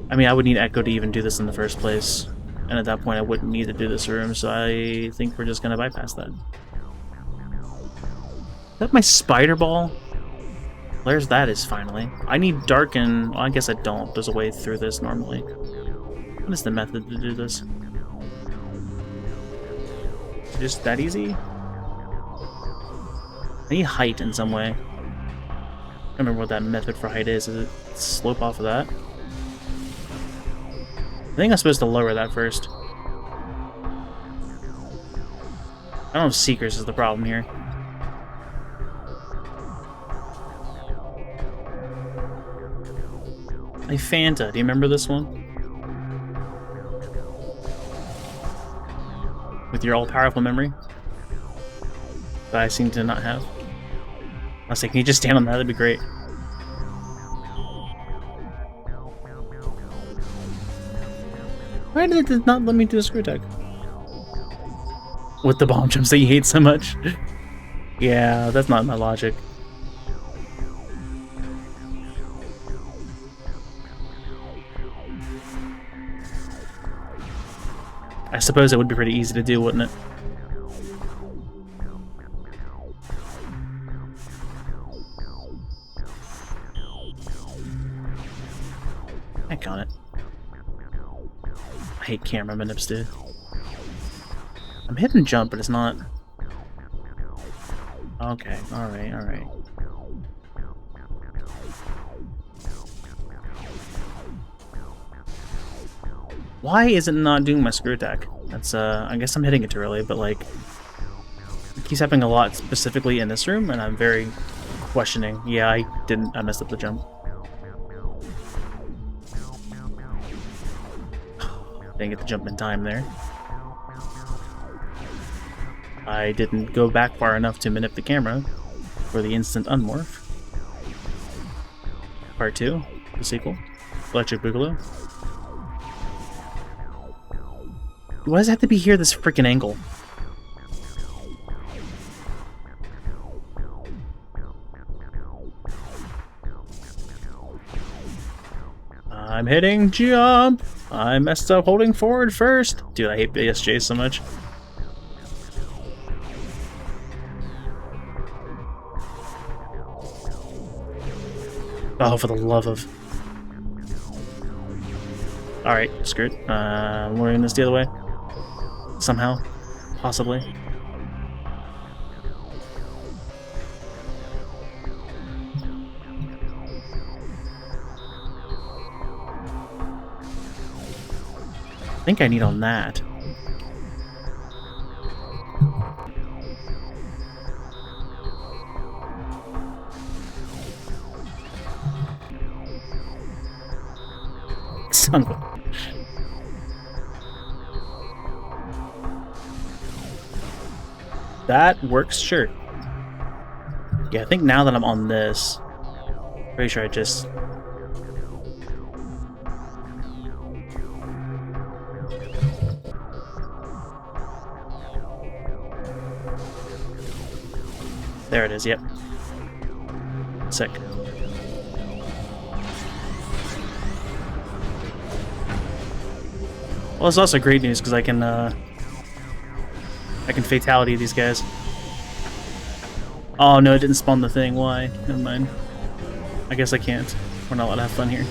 I mean, I would need Echo to even do this in the first place. And at that point, I wouldn't need to do this room, so I think we're just gonna bypass that. Is that my spider ball? There's that is finally. I need darken. Well, I guess I don't. There's a way through this normally. What is the method to do this? Just that easy? I need height in some way. I don't remember what that method for height is. Is it slope off of that? I think I'm supposed to lower that first. I don't have Seekers is the problem here. A Fanta. Do you remember this one? With your all-powerful memory? That I seem to not have. I was like, can you just stand on that? That'd be great. Why did it not let me do a screw attack? With the bomb jumps that you hate so much? Yeah, that's not my logic. I suppose it would be pretty easy to do, wouldn't it? Heck on it. I hate camera manips, dude. I'm hitting jump, but it's not... Okay, alright, alright. Why is it not doing my screw attack? That's, I guess I'm hitting it too early, but, like... It keeps happening a lot specifically in this room, and I'm very questioning. Yeah, I messed up the jump. Didn't get the jump in time there. I didn't go back far enough to manip the camera for the instant unmorph. Part 2, the sequel. Electric Boogaloo. Why does it have to be here this freaking angle? I'm hitting jump! I messed up holding forward first! Dude, I hate BSJ so much. Oh, for the love of... Alright, screw it. I'm luring this the other way. Somehow. Possibly. I think I need on that. Son of a... That works, sure. Yeah, I think now that I'm on this, pretty sure I just... There it is, yep. Sick. Well, it's also great news because I can fatality these guys. Oh no, it didn't spawn the thing. Why? Never mind. I guess I can't. We're not allowed to have fun here.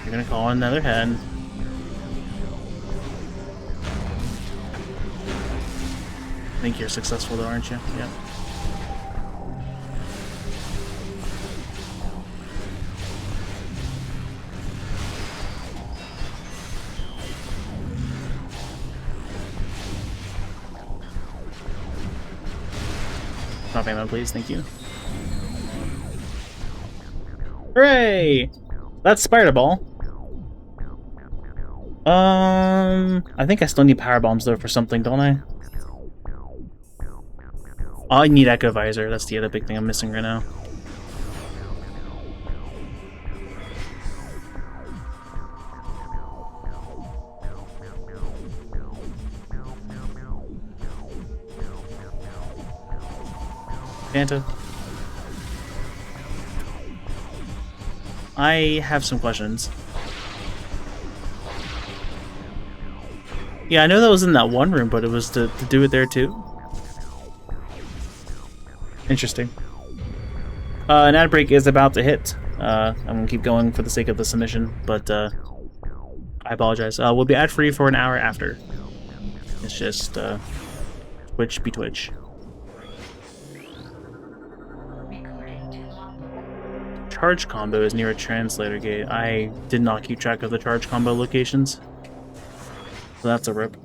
You're gonna call another head. I think you're successful though, aren't you? Yeah. Not ammo, please. Thank you. Hooray! That's Spider Ball. I think I still need Power Bombs though for something, don't I? Oh, I need Echo Visor. That's the other big thing I'm missing right now. Fanta. I have some questions. Yeah, I know that was in that one room, but it was to do it there too. Interesting. An ad break is about to hit. I'm gonna keep going for the sake of the submission, but I apologize. We'll be ad free for an hour after. It's just Twitch be Twitch. Charge combo is near a translator gate. I did not keep track of the charge combo locations. So that's a rip.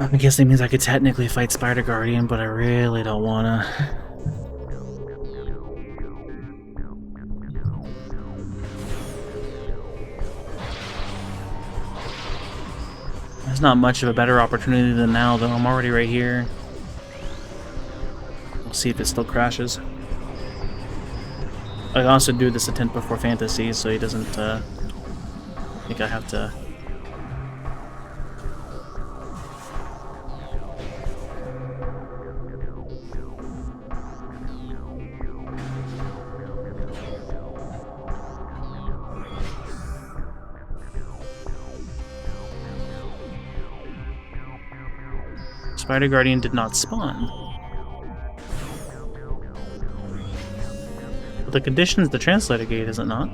I guess that means I could technically fight Spider Guardian, but I really don't wanna. There's not much of a better opportunity than now, though. I'm already right here. We'll see if it still crashes. I can also do this attempt before Fantasy, so he doesn't think I have to. Spider Guardian did not spawn. But the condition's the translator gate, is it not?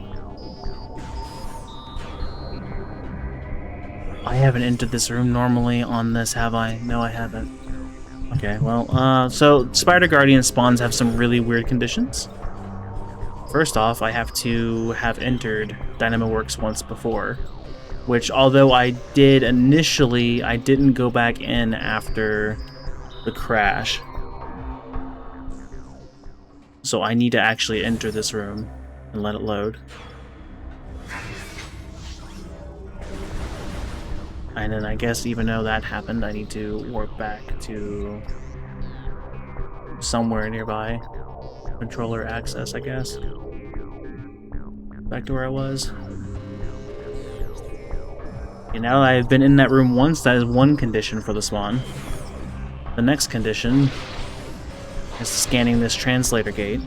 I haven't entered this room normally on this, have I? No, I haven't. Okay, well, so Spider Guardian spawns have some really weird conditions. First off, I have to have entered Dynamoworks once before. Which, although I did initially, I didn't go back in after the crash. So I need to actually enter this room and let it load. And then I guess even though that happened, I need to warp back to somewhere nearby. Controller access, I guess. Back to where I was. And now that I've been in that room once, that is one condition for the spawn. The next condition is scanning this translator gate.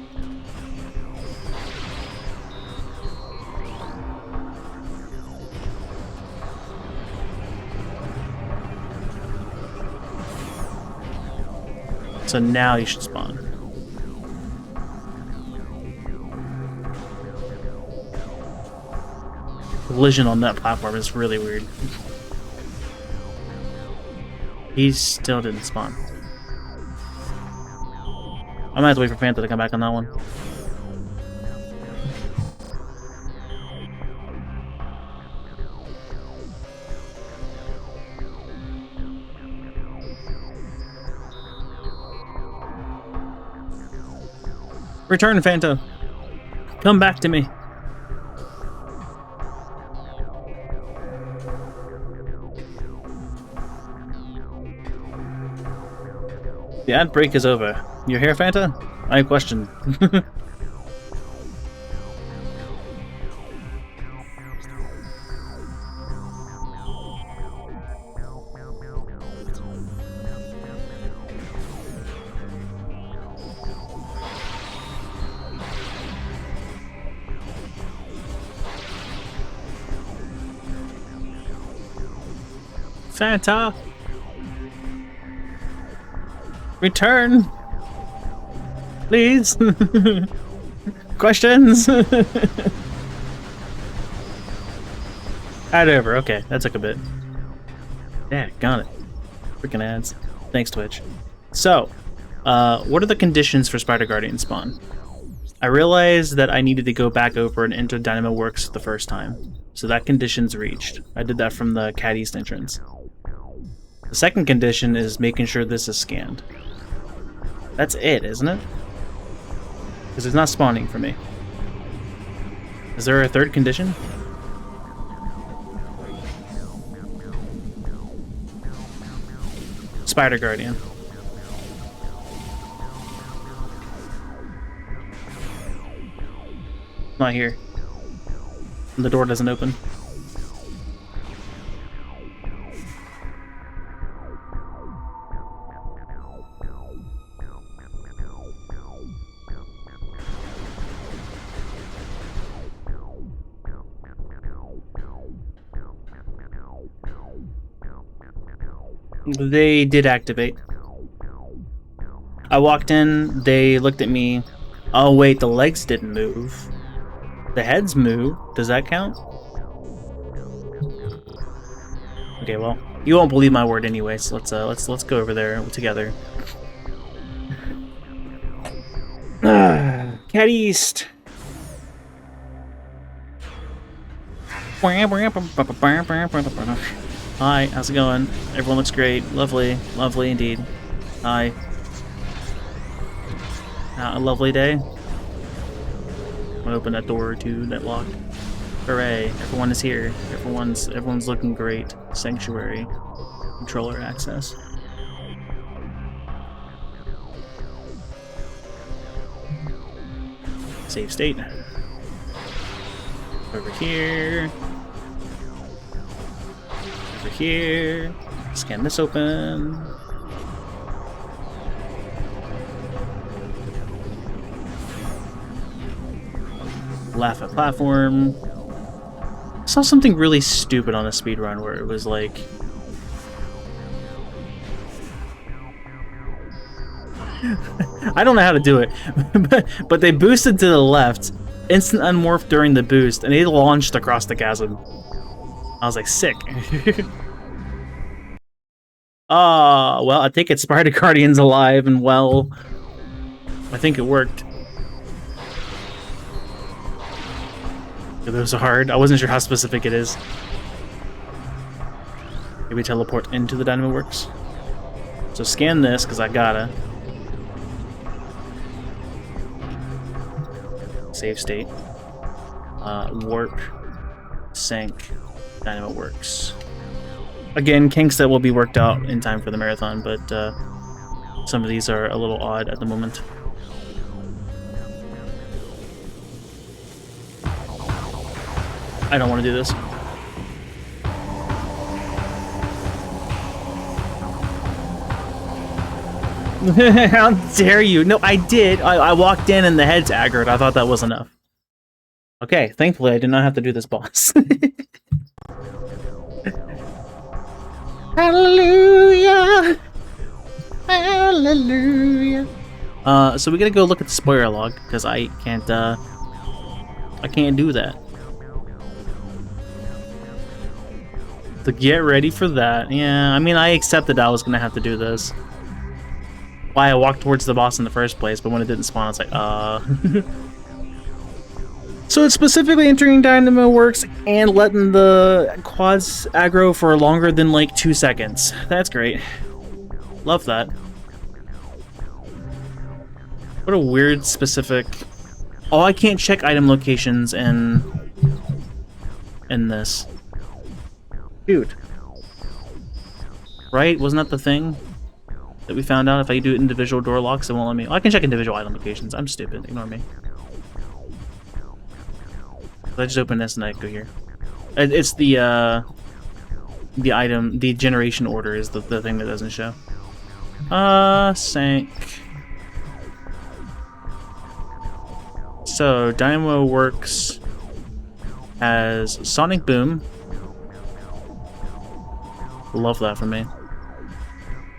So now you should spawn. Collision on that platform is really weird. He still didn't spawn. I might have to wait for Fanta to come back on that one. Return, Fanta. Come back to me. The ad break is over. You're here, Fanta? I have a question. Fanta! Return! Please! Questions? Ad over, okay, that took a bit. Yeah, got it. Freaking ads. Thanks, Twitch. So, what are the conditions for Spider Guardian spawn? I realized that I needed to go back over and enter Dynamoworks the first time. So that condition's reached. I did that from the Cat East entrance. The second condition is making sure this is scanned. That's it, isn't it? Because it's not spawning for me. Is there a third condition? Spider Guardian. Not here. The door doesn't open. They did activate. I walked in, they looked at me. Oh wait, the legs didn't move. The heads moved. Does that count? Okay, well, you won't believe my word anyway, so let's go over there together. Cat East. Hi, how's it going? Everyone looks great. Lovely. Lovely indeed. Hi. A lovely day. I'm gonna open that door to that lock. Hooray, everyone is here. Everyone's looking great. Sanctuary. Controller access. Save state. Over here. Over here. Scan this open. Laugh at platform. I saw something really stupid on a speedrun where it was like... I don't know how to do it, but they boosted to the left, instant unmorph during the boost, and they launched across the chasm. I was like, sick. Well, I think it's Spider Guardian's alive and well. I think it worked. Those are hard. I wasn't sure how specific it is. Maybe teleport into the Dynamo Works. So scan this, because I gotta. Save state. Warp. Sync. Dynamo Works. Again, kinks that will be worked out in time for the marathon, but some of these are a little odd at the moment. I don't want to do this. How dare you? No, I did. I walked in and the head's aggroed. I thought that was enough. Okay, thankfully I did not have to do this boss. Hallelujah! Hallelujah! So we gotta go look at the spoiler log, because I can't do that. To get ready for that. Yeah, I mean, I accepted I was gonna have to do this. Why I walked towards the boss in the first place, but when it didn't spawn, I was like, So it's specifically entering Dynamo Works and letting the quads aggro for longer than like 2 seconds. That's great. Love that. What a weird specific... Oh, I can't check item locations in this. Dude. Right? Wasn't that the thing that we found out? If I do individual door locks, it won't let me... Oh, I can check individual item locations. I'm stupid. Ignore me. I just open this and I go here. It's the item, the generation order is the thing that doesn't show. Sync. So, Dynamo Works has Sonic Boom. Love that for me.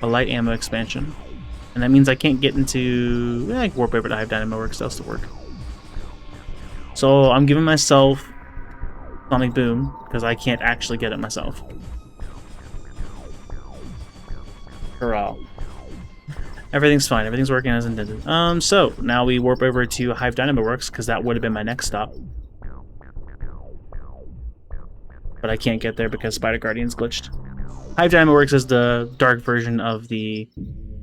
A light ammo expansion. And that means I can't get into... I can warp over to Hive Dynamo Works, that'll still work. So I'm giving myself Sonic Boom, because I can't actually get it myself. Hurrah. Everything's fine, everything's working as intended. So, now we warp over to Hive Dynamo Works, because that would have been my next stop. But I can't get there because Spider Guardian's glitched. Hive Dynamo Works is the dark version of the...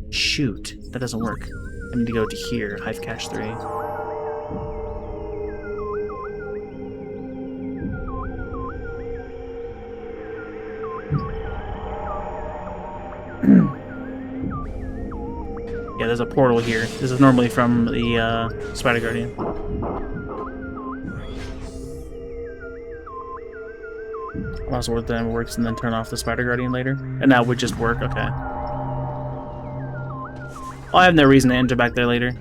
Shoot, that doesn't work. I need to go to here, Hive Cache 3. Yeah, there's a portal here. This is normally from the Spider Guardian. I'll also work Dynamo Works and then turn off the Spider Guardian later. And that would just work, okay. Well, I have no reason to enter back there later,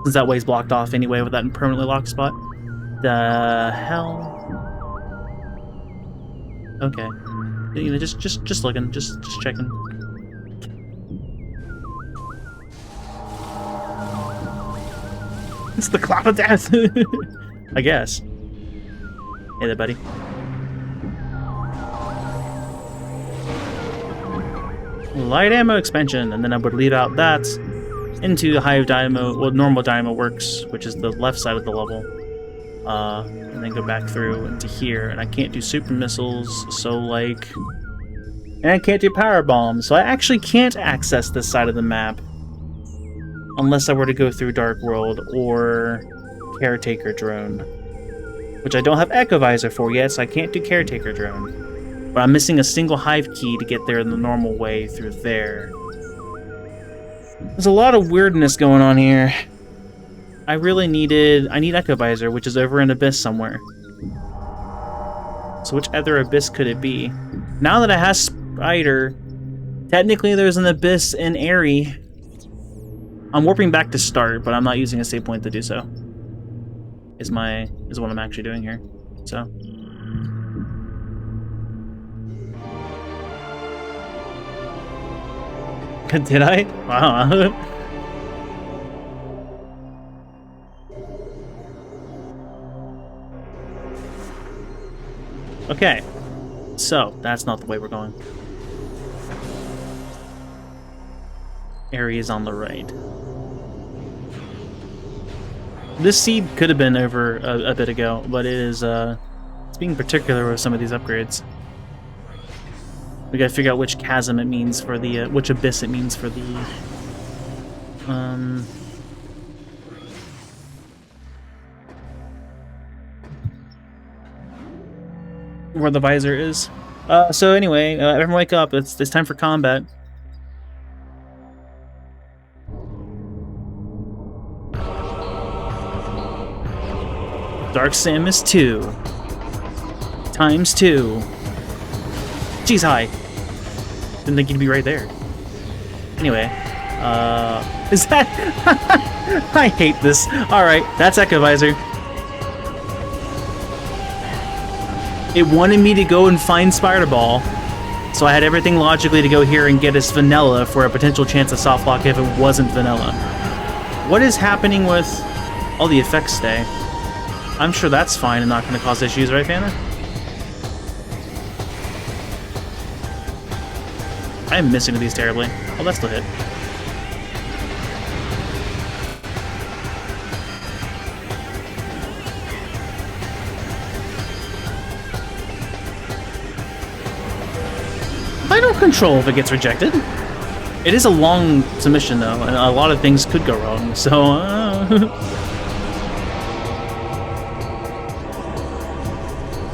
since that way's blocked off anyway with that permanently locked spot. The hell? Okay. You know, just looking, just checking. It's the cloud of death! I guess. Hey there, buddy. Light ammo expansion, and then I would leave out that into Hive Dynamo, well, normal Dynamo Works, which is the left side of the level, and then go back through into here. And I can't do super missiles, so like, And I can't do power bombs, so I actually can't access this side of the map. Unless I were to go through Dark World or Caretaker Drone. Which I don't have Echo Visor for yet, so I can't do Caretaker Drone. But I'm missing a single hive key to get there in the normal way through there. There's a lot of weirdness going on here. I need Echo Visor, which is over in Abyss somewhere. So which other Abyss could it be? Now that I have Spider, technically there's an Abyss in Airy. I'm warping back to start, but I'm not using a save point to do so. Is what I'm actually doing here. So. Did I? Wow. Okay. So, that's not the way we're going. Area's on the right. This seed could have been over a bit ago, but it is, it's being particular with some of these upgrades. We gotta figure out which chasm it means for the, which abyss it means for the, where the visor is. So anyway, everyone wake up, it's time for combat. Dark Samus 2. ×2. Jeez, hi. Didn't think you'd be right there. Anyway, is that... I hate this. Alright, that's Echo Visor. It wanted me to go and find Spider Ball, so I had everything logically to go here and get us Vanilla for a potential chance of soft lock if it wasn't Vanilla. What is happening with all the effects today? I'm sure that's fine and not going to cause issues, right, Fana? I'm missing these terribly. Oh, that's still hit. I don't control if it gets rejected. It is a long submission, though, and a lot of things could go wrong, so...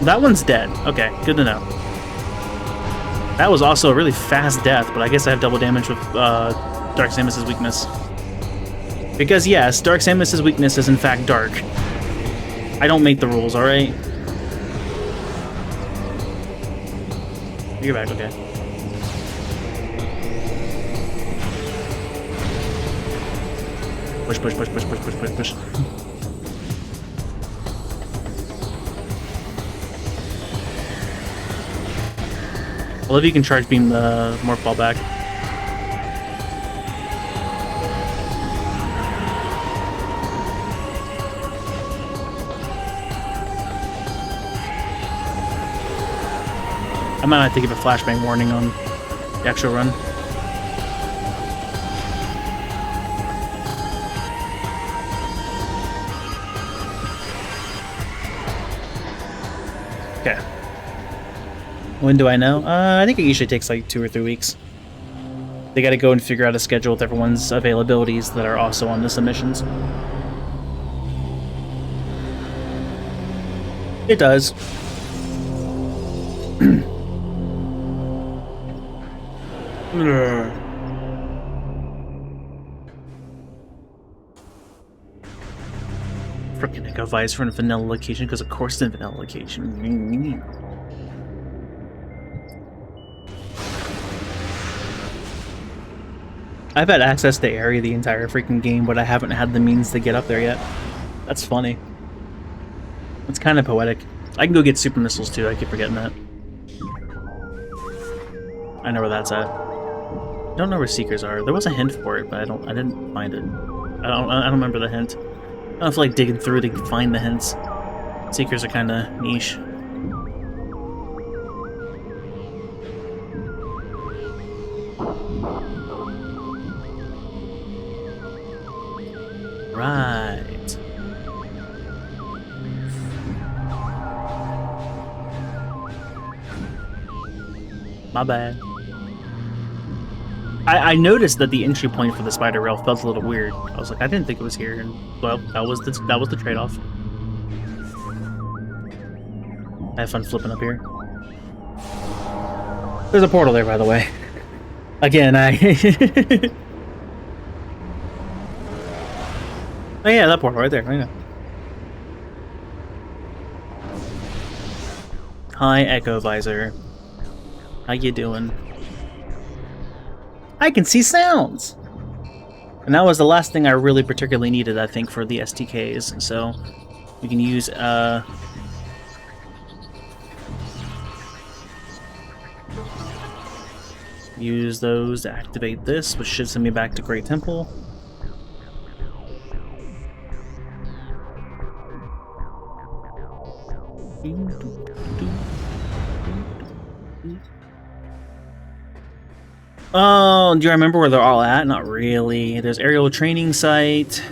That one's dead. Okay, good to know. That was also a really fast death, but I guess I have double damage with Dark Samus' weakness. Because yes, Dark Samus' weakness is in fact dark. I don't make the rules, alright? You're back, okay. Push, push, push, push, push, push, push, push. Well, if you can charge beam the morph ball back. I might have to give a flashbang warning on the actual run. Okay. When do I know? I think it usually takes like 2 or 3 weeks. They gotta go and figure out a schedule with everyone's availabilities that are also on the submissions. It does. Frickin' Echo Visor in vanilla location, because of course it's in vanilla location. I've had access to Area the entire freaking game, but I haven't had the means to get up there yet. That's funny. It's kind of poetic. I can go get super missiles too, I keep forgetting that. I know where that's at. I don't know where Seekers are. There was a hint for it, but I didn't find it. I don't remember the hint. I don't feel like digging through to find the hints. Seekers are kind of niche. Right. My bad. I noticed that the entry point for the spider rail felt a little weird. I was like, I didn't think it was here, and well, that was the trade-off. I have fun flipping up here. There's a portal there, by the way. Again, oh yeah, that portal right there. I know. Hi, Echo Visor. How you doing? I can see sounds! And that was the last thing I really particularly needed, I think, for the STKs. So we can use use those to activate this, which should send me back to Great Temple. Oh, do you remember where they're all at? Not really. There's aerial training site.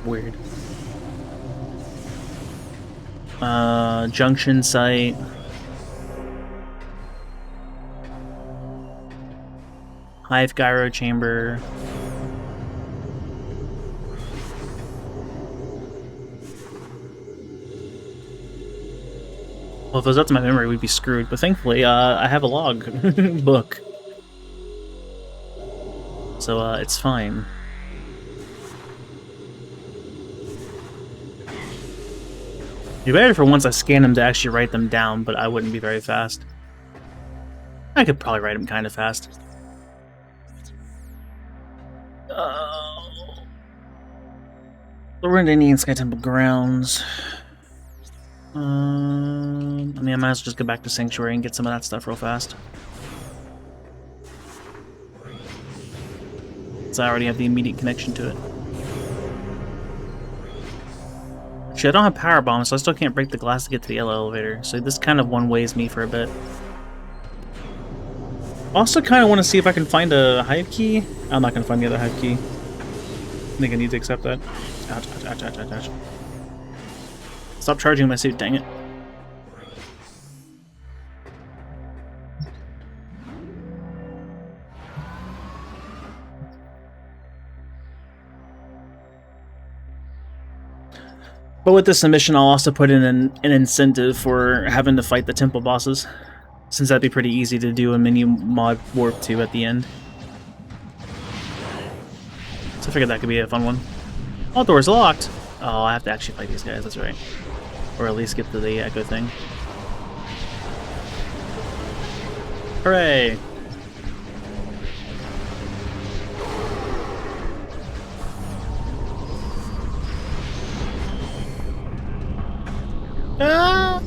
Weird. Junction site. Hive gyro chamber. Well, if it was up to my memory, we'd be screwed. But thankfully, I have a log book. So, it's fine. It'd be better for once I scan them to actually write them down, but I wouldn't be very fast. I could probably write them kind of fast. The Rando Indian Sky Temple grounds. I mean, I might as well just go back to Sanctuary and get some of that stuff real fast. So I already have the immediate connection to it. Actually, I don't have power bombs, so I still can't break the glass to get to the yellow elevator. So this kind of one-ways me for a bit. Also kind of want to see if I can find a hive key. I'm not going to find the other hive key. I think I need to accept that. Ouch, ouch, ouch, ouch, ouch, ouch. Stop charging my suit, dang it. But with this submission, I'll also put in an incentive for having to fight the temple bosses, since that'd be pretty easy to do a mini mod warp to at the end. So I figured that could be a fun one. All doors locked! Oh, I have to actually fight these guys, that's right. Or at least get to the echo thing. Hooray! Ah!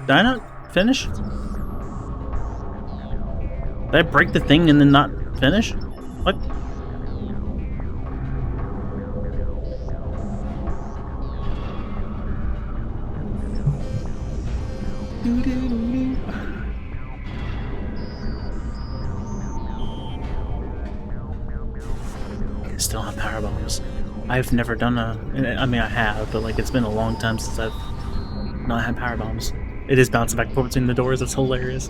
Did I not finish? Did I break the thing and then not finish? What? I still have power bombs. I've never done a... I mean, I have, but like it's been a long time since I've not had power bombs. It is bouncing back and forth between the doors. That's hilarious.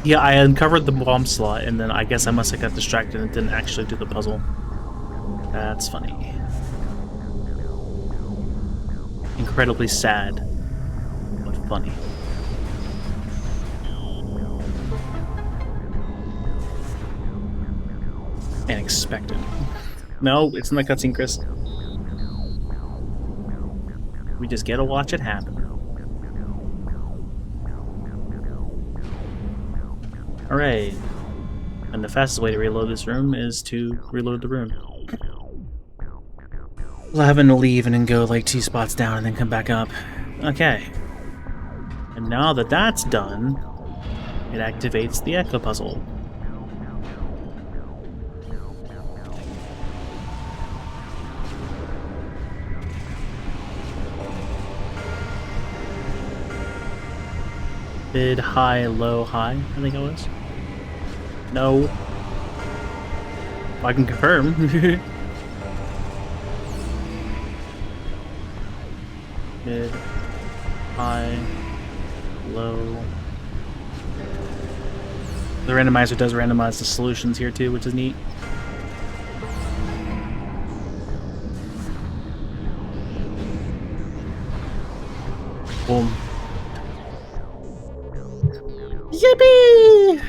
Yeah, I uncovered the bomb slot, and then I guess I must have got distracted and didn't actually do the puzzle. That's funny. Incredibly sad, but funny. And expected. No, it's in the cutscene, Chris. We just gotta watch it happen. Hooray. And the fastest way to reload this room is to reload the room. Well, having to leave and then go like 2 spots down and then come back up. Okay. And now that that's done, it activates the echo puzzle. Mid, high, low, high, I think it was. No. I can confirm. Mid, high, low. The randomizer does randomize the solutions here too, which is neat. Boom. Yippee!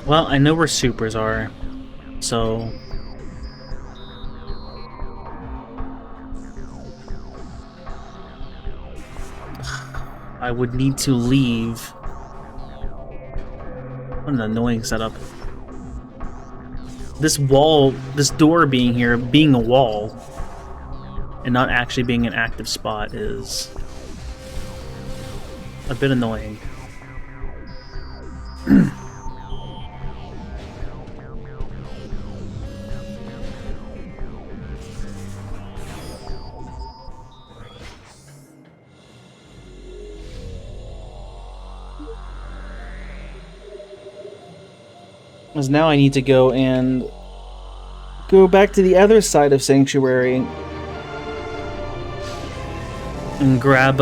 Well, I know where supers are, so... I would need to leave. What an annoying setup. This wall, this door being here, being a wall, and not actually being an active spot is a bit annoying. Because now I need to go and go back to the other side of Sanctuary and grab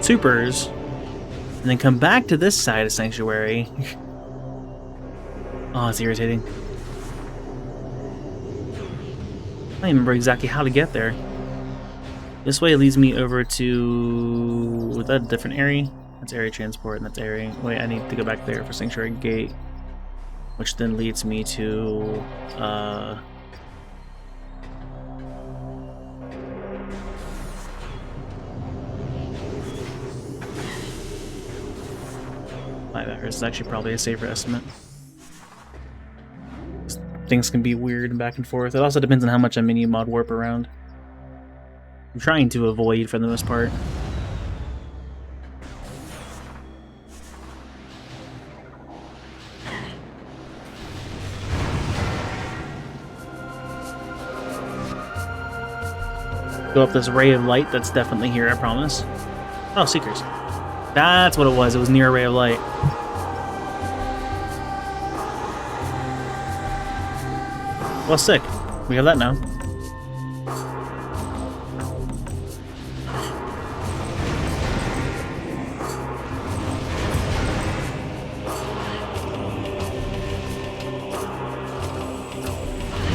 supers, and then come back to this side of Sanctuary. Oh, it's irritating. I don't remember exactly how to get there. This way leads me over to... Was that a different area? That's area transport, and that's area... Wait, I need to go back there for Sanctuary Gate. Which then leads me to... This is actually probably a safer estimate. Things can be weird and back and forth. It also depends on how much I mini mod warp around. I'm trying to avoid for the most part. Go up this ray of light that's definitely here, I promise. Oh, Seekers. That's what it was. It was near a ray of light. Well, sick. We have that now.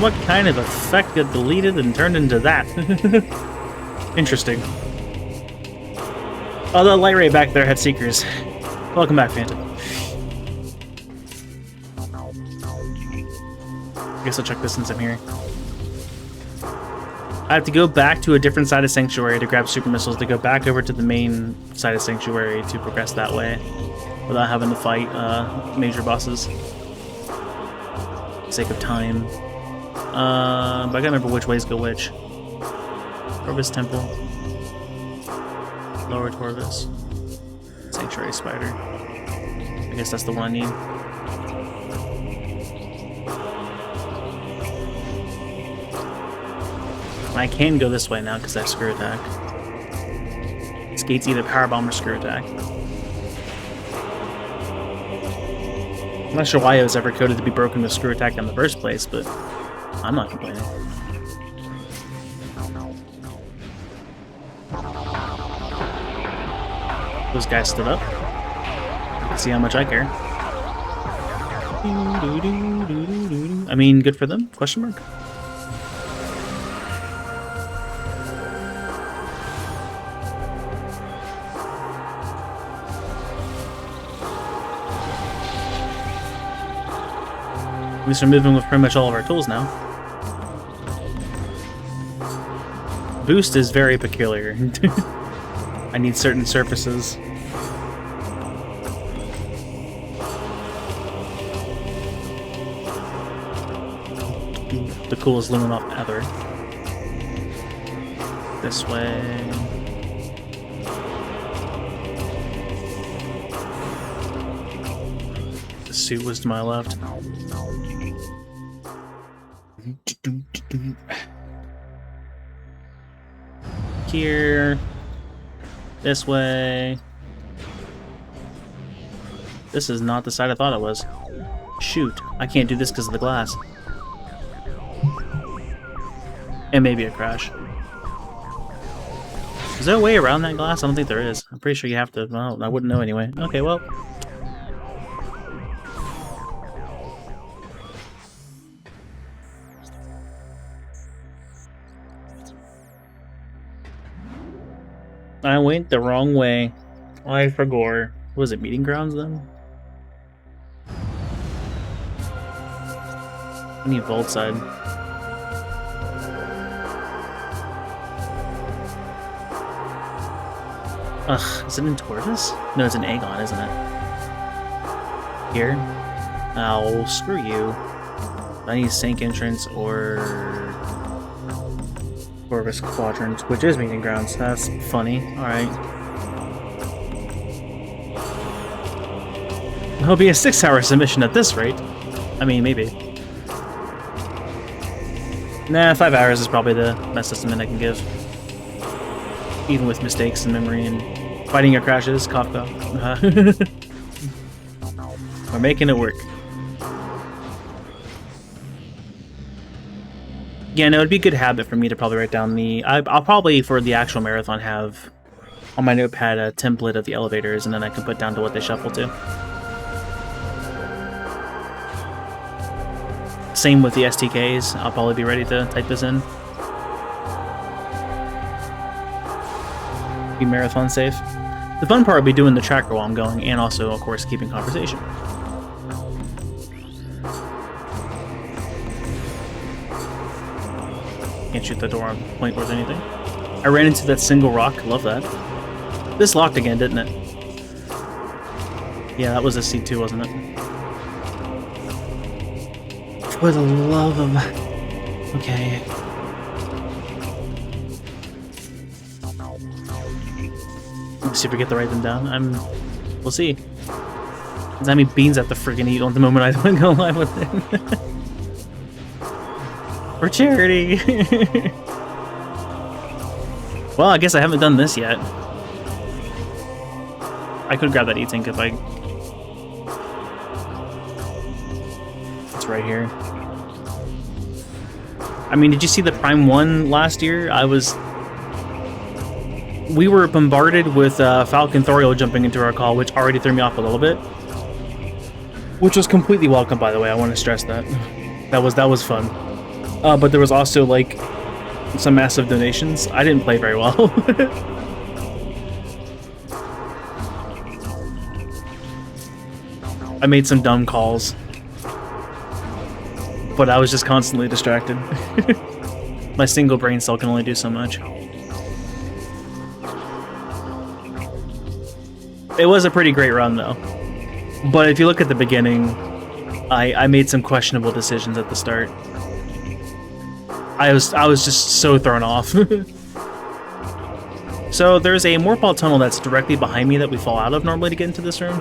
What kind of effect got deleted and turned into that? Interesting. Oh, the light ray back there had Seekers. Welcome back, Phantom. I guess I'll check this since I'm here. I have to go back to a different side of Sanctuary to grab super missiles to go back over to the main side of Sanctuary to progress that way without having to fight major bosses. For the sake of time. But I gotta remember which ways go which. Torvis Temple. Lower Torvis. Sanctuary Spider. I guess that's the one I need. I can go this way now because I have Screw Attack. This gate's either Power Bomb or Screw Attack. I'm not sure why it was ever coded to be broken with Screw Attack in the first place, but I'm not complaining. Those guys stood up. You can see how much I care. I mean, good for them? Question mark. At least we're moving with pretty much all of our tools now. Boost is very peculiar. I need certain surfaces. The coolest Luminoff ever. This way. The suit was to my left. here. This way. This is not the side I thought it was. Shoot, I can't do this because of the glass. And maybe a crash. Is there a way around that glass? I don't think there is. I'm pretty sure you have to. Well, I wouldn't know anyway. Okay, well. I went the wrong way. I forgot. Was it meeting grounds then? I need vault side. Ugh, is it in Tortoise? No, it's an Aegon, isn't it? Here? Oh, screw you. I need Sank Entrance or Corvus Quadrant, which is meeting grounds. That's funny. Alright. It'll be a 6-hour submission at this rate. I mean, maybe. Nah, 5 hours is probably the best estimate I can give. Even with mistakes in memory and fighting your crashes, Kafka. We're making it work. Yeah, no, it'd be a good habit for me to probably write down the... I'll probably, for the actual marathon, have on my notepad a template of the elevators, and then I can put down to what they shuffle to. Same with the STKs. I'll probably be ready to type this in. Be marathon safe. The fun part will be doing the tracker while I'm going, and also, of course, keeping conversation. Can't shoot the door on point worth anything. I ran into that single rock. Love that. This locked again, didn't it? Yeah, that was a C2, wasn't it? For the love of... Okay. Let's see if we get to write them down. We'll see. Does that mean beans I have to friggin' eat on the moment I don't go live with it? For charity! Well, I guess I haven't done this yet. I could grab that E-Tank if I... It's right here. I mean, did you see the Prime 1 last year? We were bombarded with Falcon Thoriel jumping into our call, which already threw me off a little bit. Which was completely welcome, by the way. I want to stress that. That was fun. But there was also, like, some massive donations. I didn't play very well. I made some dumb calls. But I was just constantly distracted. My single brain cell can only do so much. It was a pretty great run, though. But if you look at the beginning, I made some questionable decisions at the start. I was just so thrown off. So there's a Morpal tunnel that's directly behind me that we fall out of normally to get into this room.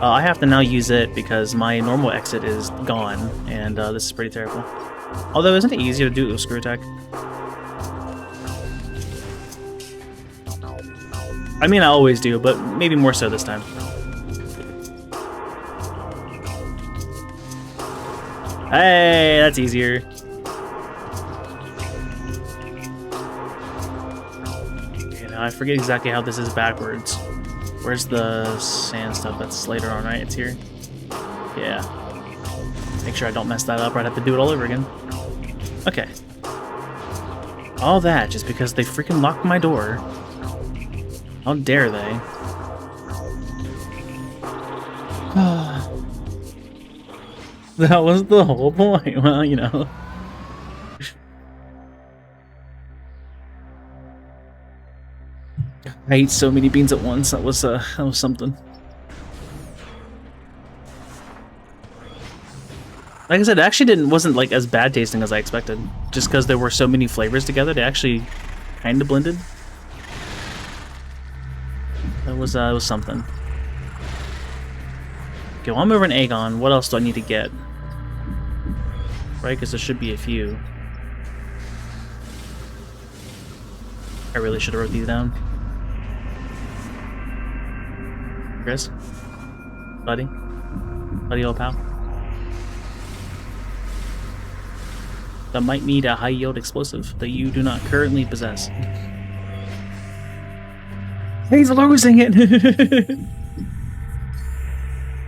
I have to now use it because my normal exit is gone, and this is pretty terrible. Although, isn't it easier to do it with screw attack? I mean, I always do, but maybe more so this time. Hey, that's easier. Okay, now I forget exactly how this is backwards. Where's the sand stuff? That's later on, right? It's here? Yeah. Make sure I don't mess that up or I'd have to do it all over again. Okay. All that just because they freaking locked my door. How dare they? That was the whole point. Well, you know. I ate so many beans at once. That was something. Like I said, it actually wasn't like as bad tasting as I expected. Just because there were so many flavors together, they actually kind of blended. It was something. Okay, well I'm over in Aegon. What else do I need to get? Right, because there should be a few. I really should have wrote these down. Chris? Buddy? Buddy old pal? That might need a high-yield explosive that you do not currently possess. He's losing it!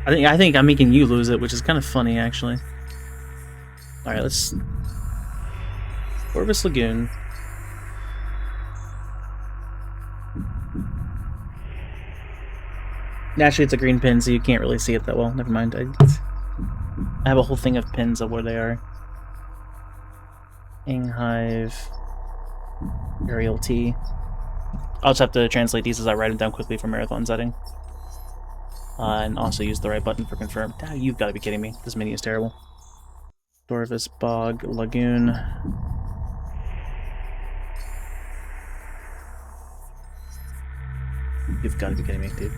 I think I'm making you lose it, which is kind of funny, actually. Alright, let's... Corvus Lagoon. Naturally, it's a green pin, so you can't really see it that well. Never mind. I have a whole thing of pins of where they are. Hive, Aerial T. I'll just have to translate these as I write them down quickly for marathon setting. And also use the right button for confirm. Ah, you've got to be kidding me. This mini is terrible. Dorvis, Bog, Lagoon. You've got to be kidding me, dude.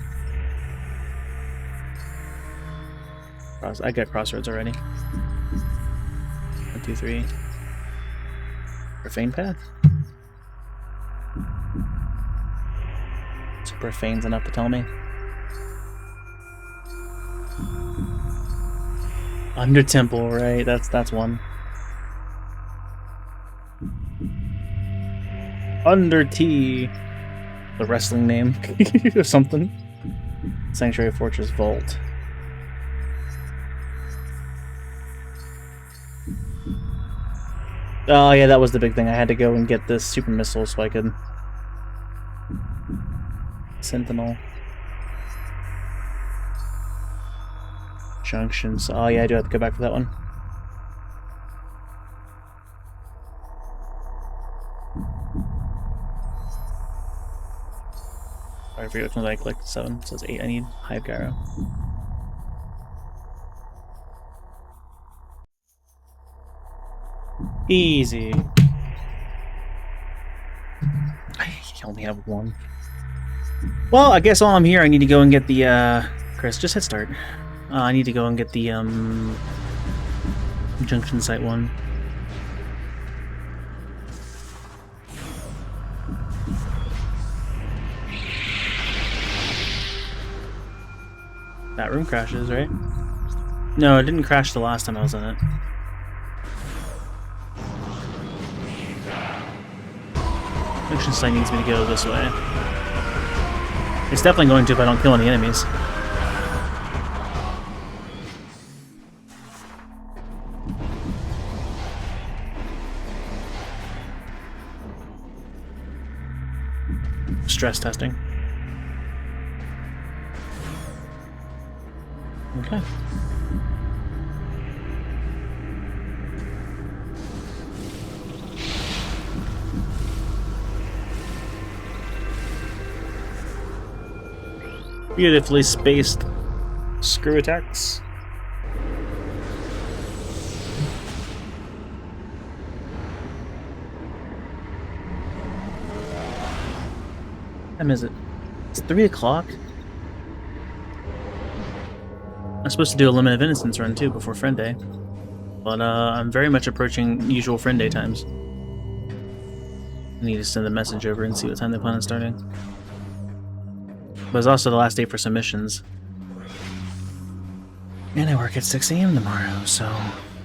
I got Crossroads already. 1, 2, 3. Profane Path? So profane's enough to tell me. Under Temple, right? That's one. Under T, the wrestling name or something. Sanctuary Fortress Vault. Oh yeah, that was the big thing. I had to go and get this super missile so I could... Sentinel. Junctions. Oh yeah, I do have to go back for that one. I forget which one I clicked. 7. It says 8. I need Hive Gyro. Easy. I only have one. Well, I guess while I'm here, I need to go and get the, Chris, just hit start. I need to go and get the, Junction Site one. That room crashes, right? No, it didn't crash the last time I was in it. Junction Site needs me to go this way. It's definitely going to if I don't kill any enemies. Stress testing. Okay. Beautifully spaced screw attacks. What time is it? It's 3 o'clock? I'm supposed to do a Limit of Innocence run too before Friend Day. But I'm very much approaching usual Friend Day times. I need to send a message over and see what time they plan on starting. But it's also the last day for submissions. And I work at 6 AM tomorrow, so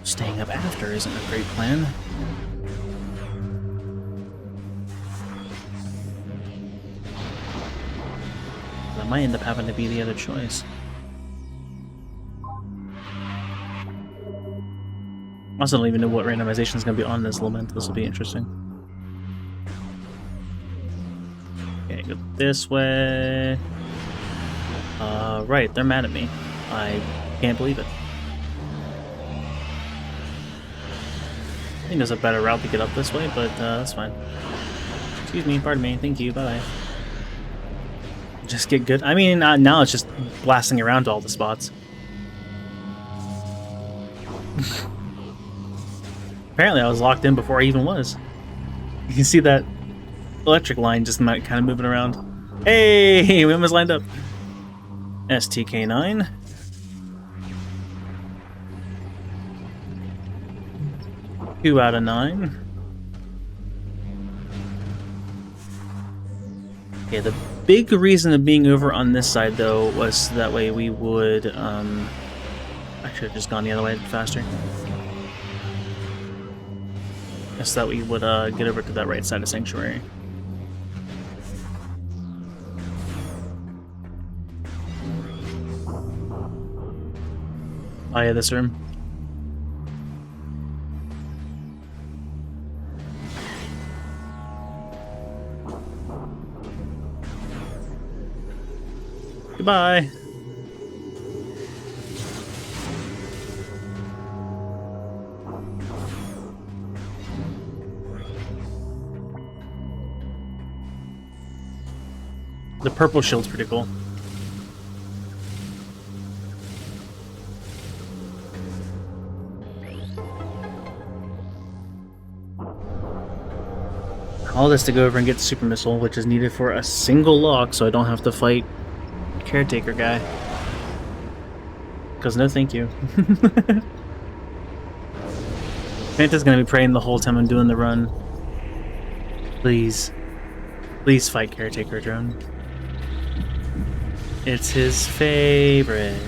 staying up after isn't a great plan. That might end up having to be the other choice. I also don't even know what randomization is going to be on this Lament. This will be interesting. Okay, go this way. Right, they're mad at me. I can't believe it. I think there's a better route to get up this way, but that's fine. Excuse me, pardon me, thank you, bye-bye. Just get good. I mean, now it's just blasting around to all the spots. Apparently I was locked in before I even was. You can see that electric line just kind of moving around. Hey, we almost lined up. STK9. Two out of 9. Yeah, the big reason of being over on this side, though, was so that way we would, I should have just gone the other way faster. So that we would, get over to that right side of Sanctuary. Oh yeah, this room. Goodbye. The purple shield's pretty cool. All this to go over and get the super missile, which is needed for a single lock, so I don't have to fight caretaker guy. Because no thank you. Fanta's gonna be praying the whole time I'm doing the run. Please. Please fight caretaker drone. It's his favorite.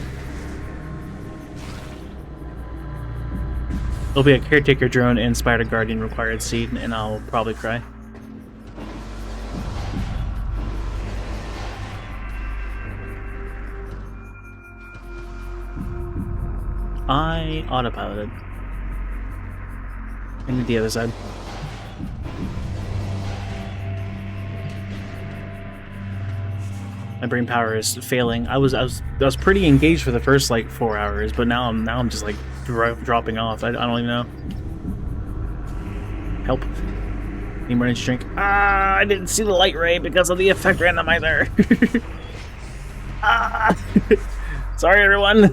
There'll be a caretaker drone and spider guardian required seed, and I'll probably cry. I autopiloted. I need the other side. My brain power is failing. I was pretty engaged for the first like 4 hours, but now I'm just like dropping off. I don't even know. Help! Need more energy drink. Ah! I didn't see the light ray because of the effect randomizer. Ah! Sorry, everyone.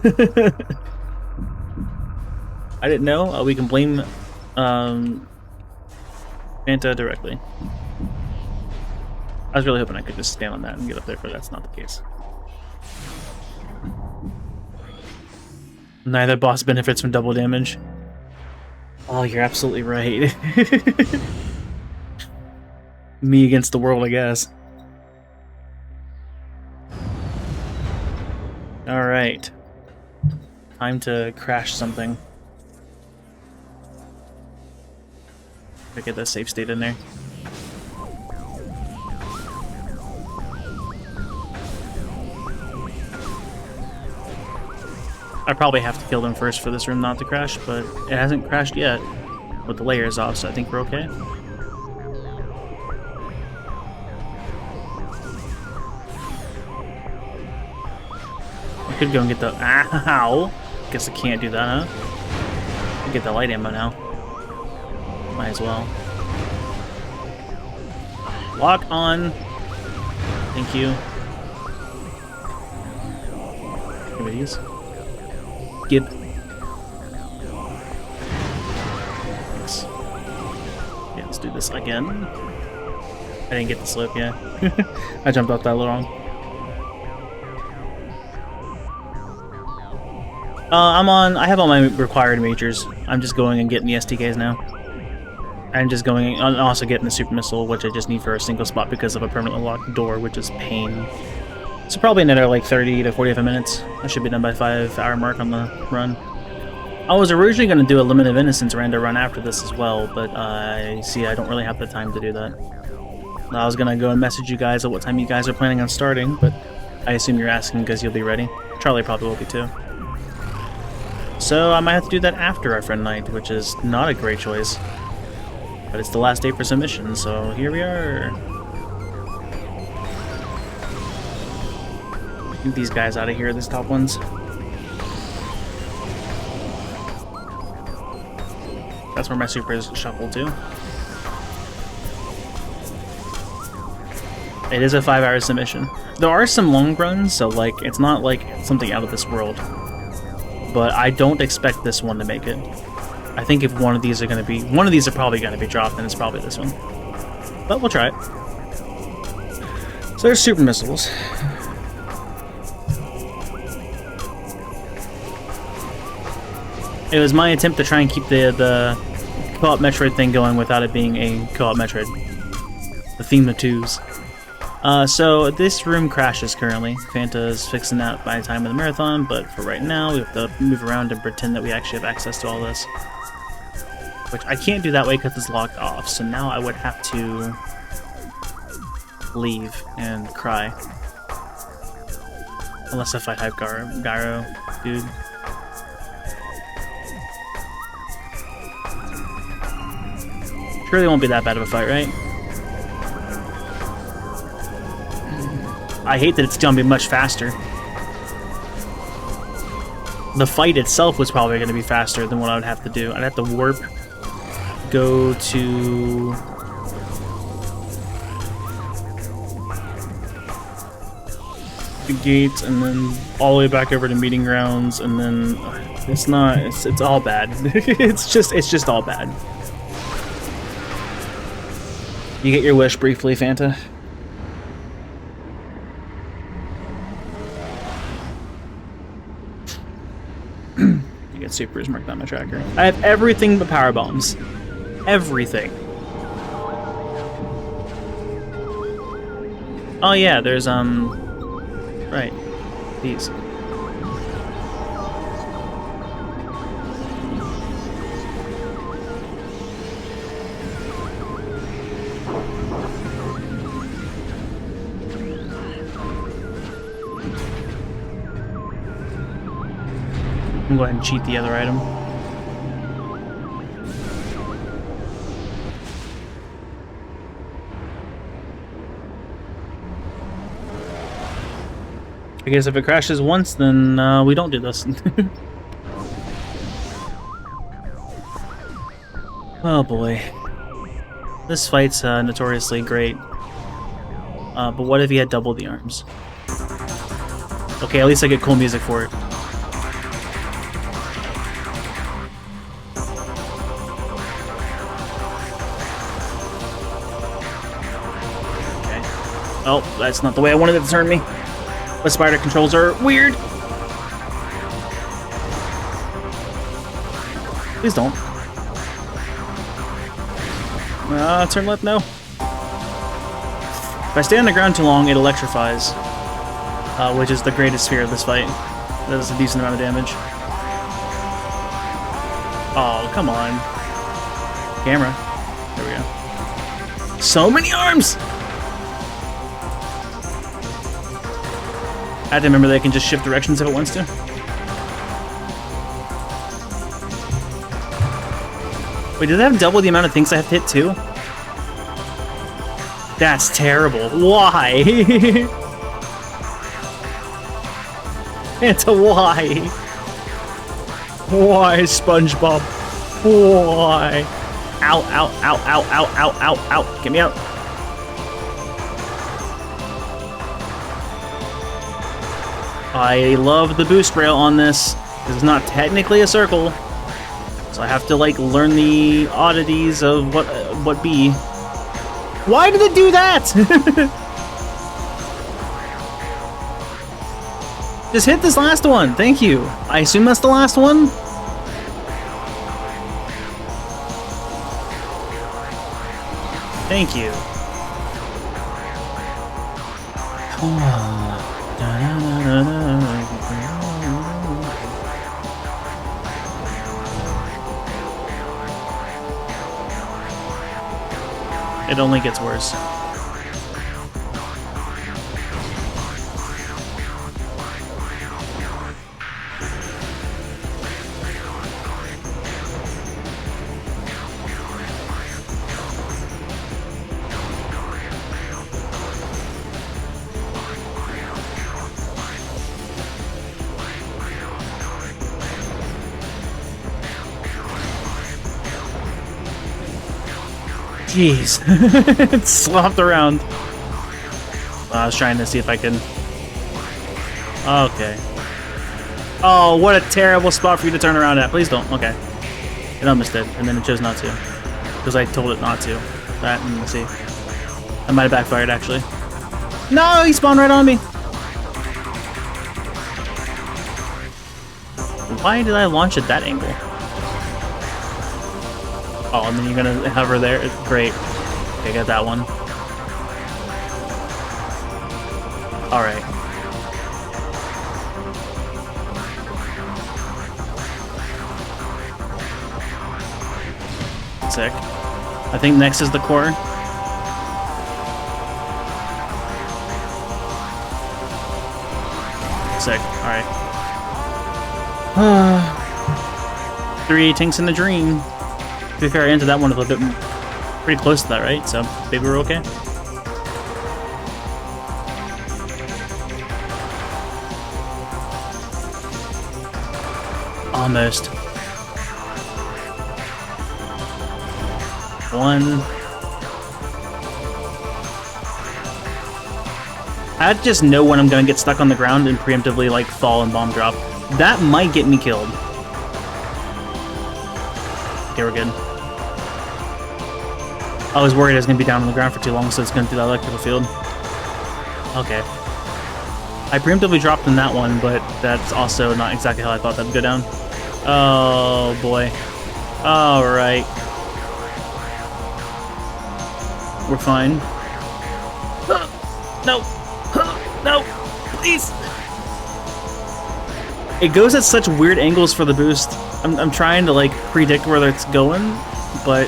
I didn't know. We can blame Fanta directly. I was really hoping I could just stand on that and get up there, but that's not the case. Neither boss benefits from double damage. Oh, you're absolutely right. Me against the world, I guess. Alright. Time to crash something. Get that safe state in there. I probably have to kill them first for this room not to crash, but it hasn't crashed yet with the layers off, so I think we're okay. I could go and get the... Ow! Guess I can't do that, huh? I'll get the light ammo now. Might as well. Lock on. Thank you. Give me these. Gib. Thanks. Yeah, let's do this again. I didn't get the slope yet. I jumped off that a little wrong. I have all my required majors. I'm just going and getting the STKs now. I'm just going and also getting the super missile, which I just need for a single spot because of a permanently locked door, which is pain. So probably another like 30 to 45 minutes. I should be done by 5-hour mark on the run. I was originally going to do a Limit of Innocence Rando run after this as well, but I don't really have the time to do that. I was going to go and message you guys at what time you guys are planning on starting, but I assume you're asking because you'll be ready. Charlie probably will be too. So I might have to do that after our friend night, which is not a great choice. But it's the last day for submission, so here we are. Get these guys out of here, these top ones. That's where my super is shuffled to. It is a 5-hour submission. There are some long runs, so like it's not like something out of this world. But I don't expect this one to make it. I think if one of these are probably going to be dropped, and it's probably this one. But we'll try it. So there's super missiles. It was my attempt to try and keep the co-op Metroid thing going without it being a co-op Metroid. The theme of twos. So this room crashes currently. Fanta's fixing that by the time of the marathon, but for right now, we have to move around and pretend that we actually have access to all this. Which I can't do that way because it's locked off, so now I would have to leave and cry. Unless if I fight Gyro, dude. Surely it won't be that bad of a fight, right? I hate that it's gonna be much faster. The fight itself was probably gonna be faster than what I would have to do. I'd have to warp, go to... the gates, and then all the way back over to meeting grounds, and then it's all bad. it's just all bad. You get your wish briefly, Fanta. You get supers marked on my tracker. I have everything but power bombs. Everything. Oh yeah, there's right. These. I'm going to go ahead and cheat the other item. I guess if it crashes once, then we don't do this. Oh boy. This fight's notoriously great. But what if he had double the arms? Okay, at least I get cool music for it. Okay. Oh, that's not the way I wanted it to turn me. The spider controls are weird. Please don't. Turn left, no. If I stay on the ground too long, it electrifies. Which is the greatest fear of this fight. That does a decent amount of damage. Oh, come on. Camera. There we go. So many arms! I have to remember that it can just shift directions if it wants to. Wait, did it have double the amount of things I have to hit too? That's terrible. Why? It's a why? Why, SpongeBob? Why? Ow, ow, ow, ow, ow, ow, ow, ow. Get me out. I love the boost rail on this. This is not technically a circle, so I have to like learn the oddities of what be. Why did it do that? Just hit this last one. Thank you. I assume that's the last one. Thank you. It only gets worse. Jeez. It slopped around. I was trying to see if I can... Okay. Oh, what a terrible spot for you to turn around at. Please don't. Okay. It almost did, and then it chose not to. Because I told it not to. That, and let's see. That might have backfired, actually. No, he spawned right on me! Why did I launch at that angle? Oh, and then you're gonna hover there? Great. Okay, got that one. Alright. Sick. I think next is the core. Sick. Alright. 3 tinks in the dream. To be fair, I entered that one a little bit pretty close to that, right? So maybe we're okay. Almost. 1. I just know when I'm gonna get stuck on the ground and preemptively like fall and bomb drop. That might get me killed. Okay, we're good. I was worried I was gonna be down on the ground for too long, so it's gonna do that electrical field. Okay. I preemptively dropped in that one, but that's also not exactly how I thought that would go down. Oh boy. Alright. We're fine. No! No! Please! It goes at such weird angles for the boost. I'm trying to like predict where it's going, but...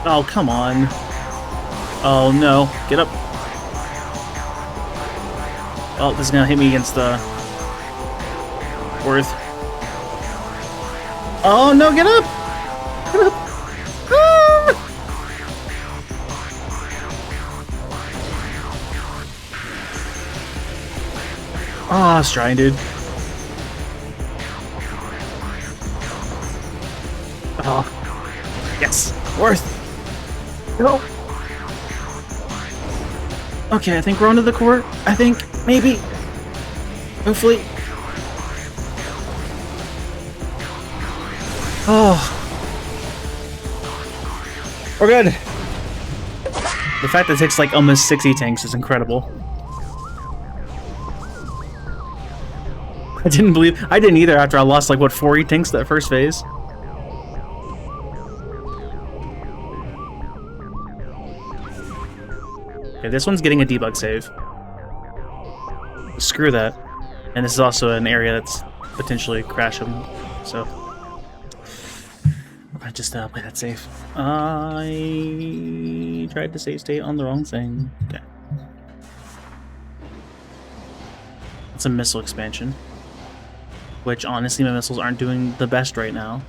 Oh, come on. Oh no. Get up. Oh, this is gonna hit me against the... Worth. Oh no, get up! Get up! Ah! Oh, I was trying, dude. Oh. Yes! Worth! No! Okay, I think we're onto the core. I think. Maybe. Hopefully. Oh. We're good. The fact that it takes like almost 60 tanks is incredible. I didn't either after I lost like what 40 tanks that first phase. Okay, this one's getting a debug save. Screw that. And this is also an area that's potentially crashing, so I just play that safe. I tried to save state on the wrong thing. Okay. It's a missile expansion, which honestly my missiles aren't doing the best right now.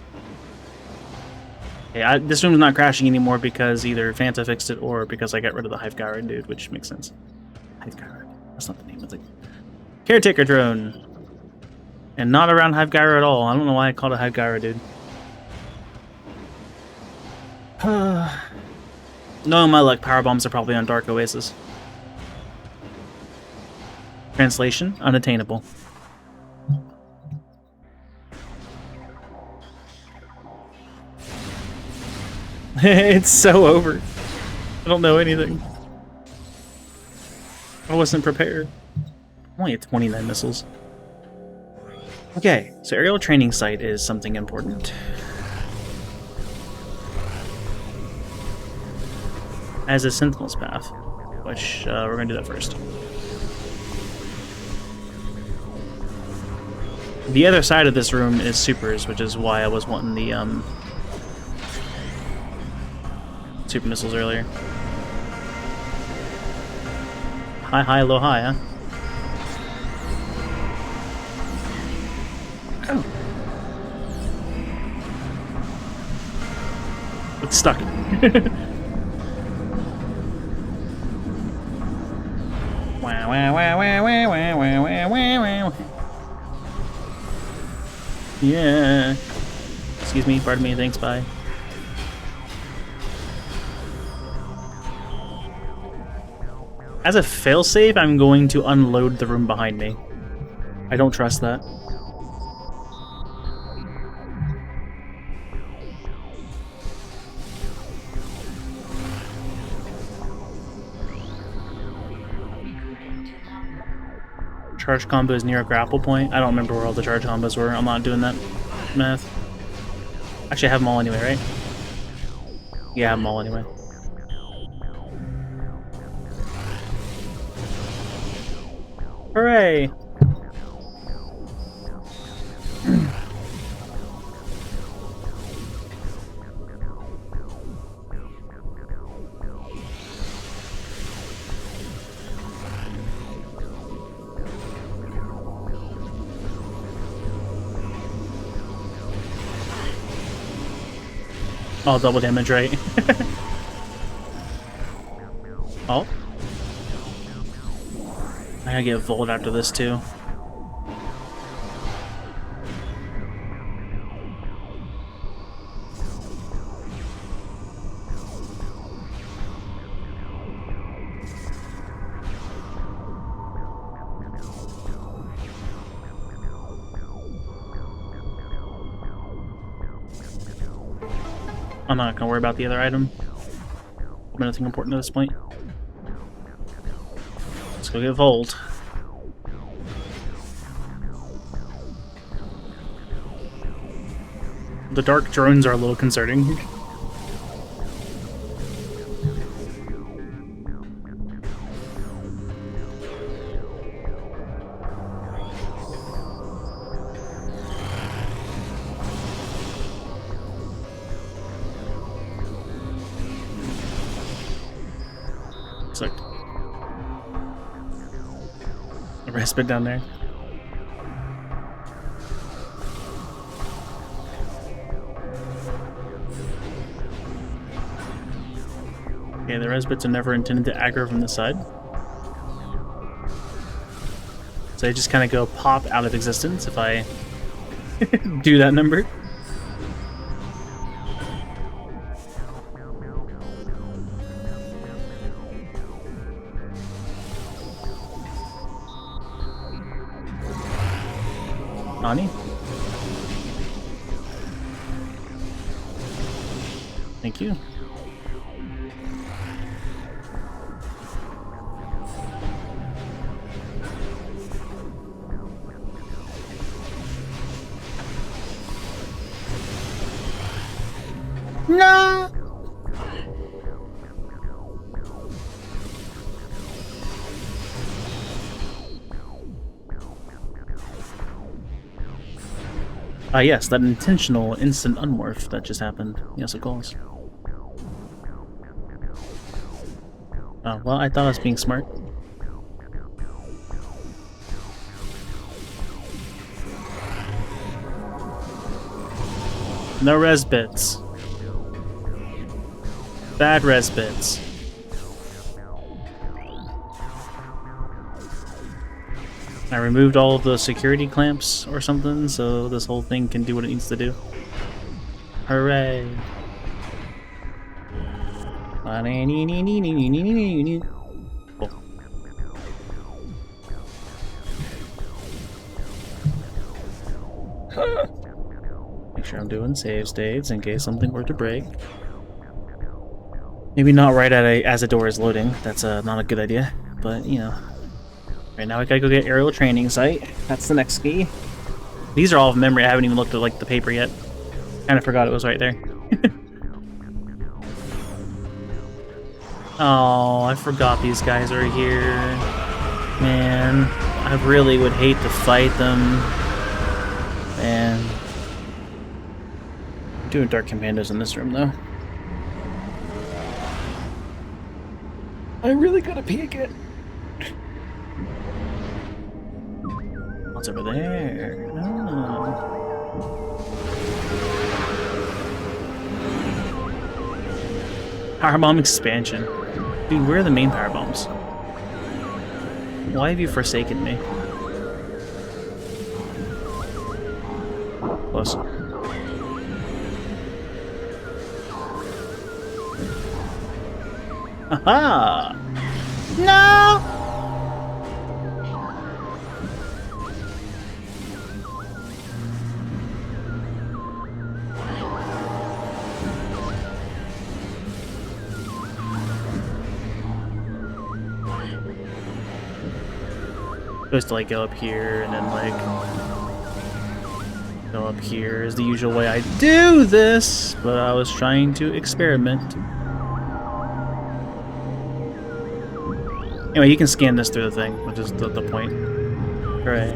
Okay, this room's not crashing anymore because either Fanta fixed it or because I got rid of the Hive Gyro dude, which makes sense. Hive Gyro. That's not the name of the caretaker drone. And not around Hive Gyro at all. I don't know why I called it Hive Gyro dude. No, my luck, power bombs are probably on Dark Oasis. Translation: unattainable. It's so over. I don't know anything. I wasn't prepared. Only at 29 missiles. Okay, so aerial training site is something important. As a Sentinel's path, which we're going to do that first. The other side of this room is supers, which is why I was wanting the super missiles earlier. High, high, low, high, huh? Oh. It's stuck. Wow, wow, wow, wow, wow, wow, wow, wow, wow. Yeah. Excuse me, pardon me, thanks, bye. As a failsafe, I'm going to unload the room behind me. I don't trust that. Charge combos near a grapple point. I don't remember where all the charge combos were. I'm not doing that math. Actually, I have them all anyway, right? Yeah, I have them all anyway. Hooray! Oh, double damage, right? Oh. I gotta get Volt after this, too. I'm not gonna worry about the other item. Nothing important at this point. Let's go get Volt. The dark drones are a little concerning. It's like a respite down there. Okay, the respits are never intended to aggro from the side. So they just kind of go pop out of existence if I do that number. Nani? Thank you. No! Yes, that intentional instant unmorph that just happened. Yes, it calls. Oh, well, I thought I was being smart. No res bits. Bad res bits. I removed all of the security clamps or something, so this whole thing can do what it needs to do. Hooray! Cool. Make sure I'm doing save states in case something were to break. Maybe not right at as a door is loading. That's not a good idea, but you know. Right now we gotta go get aerial training site. That's the next key. These are all of memory. I haven't even looked at like the paper yet. Kind of forgot it was right there. Oh, I forgot these guys are here. Man, I really would hate to fight them. Man. I'm doing Dark Commandos in this room though. I really gotta pee again. What's over there? Oh. Power bomb expansion. Dude, where are the main power bombs? Why have you forsaken me? Close. Aha! No! Supposed to like go up here and then like go up here is the usual way I do this, but I was trying to experiment. Anyway, you can scan this through the thing, which is the point. Hooray.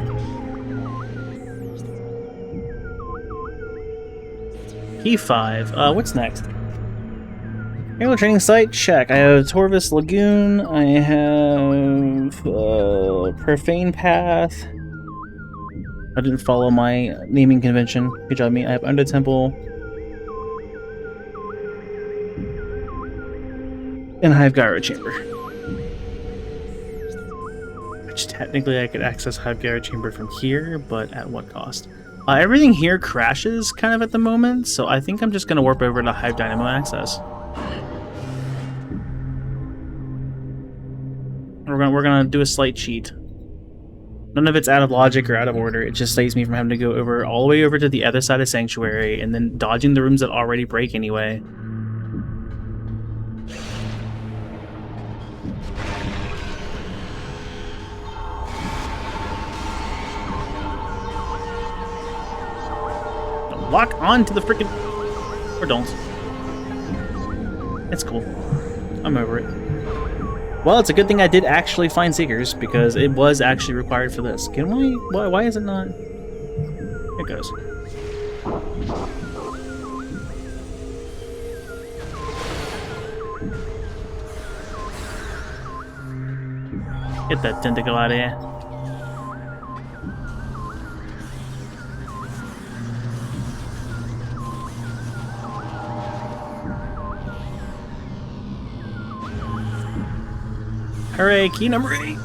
Key 5. What's next? Aerial training site, check. I have Torvis Lagoon. I have Profane Path. I didn't follow my naming convention. Good job, me. I have Under Temple. And I have Gyro Chamber. Which technically I could access Hive Gyro Chamber from here, but at what cost? Everything here crashes kind of at the moment, so I think I'm just going to warp over to Hive Dynamo access. We're gonna do a slight cheat. None of it's out of logic or out of order. It just saves me from having to go over all the way over to the other side of Sanctuary and then dodging the rooms that already break anyway. Lock on to the freaking... Or don't. It's cool. I'm over it. Well, it's a good thing I did actually find Seekers, because it was actually required for this. Can we... Why is it not... It goes. Get that tentacle out of here. Hooray, key number 8!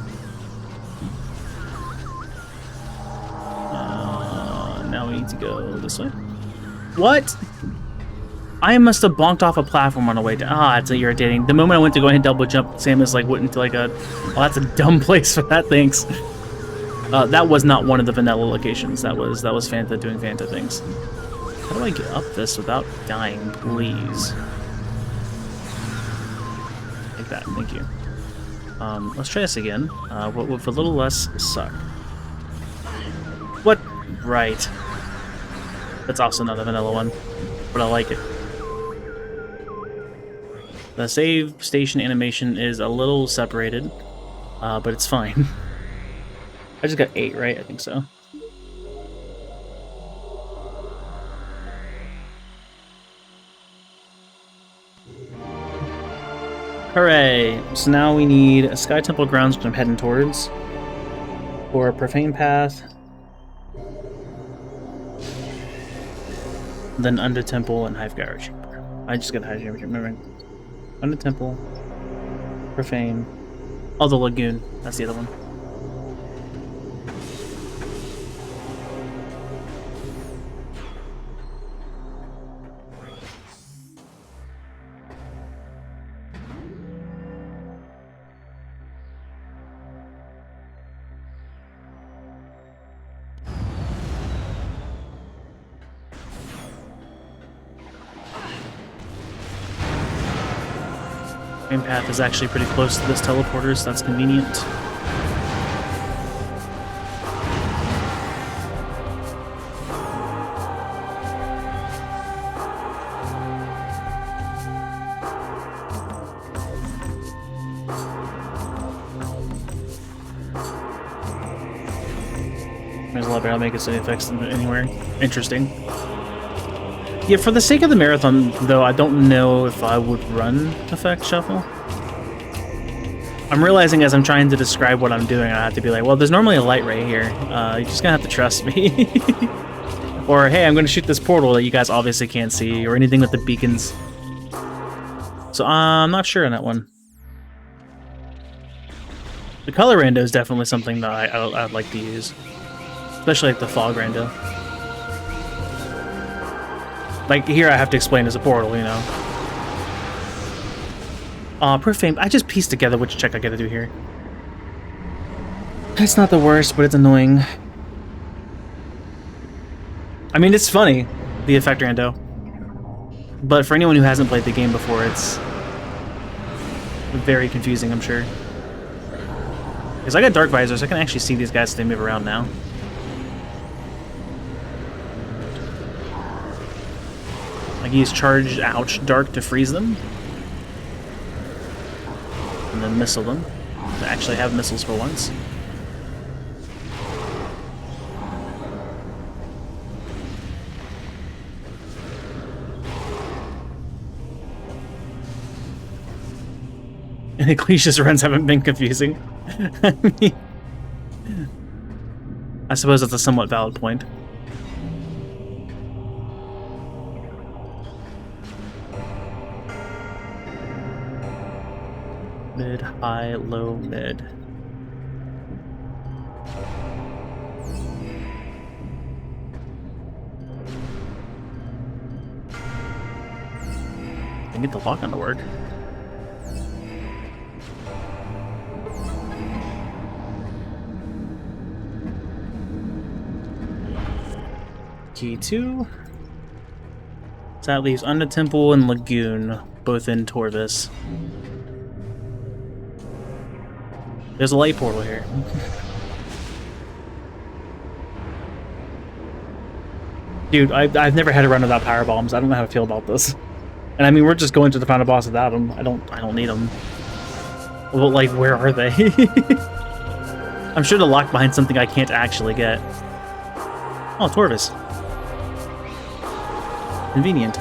Now we need to go this way. What? I must have bonked off a platform on the way down. Ah, it's irritating. The moment I went to go ahead and double jump, Samus like went into like a... Oh, that's a dumb place for that, thanks. That was not one of the vanilla locations. That was Fanta doing Fanta things. How do I get up this without dying, please? Like that, thank you. Let's try this again, with a little less suck. What? Right. That's also not a vanilla one, but I like it. The save station animation is a little separated, but it's fine. I just got 8, right? I think so. Hooray! So now we need a Sky Temple grounds, which I'm heading towards, or a Profane Path, then Under Temple and Hive Gyro Chamber. I just got Hive Gyro Chamber, remember? Under Temple, Profane, oh, the Lagoon, that's the other one. Main path is actually pretty close to this teleporter, so that's convenient. There's a lot better. I'll make it so it affects anywhere interesting. Yeah, for the sake of the marathon, though, I don't know if I would run Effect Shuffle. I'm realizing as I'm trying to describe what I'm doing, I have to be like, well, there's normally a light right here. You're just gonna have to trust me. Or, hey, I'm gonna shoot this portal that you guys obviously can't see, or anything with the beacons. So, I'm not sure on that one. The color rando is definitely something that I'd like to use. Especially like the fog rando. Like, here I have to explain as a portal, you know. Profane, I just pieced together which check I gotta do here. It's not the worst, but it's annoying. I mean, it's funny, the effect rando. But for anyone who hasn't played the game before, it's very confusing, I'm sure. Because I got dark visors, I can actually see these guys as they move around now. I use charged ouch dark to freeze them. And then missile them. To actually have missiles for once. And Ecclesia's runs haven't been confusing. I mean, I suppose that's a somewhat valid point. Mid, high, low, mid. I can get the lock on to work. Key 2. So that leaves Under Temple and Lagoon, both in Torvis. There's a light portal here. Dude, I've never had a run without power bombs. I don't know how to feel about this. And I mean, we're just going to the final boss without them. I don't need them. Well, like, where are they? I'm sure they're locked behind something I can't actually get. Oh, Torvis. Convenient.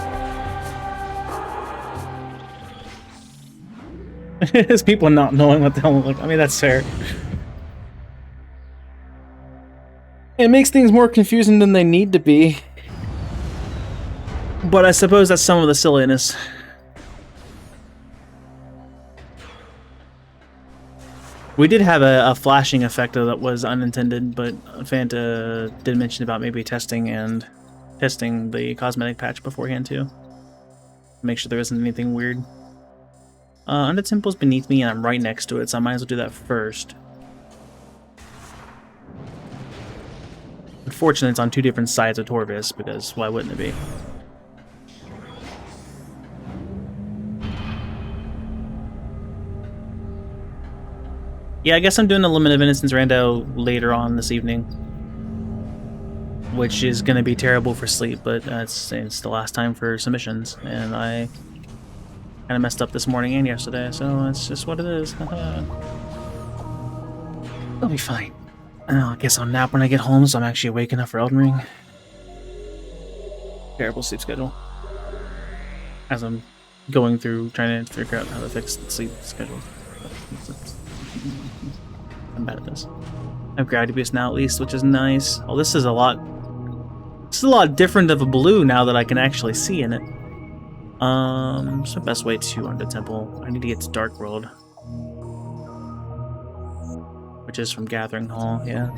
It's people not knowing what the hell. Like, I mean, that's fair. It makes things more confusing than they need to be. But I suppose that's some of the silliness. We did have a flashing effect that was unintended, but Fanta did mention about maybe testing the cosmetic patch beforehand too. Make sure there isn't anything weird. Under Temple's beneath me and I'm right next to it, so I might as well do that first. Unfortunately, it's on two different sides of Torvis, because why wouldn't it be? Yeah, I guess I'm doing a Limit of Innocence rando later on this evening. Which is going to be terrible for sleep, but it's the last time for submissions, and I kind of messed up this morning and yesterday, so it's just what it is. I'll be fine. I guess I'll nap when I get home, so I'm actually awake enough for Elden Ring. Terrible sleep schedule. As I'm going through trying to figure out how to fix the sleep schedule. I'm bad at this. I have Gravity Boost now at least, which is nice. Oh, this is a lot different of a blue now that I can actually see in it. What's the best way to Under Temple? I need to get to Dark World. Which is from Gathering Hall, yeah.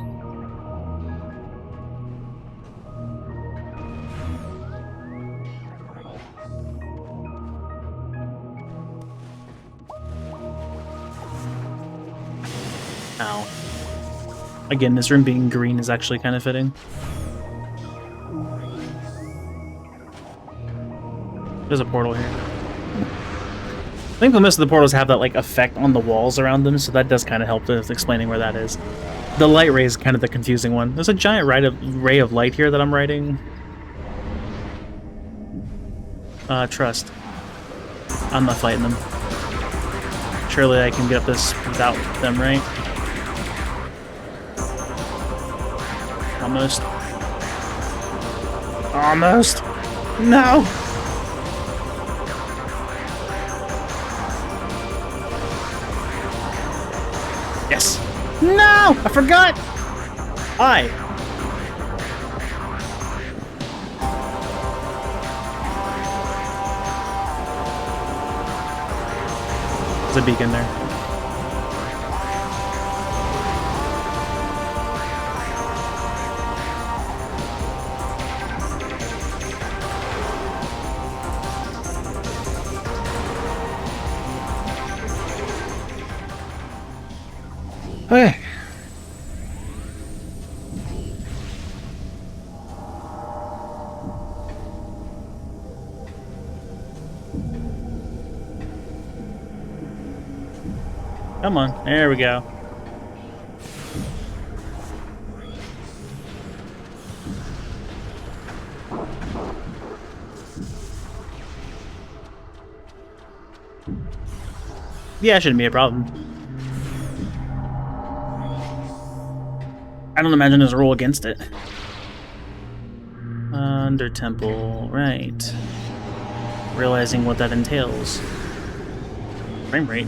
Ow. Again, this room being green is actually kind of fitting. There's a portal here. I think most of the portals have that like effect on the walls around them, so that does kind of help with explaining where that is. The light ray is kind of the confusing one. There's a giant ray of light here that I'm riding. Trust. I'm not fighting them. Surely I can get up this without them, right? Almost. Almost. No! Yes! No! I forgot! There's a beacon there. Okay. Come on, there we go. Yeah, it shouldn't be a problem. I don't imagine there's a rule against it. Under Temple, right. Realizing what that entails. Frame rate.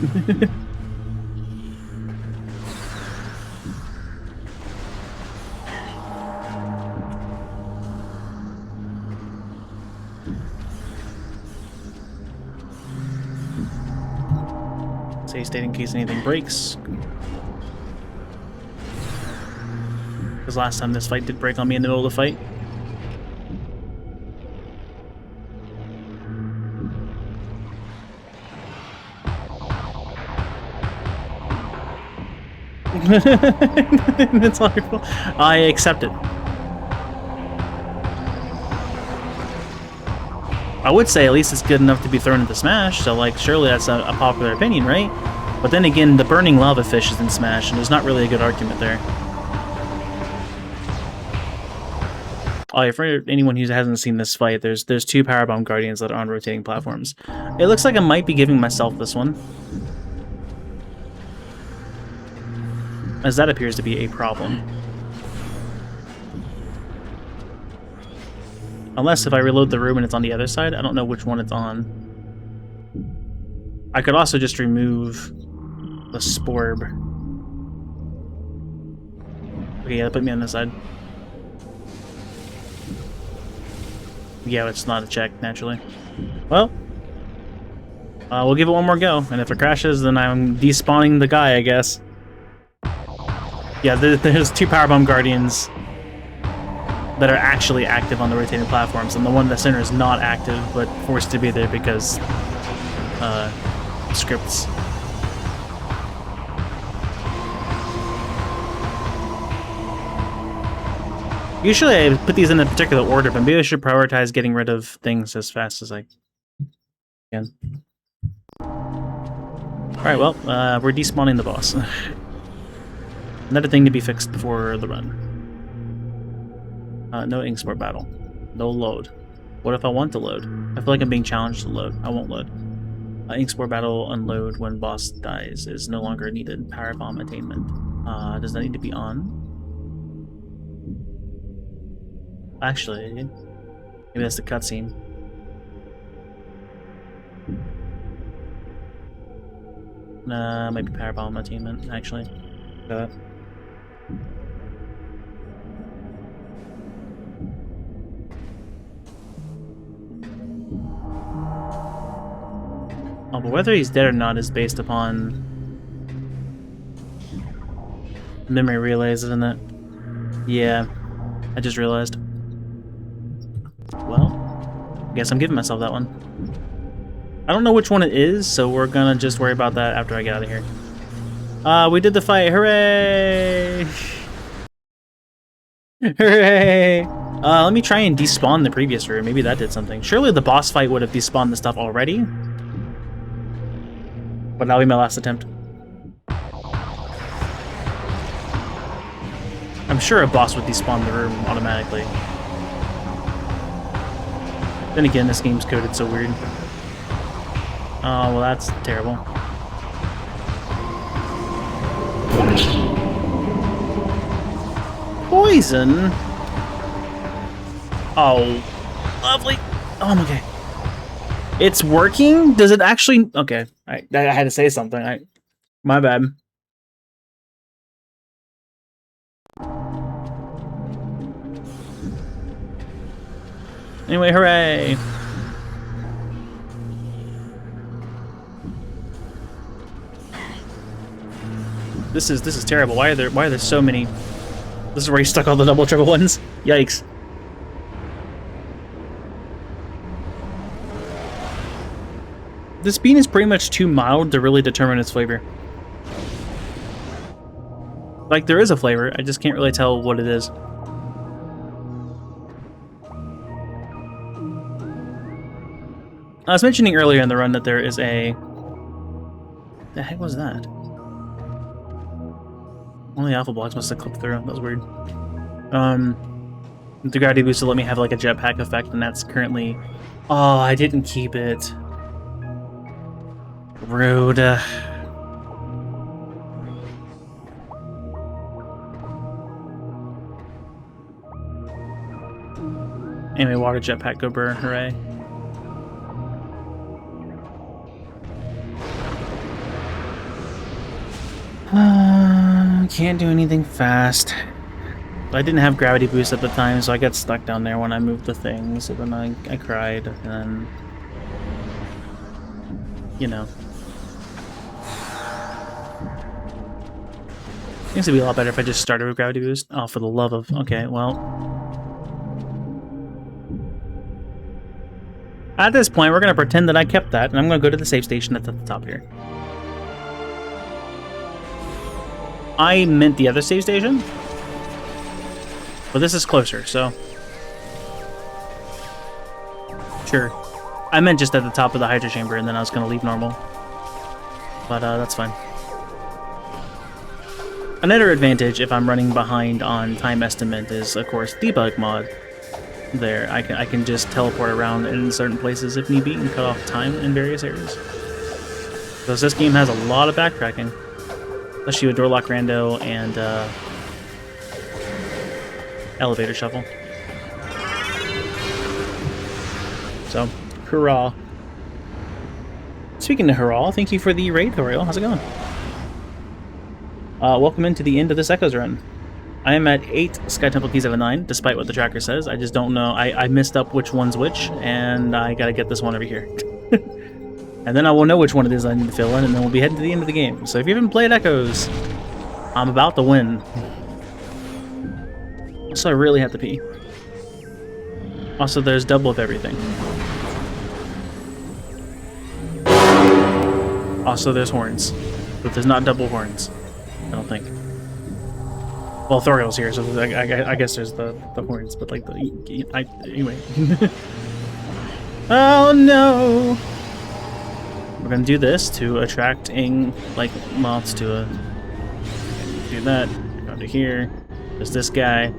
Save state in case anything breaks. Because last time this fight did break on me in the middle of the fight. It's wonderful. I accept it. I would say at least it's good enough to be thrown into Smash, so like surely that's a popular opinion, right? But then again, the burning lava fish is in Smash, and there's not really a good argument there. Oh, yeah, for anyone who hasn't seen this fight, there's two Power Bomb Guardians that are on rotating platforms. It looks like I might be giving myself this one, as that appears to be a problem. Unless if I reload the room and it's on the other side, I don't know which one it's on. I could also just remove the Sporb. Okay, yeah, put me on this side. Yeah, it's not a check, naturally. Well, we'll give it one more go, and if it crashes, then I'm despawning the guy, I guess. Yeah, there's two Power Bomb Guardians that are actually active on the rotating platforms, and the one in the center is not active, but forced to be there because scripts. Usually I put these in a particular order, but maybe I should prioritize getting rid of things as fast as I can. Alright, well, we're despawning the boss. Another thing to be fixed before the run. No ink sport battle. No load. What if I want to load? I feel like I'm being challenged to load. I won't load. Ink sport battle unload when boss dies is no longer needed. Power bomb attainment. Does that need to be on? Actually, maybe that's the cutscene. Maybe power bomb attainment, actually. Oh, but whether he's dead or not is based upon memory relays, isn't it? Yeah, I just realized. Well, I guess I'm giving myself that one. I don't know which one it is, so we're gonna just worry about that after I get out of here. We did the fight! Hooray! Hooray! Let me try and despawn the previous room. Maybe that did something. Surely the boss fight would have despawned the stuff already. But that'll be my last attempt. I'm sure a boss would despawn the room automatically. Then again, this game's coded so weird. Oh, well, that's terrible. Poison? Oh, lovely. Oh, okay. It's working? Does it actually... Okay, I had to say something. My bad. Anyway, hooray! This is terrible. Why are there so many? This is where you stuck all the double triple ones. Yikes! This bean is pretty much too mild to really determine its flavor. Like, there is a flavor, I just can't really tell what it is. I was mentioning earlier in the run that there is a... The heck was that? Only the alpha blocks must have clipped through. That was weird. The gravity boost will let me have like a jetpack effect, and that's currently... Oh, I didn't keep it. Rude. Anyway, water jetpack, go burr, hooray. Can't do anything fast. I didn't have gravity boost at the time, so I got stuck down there when I moved the thing, so then I cried, and then... You know. Seems to be a lot better if I just started with gravity boost. Oh, for the love of... Okay, well... At this point, we're going to pretend that I kept that, and I'm going to go to the save station that's at the top here. I meant the other save station, but this is closer, so... Sure. I meant just at the top of the Hydra Chamber, and then I was going to leave normal. But that's fine. Another advantage if I'm running behind on time estimate is, of course, debug mod. There, I can just teleport around in certain places if need be and cut off time in various areas. Because this game has a lot of backtracking, especially with Door Lock Rando and Elevator Shuffle. So, hurrah! Speaking of hurrah, thank you for the raid, Toriel. How's it going? Welcome into the end of this Echoes run. I am at 8 Sky Temple Keys out of 9, despite what the tracker says. I just don't know. I missed up which one's which, and I gotta get this one over here. And then I will know which one it is I need to fill in, and then we'll be heading to the end of the game. So if you haven't played Echoes, I'm about to win. So I really have to pee. Also, there's double of everything. Also, there's horns. But there's not double horns. I don't think. Well, Thoriel's here, so I guess there's the horns, but like anyway. Oh no! We're gonna do this to attract like moths to a. Do that. Go to here. There's this guy.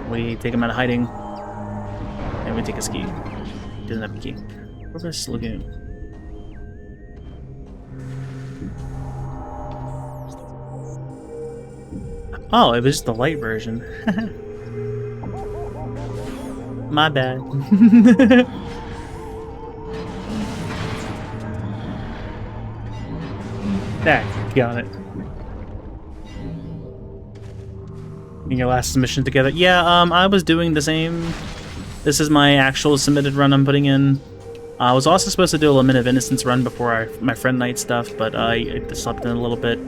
We take him out of hiding, and we take his key. He doesn't have a key. Purpose Lagoon. Oh, it was just the light version. My bad. There, got it. In your last submission together. Yeah, I was doing the same. This is my actual submitted run I'm putting in. I was also supposed to do a Lament of Innocence run before my friend night stuff, but I slept in a little bit.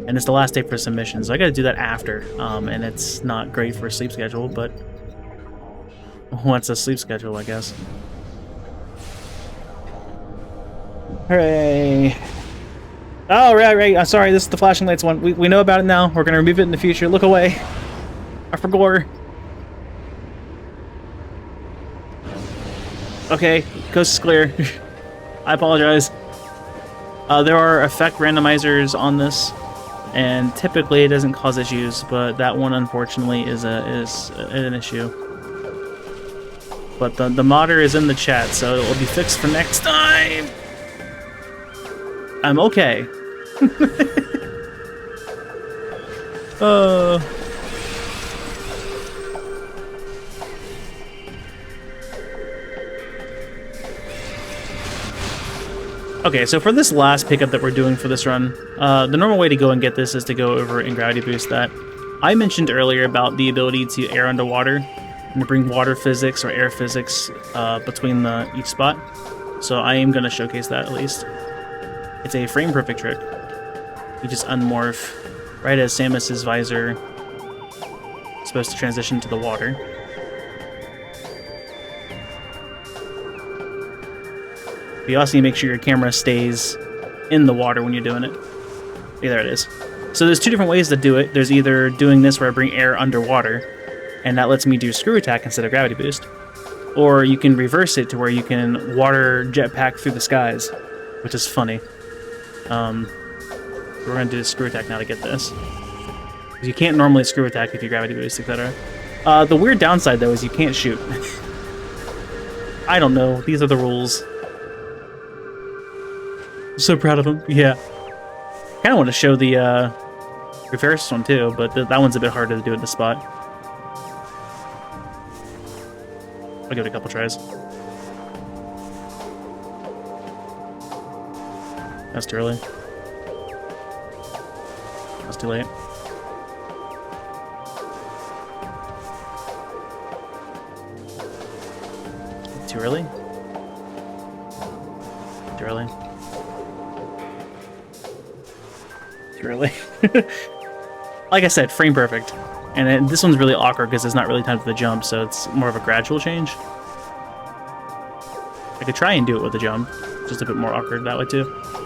And it's the last day for submission, so I gotta do that after. And it's not great for a sleep schedule, but what's a sleep schedule, I guess. Hooray! Oh, right. I'm sorry, this is the flashing lights one. We know about it now. We're gonna remove it in the future. Look away. I forgot. Okay, coast is clear. I apologize. There are effect randomizers on this. And typically it doesn't cause issues, but that one unfortunately is an issue. But the modder is in the chat, so it will be fixed for next time. I'm okay. Okay, so for this last pickup that we're doing for this run, the normal way to go and get this is to go over and gravity boost that. I mentioned earlier about the ability to air underwater and to bring water physics or air physics between each spot. So I am going to showcase that at least. It's a frame perfect trick. You just unmorph right as Samus's visor is supposed to transition to the water. You also need to make sure your camera stays in the water when you're doing it. Yeah, there it is. So there's two different ways to do it. There's either doing this where I bring air underwater, and that lets me do screw attack instead of gravity boost. Or you can reverse it to where you can water jetpack through the skies, which is funny. We're going to do the screw attack now to get this. You can't normally screw attack if you gravity boost, etc. The weird downside, though, is you can't shoot. I don't know. These are the rules. So proud of him. Yeah. Kind of want to show the reverse one too, but that one's a bit harder to do at this spot. I'll give it a couple tries. That's too early. That's too late. Too early? Too early? Too early? Like I said, frame perfect. And this one's really awkward because it's not really time for the jump, so it's more of a gradual change. I could try and do it with a jump. Just a bit more awkward that way too.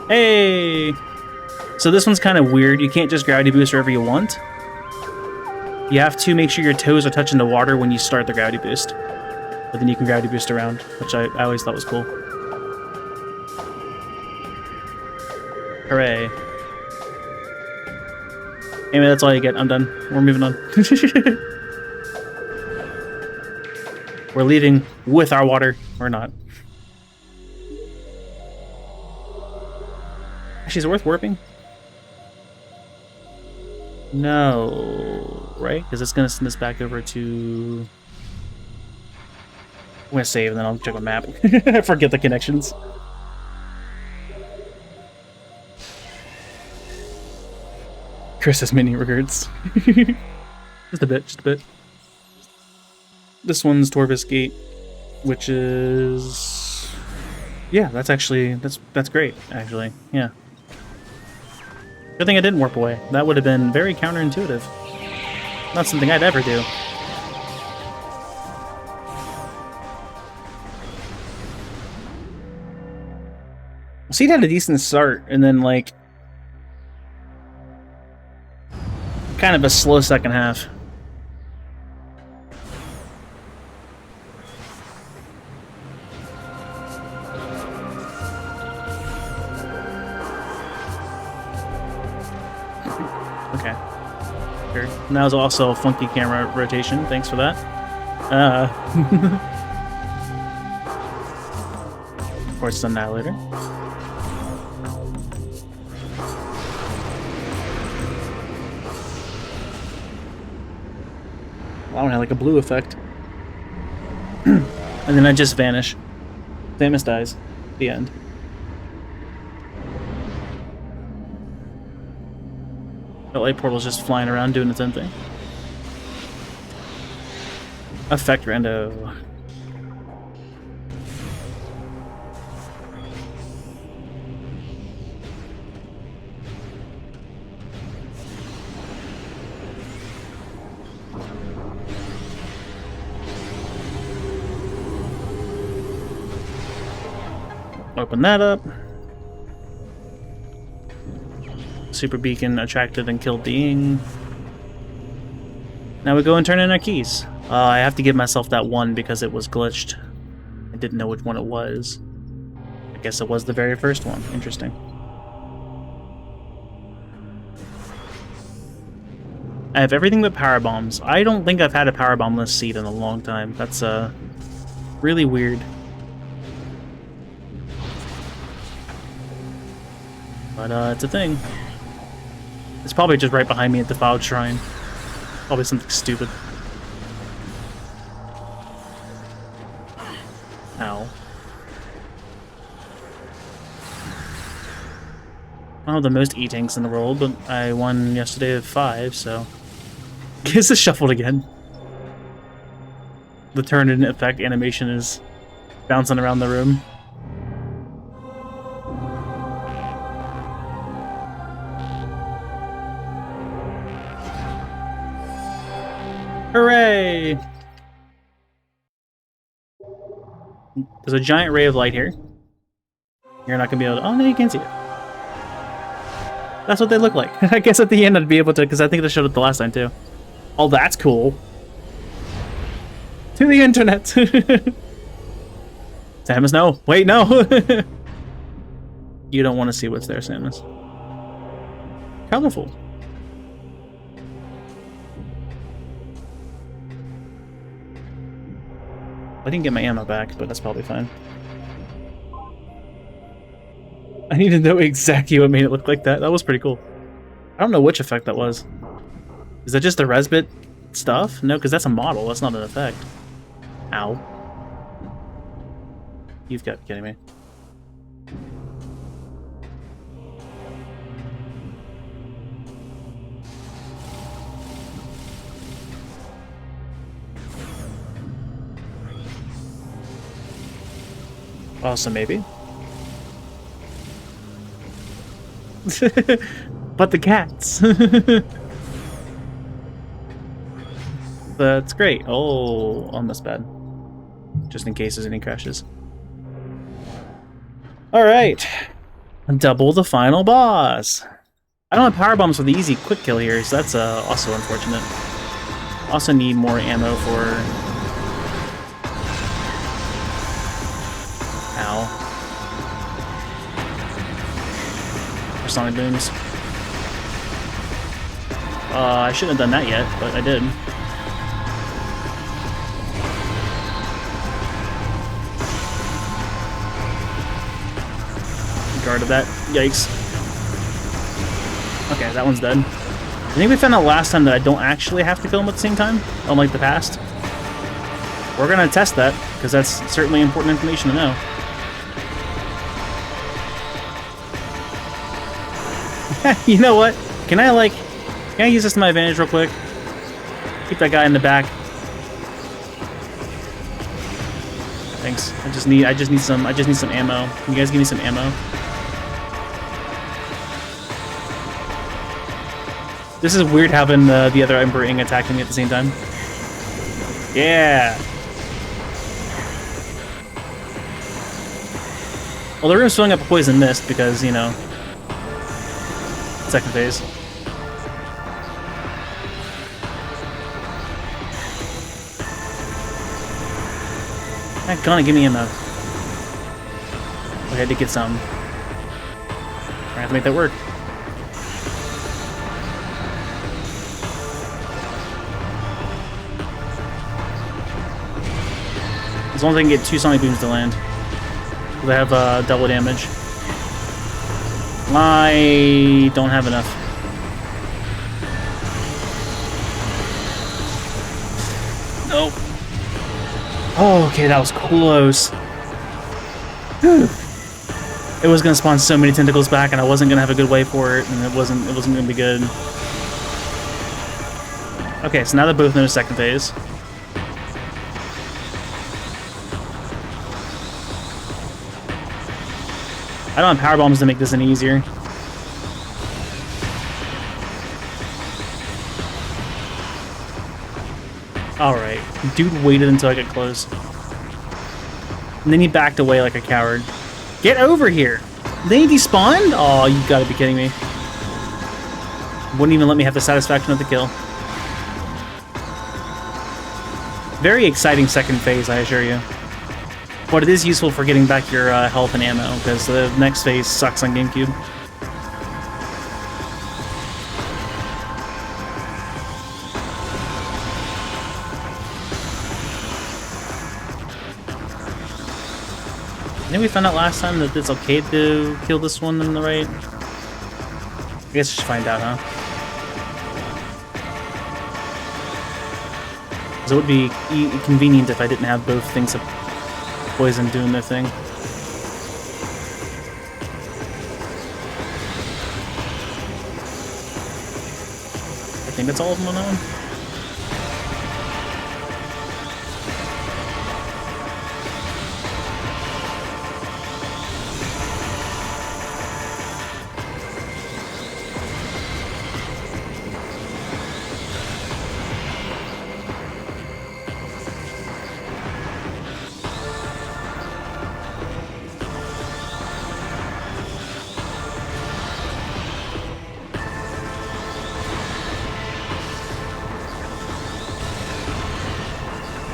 Hey! So this one's kind of weird. You can't just gravity boost wherever you want. You have to make sure your toes are touching the water when you start the gravity boost. But then you can gravity boost around, which I always thought was cool. Hooray. Anyway, that's all you get. I'm done. We're moving on. We're leaving with our water. Or not. Actually, is it worth warping? No. Right? Because it's going to send us back over to... I'm going to save and then I'll check my map. I forget the connections. Chris has many regrets. Just a bit, just a bit. This one's Torvis Gate, which is... Yeah, that's actually... That's great, actually. Yeah. Good thing I didn't warp away. That would have been very counterintuitive. Not something I'd ever do. Seed had a decent start, and then, like... kind of a slow second half. Okay. Sure. And that was also a funky camera rotation. Thanks for that. Of course, it's Annihilator. I don't have like a blue effect. And then I just vanish. Samus dies. The end. The light portal's just flying around doing its own thing. Effect Rando. Open that up. Super Beacon attracted and killed Ding. Now we go and turn in our keys. I have to give myself that one because it was glitched. I didn't know which one it was. I guess it was the very first one. Interesting. I have everything but power bombs. I don't think I've had a power bombless seed in a long time. That's really weird. But it's a thing. It's probably just right behind me at the Defiled Shrine. Probably something stupid. Ow. I don't have the most E-tanks in the world, but I won yesterday at 5, so... Guess it's shuffled again. The turn-in effect animation is bouncing around the room. Hooray! There's a giant ray of light here. You're not gonna be able to... Oh, no, you can see it. That's what they look like. I guess at the end I'd be able to, because I think they showed it the last time, too. Oh, that's cool. To the internet! Samus, no. Wait, no! You don't want to see what's there, Samus. Colorful. I didn't get my ammo back, but that's probably fine. I need to know exactly what made it look like that. That was pretty cool. I don't know which effect that was. Is that just the Resbit stuff? No, because that's a model. That's not an effect. Ow. You've got to be kidding me. Also, maybe. But the cats. That's great. Oh, almost bad. Just in case there's any crashes. Alright. Double the final boss. I don't have power bombs for the easy quick kill here, so that's also unfortunate. Also need more ammo for... Ow. For sonic booms. I shouldn't have done that yet, but I did. Guarded that. Yikes. Okay, that one's dead. I think we found out last time that I don't actually have to kill him at the same time, unlike the past. We're gonna test that, because that's certainly important information to know. You know what? Can I use this to my advantage real quick? Keep that guy in the back. Thanks. I just need some ammo. Can you guys give me some ammo? This is weird having the other Emperor Ing attacking me at the same time. Yeah! Well, the room's filling up a poison mist because, you know, second phase. Gonna give me ammo. Okay, I did get some. I have to make that work. As long as I can get 2 sonic booms to land. Because I have double damage. I don't have enough. Nope. Oh, okay, that was close. Whew. It was gonna spawn so many tentacles back, and I wasn't gonna have a good way for it, and it wasn't gonna be good. Okay, so now they're both in the second phase. I don't have power bombs to make this any easier. Alright. Dude waited until I got close. And then he backed away like a coward. Get over here! They despawned? Oh, you gotta be kidding me. Wouldn't even let me have the satisfaction of the kill. Very exciting second phase, I assure you. But it is useful for getting back your health and ammo, because the next phase sucks on GameCube. I think we found out last time that it's okay to kill this one on the right. I guess we should find out, huh? Because it would be convenient if I didn't have both things of poison doing their thing. I think that's all of them on that one.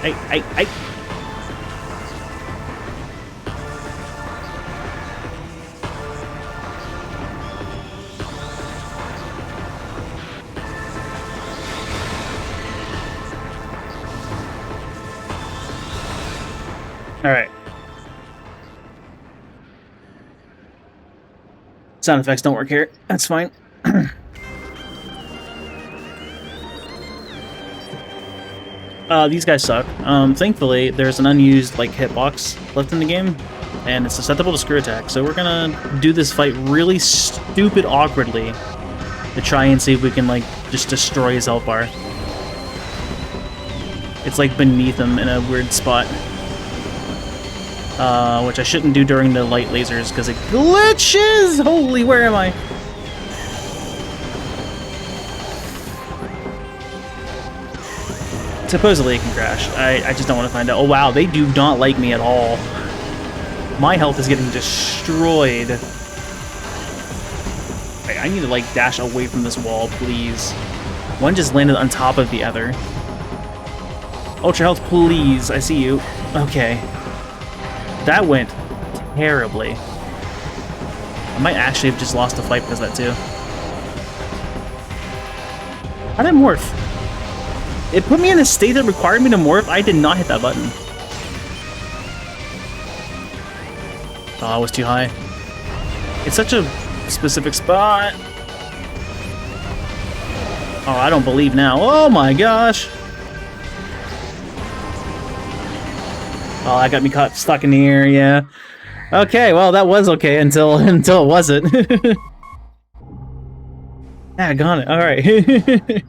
Hey. Alright. Sound effects don't work here. That's fine. These guys suck. Thankfully, there's an unused like hitbox left in the game, and it's susceptible to screw attack. So we're gonna do this fight really stupid awkwardly to try and see if we can like just destroy his health bar. It's like beneath him in a weird spot, which I shouldn't do during the light lasers because it glitches. Holy, where am I? Supposedly it can crash. I just don't want to find out. Oh wow, they do not like me at all. My health is getting destroyed. Okay, I need to like dash away from this wall, please. One just landed on top of the other. Ultra health, please. I see you. Okay. That went terribly. I might actually have just lost the fight because of that too. How did I morph? It put me in a state that required me to morph. I did not hit that button. Oh, I was too high. It's such a specific spot. Oh, I don't believe now. Oh my gosh. Oh, that got me caught stuck in the air, yeah. Okay, well, that was okay until it wasn't. Ah, got it. Alright.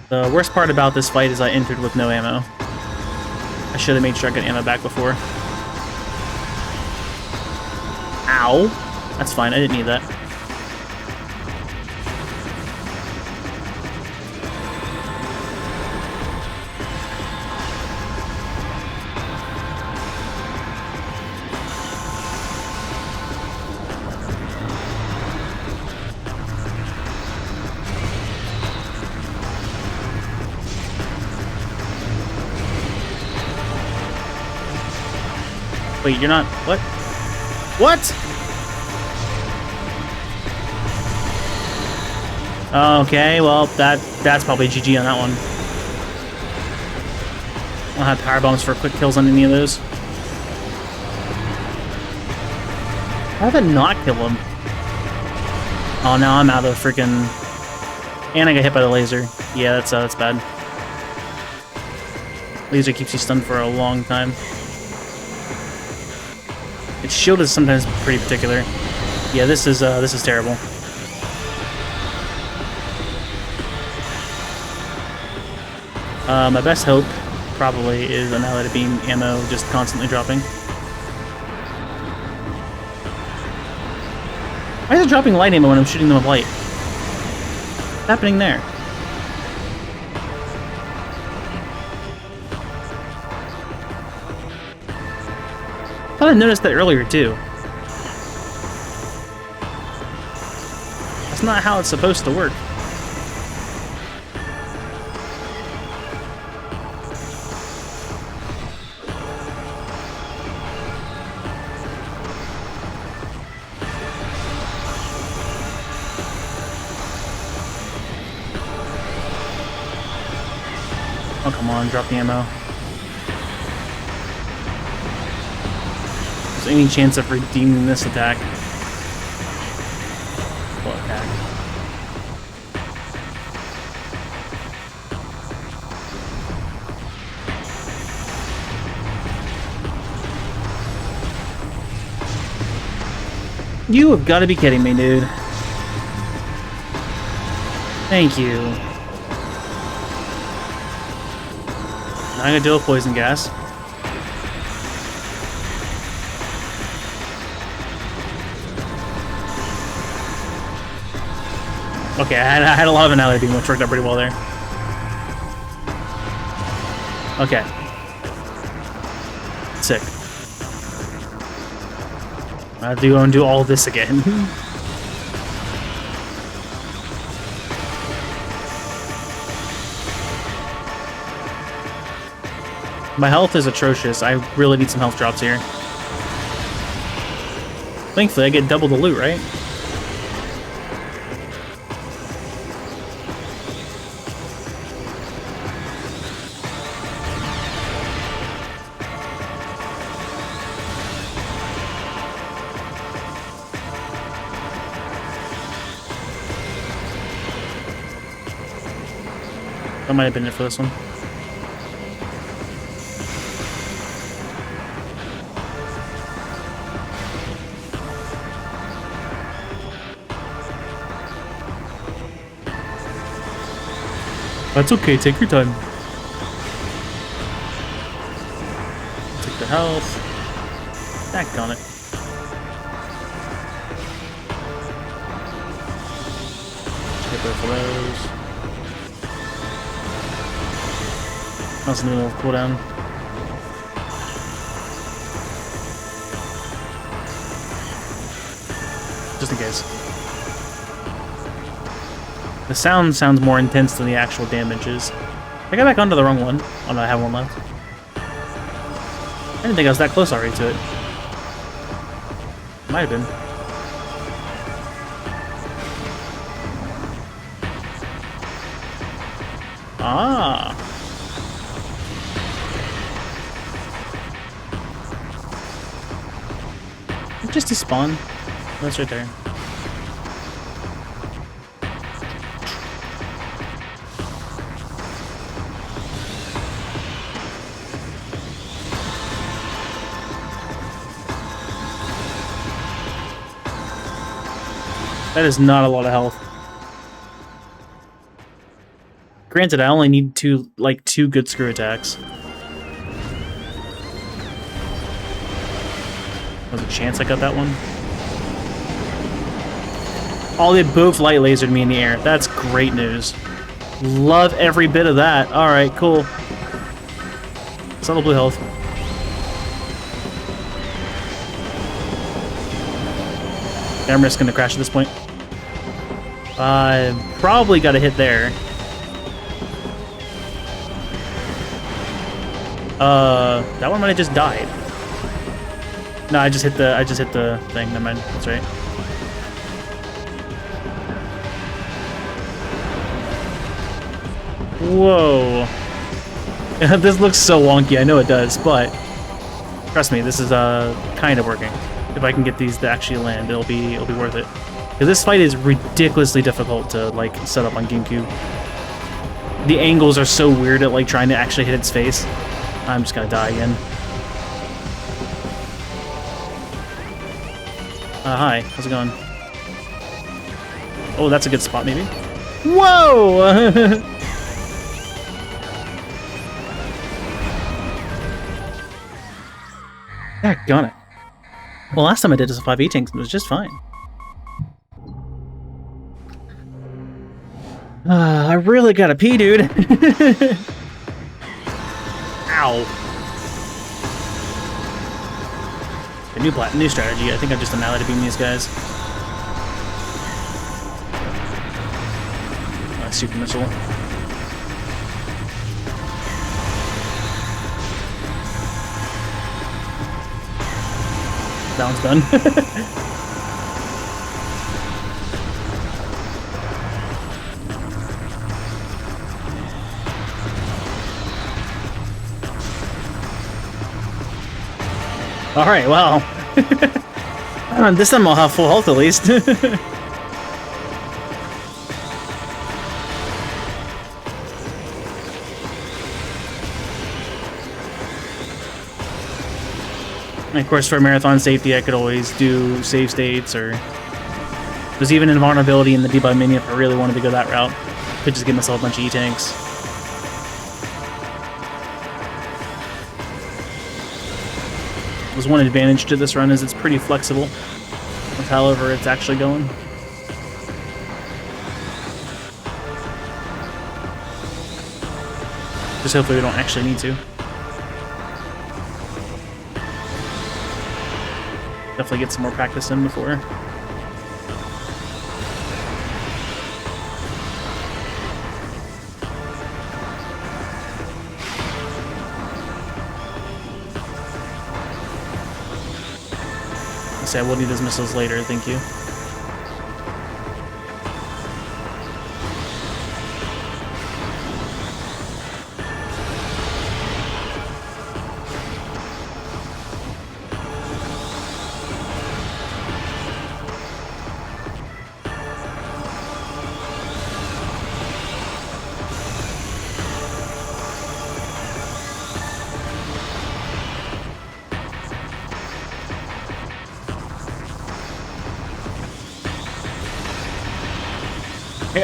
The worst part about this fight is I entered with no ammo. I should have made sure I got ammo back before. Ow! That's fine, I didn't need that. Wait, you're not... What? What?! Okay, well, that's probably GG on that one. I'll have power bombs for quick kills on any of those. How did that not kill him? Oh, now I'm out of freaking... And I got hit by the laser. Yeah, that's bad. Laser keeps you stunned for a long time. Its shield is sometimes pretty particular. Yeah, this is terrible. My best hope probably is Annihilated Beam ammo just constantly dropping. Why is it dropping light ammo when I'm shooting them with light? What's happening there? I thought I noticed that earlier too. That's not how it's supposed to work. Oh, come on, drop the ammo. Is there any chance of redeeming this attack? Full attack. You have got to be kidding me, dude. Thank you. Now I'm gonna do a poison gas. Okay, I had a lot of Annihilated Beam, which worked out pretty well there. Okay. Sick. I have to go and do all this again. My health is atrocious. I really need some health drops here. Thankfully, I get double the loot, right? That might have been it for this one. That's okay, take your time. Take the health. Back on it. Get both of those. I was in the middle of cooldown. Just in case. The sound sounds more intense than the actual damage is. I got back onto the wrong one. Oh no, I have one left. I didn't think I was that close already to it. Might have been. Ah. Just despawn. That's right there. That is not a lot of health. Granted, I only need two good screw attacks. Was a chance I got that one? Oh, they both light lasered me in the air. That's great news. Love every bit of that. Alright, cool. It's on the blue health. Yeah, I'm risking the crash at this point. I probably got a hit there. That one might have just died. No, I just hit the thing. Never mind. That's right. Whoa. This looks so wonky. I know it does, but trust me, this is kind of working. If I can get these to actually land, it'll be worth it. Because this fight is ridiculously difficult to like set up on GameCube. The angles are so weird at like trying to actually hit its face. I'm just gonna die again. Hi, how's it going? Oh, that's a good spot, maybe? Whoa! Daggone it. Well, last time I did this with 5 E-Tanks, it was just fine. I really gotta pee, dude. Ow. A new strategy. I think I'm just annihilated beam these guys. Super missile. That one's done. Alright, well. This time I'll have full health at least. And of course, for marathon safety, I could always do save states, or there's even invulnerability in the debug menu if I really wanted to go that route. Could just give myself a bunch of E-Tanks. There's one advantage to this run is it's pretty flexible with however it's actually going. Just hopefully we don't actually need to. Definitely get some more practice in before. I'll say I will need those missiles later, thank you.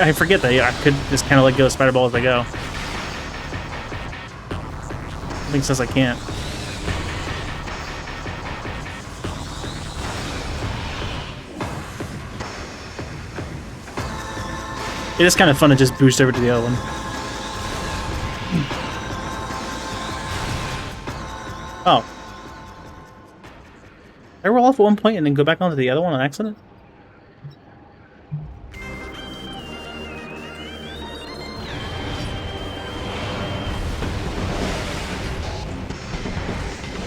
I forget that I could just kind of let go of Spider Ball as I go. I think it says I can't. It is kind of fun to just boost over to the other one. Oh. Did I roll off at one point and then go back onto the other one on accident?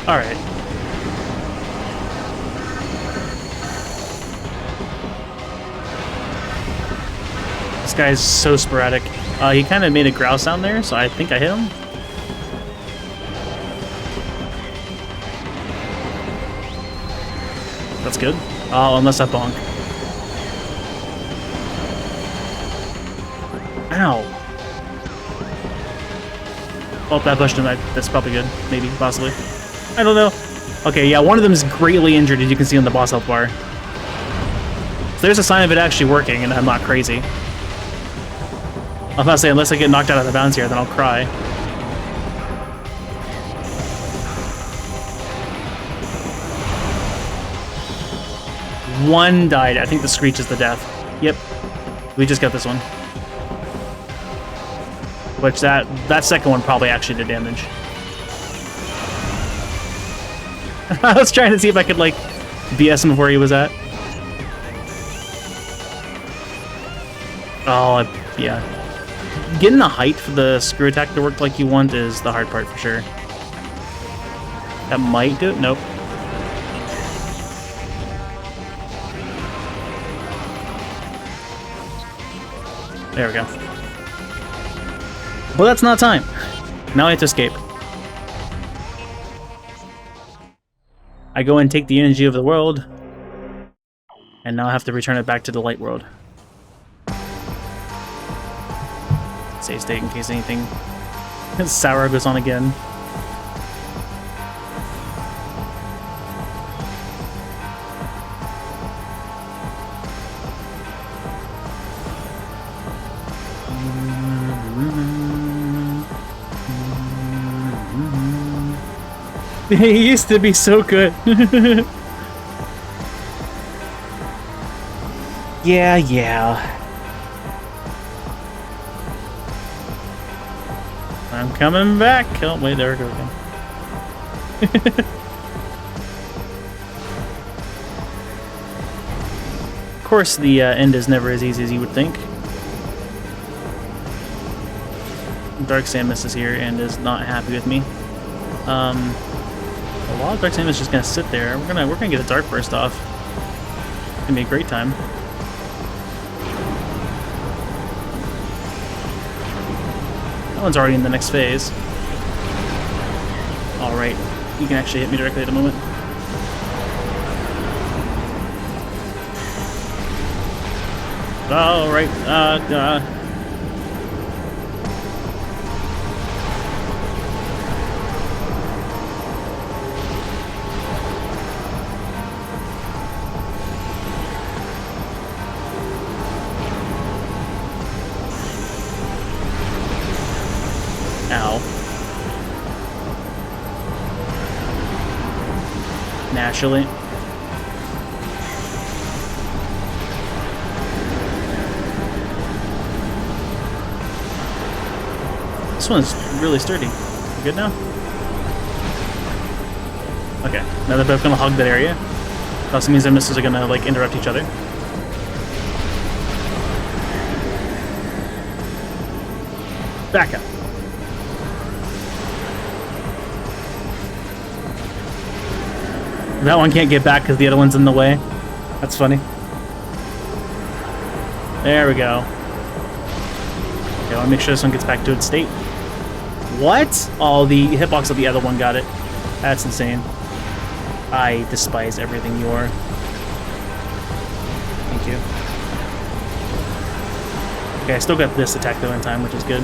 Alright. This guy's so sporadic. He kind of made a growl sound there, so I think I hit him. That's good. Oh, unless I bonk. Ow. Oh, that pushed him. That's probably good. Maybe, possibly. I don't know. Okay, yeah, one of them is greatly injured, as you can see on the boss health bar. So there's a sign of it actually working, and I'm not crazy. I was about to say, unless I get knocked out of the bounds here, then I'll cry. One died. I think the Screech is the death. Yep. We just got this one. Which that second one probably actually did damage. I was trying to see if I could, like, BS him of where he was at. Oh, yeah. Getting the height for the screw attack to work like you want is the hard part for sure. That might do it. Nope. There we go. But that's not time. Now I have to escape. I go and take the energy of the world, and now I have to return it back to the light world. Save state in case anything sour goes on again. He used to be so good. Yeah. I'm coming back. Oh, wait, there we go again. Of course, the end is never as easy as you would think. Dark Samus is here and is not happy with me. A lot of Dark Samus is just gonna sit there. We're gonna get a Dark Burst off. It's gonna be a great time. That one's already in the next phase. Alright, you can actually hit me directly at the moment. Alright, Ow. Naturally. This one's really sturdy. You good now? Okay, now they're both gonna hug that area. Also means their missiles are gonna, like, interrupt each other. Back up. That one can't get back because the other one's in the way. That's funny. There we go. Okay, I want to make sure this one gets back to its state. What? Oh, the hitbox of the other one got it. That's insane. I despise everything you are. Thank you. Okay, I still got this attack though in time, which is good.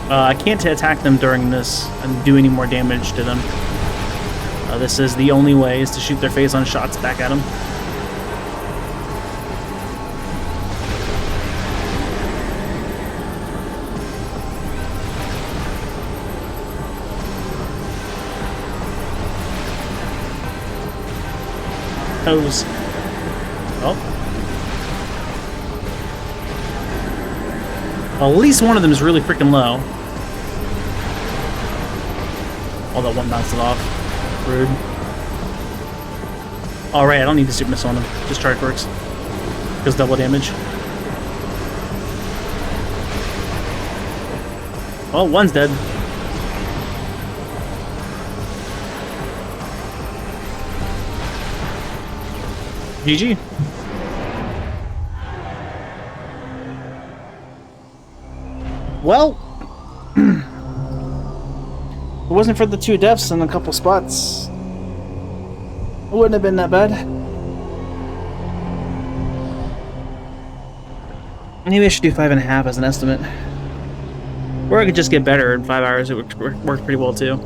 I can't attack them during this and do any more damage to them. This is the only way, is to shoot their face on shots back at them. Hose. Oh. Well, at least one of them is really freaking low. Oh, that one bounced it off. Rude. Alright, I don't need to super missile on him. Just charge works. Does double damage. Oh, one's dead. GG. Well, if it wasn't for the 2 deaths and a couple spots, it wouldn't have been that bad. Maybe I should do 5.5 as an estimate. Or I could just get better in 5 hours. It would work pretty well too.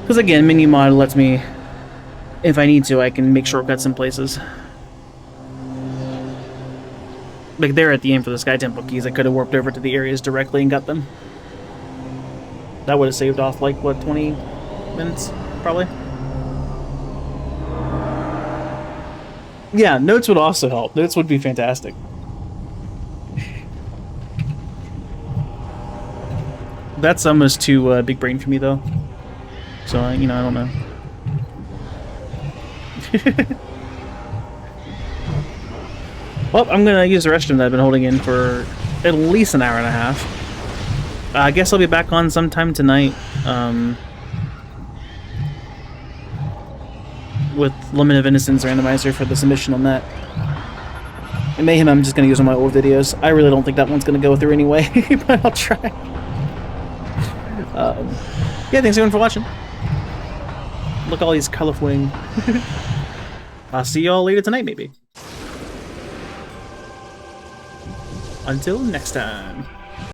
Because again, mini mod lets me, if I need to, I can make shortcuts in places. Like there at the end for the Sky Temple keys, I could have warped over to the areas directly and got them. That would have saved off like, what, 20 minutes? Probably. Yeah, notes would also help. Notes would be fantastic. That's almost too big brain for me, though. So, you know, I don't know. Well, I'm gonna use the restroom that I've been holding in for at least an hour and a half. I guess I'll be back on sometime tonight. With Limit of Innocence randomizer for the submission on that. And Mayhem I'm just gonna use on my old videos. I really don't think that one's gonna go through anyway, but I'll try. Yeah, thanks everyone for watching. Look at all these colorful wing. I'll see y'all later tonight, maybe. Until next time.